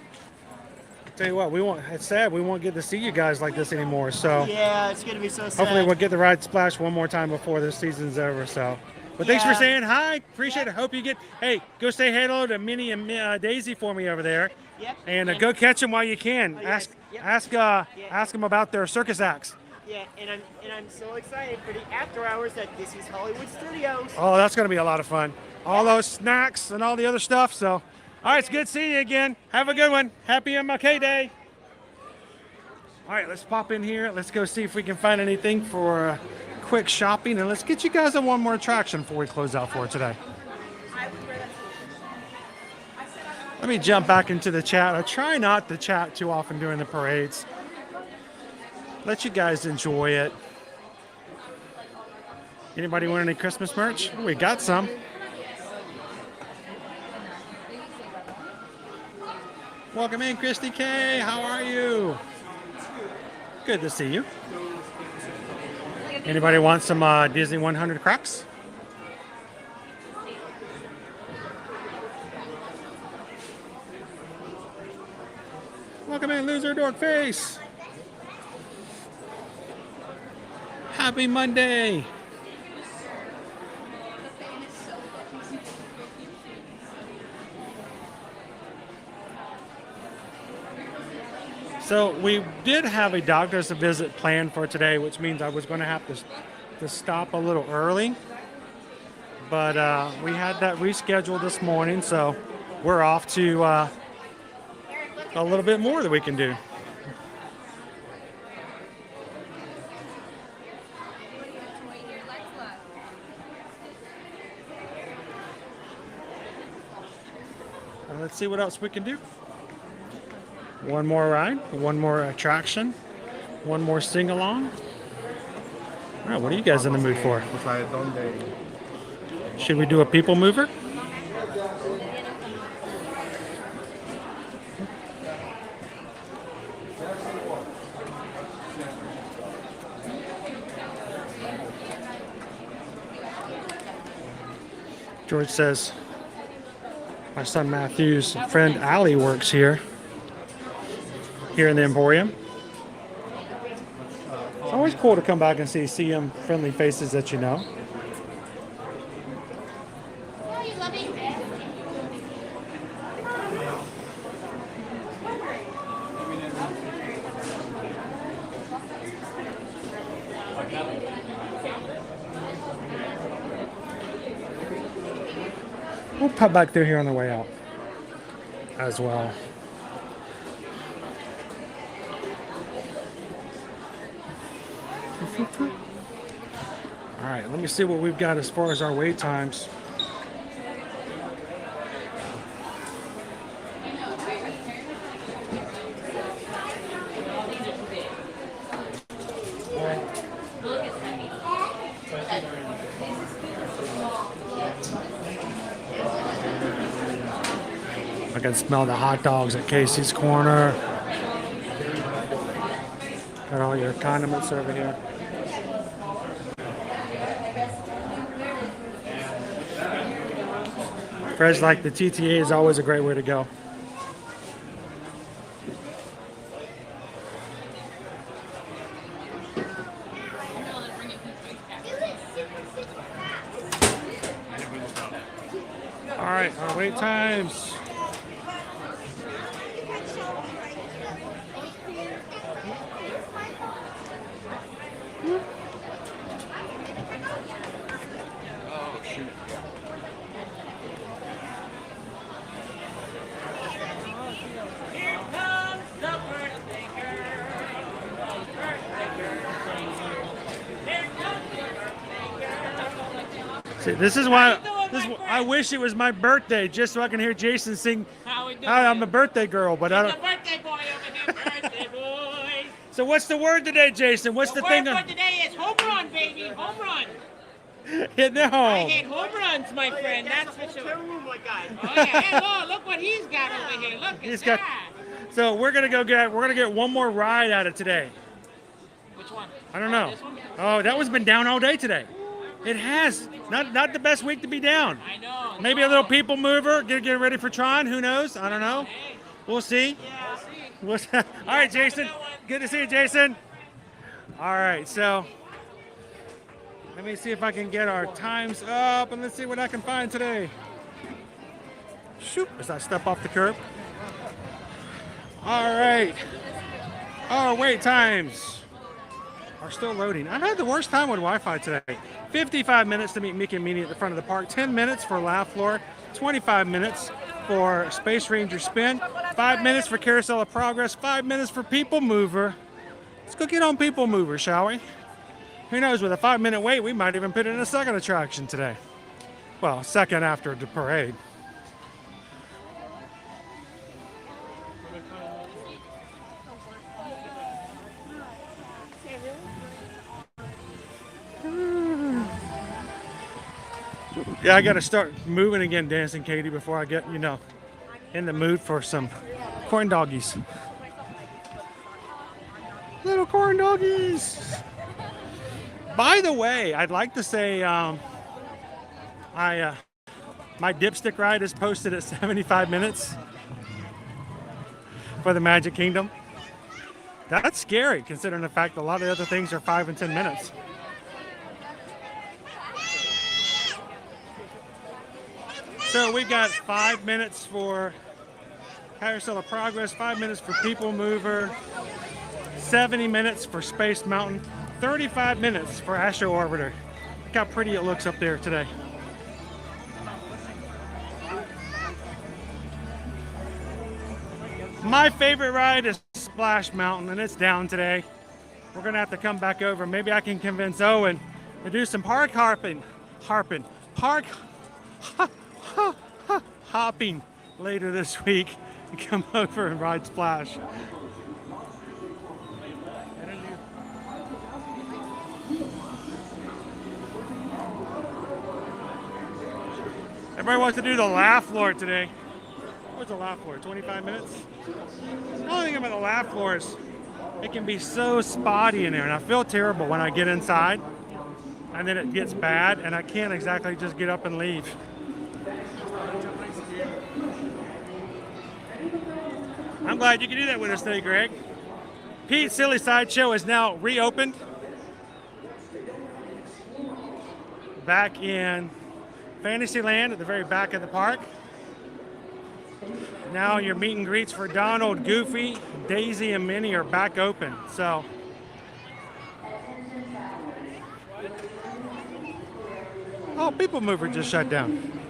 A: Tell you what, we won't. It's sad we won't get to see you guys like this anymore. So
M: yeah, it's gonna be so sad.
A: Hopefully, we'll get the ride splash one more time before the season's over. So. But thanks for saying hi. Appreciate it. Hope you get. Hey, go say hello to Minnie and Daisy for me over there.
M: Yep.
A: And go catch them while you can. Ask them about their circus acts.
M: Yeah, and I'm so excited for the after hours at Disney's Hollywood Studios.
A: Oh, that's going to be a lot of fun. All those snacks and all the other stuff. So, all right, it's good seeing you again. Have a good one. Happy MLK Day. All right, let's pop in here. Let's go see if we can find anything for quick shopping, and let's get you guys on one more attraction before we close out for today. Let me jump back into the chat. I try not to chat too often during the parades. Let you guys enjoy it. Anybody want any Christmas merch? We got some. Welcome in, Christy K. How are you? Good to see you. Anybody want some Disney 100 cracks? Welcome in, loser dork face. Happy Monday. So we did have a doctor's visit planned for today, which means I was going to have to stop a little early. But we had that rescheduled this morning, so we're off to a little bit more that we can do. Let's see what else we can do. One more ride, one more attraction, one more sing-along. All right, what are you guys in the mood for? Should we do a people mover? George says, my son Matthew's friend Allie works here in the Emporium. It's always cool to come back and see them friendly faces that you know. We'll pop back through here on the way out as well. All right, let me see what we've got as far as our wait times. I can smell the hot dogs at Casey's Corner. Got all your condiments over here. Fred's like the TTA is always a great way to go. All right, our wait times. See, this is why I wish it was my birthday, just so I can hear Jason sing. Hi, I'm a birthday girl, but I don't.
B: Birthday boy over here, birthday boy.
A: So what's the word today, Jason? What's the thing?
B: The word for today is home run, baby, home run.
A: Hit the
B: I
A: home.
B: hit home runs, my friend. That's for sure.
G: my guy.
B: Oh yeah, hey, look what he's got over here. Look at that.
A: So we're gonna get one more ride out of today.
B: Which one?
A: I don't know. Oh, that one's been down all day today. It has. Not the best week to be down.
B: I know.
A: Maybe a little people mover. Get ready for Tron. Who knows? I don't know.
B: Hey.
A: We'll see.
B: Yeah,
A: We'll see. All right, Jason. Good to see you, Jason. All right, so let me see if I can get our times up, and let's see what I can find today. Shoot, as I step off the curb. All right. Our wait times are still loading. I had the worst time with Wi-Fi today. 55 minutes to meet Mickey and Minnie at the front of the park. 10 minutes for Laugh Floor. 25 minutes for Space Ranger Spin. 5 minutes for Carousel of Progress. 5 minutes for People Mover. Let's go get on People Mover, shall we? Who knows, with a 5-minute wait, we might even put in a second attraction today. Well, second after the parade. Yeah, I got to start moving again, Dancing Katie, before I get, in the mood for some corn doggies. Little corn doggies. By the way, I'd like to say my dipstick ride is posted at 75 minutes for the Magic Kingdom. That's scary, considering the fact that a lot of the other things are 5 and 10 minutes. So we've got 5 minutes for Carousel of Progress, 5 minutes for People Mover, 70 minutes for Space Mountain, 35 minutes for Astro Orbiter. Look how pretty it looks up there today. My favorite ride is Splash Mountain, and it's down today. We're gonna have to come back over. Maybe I can convince Owen to do some park hopping later this week and come over and ride Splash. Everybody wants to do the Laugh Floor today. What's the Laugh Floor? 25 minutes? The only thing about the Laugh Floor is it can be so spotty in there, and I feel terrible when I get inside and then it gets bad and I can't exactly just get up and leave. I'm glad you can do that with us today, Greg. Pete's Silly Sideshow is now reopened. Back in Fantasyland at the very back of the park. Now your meet and greets for Donald, Goofy, Daisy, and Minnie are back open. So oh, People Mover just shut down.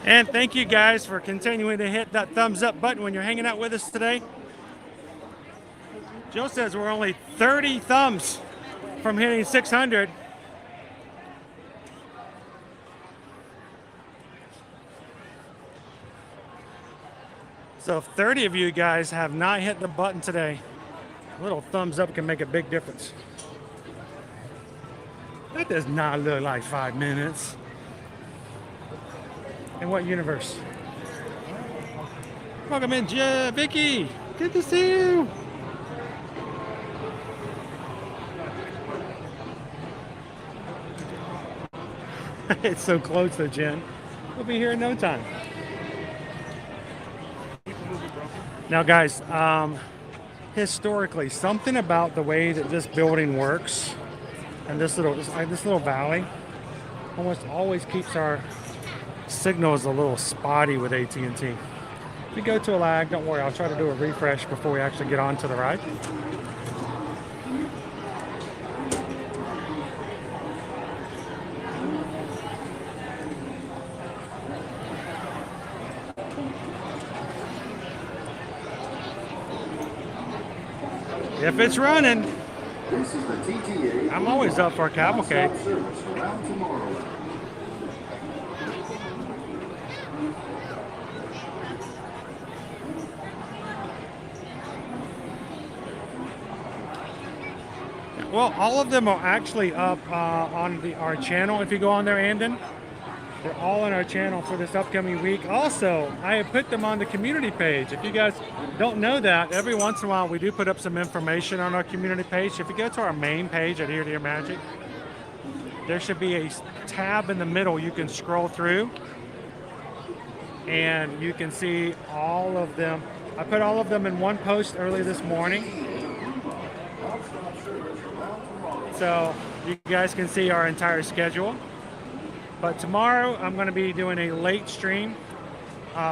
A: And thank you guys for continuing to hit that thumbs up button when you're hanging out with us today. Jill says we're only 30 thumbs from hitting 600. So if 30 of you guys have not hit the button today, a little thumbs up can make a big difference. That does not look like 5 minutes. In what universe? Welcome in, Vicky. Good to see you. It's so close though, Jen. We'll be here in no time. Now, guys, historically, something about the way that this building works and this little valley almost always keeps our signals a little spotty with AT&T. If we go to a lag, don't worry, I'll try to do a refresh before we actually get on to the ride. If it's running,
I: This is the TTA.
A: I'm always up for a cavalcade.
I: Service around Tomorrowland.
A: Well, all of them are actually up on our channel. If you go on there, Andon, they're all on our channel for this upcoming week. Also, I have put them on the community page. If you guys don't know that, every once in a while we do put up some information on our community page. If you go to our main page at Here to Your Magic, there should be a tab in the middle you can scroll through, and you can see all of them. I put all of them in one post early this morning, so you guys can see our entire schedule. But tomorrow I'm going to be doing a late stream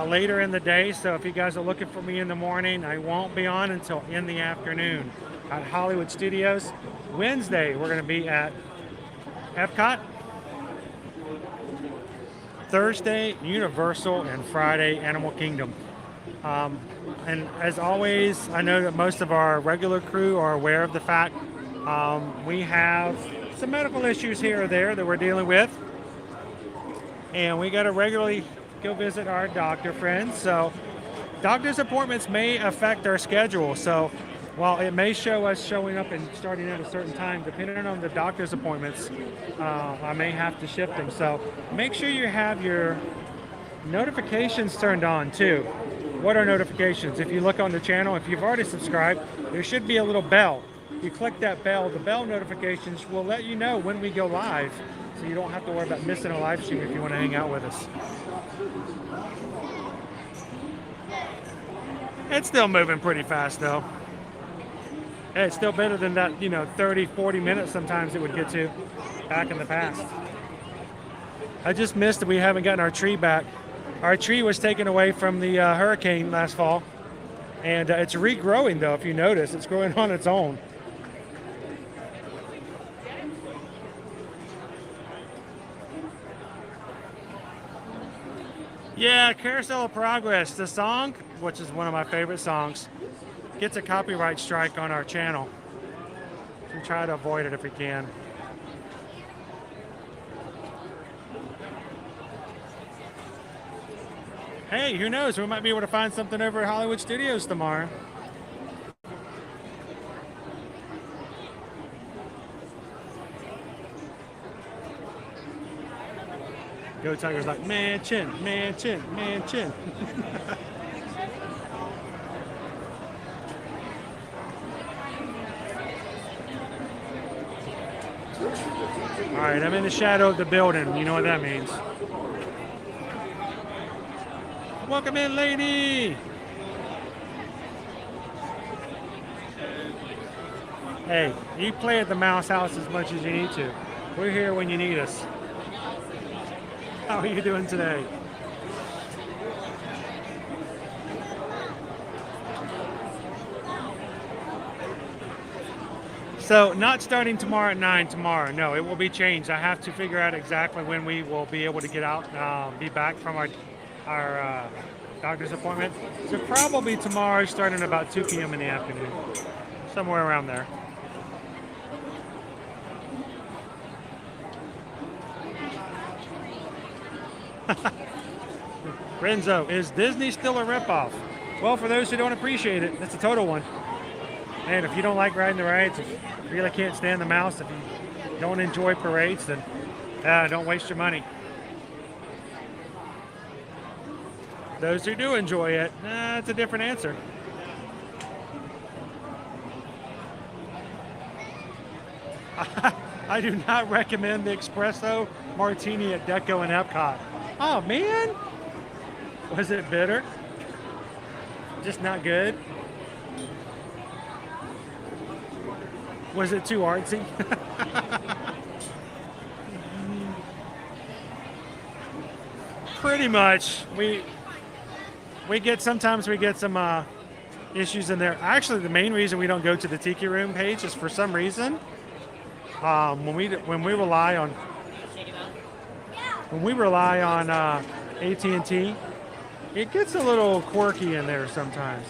A: later in the day, so if you guys are looking for me in the morning, I won't be on until in the afternoon at Hollywood Studios. Wednesday we're going to be at Epcot. Thursday, Universal, and Friday, Animal Kingdom. And as always, I know that most of our regular crew are aware of the fact we have some medical issues here or there that we're dealing with. And we got to regularly go visit our doctor friends. So doctor's appointments may affect our schedule. So while it may show us showing up and starting at a certain time, depending on the doctor's appointments, I may have to shift them. So make sure you have your notifications turned on too. What are notifications? If you look on the channel, if you've already subscribed, there should be a little bell. You click that bell, the bell notifications will let you know when we go live. So you don't have to worry about missing a live stream if you want to hang out with us. It's still moving pretty fast though. Hey, it's still better than that, 30, 40 minutes sometimes it would get to back in the past. I just missed that we haven't gotten our tree back. Our tree was taken away from the hurricane last fall. And it's regrowing though, if you notice. It's growing on its own. Yeah, Carousel of Progress, the song, which is one of my favorite songs, gets a copyright strike on our channel. We try to avoid it if we can. Hey, who knows? We might be able to find something over at Hollywood Studios tomorrow. Go Tiger's like, mansion, mansion, mansion. All right, I'm in the shadow of the building. You know what that means. Welcome in, lady. Hey, you play at the Mouse House as much as you need to. We're here when you need us. How are you doing today? So, not starting tomorrow at 9 tomorrow. No, it will be changed. I have to figure out exactly when we will be able to get out, be back from our doctor's appointment. So probably tomorrow starting about 2 p.m. in the afternoon. Somewhere around there. Renzo, is Disney still a ripoff? Well, for those who don't appreciate it, it's a total one. And if you don't like riding the rides, if you really can't stand the mouse, if you don't enjoy parades, then don't waste your money. Those who do enjoy it, it's a different answer. I do not recommend the espresso martini at Deco and Epcot. Oh man, was it bitter? Just not good? Was it too artsy? Pretty much. Sometimes we get some issues in there. Actually, the main reason we don't go to the Tiki Room page is for some reason when we rely on AT&T, it gets a little quirky in there sometimes.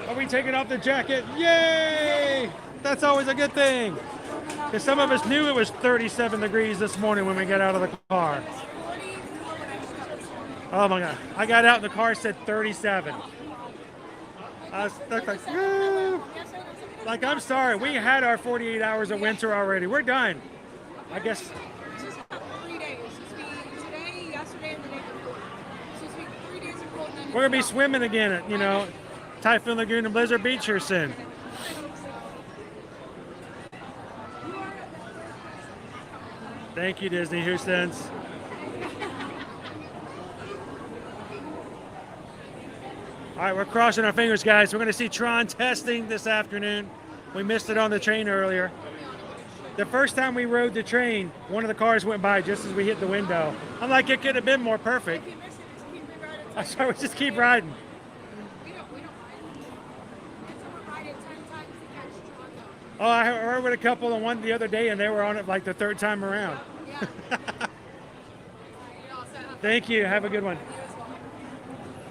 A: Are we taking off the jacket? Yay! That's always a good thing. Because some of us knew it was 37 degrees this morning when we got out of the car. Oh my God. I got out and the car said 37. I was stuck like, like, I'm sorry. We had our 48 hours of winter already. We're done. I guess.
N: 3 days. Today, yesterday, and the day before. It's supposed to be 3 days of cold.
A: We're going to be swimming again at, Typhoon Lagoon and Blizzard Beach here soon. Thank you, Disney Houstons. All right, we're crossing our fingers, guys. We're going to see Tron testing this afternoon. We missed it on the train earlier. The first time we rode the train, one of the cars went by just as we hit the window. I'm like, it could have been more perfect. I'm sorry, we just keep riding. Oh, I heard with a couple on one the other day, and they were on it like the third time around. Thank you. Have a good one.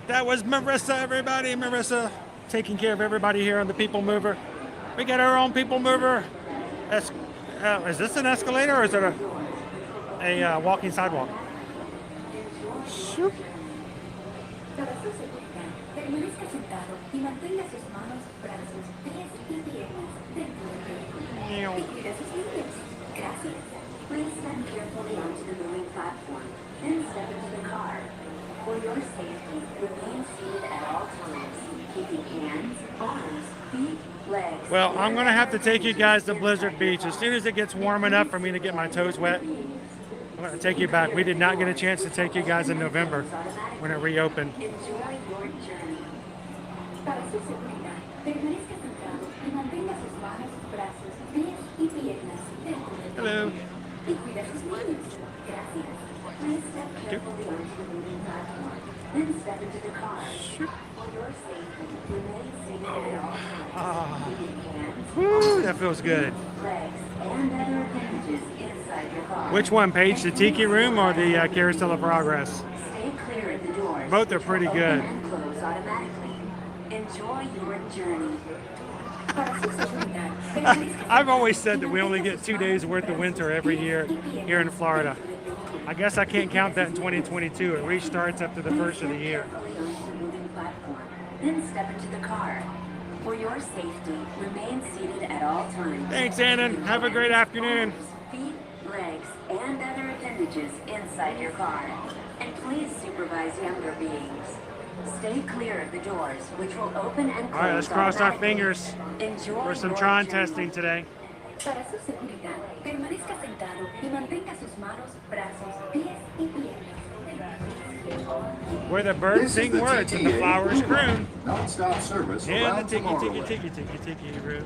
A: That was Marissa, everybody. Marissa taking care of everybody here on the People Mover. We got our own People Mover. Is this an escalator or is it a walking sidewalk? Shoop.
O: Please step carefully onto the moving platform, then step into the car. For your safety, remain seated at all times, keeping hands, arms, feet, legs.
A: Well, I'm going to have to take you guys to Blizzard Beach. As soon as it gets warm enough for me to get my toes wet, I'm going to take you back. We did not get a chance to take you guys in November when it reopened.
O: Enjoy your journey. Para su seguridad, permanezca sentado y mantenga sus manos, brazos, pies y piernas dentro del
A: Hello.
O: Y cuida sus niños. Gracias. Please step carefully onto the moving platform, then step into the car. For your safety, remain seated at all times. Keeping hands,
A: Woo, that feels good.
O: legs, and other appendages inside your car.
A: Which one, Paige? The Tiki Room or the Carousel of Progress?
O: Stay clear of the doors.
A: Both are pretty
O: which will
A: good.
O: open and close automatically. Enjoy your journey.
A: I've always said that we only get 2 days worth of winter every year here in Florida. I guess I can't count that in 2022. It restarts after the first of the year.
O: Then step into the car. For your safety, remain seated at all times.
A: Thanks, Annan. Have a great afternoon.
O: Feet, legs, and other appendages inside your car. And please supervise younger beings. Stay clear of the doors, which will open and close.
A: All right, let's cross our
O: automatically.
A: fingers
O: Enjoy
A: for some
O: your
A: Tron
O: journey.
A: testing today.
O: Para su seguridad, permanezca sentado y mantenga sus manos, brazos, pies y piernas.
A: Where the birds
I: This is
A: sing
I: the
A: words and the
I: TTA
A: flowers croon.
I: Non-stop service
A: And the
I: around
A: tiki
I: Tomorrowland.
A: tiki room.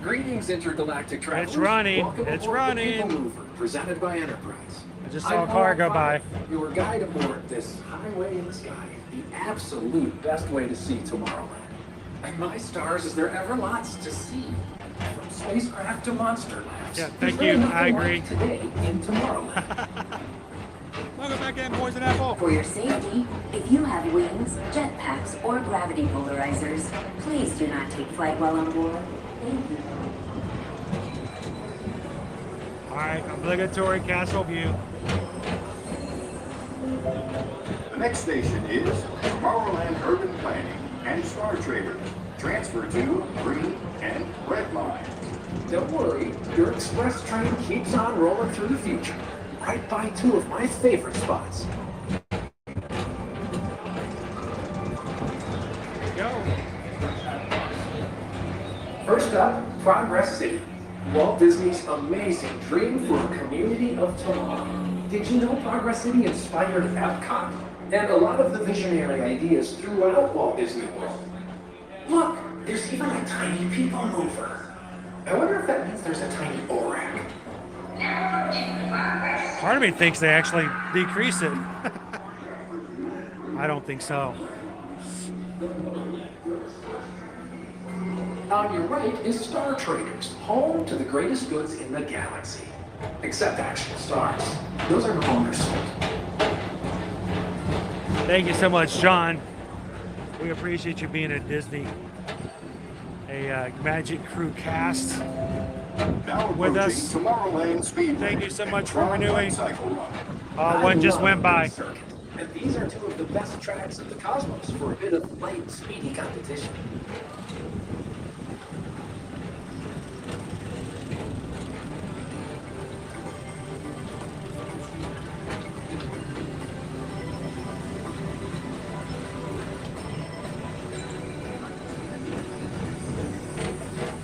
P: Greetings, intergalactic travelers.
A: It's running.
P: Welcome
A: It's
P: aboard the
A: running.
P: People Mover, presented by Enterprise.
A: I just saw a car go by.
P: Your guide aboard this highway in the sky, the absolute best way to see Tomorrowland. And my stars, is there ever lots to see? From spacecraft to monster labs.
A: Yeah,
P: There's
A: thank
P: really
A: you.
P: nothing
A: I
P: like
A: agree.
P: Today in Tomorrowland.
A: Welcome back in, Poison Apple.
O: For your safety, if you have wings, jetpacks, or gravity polarizers, please do not take flight while on board. Thank you.
A: All right, obligatory castle view.
Q: The next station is Tomorrowland Urban Planning and Star Traders. Transfer to green and red line.
P: Don't worry, your express train keeps on rolling through the future, right by two of my favorite spots. First up, Progress City, Walt Disney's amazing dream for a community of tomorrow. Did you know Progress City inspired Epcot and a lot of the visionary ideas throughout Walt Disney World? Look, there's even a tiny people mover. I wonder if that means there's a tiny ORAC.
A: Part of me thinks they actually decrease it. I don't think so.
P: On your right is Star Traders, home to the greatest goods in the galaxy. Except actual stars. Those are no longer sold.
A: Thank you so much, John. We appreciate you being at Disney. A Magic Crew cast with us. Thank you so much for renewing. One just went by.
P: And these are two of the best tracks in the cosmos for a bit of light, speedy competition.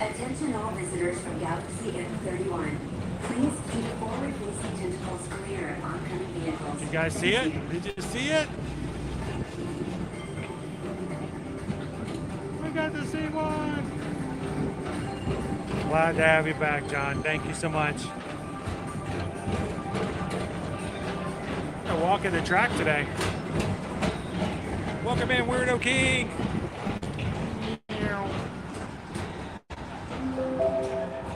O: Attention all visitors from Galaxy M31. Please keep forward-facing tentacles clear of oncoming vehicles.
A: You guys see it? Did you see it? We got to see one. Glad to have you back, John. Thank you so much. I'm walking the track today. Welcome in, Weirdo King.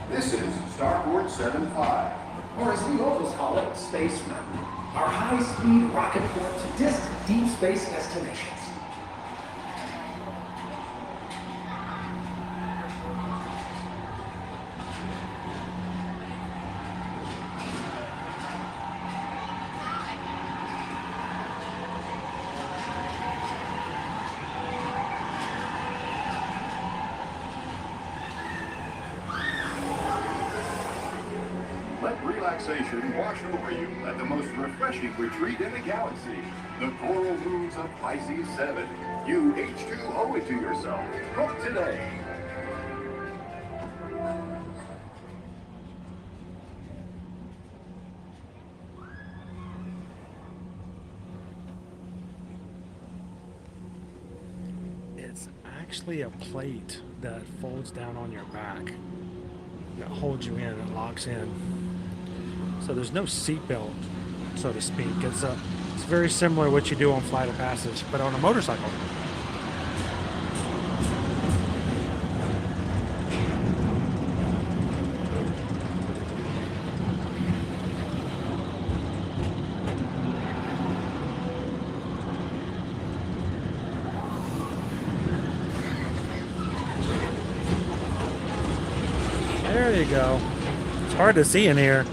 Q: This is Starboard 75.
P: Or as the locals call it, Space Mountain. Our high-speed rocket port to distant deep space destinations.
Q: Let relaxation wash over you at the most refreshing retreat in the galaxy, the coral moons of Pisces 7. You H2 owe it to yourself. Book today.
A: It's actually a plate that folds down on your back that holds you in and locks in. So there's no seat belt, so to speak. It's very similar to what you do on Flight of Passage, but on a motorcycle. There you go. It's hard to see in here.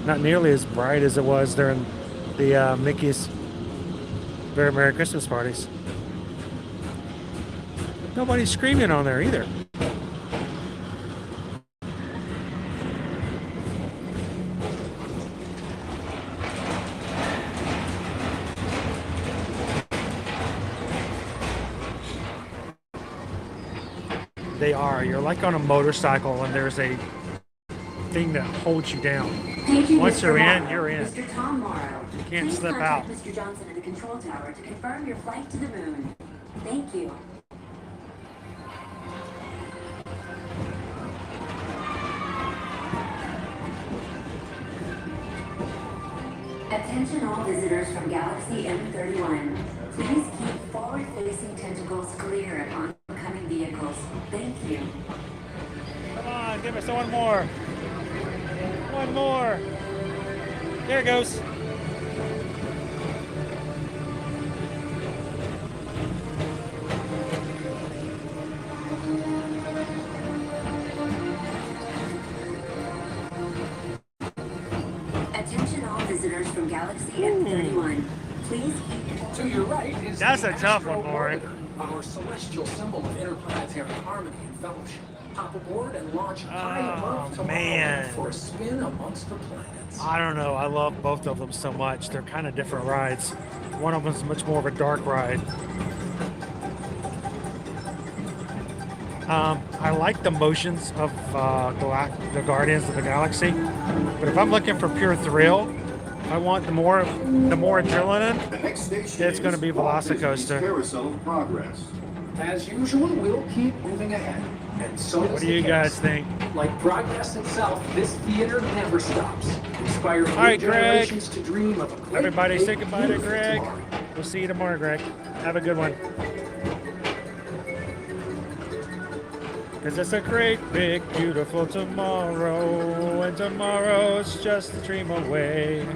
A: Not nearly as bright as it was during the Mickey's Very Merry Christmas parties. Nobody's screaming on there either. They are. You're like on a motorcycle and there's a thing that holds you down. Once you're in, you're in.
O: Mr. Tom Morrow.
A: You can't
O: Please
A: slip
O: contact
A: out.
O: Mr. Johnson in the control tower to confirm your flight to the moon. Thank you. Attention all visitors from Galaxy M31. Please keep forward-facing tentacles clear of oncoming vehicles. Thank you.
A: Come on, give us one more. One more. There it goes.
O: Attention Attention all visitors from Galaxy M31. Please keep
P: To your right is
A: That's
P: the
A: a tough one,
P: Astro
A: Lauren.
P: Orbiter, our celestial symbol of interplanetary harmony and fellowship. Hop aboard and launch high above Tomorrowland
A: man.
P: for a spin amongst the planets.
A: I don't know. I love both of them so much. They're kind of different rides. One of them's much more of a dark ride. I like the motions of the Guardians of the Galaxy, but if I'm looking for pure thrill, I want the more adrenaline.
Q: The next station
A: It's going to be
Q: Walt Disney's
A: Velocicoaster.
Q: Carousel of Progress.
P: As usual, we'll keep moving ahead. And so does
A: What do
P: the
A: you
P: case.
A: guys think?
P: Like progress itself, this theater never stops. Inspiring
A: All right,
P: new
A: Greg.
P: generations to dream of a great
A: Everybody
P: big,
A: say goodbye to
P: beautiful
A: Greg.
P: tomorrow.
A: We'll see you tomorrow, Greg. Have a good one. Because it's a great, big, beautiful tomorrow, and tomorrow's just a dream away.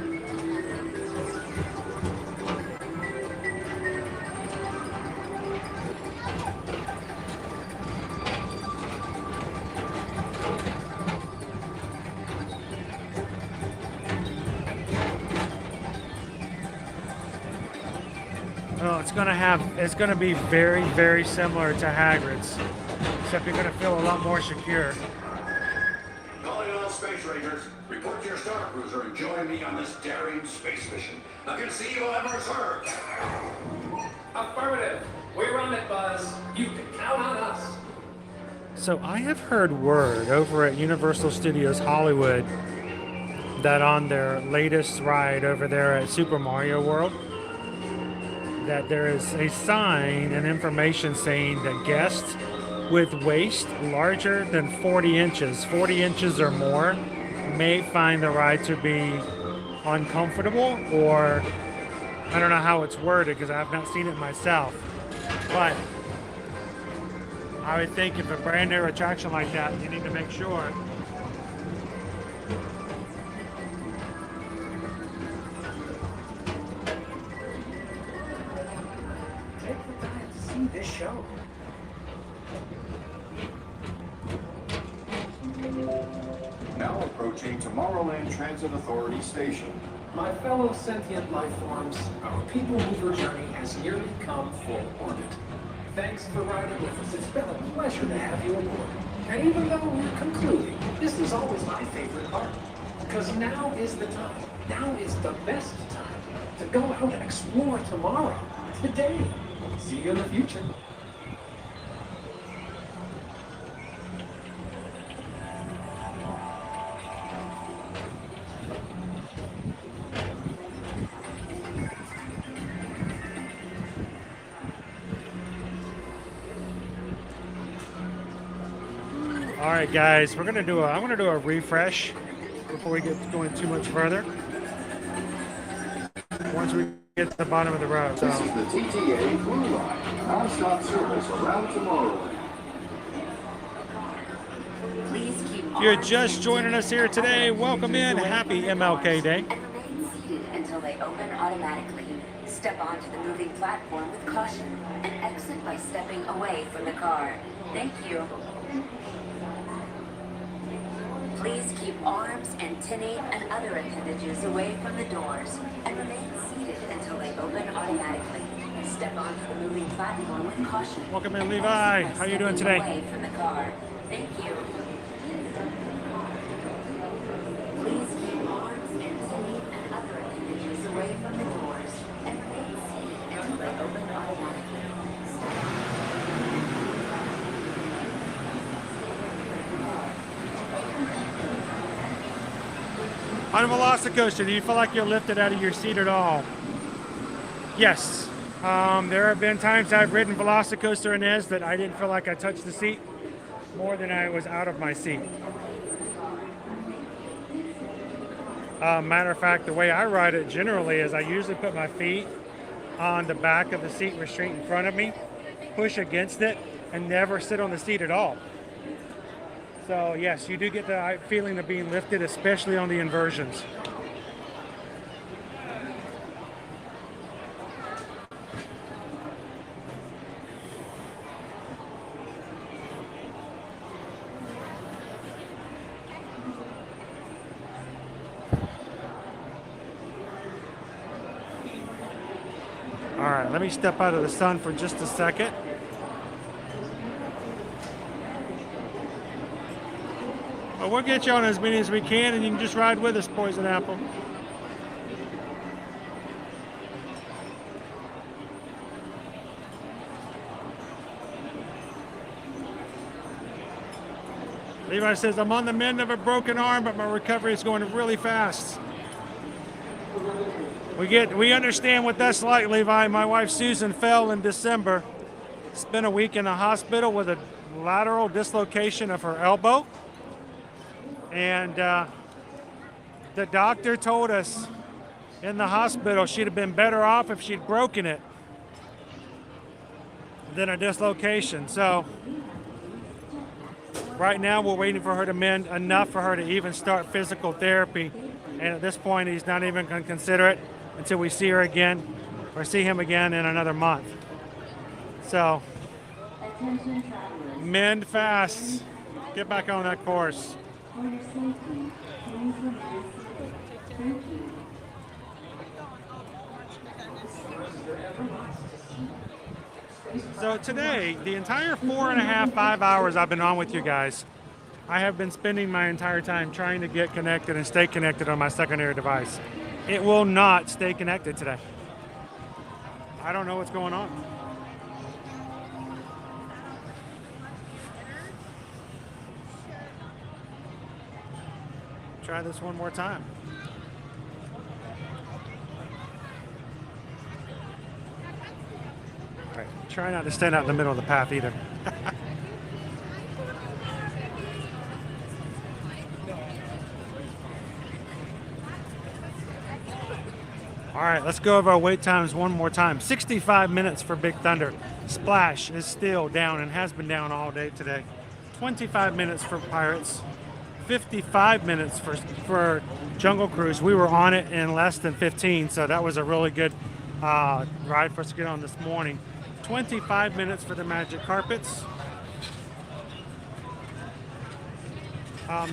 A: Oh, it's gonna be very, very similar to Hagrid's, except you're gonna feel a lot more secure.
D: Calling all space rangers. Report to your star cruiser and join me on this daring space mission. I can see you ever served.
P: Affirmative. We're on it, Buzz. You can count on us.
A: So I have heard word over at Universal Studios Hollywood that on their latest ride over there at Super Mario World, that there is a sign and information saying that guests with waist larger than 40 inches or more, may find the ride to be uncomfortable, or I don't know how it's worded because I have not seen it myself. But I would think if a brand new attraction like that, you need to make sure.
P: Take the time to see this show.
Q: Now approaching Tomorrowland Transit Authority Station.
P: My fellow sentient life forms, our people mover journey has nearly come full orbit. Thanks for riding with us. It's been a pleasure to have you aboard. And even though we're concluding, this is always my favorite part. Because now is the time. Now is the best time to go out and explore tomorrow. Today. See you in the future.
A: All right, guys, I'm gonna do a refresh before we get going too much further. Once we get to the bottom of the road. So.
Q: This is the TTA Blue Line, non-stop service around Tomorrowland.
A: If you're just joining us here today, welcome in. Happy MLK Day.
O: And remain seated until they open automatically. Step onto the moving platform with caution and exit by stepping away from the car. Thank you. Please keep arms, antennae, and other appendages away from the doors and remain seated until they open automatically. Step onto the moving platform with caution.
A: Welcome in, Levi. How you doing today?
O: Away from the car. Thank you. Please keep arms, antennae, and other appendages away from the doors and remain seated until they open automatically.
A: On a Velocicoaster, do you feel like you're lifted out of your seat at all? Yes. There have been times I've ridden Velocicoaster Inez that I didn't feel like I touched the seat more than I was out of my seat. Matter of fact, the way I ride it generally is I usually put my feet on the back of the seat restraint in front of me, push against it, and never sit on the seat at all. So yes, you do get the feeling of being lifted, especially on the inversions. All right, let me step out of the sun for just a second. Well, we'll get you on as many as we can, and you can just ride with us, Poison Apple. Levi says, I'm on the mend of a broken arm, but my recovery is going really fast. We understand what that's like, Levi. My wife Susan fell in December. Spent a week in the hospital with a lateral dislocation of her elbow. And the doctor told us in the hospital she'd have been better off if she'd broken it than a dislocation. So right now we're waiting for her to mend enough for her to even start physical therapy. And at this point, he's not even going to consider it until we see her again or see him again in another month. So, mend fast. Get back on that course. So today, the entire 4.5, 5 hours I've been on with you guys, I have been spending my entire time trying to get connected and stay connected on my secondary device. It will not stay connected today. I don't know what's going on. Try this one more time. All right, try not to stand out in the middle of the path either. All right, let's go over our wait times one more time. 65 minutes for Big Thunder. Splash is still down and has been down all day today. 25 minutes for Pirates. 55 minutes for Jungle Cruise. We were on it in less than 15, so that was a really good ride for us to get on this morning. 25 minutes for the Magic Carpets.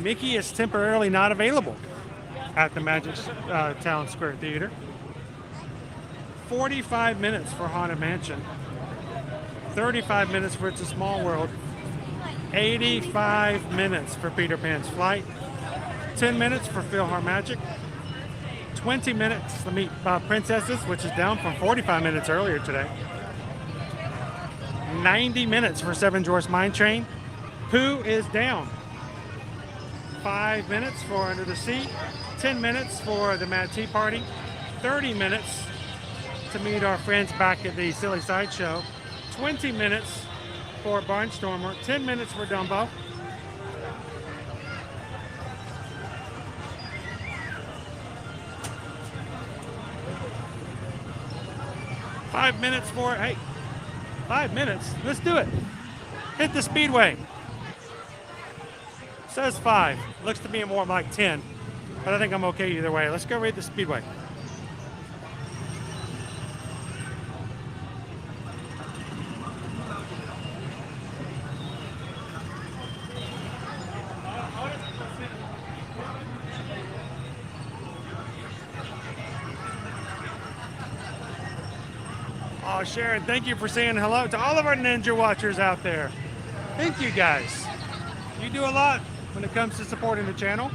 A: Mickey is temporarily not available at the Magic Town Square Theater. 45 minutes for Haunted Mansion. 35 minutes for It's a Small World. 85 minutes for Peter Pan's Flight. 10 minutes for PhilharMagic. 20 minutes to meet Princesses, which is down from 45 minutes earlier today. 90 minutes for Seven Dwarfs Mine Train. Pooh is down. 5 minutes for Under the Sea. 10 minutes for the Mad Tea Party. 30 minutes to meet our friends back at the Silly Sideshow. 20 minutes for Barnstormer. 10 minutes for Dumbo. Five minutes for, hey, 5 minutes. Let's do it. Hit the Speedway. Says 5. Looks to me more like 10. But I think I'm okay either way. Let's go read the Speedway. Oh, Sharon, thank you for saying hello to all of our Ninja Watchers out there. Thank you, guys. You do a lot when it comes to supporting the channel.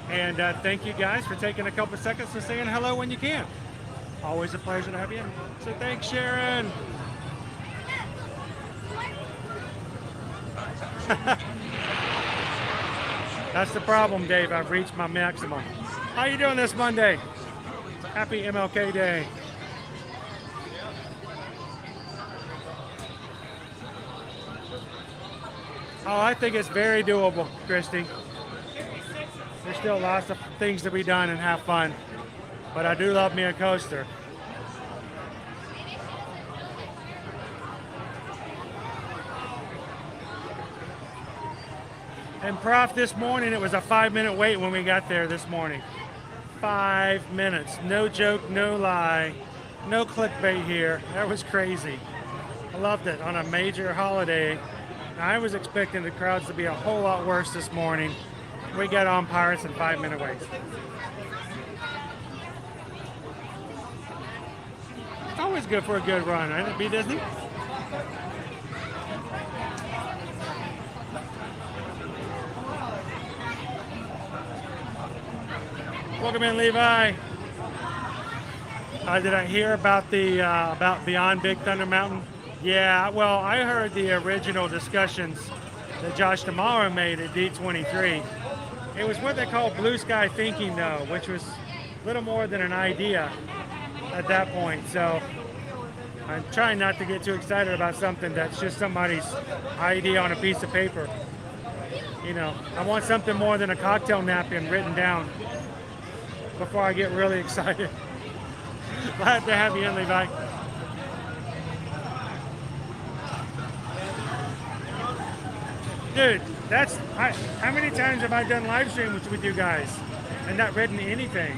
A: And thank you guys for taking a couple seconds to saying hello when you can. Always a pleasure to have you. So thanks, Sharon. That's the problem, Dave. I've reached my maximum. How you doing this Monday? Happy MLK Day. Oh, I think it's very doable, Christy. There's still lots of things to be done and have fun. But I do love me a coaster. And Prof, this morning it was a 5-minute wait when we got there this morning. 5 minutes. No joke, no lie. No clickbait here. That was crazy. I loved it on a major holiday. I was expecting the crowds to be a whole lot worse this morning. We got on Pirates in 5-minute waits. always good for a good run, right? At B Disney. Welcome in, Levi. Did I hear about the about Beyond Big Thunder Mountain? Yeah, well, I heard the original discussions that Josh Tomorrow made at D23. It was what they call blue sky thinking, though, which was little more than an idea at that point. So I'm trying not to get too excited about something that's just somebody's idea on a piece of paper. You know, I want something more than a cocktail napkin written down before I get really excited. Glad to have you in, Levi. Dude, how many times have I done live streams with you guys and not written anything?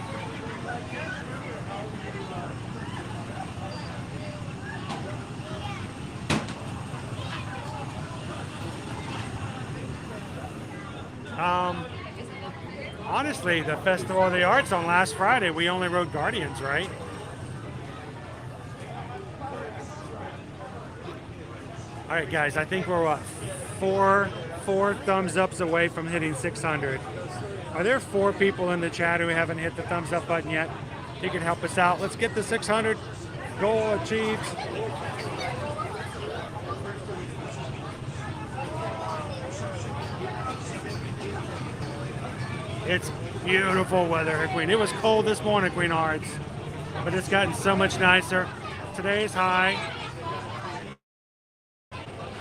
A: Honestly, the Festival of the Arts on last Friday, we only rode Guardians, right? All right, guys, I think we're what, four thumbs ups away from hitting 600. Are there 4 people in the chat who haven't hit the thumbs up button yet? You can help us out. Let's get the 600 goal achieved. It's beautiful weather at Queen. It was cold this morning at Queen Hearts, but it's gotten so much nicer. Today's high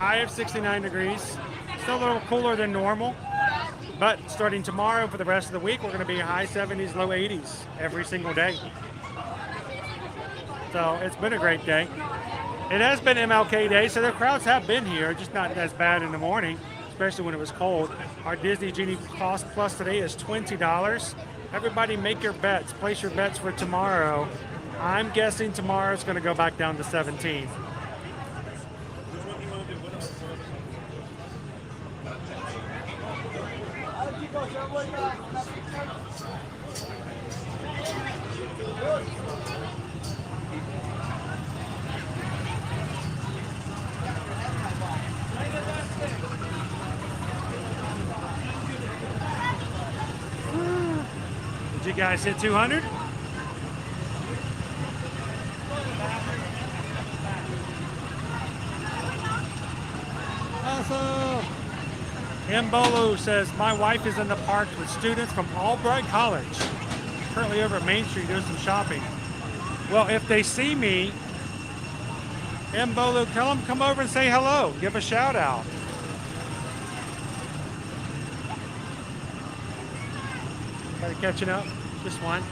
A: of 69 degrees. Still a little cooler than normal, but starting tomorrow for the rest of the week, we're going to be high 70s, low 80s every single day. So it's been a great day. It has been MLK Day, so the crowds have been here, just not as bad in the morning, especially when it was cold. Our Disney Genie cost plus today is $20. Everybody make your bets. Place your bets for tomorrow. I'm guessing tomorrow's going to go back down to 17. Did you guys hit 200? Awesome. Mbolo says, my wife is in the park with students from Albright College. Currently over at Main Street doing some shopping. Well, if they see me, Mbolo, tell them come over and say hello. Give a shout out. Everybody catching up? Just one.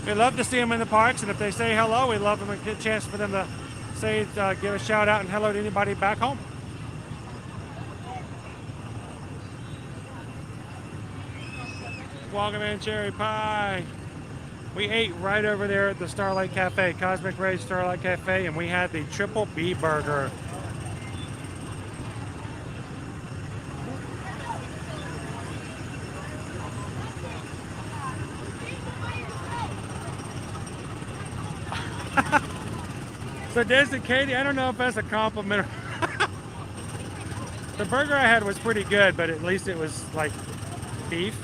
A: We love to see them in the parks, and if they say hello, we love them and get a chance for them to say, give a shout out and hello to anybody back home. Welcome in, Cherry Pie. We ate right over there at the Starlight Cafe, Cosmic Rays Starlight Cafe, and we had the Triple B burger. So Des and Katie, I don't know if that's a compliment. The burger I had was pretty good, but at least it was like beef.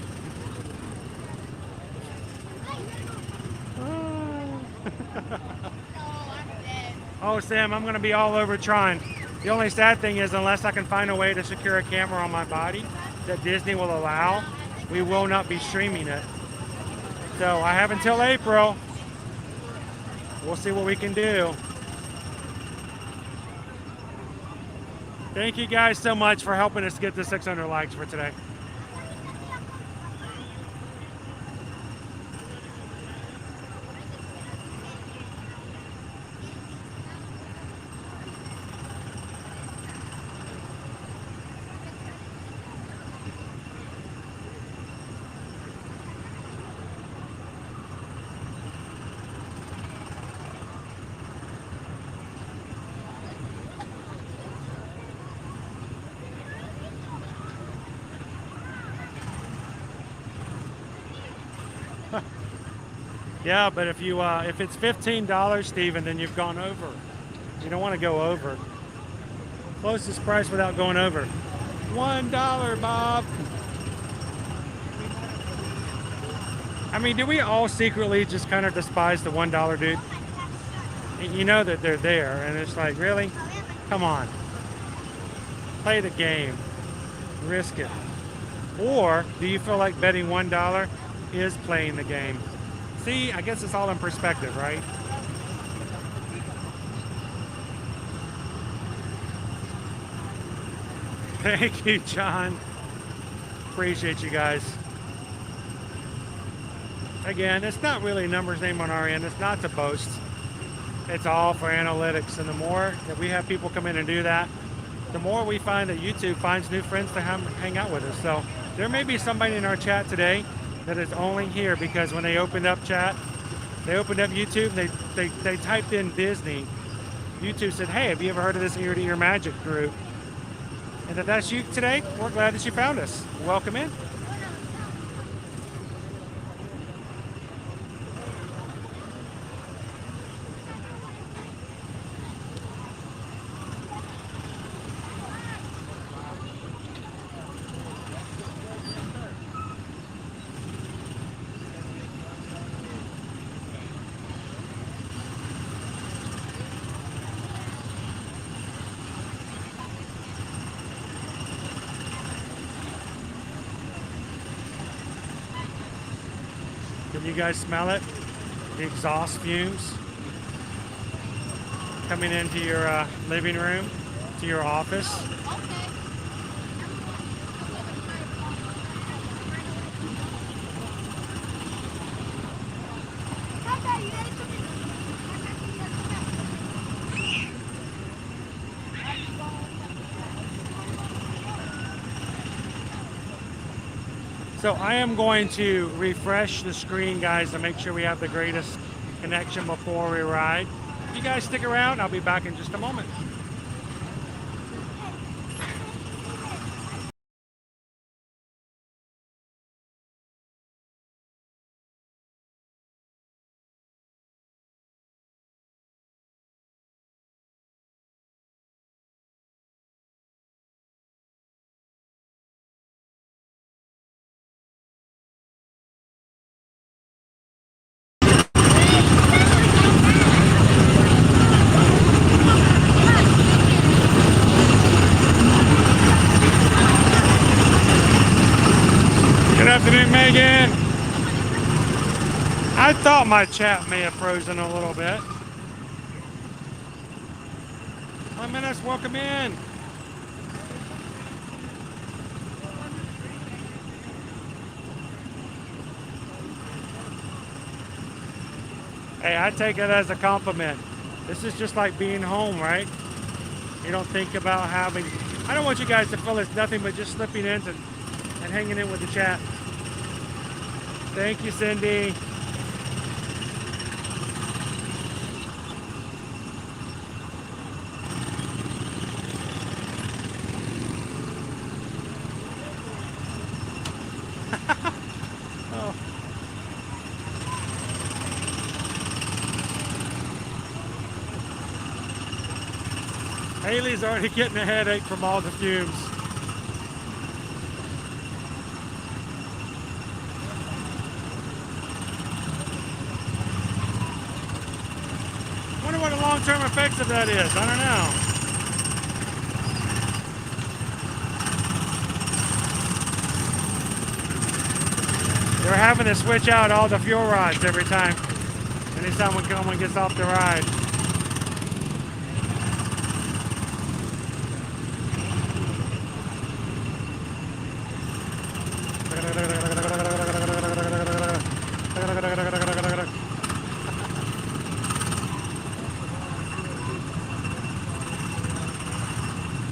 A: Oh, Sam, I'm going to be all over trying. The only sad thing is, unless I can find a way to secure a camera on my body that Disney will allow, we will not be streaming it. So I have until April. We'll see what we can do. Thank you guys so much for helping us get the 600 likes for today. Yeah, but if you if it's $15, Steven, then you've gone over. You don't want to go over. Closest price without going over. $1, Bob. I mean, do we all secretly just kind of despise the $1 dude? You know that they're there, and it's like, really? Come on. Play the game. Risk it. Or do you feel like betting $1 is playing the game? See, I guess it's all in perspective, right? Thank you, John. Appreciate you guys. Again, it's not really a numbers game on our end. It's not to boast. It's all for analytics. And the more that we have people come in and do that, the more we find that YouTube finds new friends to hang out with us. So there may be somebody in our chat today that is only here because when they opened up chat, they opened up YouTube, they typed in Disney. YouTube said, hey, have you ever heard of this Ear to Ear Magic group? And if that's you today, we're glad that you found us. Welcome in. Can you guys smell it? The exhaust fumes coming into your living room, to your office. So I am going to refresh the screen, guys, to make sure we have the greatest connection before we ride. You guys stick around. I'll be back in just a moment. Megan, I thought my chat may have frozen a little bit. Minutes, welcome in. Hey, I take it as a compliment. This is just like being home, right? You don't think about having... I don't want you guys to feel it's nothing but just slipping in and hanging in with the chat. Thank you, Cindy. Oh. Haley's already getting a headache from all the fumes. What the long-term effects of that is. I don't know. They're having to switch out all the fuel rods every time. Anytime someone gets off the ride.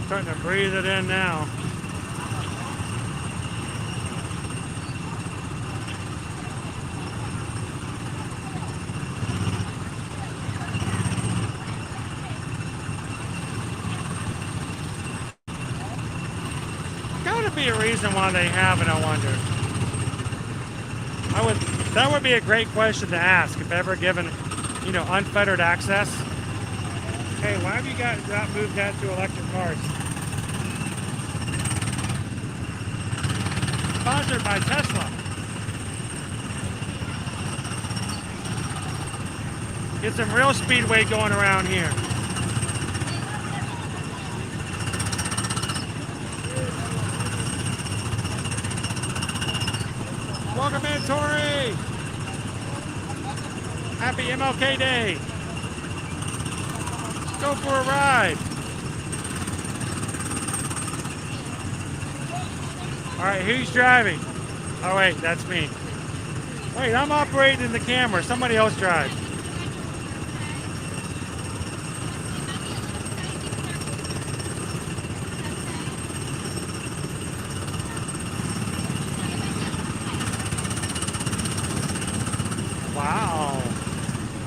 A: Starting to breathe it in now. Gotta be a reason why they haven't, I wonder. That would be a great question to ask if ever given, you know, unfettered access. Hey, why have you not moved that to electric cars? Sponsored by Tesla. Get some real speedway going around here. Welcome in, Tori. Happy MLK Day. Go for a ride. All right, who's driving? Oh wait, that's me. Wait, I'm operating the camera. Somebody else drive. Wow.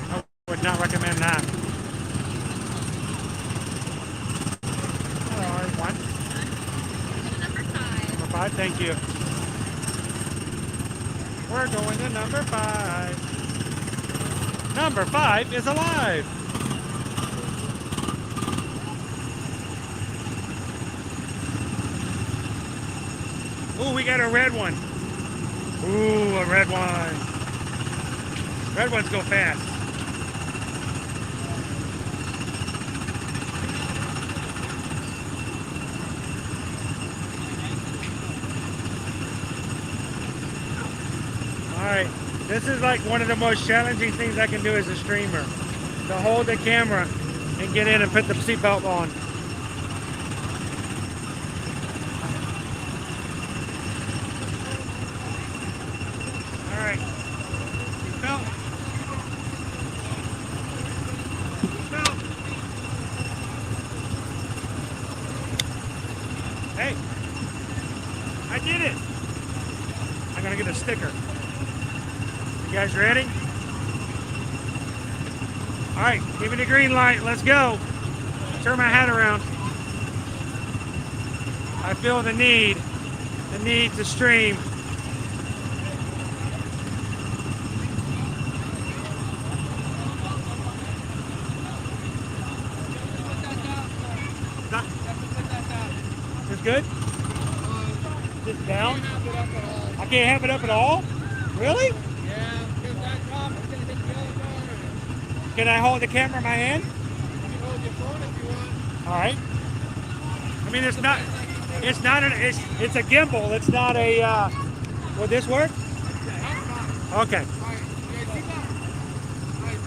A: I would not recommend that. Hello, everyone. Number 5, thank you. We're going to number 5. Number 5 is alive. Ooh, we got a red one. Ooh, a red one. Red ones go fast. All right, this is like one of the most challenging things I can do as a streamer. To hold the camera and get in and put the seatbelt on. All right, seatbelt. Hey, I did it. I'm gonna get a sticker. You guys ready? All right, give me the green light. Let's go. Turn my hat around. I feel the need to stream. It's good? Just down? I can't have it up at all? Really?
R: Yeah, because that top is going to hit the other corner.
A: Can I hold the camera in my hand?
R: You can hold your phone if you want.
A: All right. I mean, it's a gimbal. It's not a, will this work? Okay.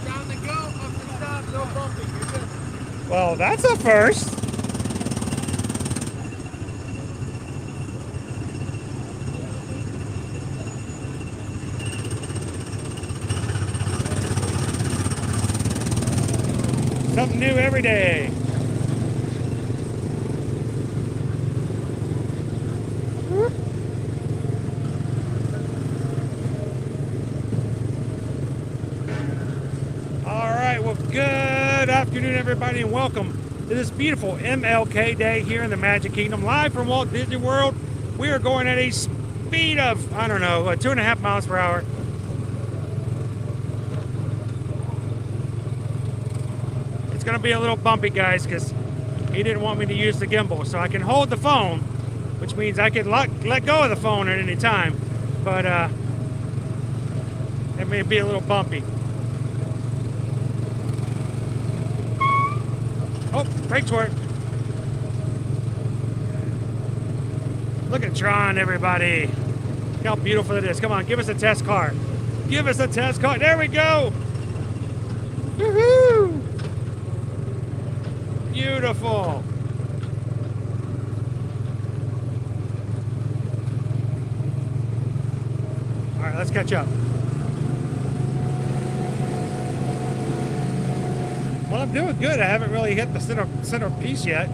R: Down the go, up the stop, no bumping. You're good.
A: Well, that's a first. Something new every day. All right, well, good afternoon, everybody, and welcome to this beautiful MLK Day here in the Magic Kingdom, live from Walt Disney World. We are going at a speed of, I don't know, 2.5 miles per hour. It's going to be a little bumpy, guys, because he didn't want me to use the gimbal. So I can hold the phone, which means I can let go of the phone at any time. But it may be a little bumpy. Oh, brakes work. Look at Tron, everybody. Look how beautiful it is. Come on, give us a test car. Give us a test car. There we go. Woohoo! Beautiful. All right, let's catch up. Well, I'm doing good. I haven't really hit the center piece yet.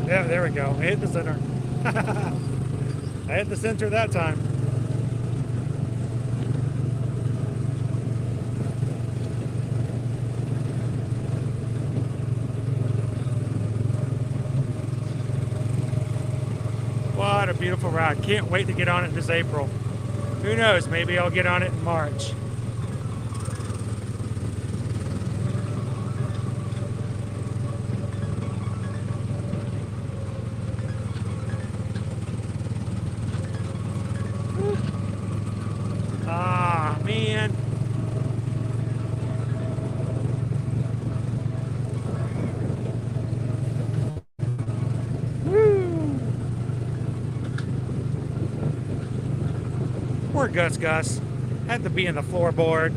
A: Yeah, there we go. I hit the center. I hit the center that time. a beautiful ride. Can't wait to get on it this April. Who knows, maybe I'll get on it in March. Ah, man. Poor Gus. Had to be in the floorboard.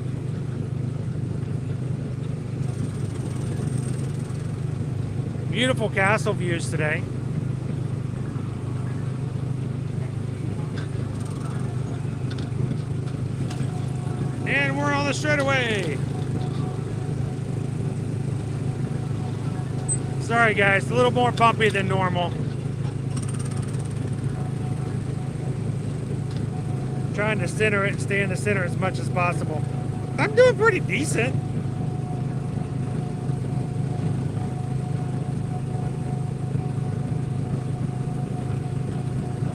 A: Beautiful castle views today. And we're on the straightaway. Sorry guys, a little more bumpy than normal. Trying to center it and stay in the center as much as possible. I'm doing pretty decent.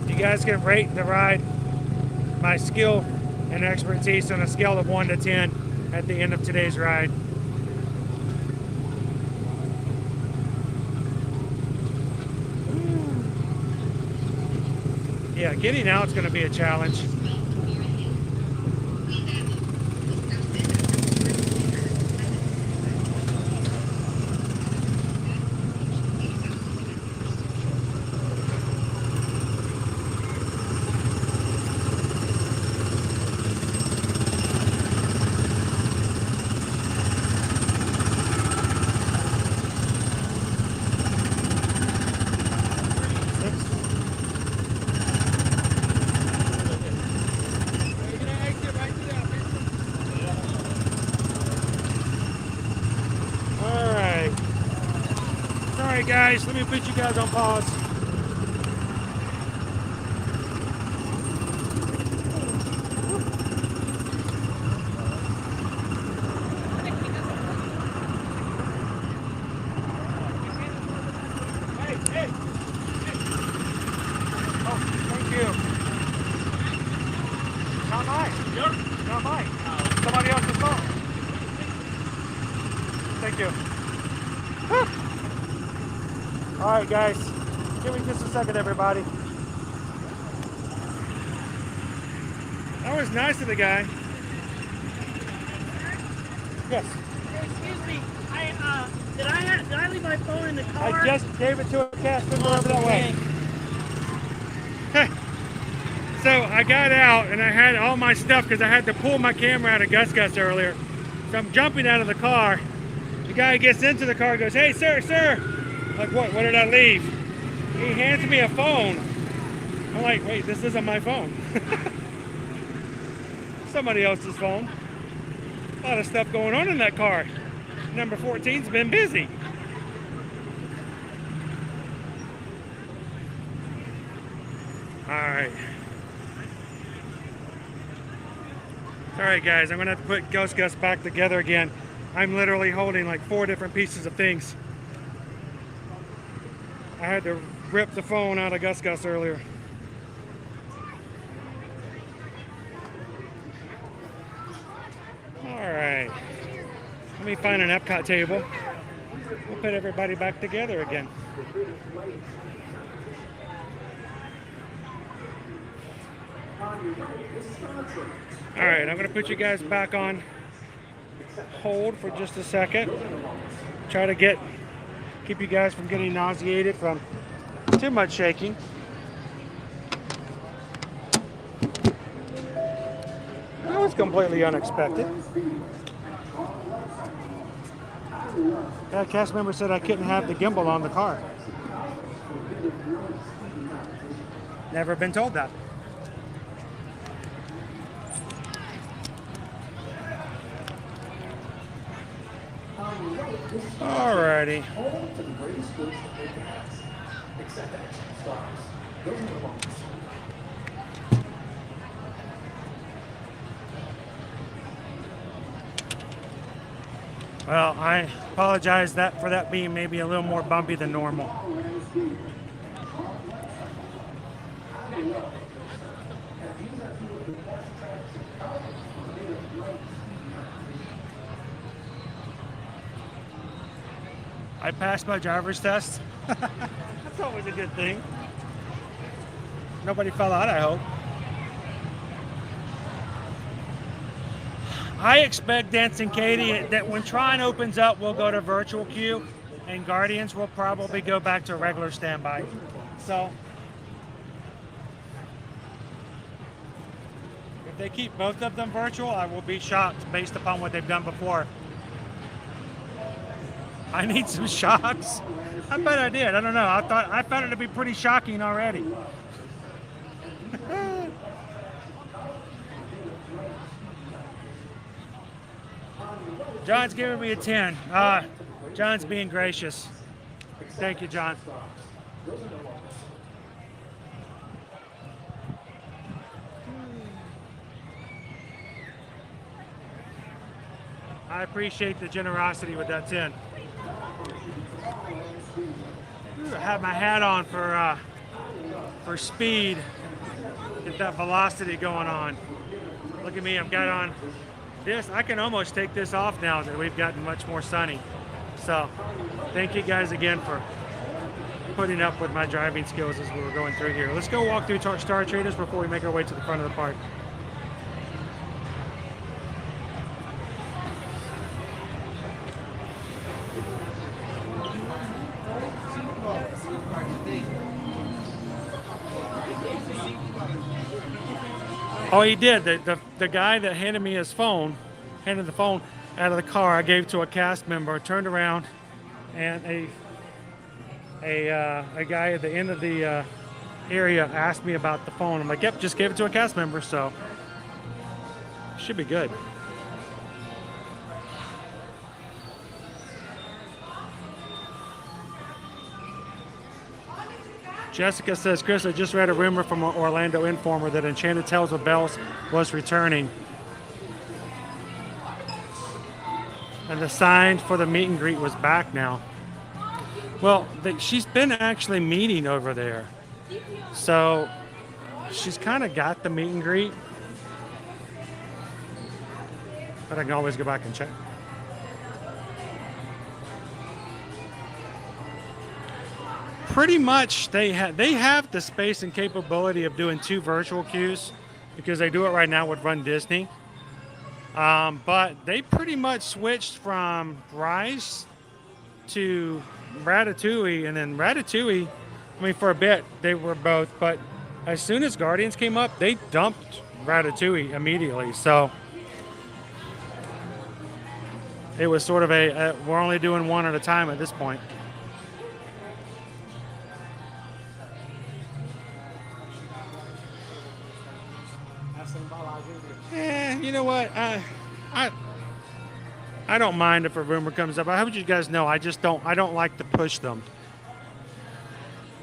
A: You guys can rate the ride my skill and expertise on a scale of 1 to 10 at the end of today's ride. Yeah, getting out is going to be a challenge. Guys, let me put you guys on pause. Hey. Oh, thank you. Not mine. Yours? Not mine. Somebody else's phone. Thank you. All right, guys, give me just a second, everybody. That was nice of the guy. Yes.
G: Excuse me. Did I leave my phone in the car?
A: I just gave it to a cast member over that way. So I got out and I had all my stuff because I had to pull my camera out of Gus earlier. So I'm jumping out of the car. The guy gets into the car and goes, "Hey, sir. Like, what did I leave?" He hands me a phone. I'm like, wait, this isn't my phone. Somebody else's phone. A lot of stuff going on in that car. Number 14's been busy. Alright. Alright guys, I'm going to have to put Gus back together again. I'm literally holding like 4 different pieces of things. I had to rip the phone out of Gus earlier. All right. Let me find an Epcot table. We'll put everybody back together again. All right, I'm going to put you guys back on hold for just a second. Try to keep you guys from getting nauseated from too much shaking. That was completely unexpected. That cast member said I couldn't have the gimbal on the car. Never been told that. Alrighty. Well, I apologize for that being maybe a little more bumpy than normal. I passed my driver's test. That's always a good thing. Nobody fell out, I hope. I expect Dancing Katie that when Tron opens up, we'll go to virtual queue, and Guardians will probably go back to regular standby. So if they keep both of them virtual, I will be shocked based upon what they've done before. I need some shocks. I bet I did. I don't know. I found it to be pretty shocking already. John's giving me a 10. John's being gracious. Thank you, John. I appreciate the generosity with that 10. Ooh, I have my hat on for speed. Get that velocity going on. Look at me, I've got on this. I can almost take this off now that we've gotten much more sunny. So thank you guys again for putting up with my driving skills as we were going through here. Let's go walk through Star Traders before we make our way to the front of the park. Oh, he did. The guy that handed me his phone, handed the phone out of the car, I gave to a cast member, turned around, and a guy at the end of the area asked me about the phone. I'm like, yep, just gave it to a cast member, so should be good. Jessica says, Chris, I just read a rumor from an Orlando informer that Enchanted Tales of Bells was returning. And the sign for the meet and greet was back now. Well, she's been actually meeting over there. So she's kind of got the meet and greet. But I can always go back and check. Pretty much they have the space and capability of doing 2 virtual queues because they do it right now with Run Disney. But they pretty much switched from Rise to Ratatouille, and then Ratatouille, I mean, for a bit they were both, but as soon as Guardians came up, they dumped Ratatouille immediately. So it was sort of we're only doing one at a time at this point. You know what? I don't mind if a rumor comes up. I hope you guys know I don't like to push them.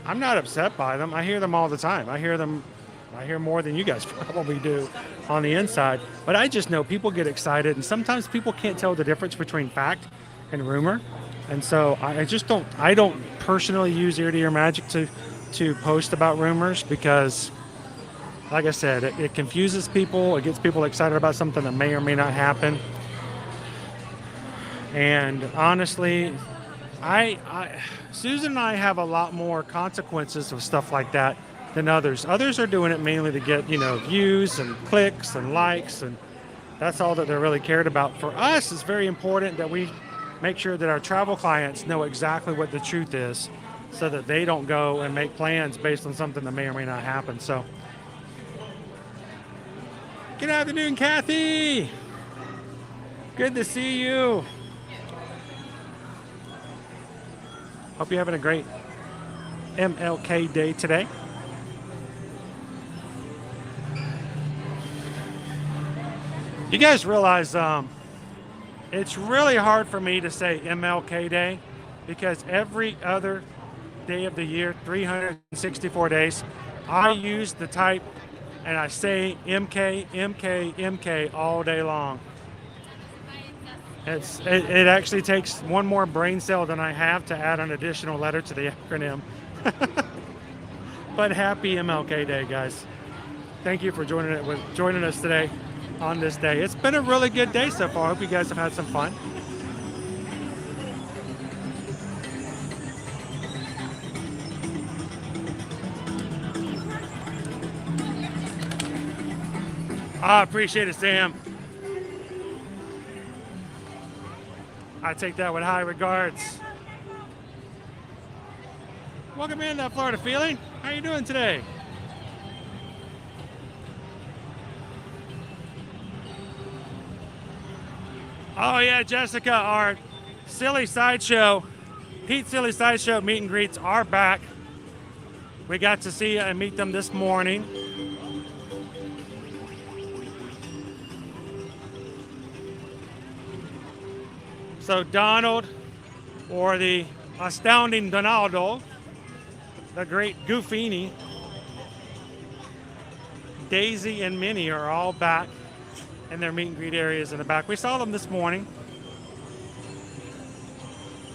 A: I'm not upset by them. I hear them all the time. I hear more than you guys probably do on the inside. But I just know people get excited, and sometimes people can't tell the difference between fact and rumor. And so I don't personally use ear-to-ear magic to post about rumors because, like I said, it confuses people. It gets people excited about something that may or may not happen. And honestly, Susan and I have a lot more consequences of stuff like that than others. Others are doing it mainly to get, views and clicks and likes, and that's all that they're really cared about. For us, it's very important that we make sure that our travel clients know exactly what the truth is so that they don't go and make plans based on something that may or may not happen. So, good afternoon, Kathy. Good to see you. Hope you're having a great MLK day today. You guys realize it's really hard for me to say MLK Day because every other day of the year, 364 days, I use the type and I say MK, MK, MK all day long. It actually takes one more brain cell than I have to add an additional letter to the acronym. But happy MLK Day, guys. Thank you for joining us today on this day. It's been a really good day so far. I hope you guys have had some fun. I appreciate it, Sam. I take that with high regards. Welcome in, Florida Feeling. How you doing today? Oh yeah, Jessica, our Silly Sideshow, Pete Silly Sideshow meet and greets are back. We got to see and meet them this morning. So Donald, or the astounding Donaldo, the great Goofini, Daisy and Minnie are all back in their meet and greet areas in the back. We saw them this morning.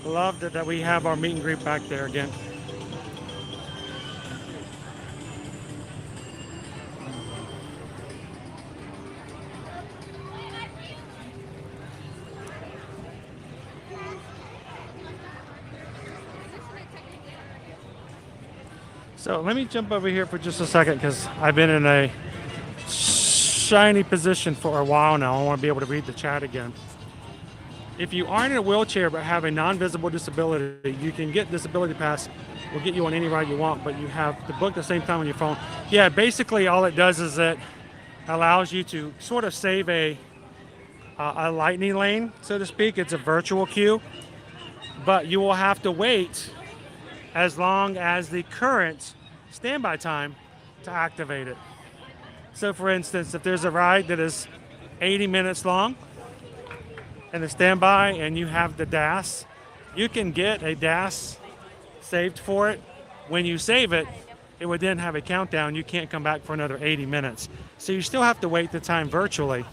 A: Loved it that we have our meet and greet back there again. So let me jump over here for just a second because I've been in a shiny position for a while now. I want to be able to read the chat again. If you aren't in a wheelchair but have a non-visible disability, you can get Disability Pass. We'll get you on any ride you want, but you have to book at the same time on your phone. Yeah, basically all it does is it allows you to sort of save a lightning lane, so to speak. It's a virtual queue, but you will have to wait as long as the current standby time to activate it. So for instance, if there's a ride that is 80 minutes long and the standby and you have the DAS, you can get a DAS saved for it. When you save it, it would then have a countdown. You can't come back for another 80 minutes. So you still have to wait the time virtually.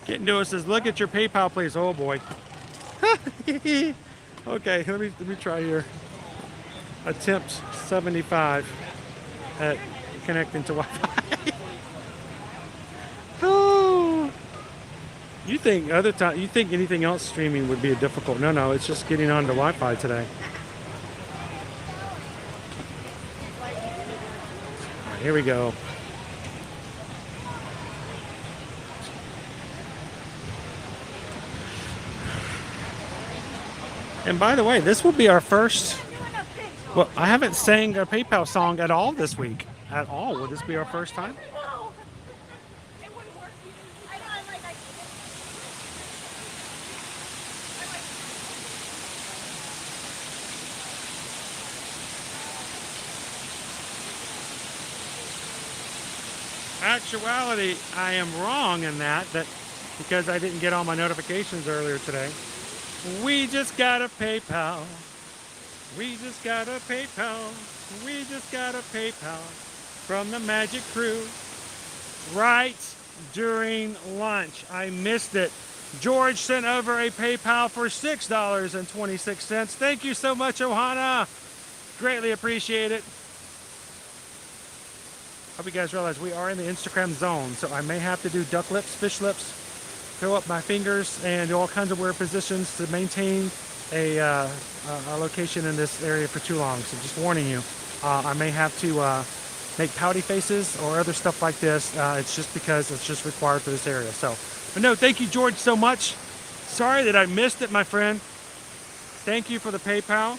A: Getting to us says, look at your PayPal, please. Oh boy. Okay, let me try here. Attempt 75 at connecting to Wi-Fi. Oh, you think anything else streaming would be difficult? No, it's just getting onto Wi-Fi today. All right, here we go. And by the way, this will be our first, well, I haven't sang a PayPal song at all this week. At all. Will this be our first time? Actuality, I am wrong in that because I didn't get all my notifications earlier today. We just got a PayPal. We just got a PayPal. We just got a PayPal from the Magic Crew right during lunch. I missed it. George sent over a PayPal for $6.26. Thank you so much, Ohana. Greatly appreciate it. Hope you guys realize we are in the Instagram zone, so I may have to do duck lips, fish lips, throw up my fingers, and do all kinds of weird positions to maintain a location in this area for too long. So just warning you, I may have to make pouty faces or other stuff like this. It's just because it's just required for this area. So, but no, thank you, George, so much. Sorry that I missed it, my friend. Thank you for the PayPal.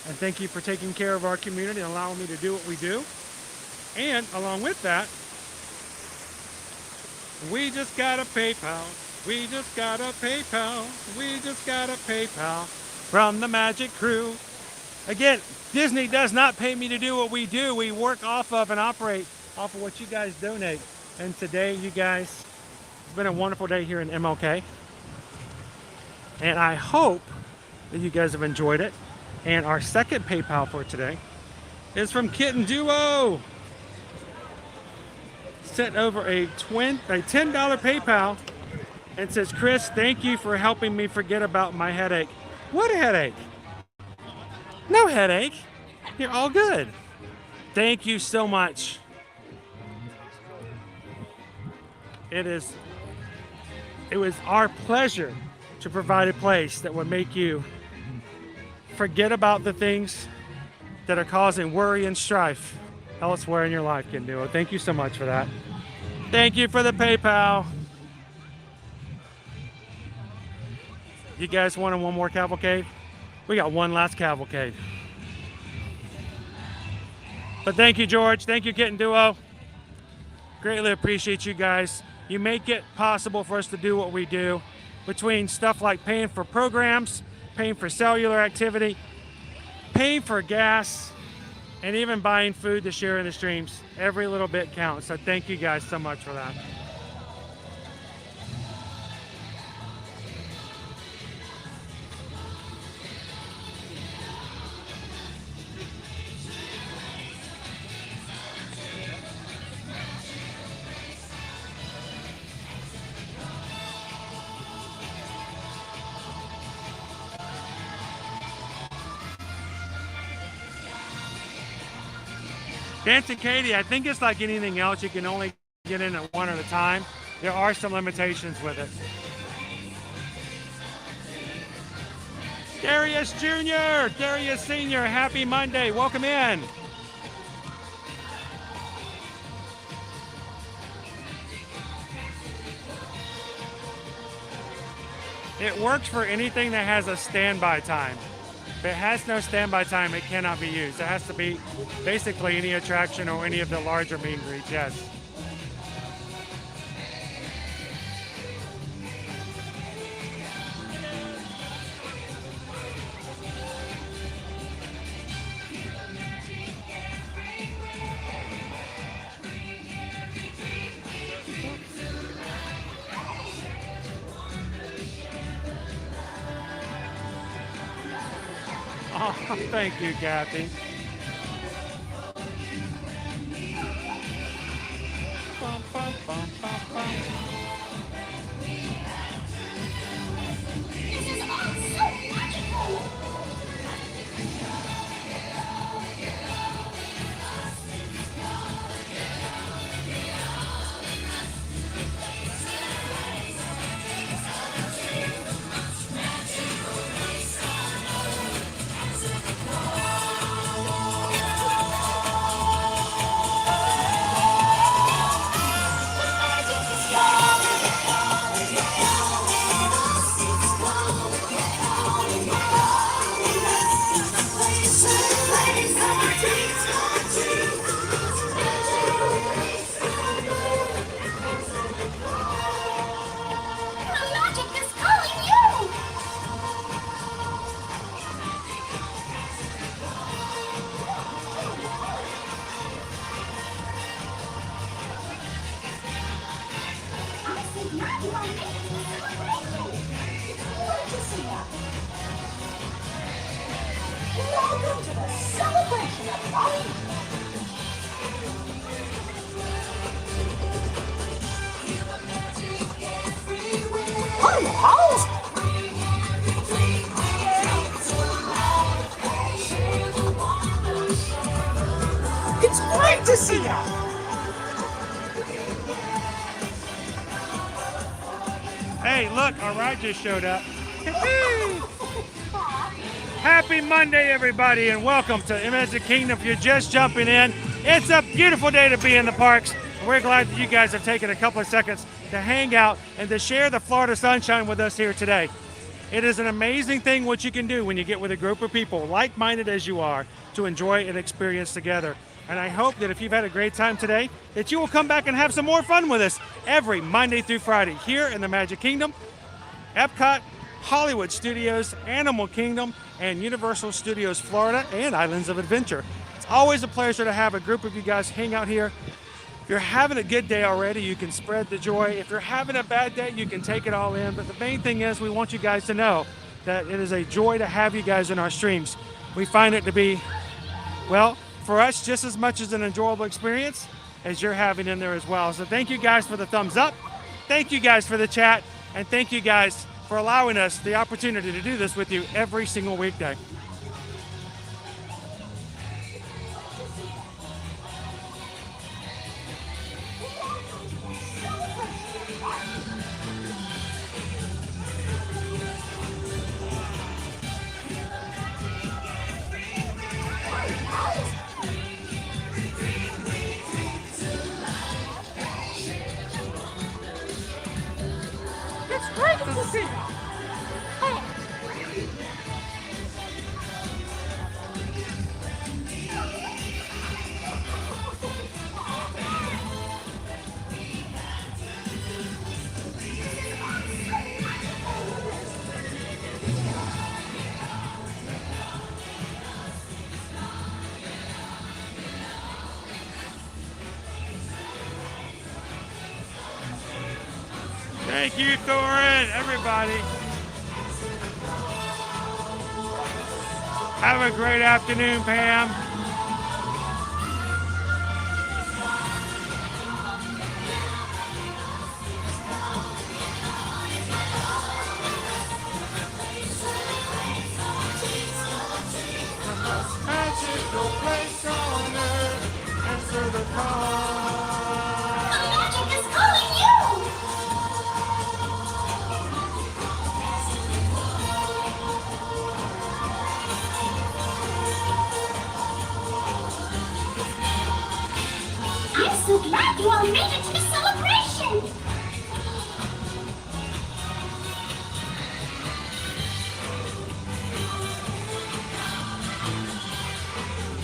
A: And thank you for taking care of our community and allowing me to do what we do. And along with that, we just got a PayPal. We just got a PayPal. We just got a PayPal from the Magic Crew. Again, Disney does not pay me to do what we do. We work off of and operate off of what you guys donate. And today, you guys, it's been a wonderful day here in MLK. And I hope that you guys have enjoyed it. And our second PayPal for today is from Kitten Duo. Sent over a $10 PayPal and says, Chris, thank you for helping me forget about my headache. What headache? No headache. You're all good. Thank you so much. It It was our pleasure to provide a place that would make you forget about the things that are causing worry and strife elsewhere in your life, Kid Duo. Thank you so much for that. Thank you for the PayPal. You guys wanted one more cavalcade? We got one last cavalcade. But thank you, George. Thank you, Kitten Duo. Greatly appreciate you guys. You make it possible for us to do what we do, between stuff like paying for programs, paying for cellular activity, paying for gas, and even buying food to share in the streams. Every little bit counts. So thank you guys so much for that. Dancing Katie, I think it's like anything else. You can only get in at one at a time. There are some limitations with it. Darius Jr., Darius Sr., happy Monday. Welcome in. It works for anything that has a standby time. If it has no standby time, it cannot be used. It has to be basically any attraction or any of the larger meet and greets, yes. Oh, thank you, Kathy.
O: This is all so magical! Welcome to the celebration of life! It's great to see you!
A: Hey, look, our ride just showed up. Happy Monday, everybody, and welcome to Magic Kingdom. If you're just jumping in, it's a beautiful day to be in the parks. We're glad that you guys have taken a couple of seconds to hang out and to share the Florida sunshine with us here today. It is an amazing thing what you can do when you get with a group of people, like-minded as you are, to enjoy an experience together. And I hope that if you've had a great time today, that you will come back and have some more fun with us every Monday through Friday here in the Magic Kingdom, Epcot, Hollywood Studios, Animal Kingdom, and Universal Studios Florida, and Islands of Adventure. It's always a pleasure to have a group of you guys hang out here. If you're having a good day already, you can spread the joy. If you're having a bad day, you can take it all in. But the main thing is we want you guys to know that it is a joy to have you guys in our streams. We find it to be, well, for us, just as much as an enjoyable experience as you're having in there as well. So thank you guys for the thumbs up. Thank you guys for the chat. And thank you guys for allowing us the opportunity to do this with you every single weekday. Thank you, Thorin, everybody. Have a great afternoon, Pam. Magical place on earth, answer the call.
C: The magic is calling you! I'm so glad you all made it to the celebration!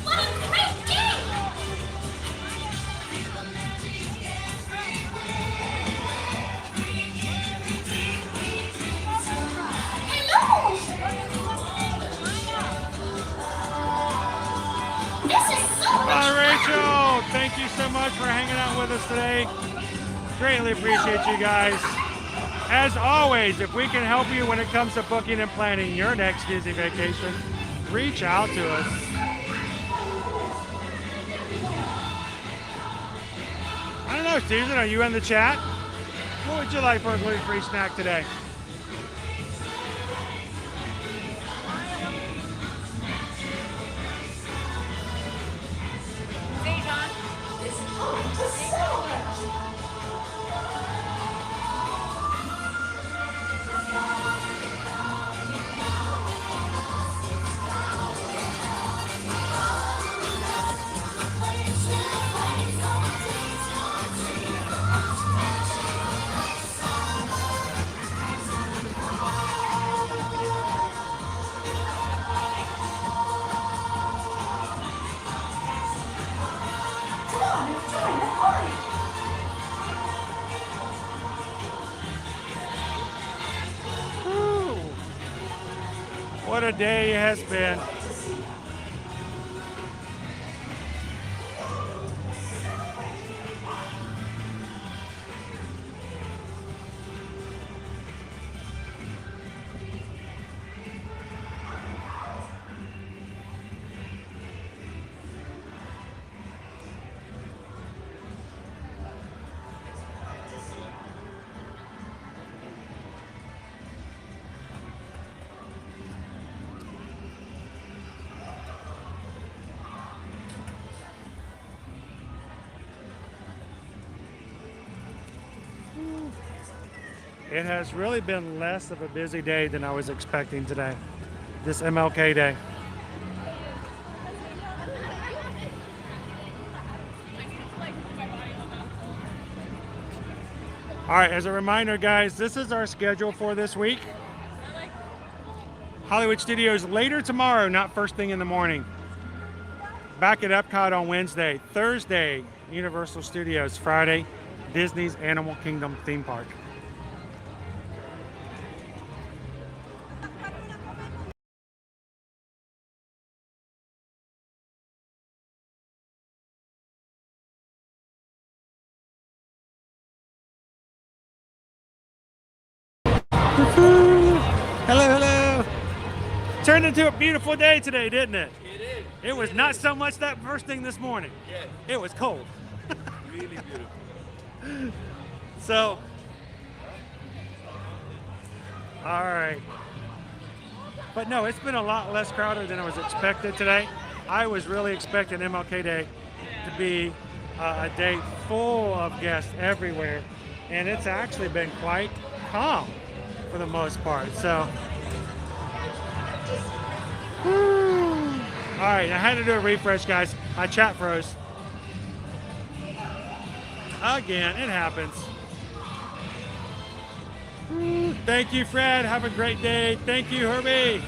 C: What a great day! Hello! This is so much
A: Hi,
C: fun!
A: Rachel. Thank you so much for hanging out with us today. Greatly appreciate you guys. As always, if we can help you when it comes to booking and planning your next Disney vacation, reach out to us. I don't know, Susan, are you in the chat? What would you like for a gluten-free snack today? Whew. What a day it has been. It has really been less of a busy day than I was expecting today, this MLK day. All right, as a reminder, guys, this is our schedule for this week. Hollywood Studios later tomorrow, not first thing in the morning. Back at Epcot on Wednesday. Thursday, Universal Studios. Friday, Disney's Animal Kingdom theme park. Hello, hello. Turned into a beautiful day today, didn't it?
R: It is.
A: It was not so much that first thing this morning.
R: Yes.
A: It was cold.
R: Really beautiful.
A: So, all right. But no, it's been a lot less crowded than I was expected today. I was really expecting MLK Day to be a day full of guests everywhere, and it's actually been quite calm for the most part. So, whew. All right, I had to do a refresh, guys. My chat froze. Again, it happens. Whew. Thank you, Fred. Have a great day. Thank you, Herbie.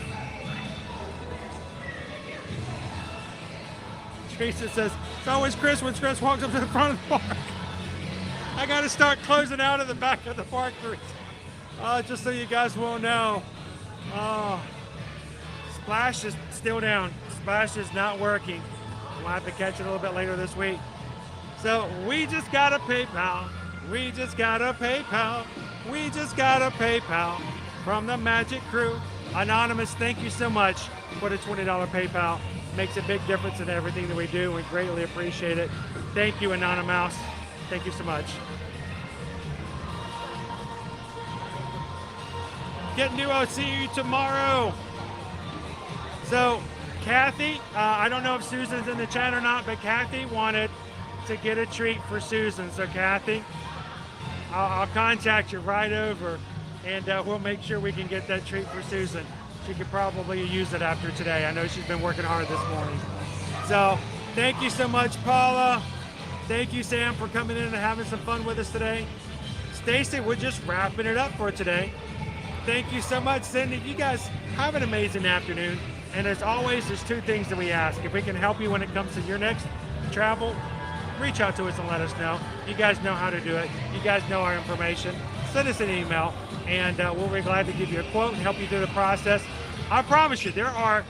A: Teresa says, it's always Chris when Chris walks up to the front of the park. I got to start closing out of the back of the park. Just so you guys will know. Splash is still down. Splash is not working. We'll have to catch it a little bit later this week. So we just got a PayPal. We just got a PayPal. We just got a PayPal from the Magic Crew. Anonymous, thank you so much for the $20 PayPal. Makes a big difference in everything that we do. We greatly appreciate it. Thank you, Anonymous. Thank you so much. Get new, I'll see you tomorrow. So, Kathy, I don't know if Susan's in the chat or not, but Kathy wanted to get a treat for Susan. So, Kathy, I'll contact you right over, and we'll make sure we can get that treat for Susan. She could probably use it after today. I know she's been working hard this morning. So, thank you so much, Paula. Thank you, Sam, for coming in and having some fun with us today. Stacy, we're just wrapping it up for today. Thank you so much, Cindy. You guys have an amazing afternoon. And as always, there's two things that we ask. If we can help you when it comes to your next travel, reach out to us and let us know. You guys know how to do it. You guys know our information. Send us an email, and we'll be glad to give you a quote and help you through the process. I promise you, there are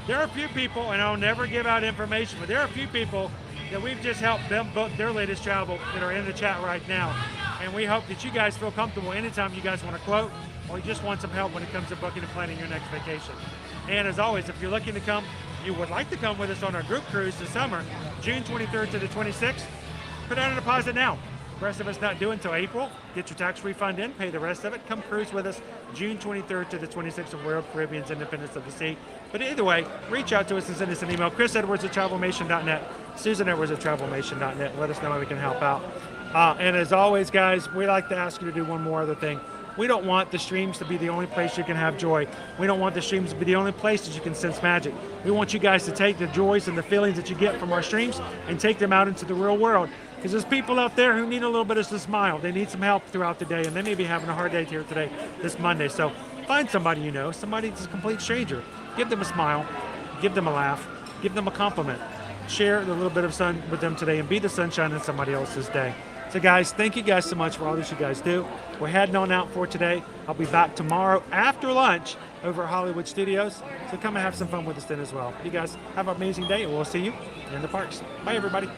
A: a few people, and I'll never give out information, but there are a few people that we've just helped them book their latest travel that are in the chat right now. And we hope that you guys feel comfortable anytime you guys want a quote or you just want some help when it comes to booking and planning your next vacation. And as always, if you're looking to come, you would like to come with us on our group cruise this summer, June 23rd to the 26th, put down a deposit now. The rest of us not due until April. Get your tax refund in, pay the rest of it. Come cruise with us June 23rd to the 26th of Royal Caribbean's Independence of the Sea. But either way, reach out to us and send us an email. chrisedwards@travelmation.net, susanedwards@travelmation.net. Let us know how we can help out. And as always, guys, we like to ask you to do one more other thing. We don't want the streams to be the only place you can have joy. We don't want the streams to be the only place that you can sense magic. We want you guys to take the joys and the feelings that you get from our streams and take them out into the real world. Because there's people out there who need a little bit of a smile. They need some help throughout the day, and they may be having a hard day here today, this Monday. So find somebody you know, somebody that's a complete stranger. Give them a smile, give them a laugh, give them a compliment. Share a little bit of sun with them today and be the sunshine in somebody else's day. So guys, thank you guys so much for all that you guys do. We're heading on out for today. I'll be back tomorrow after lunch over at Hollywood Studios. So come and have some fun with us then as well. You guys have an amazing day, and we'll see you in the parks. Bye, everybody.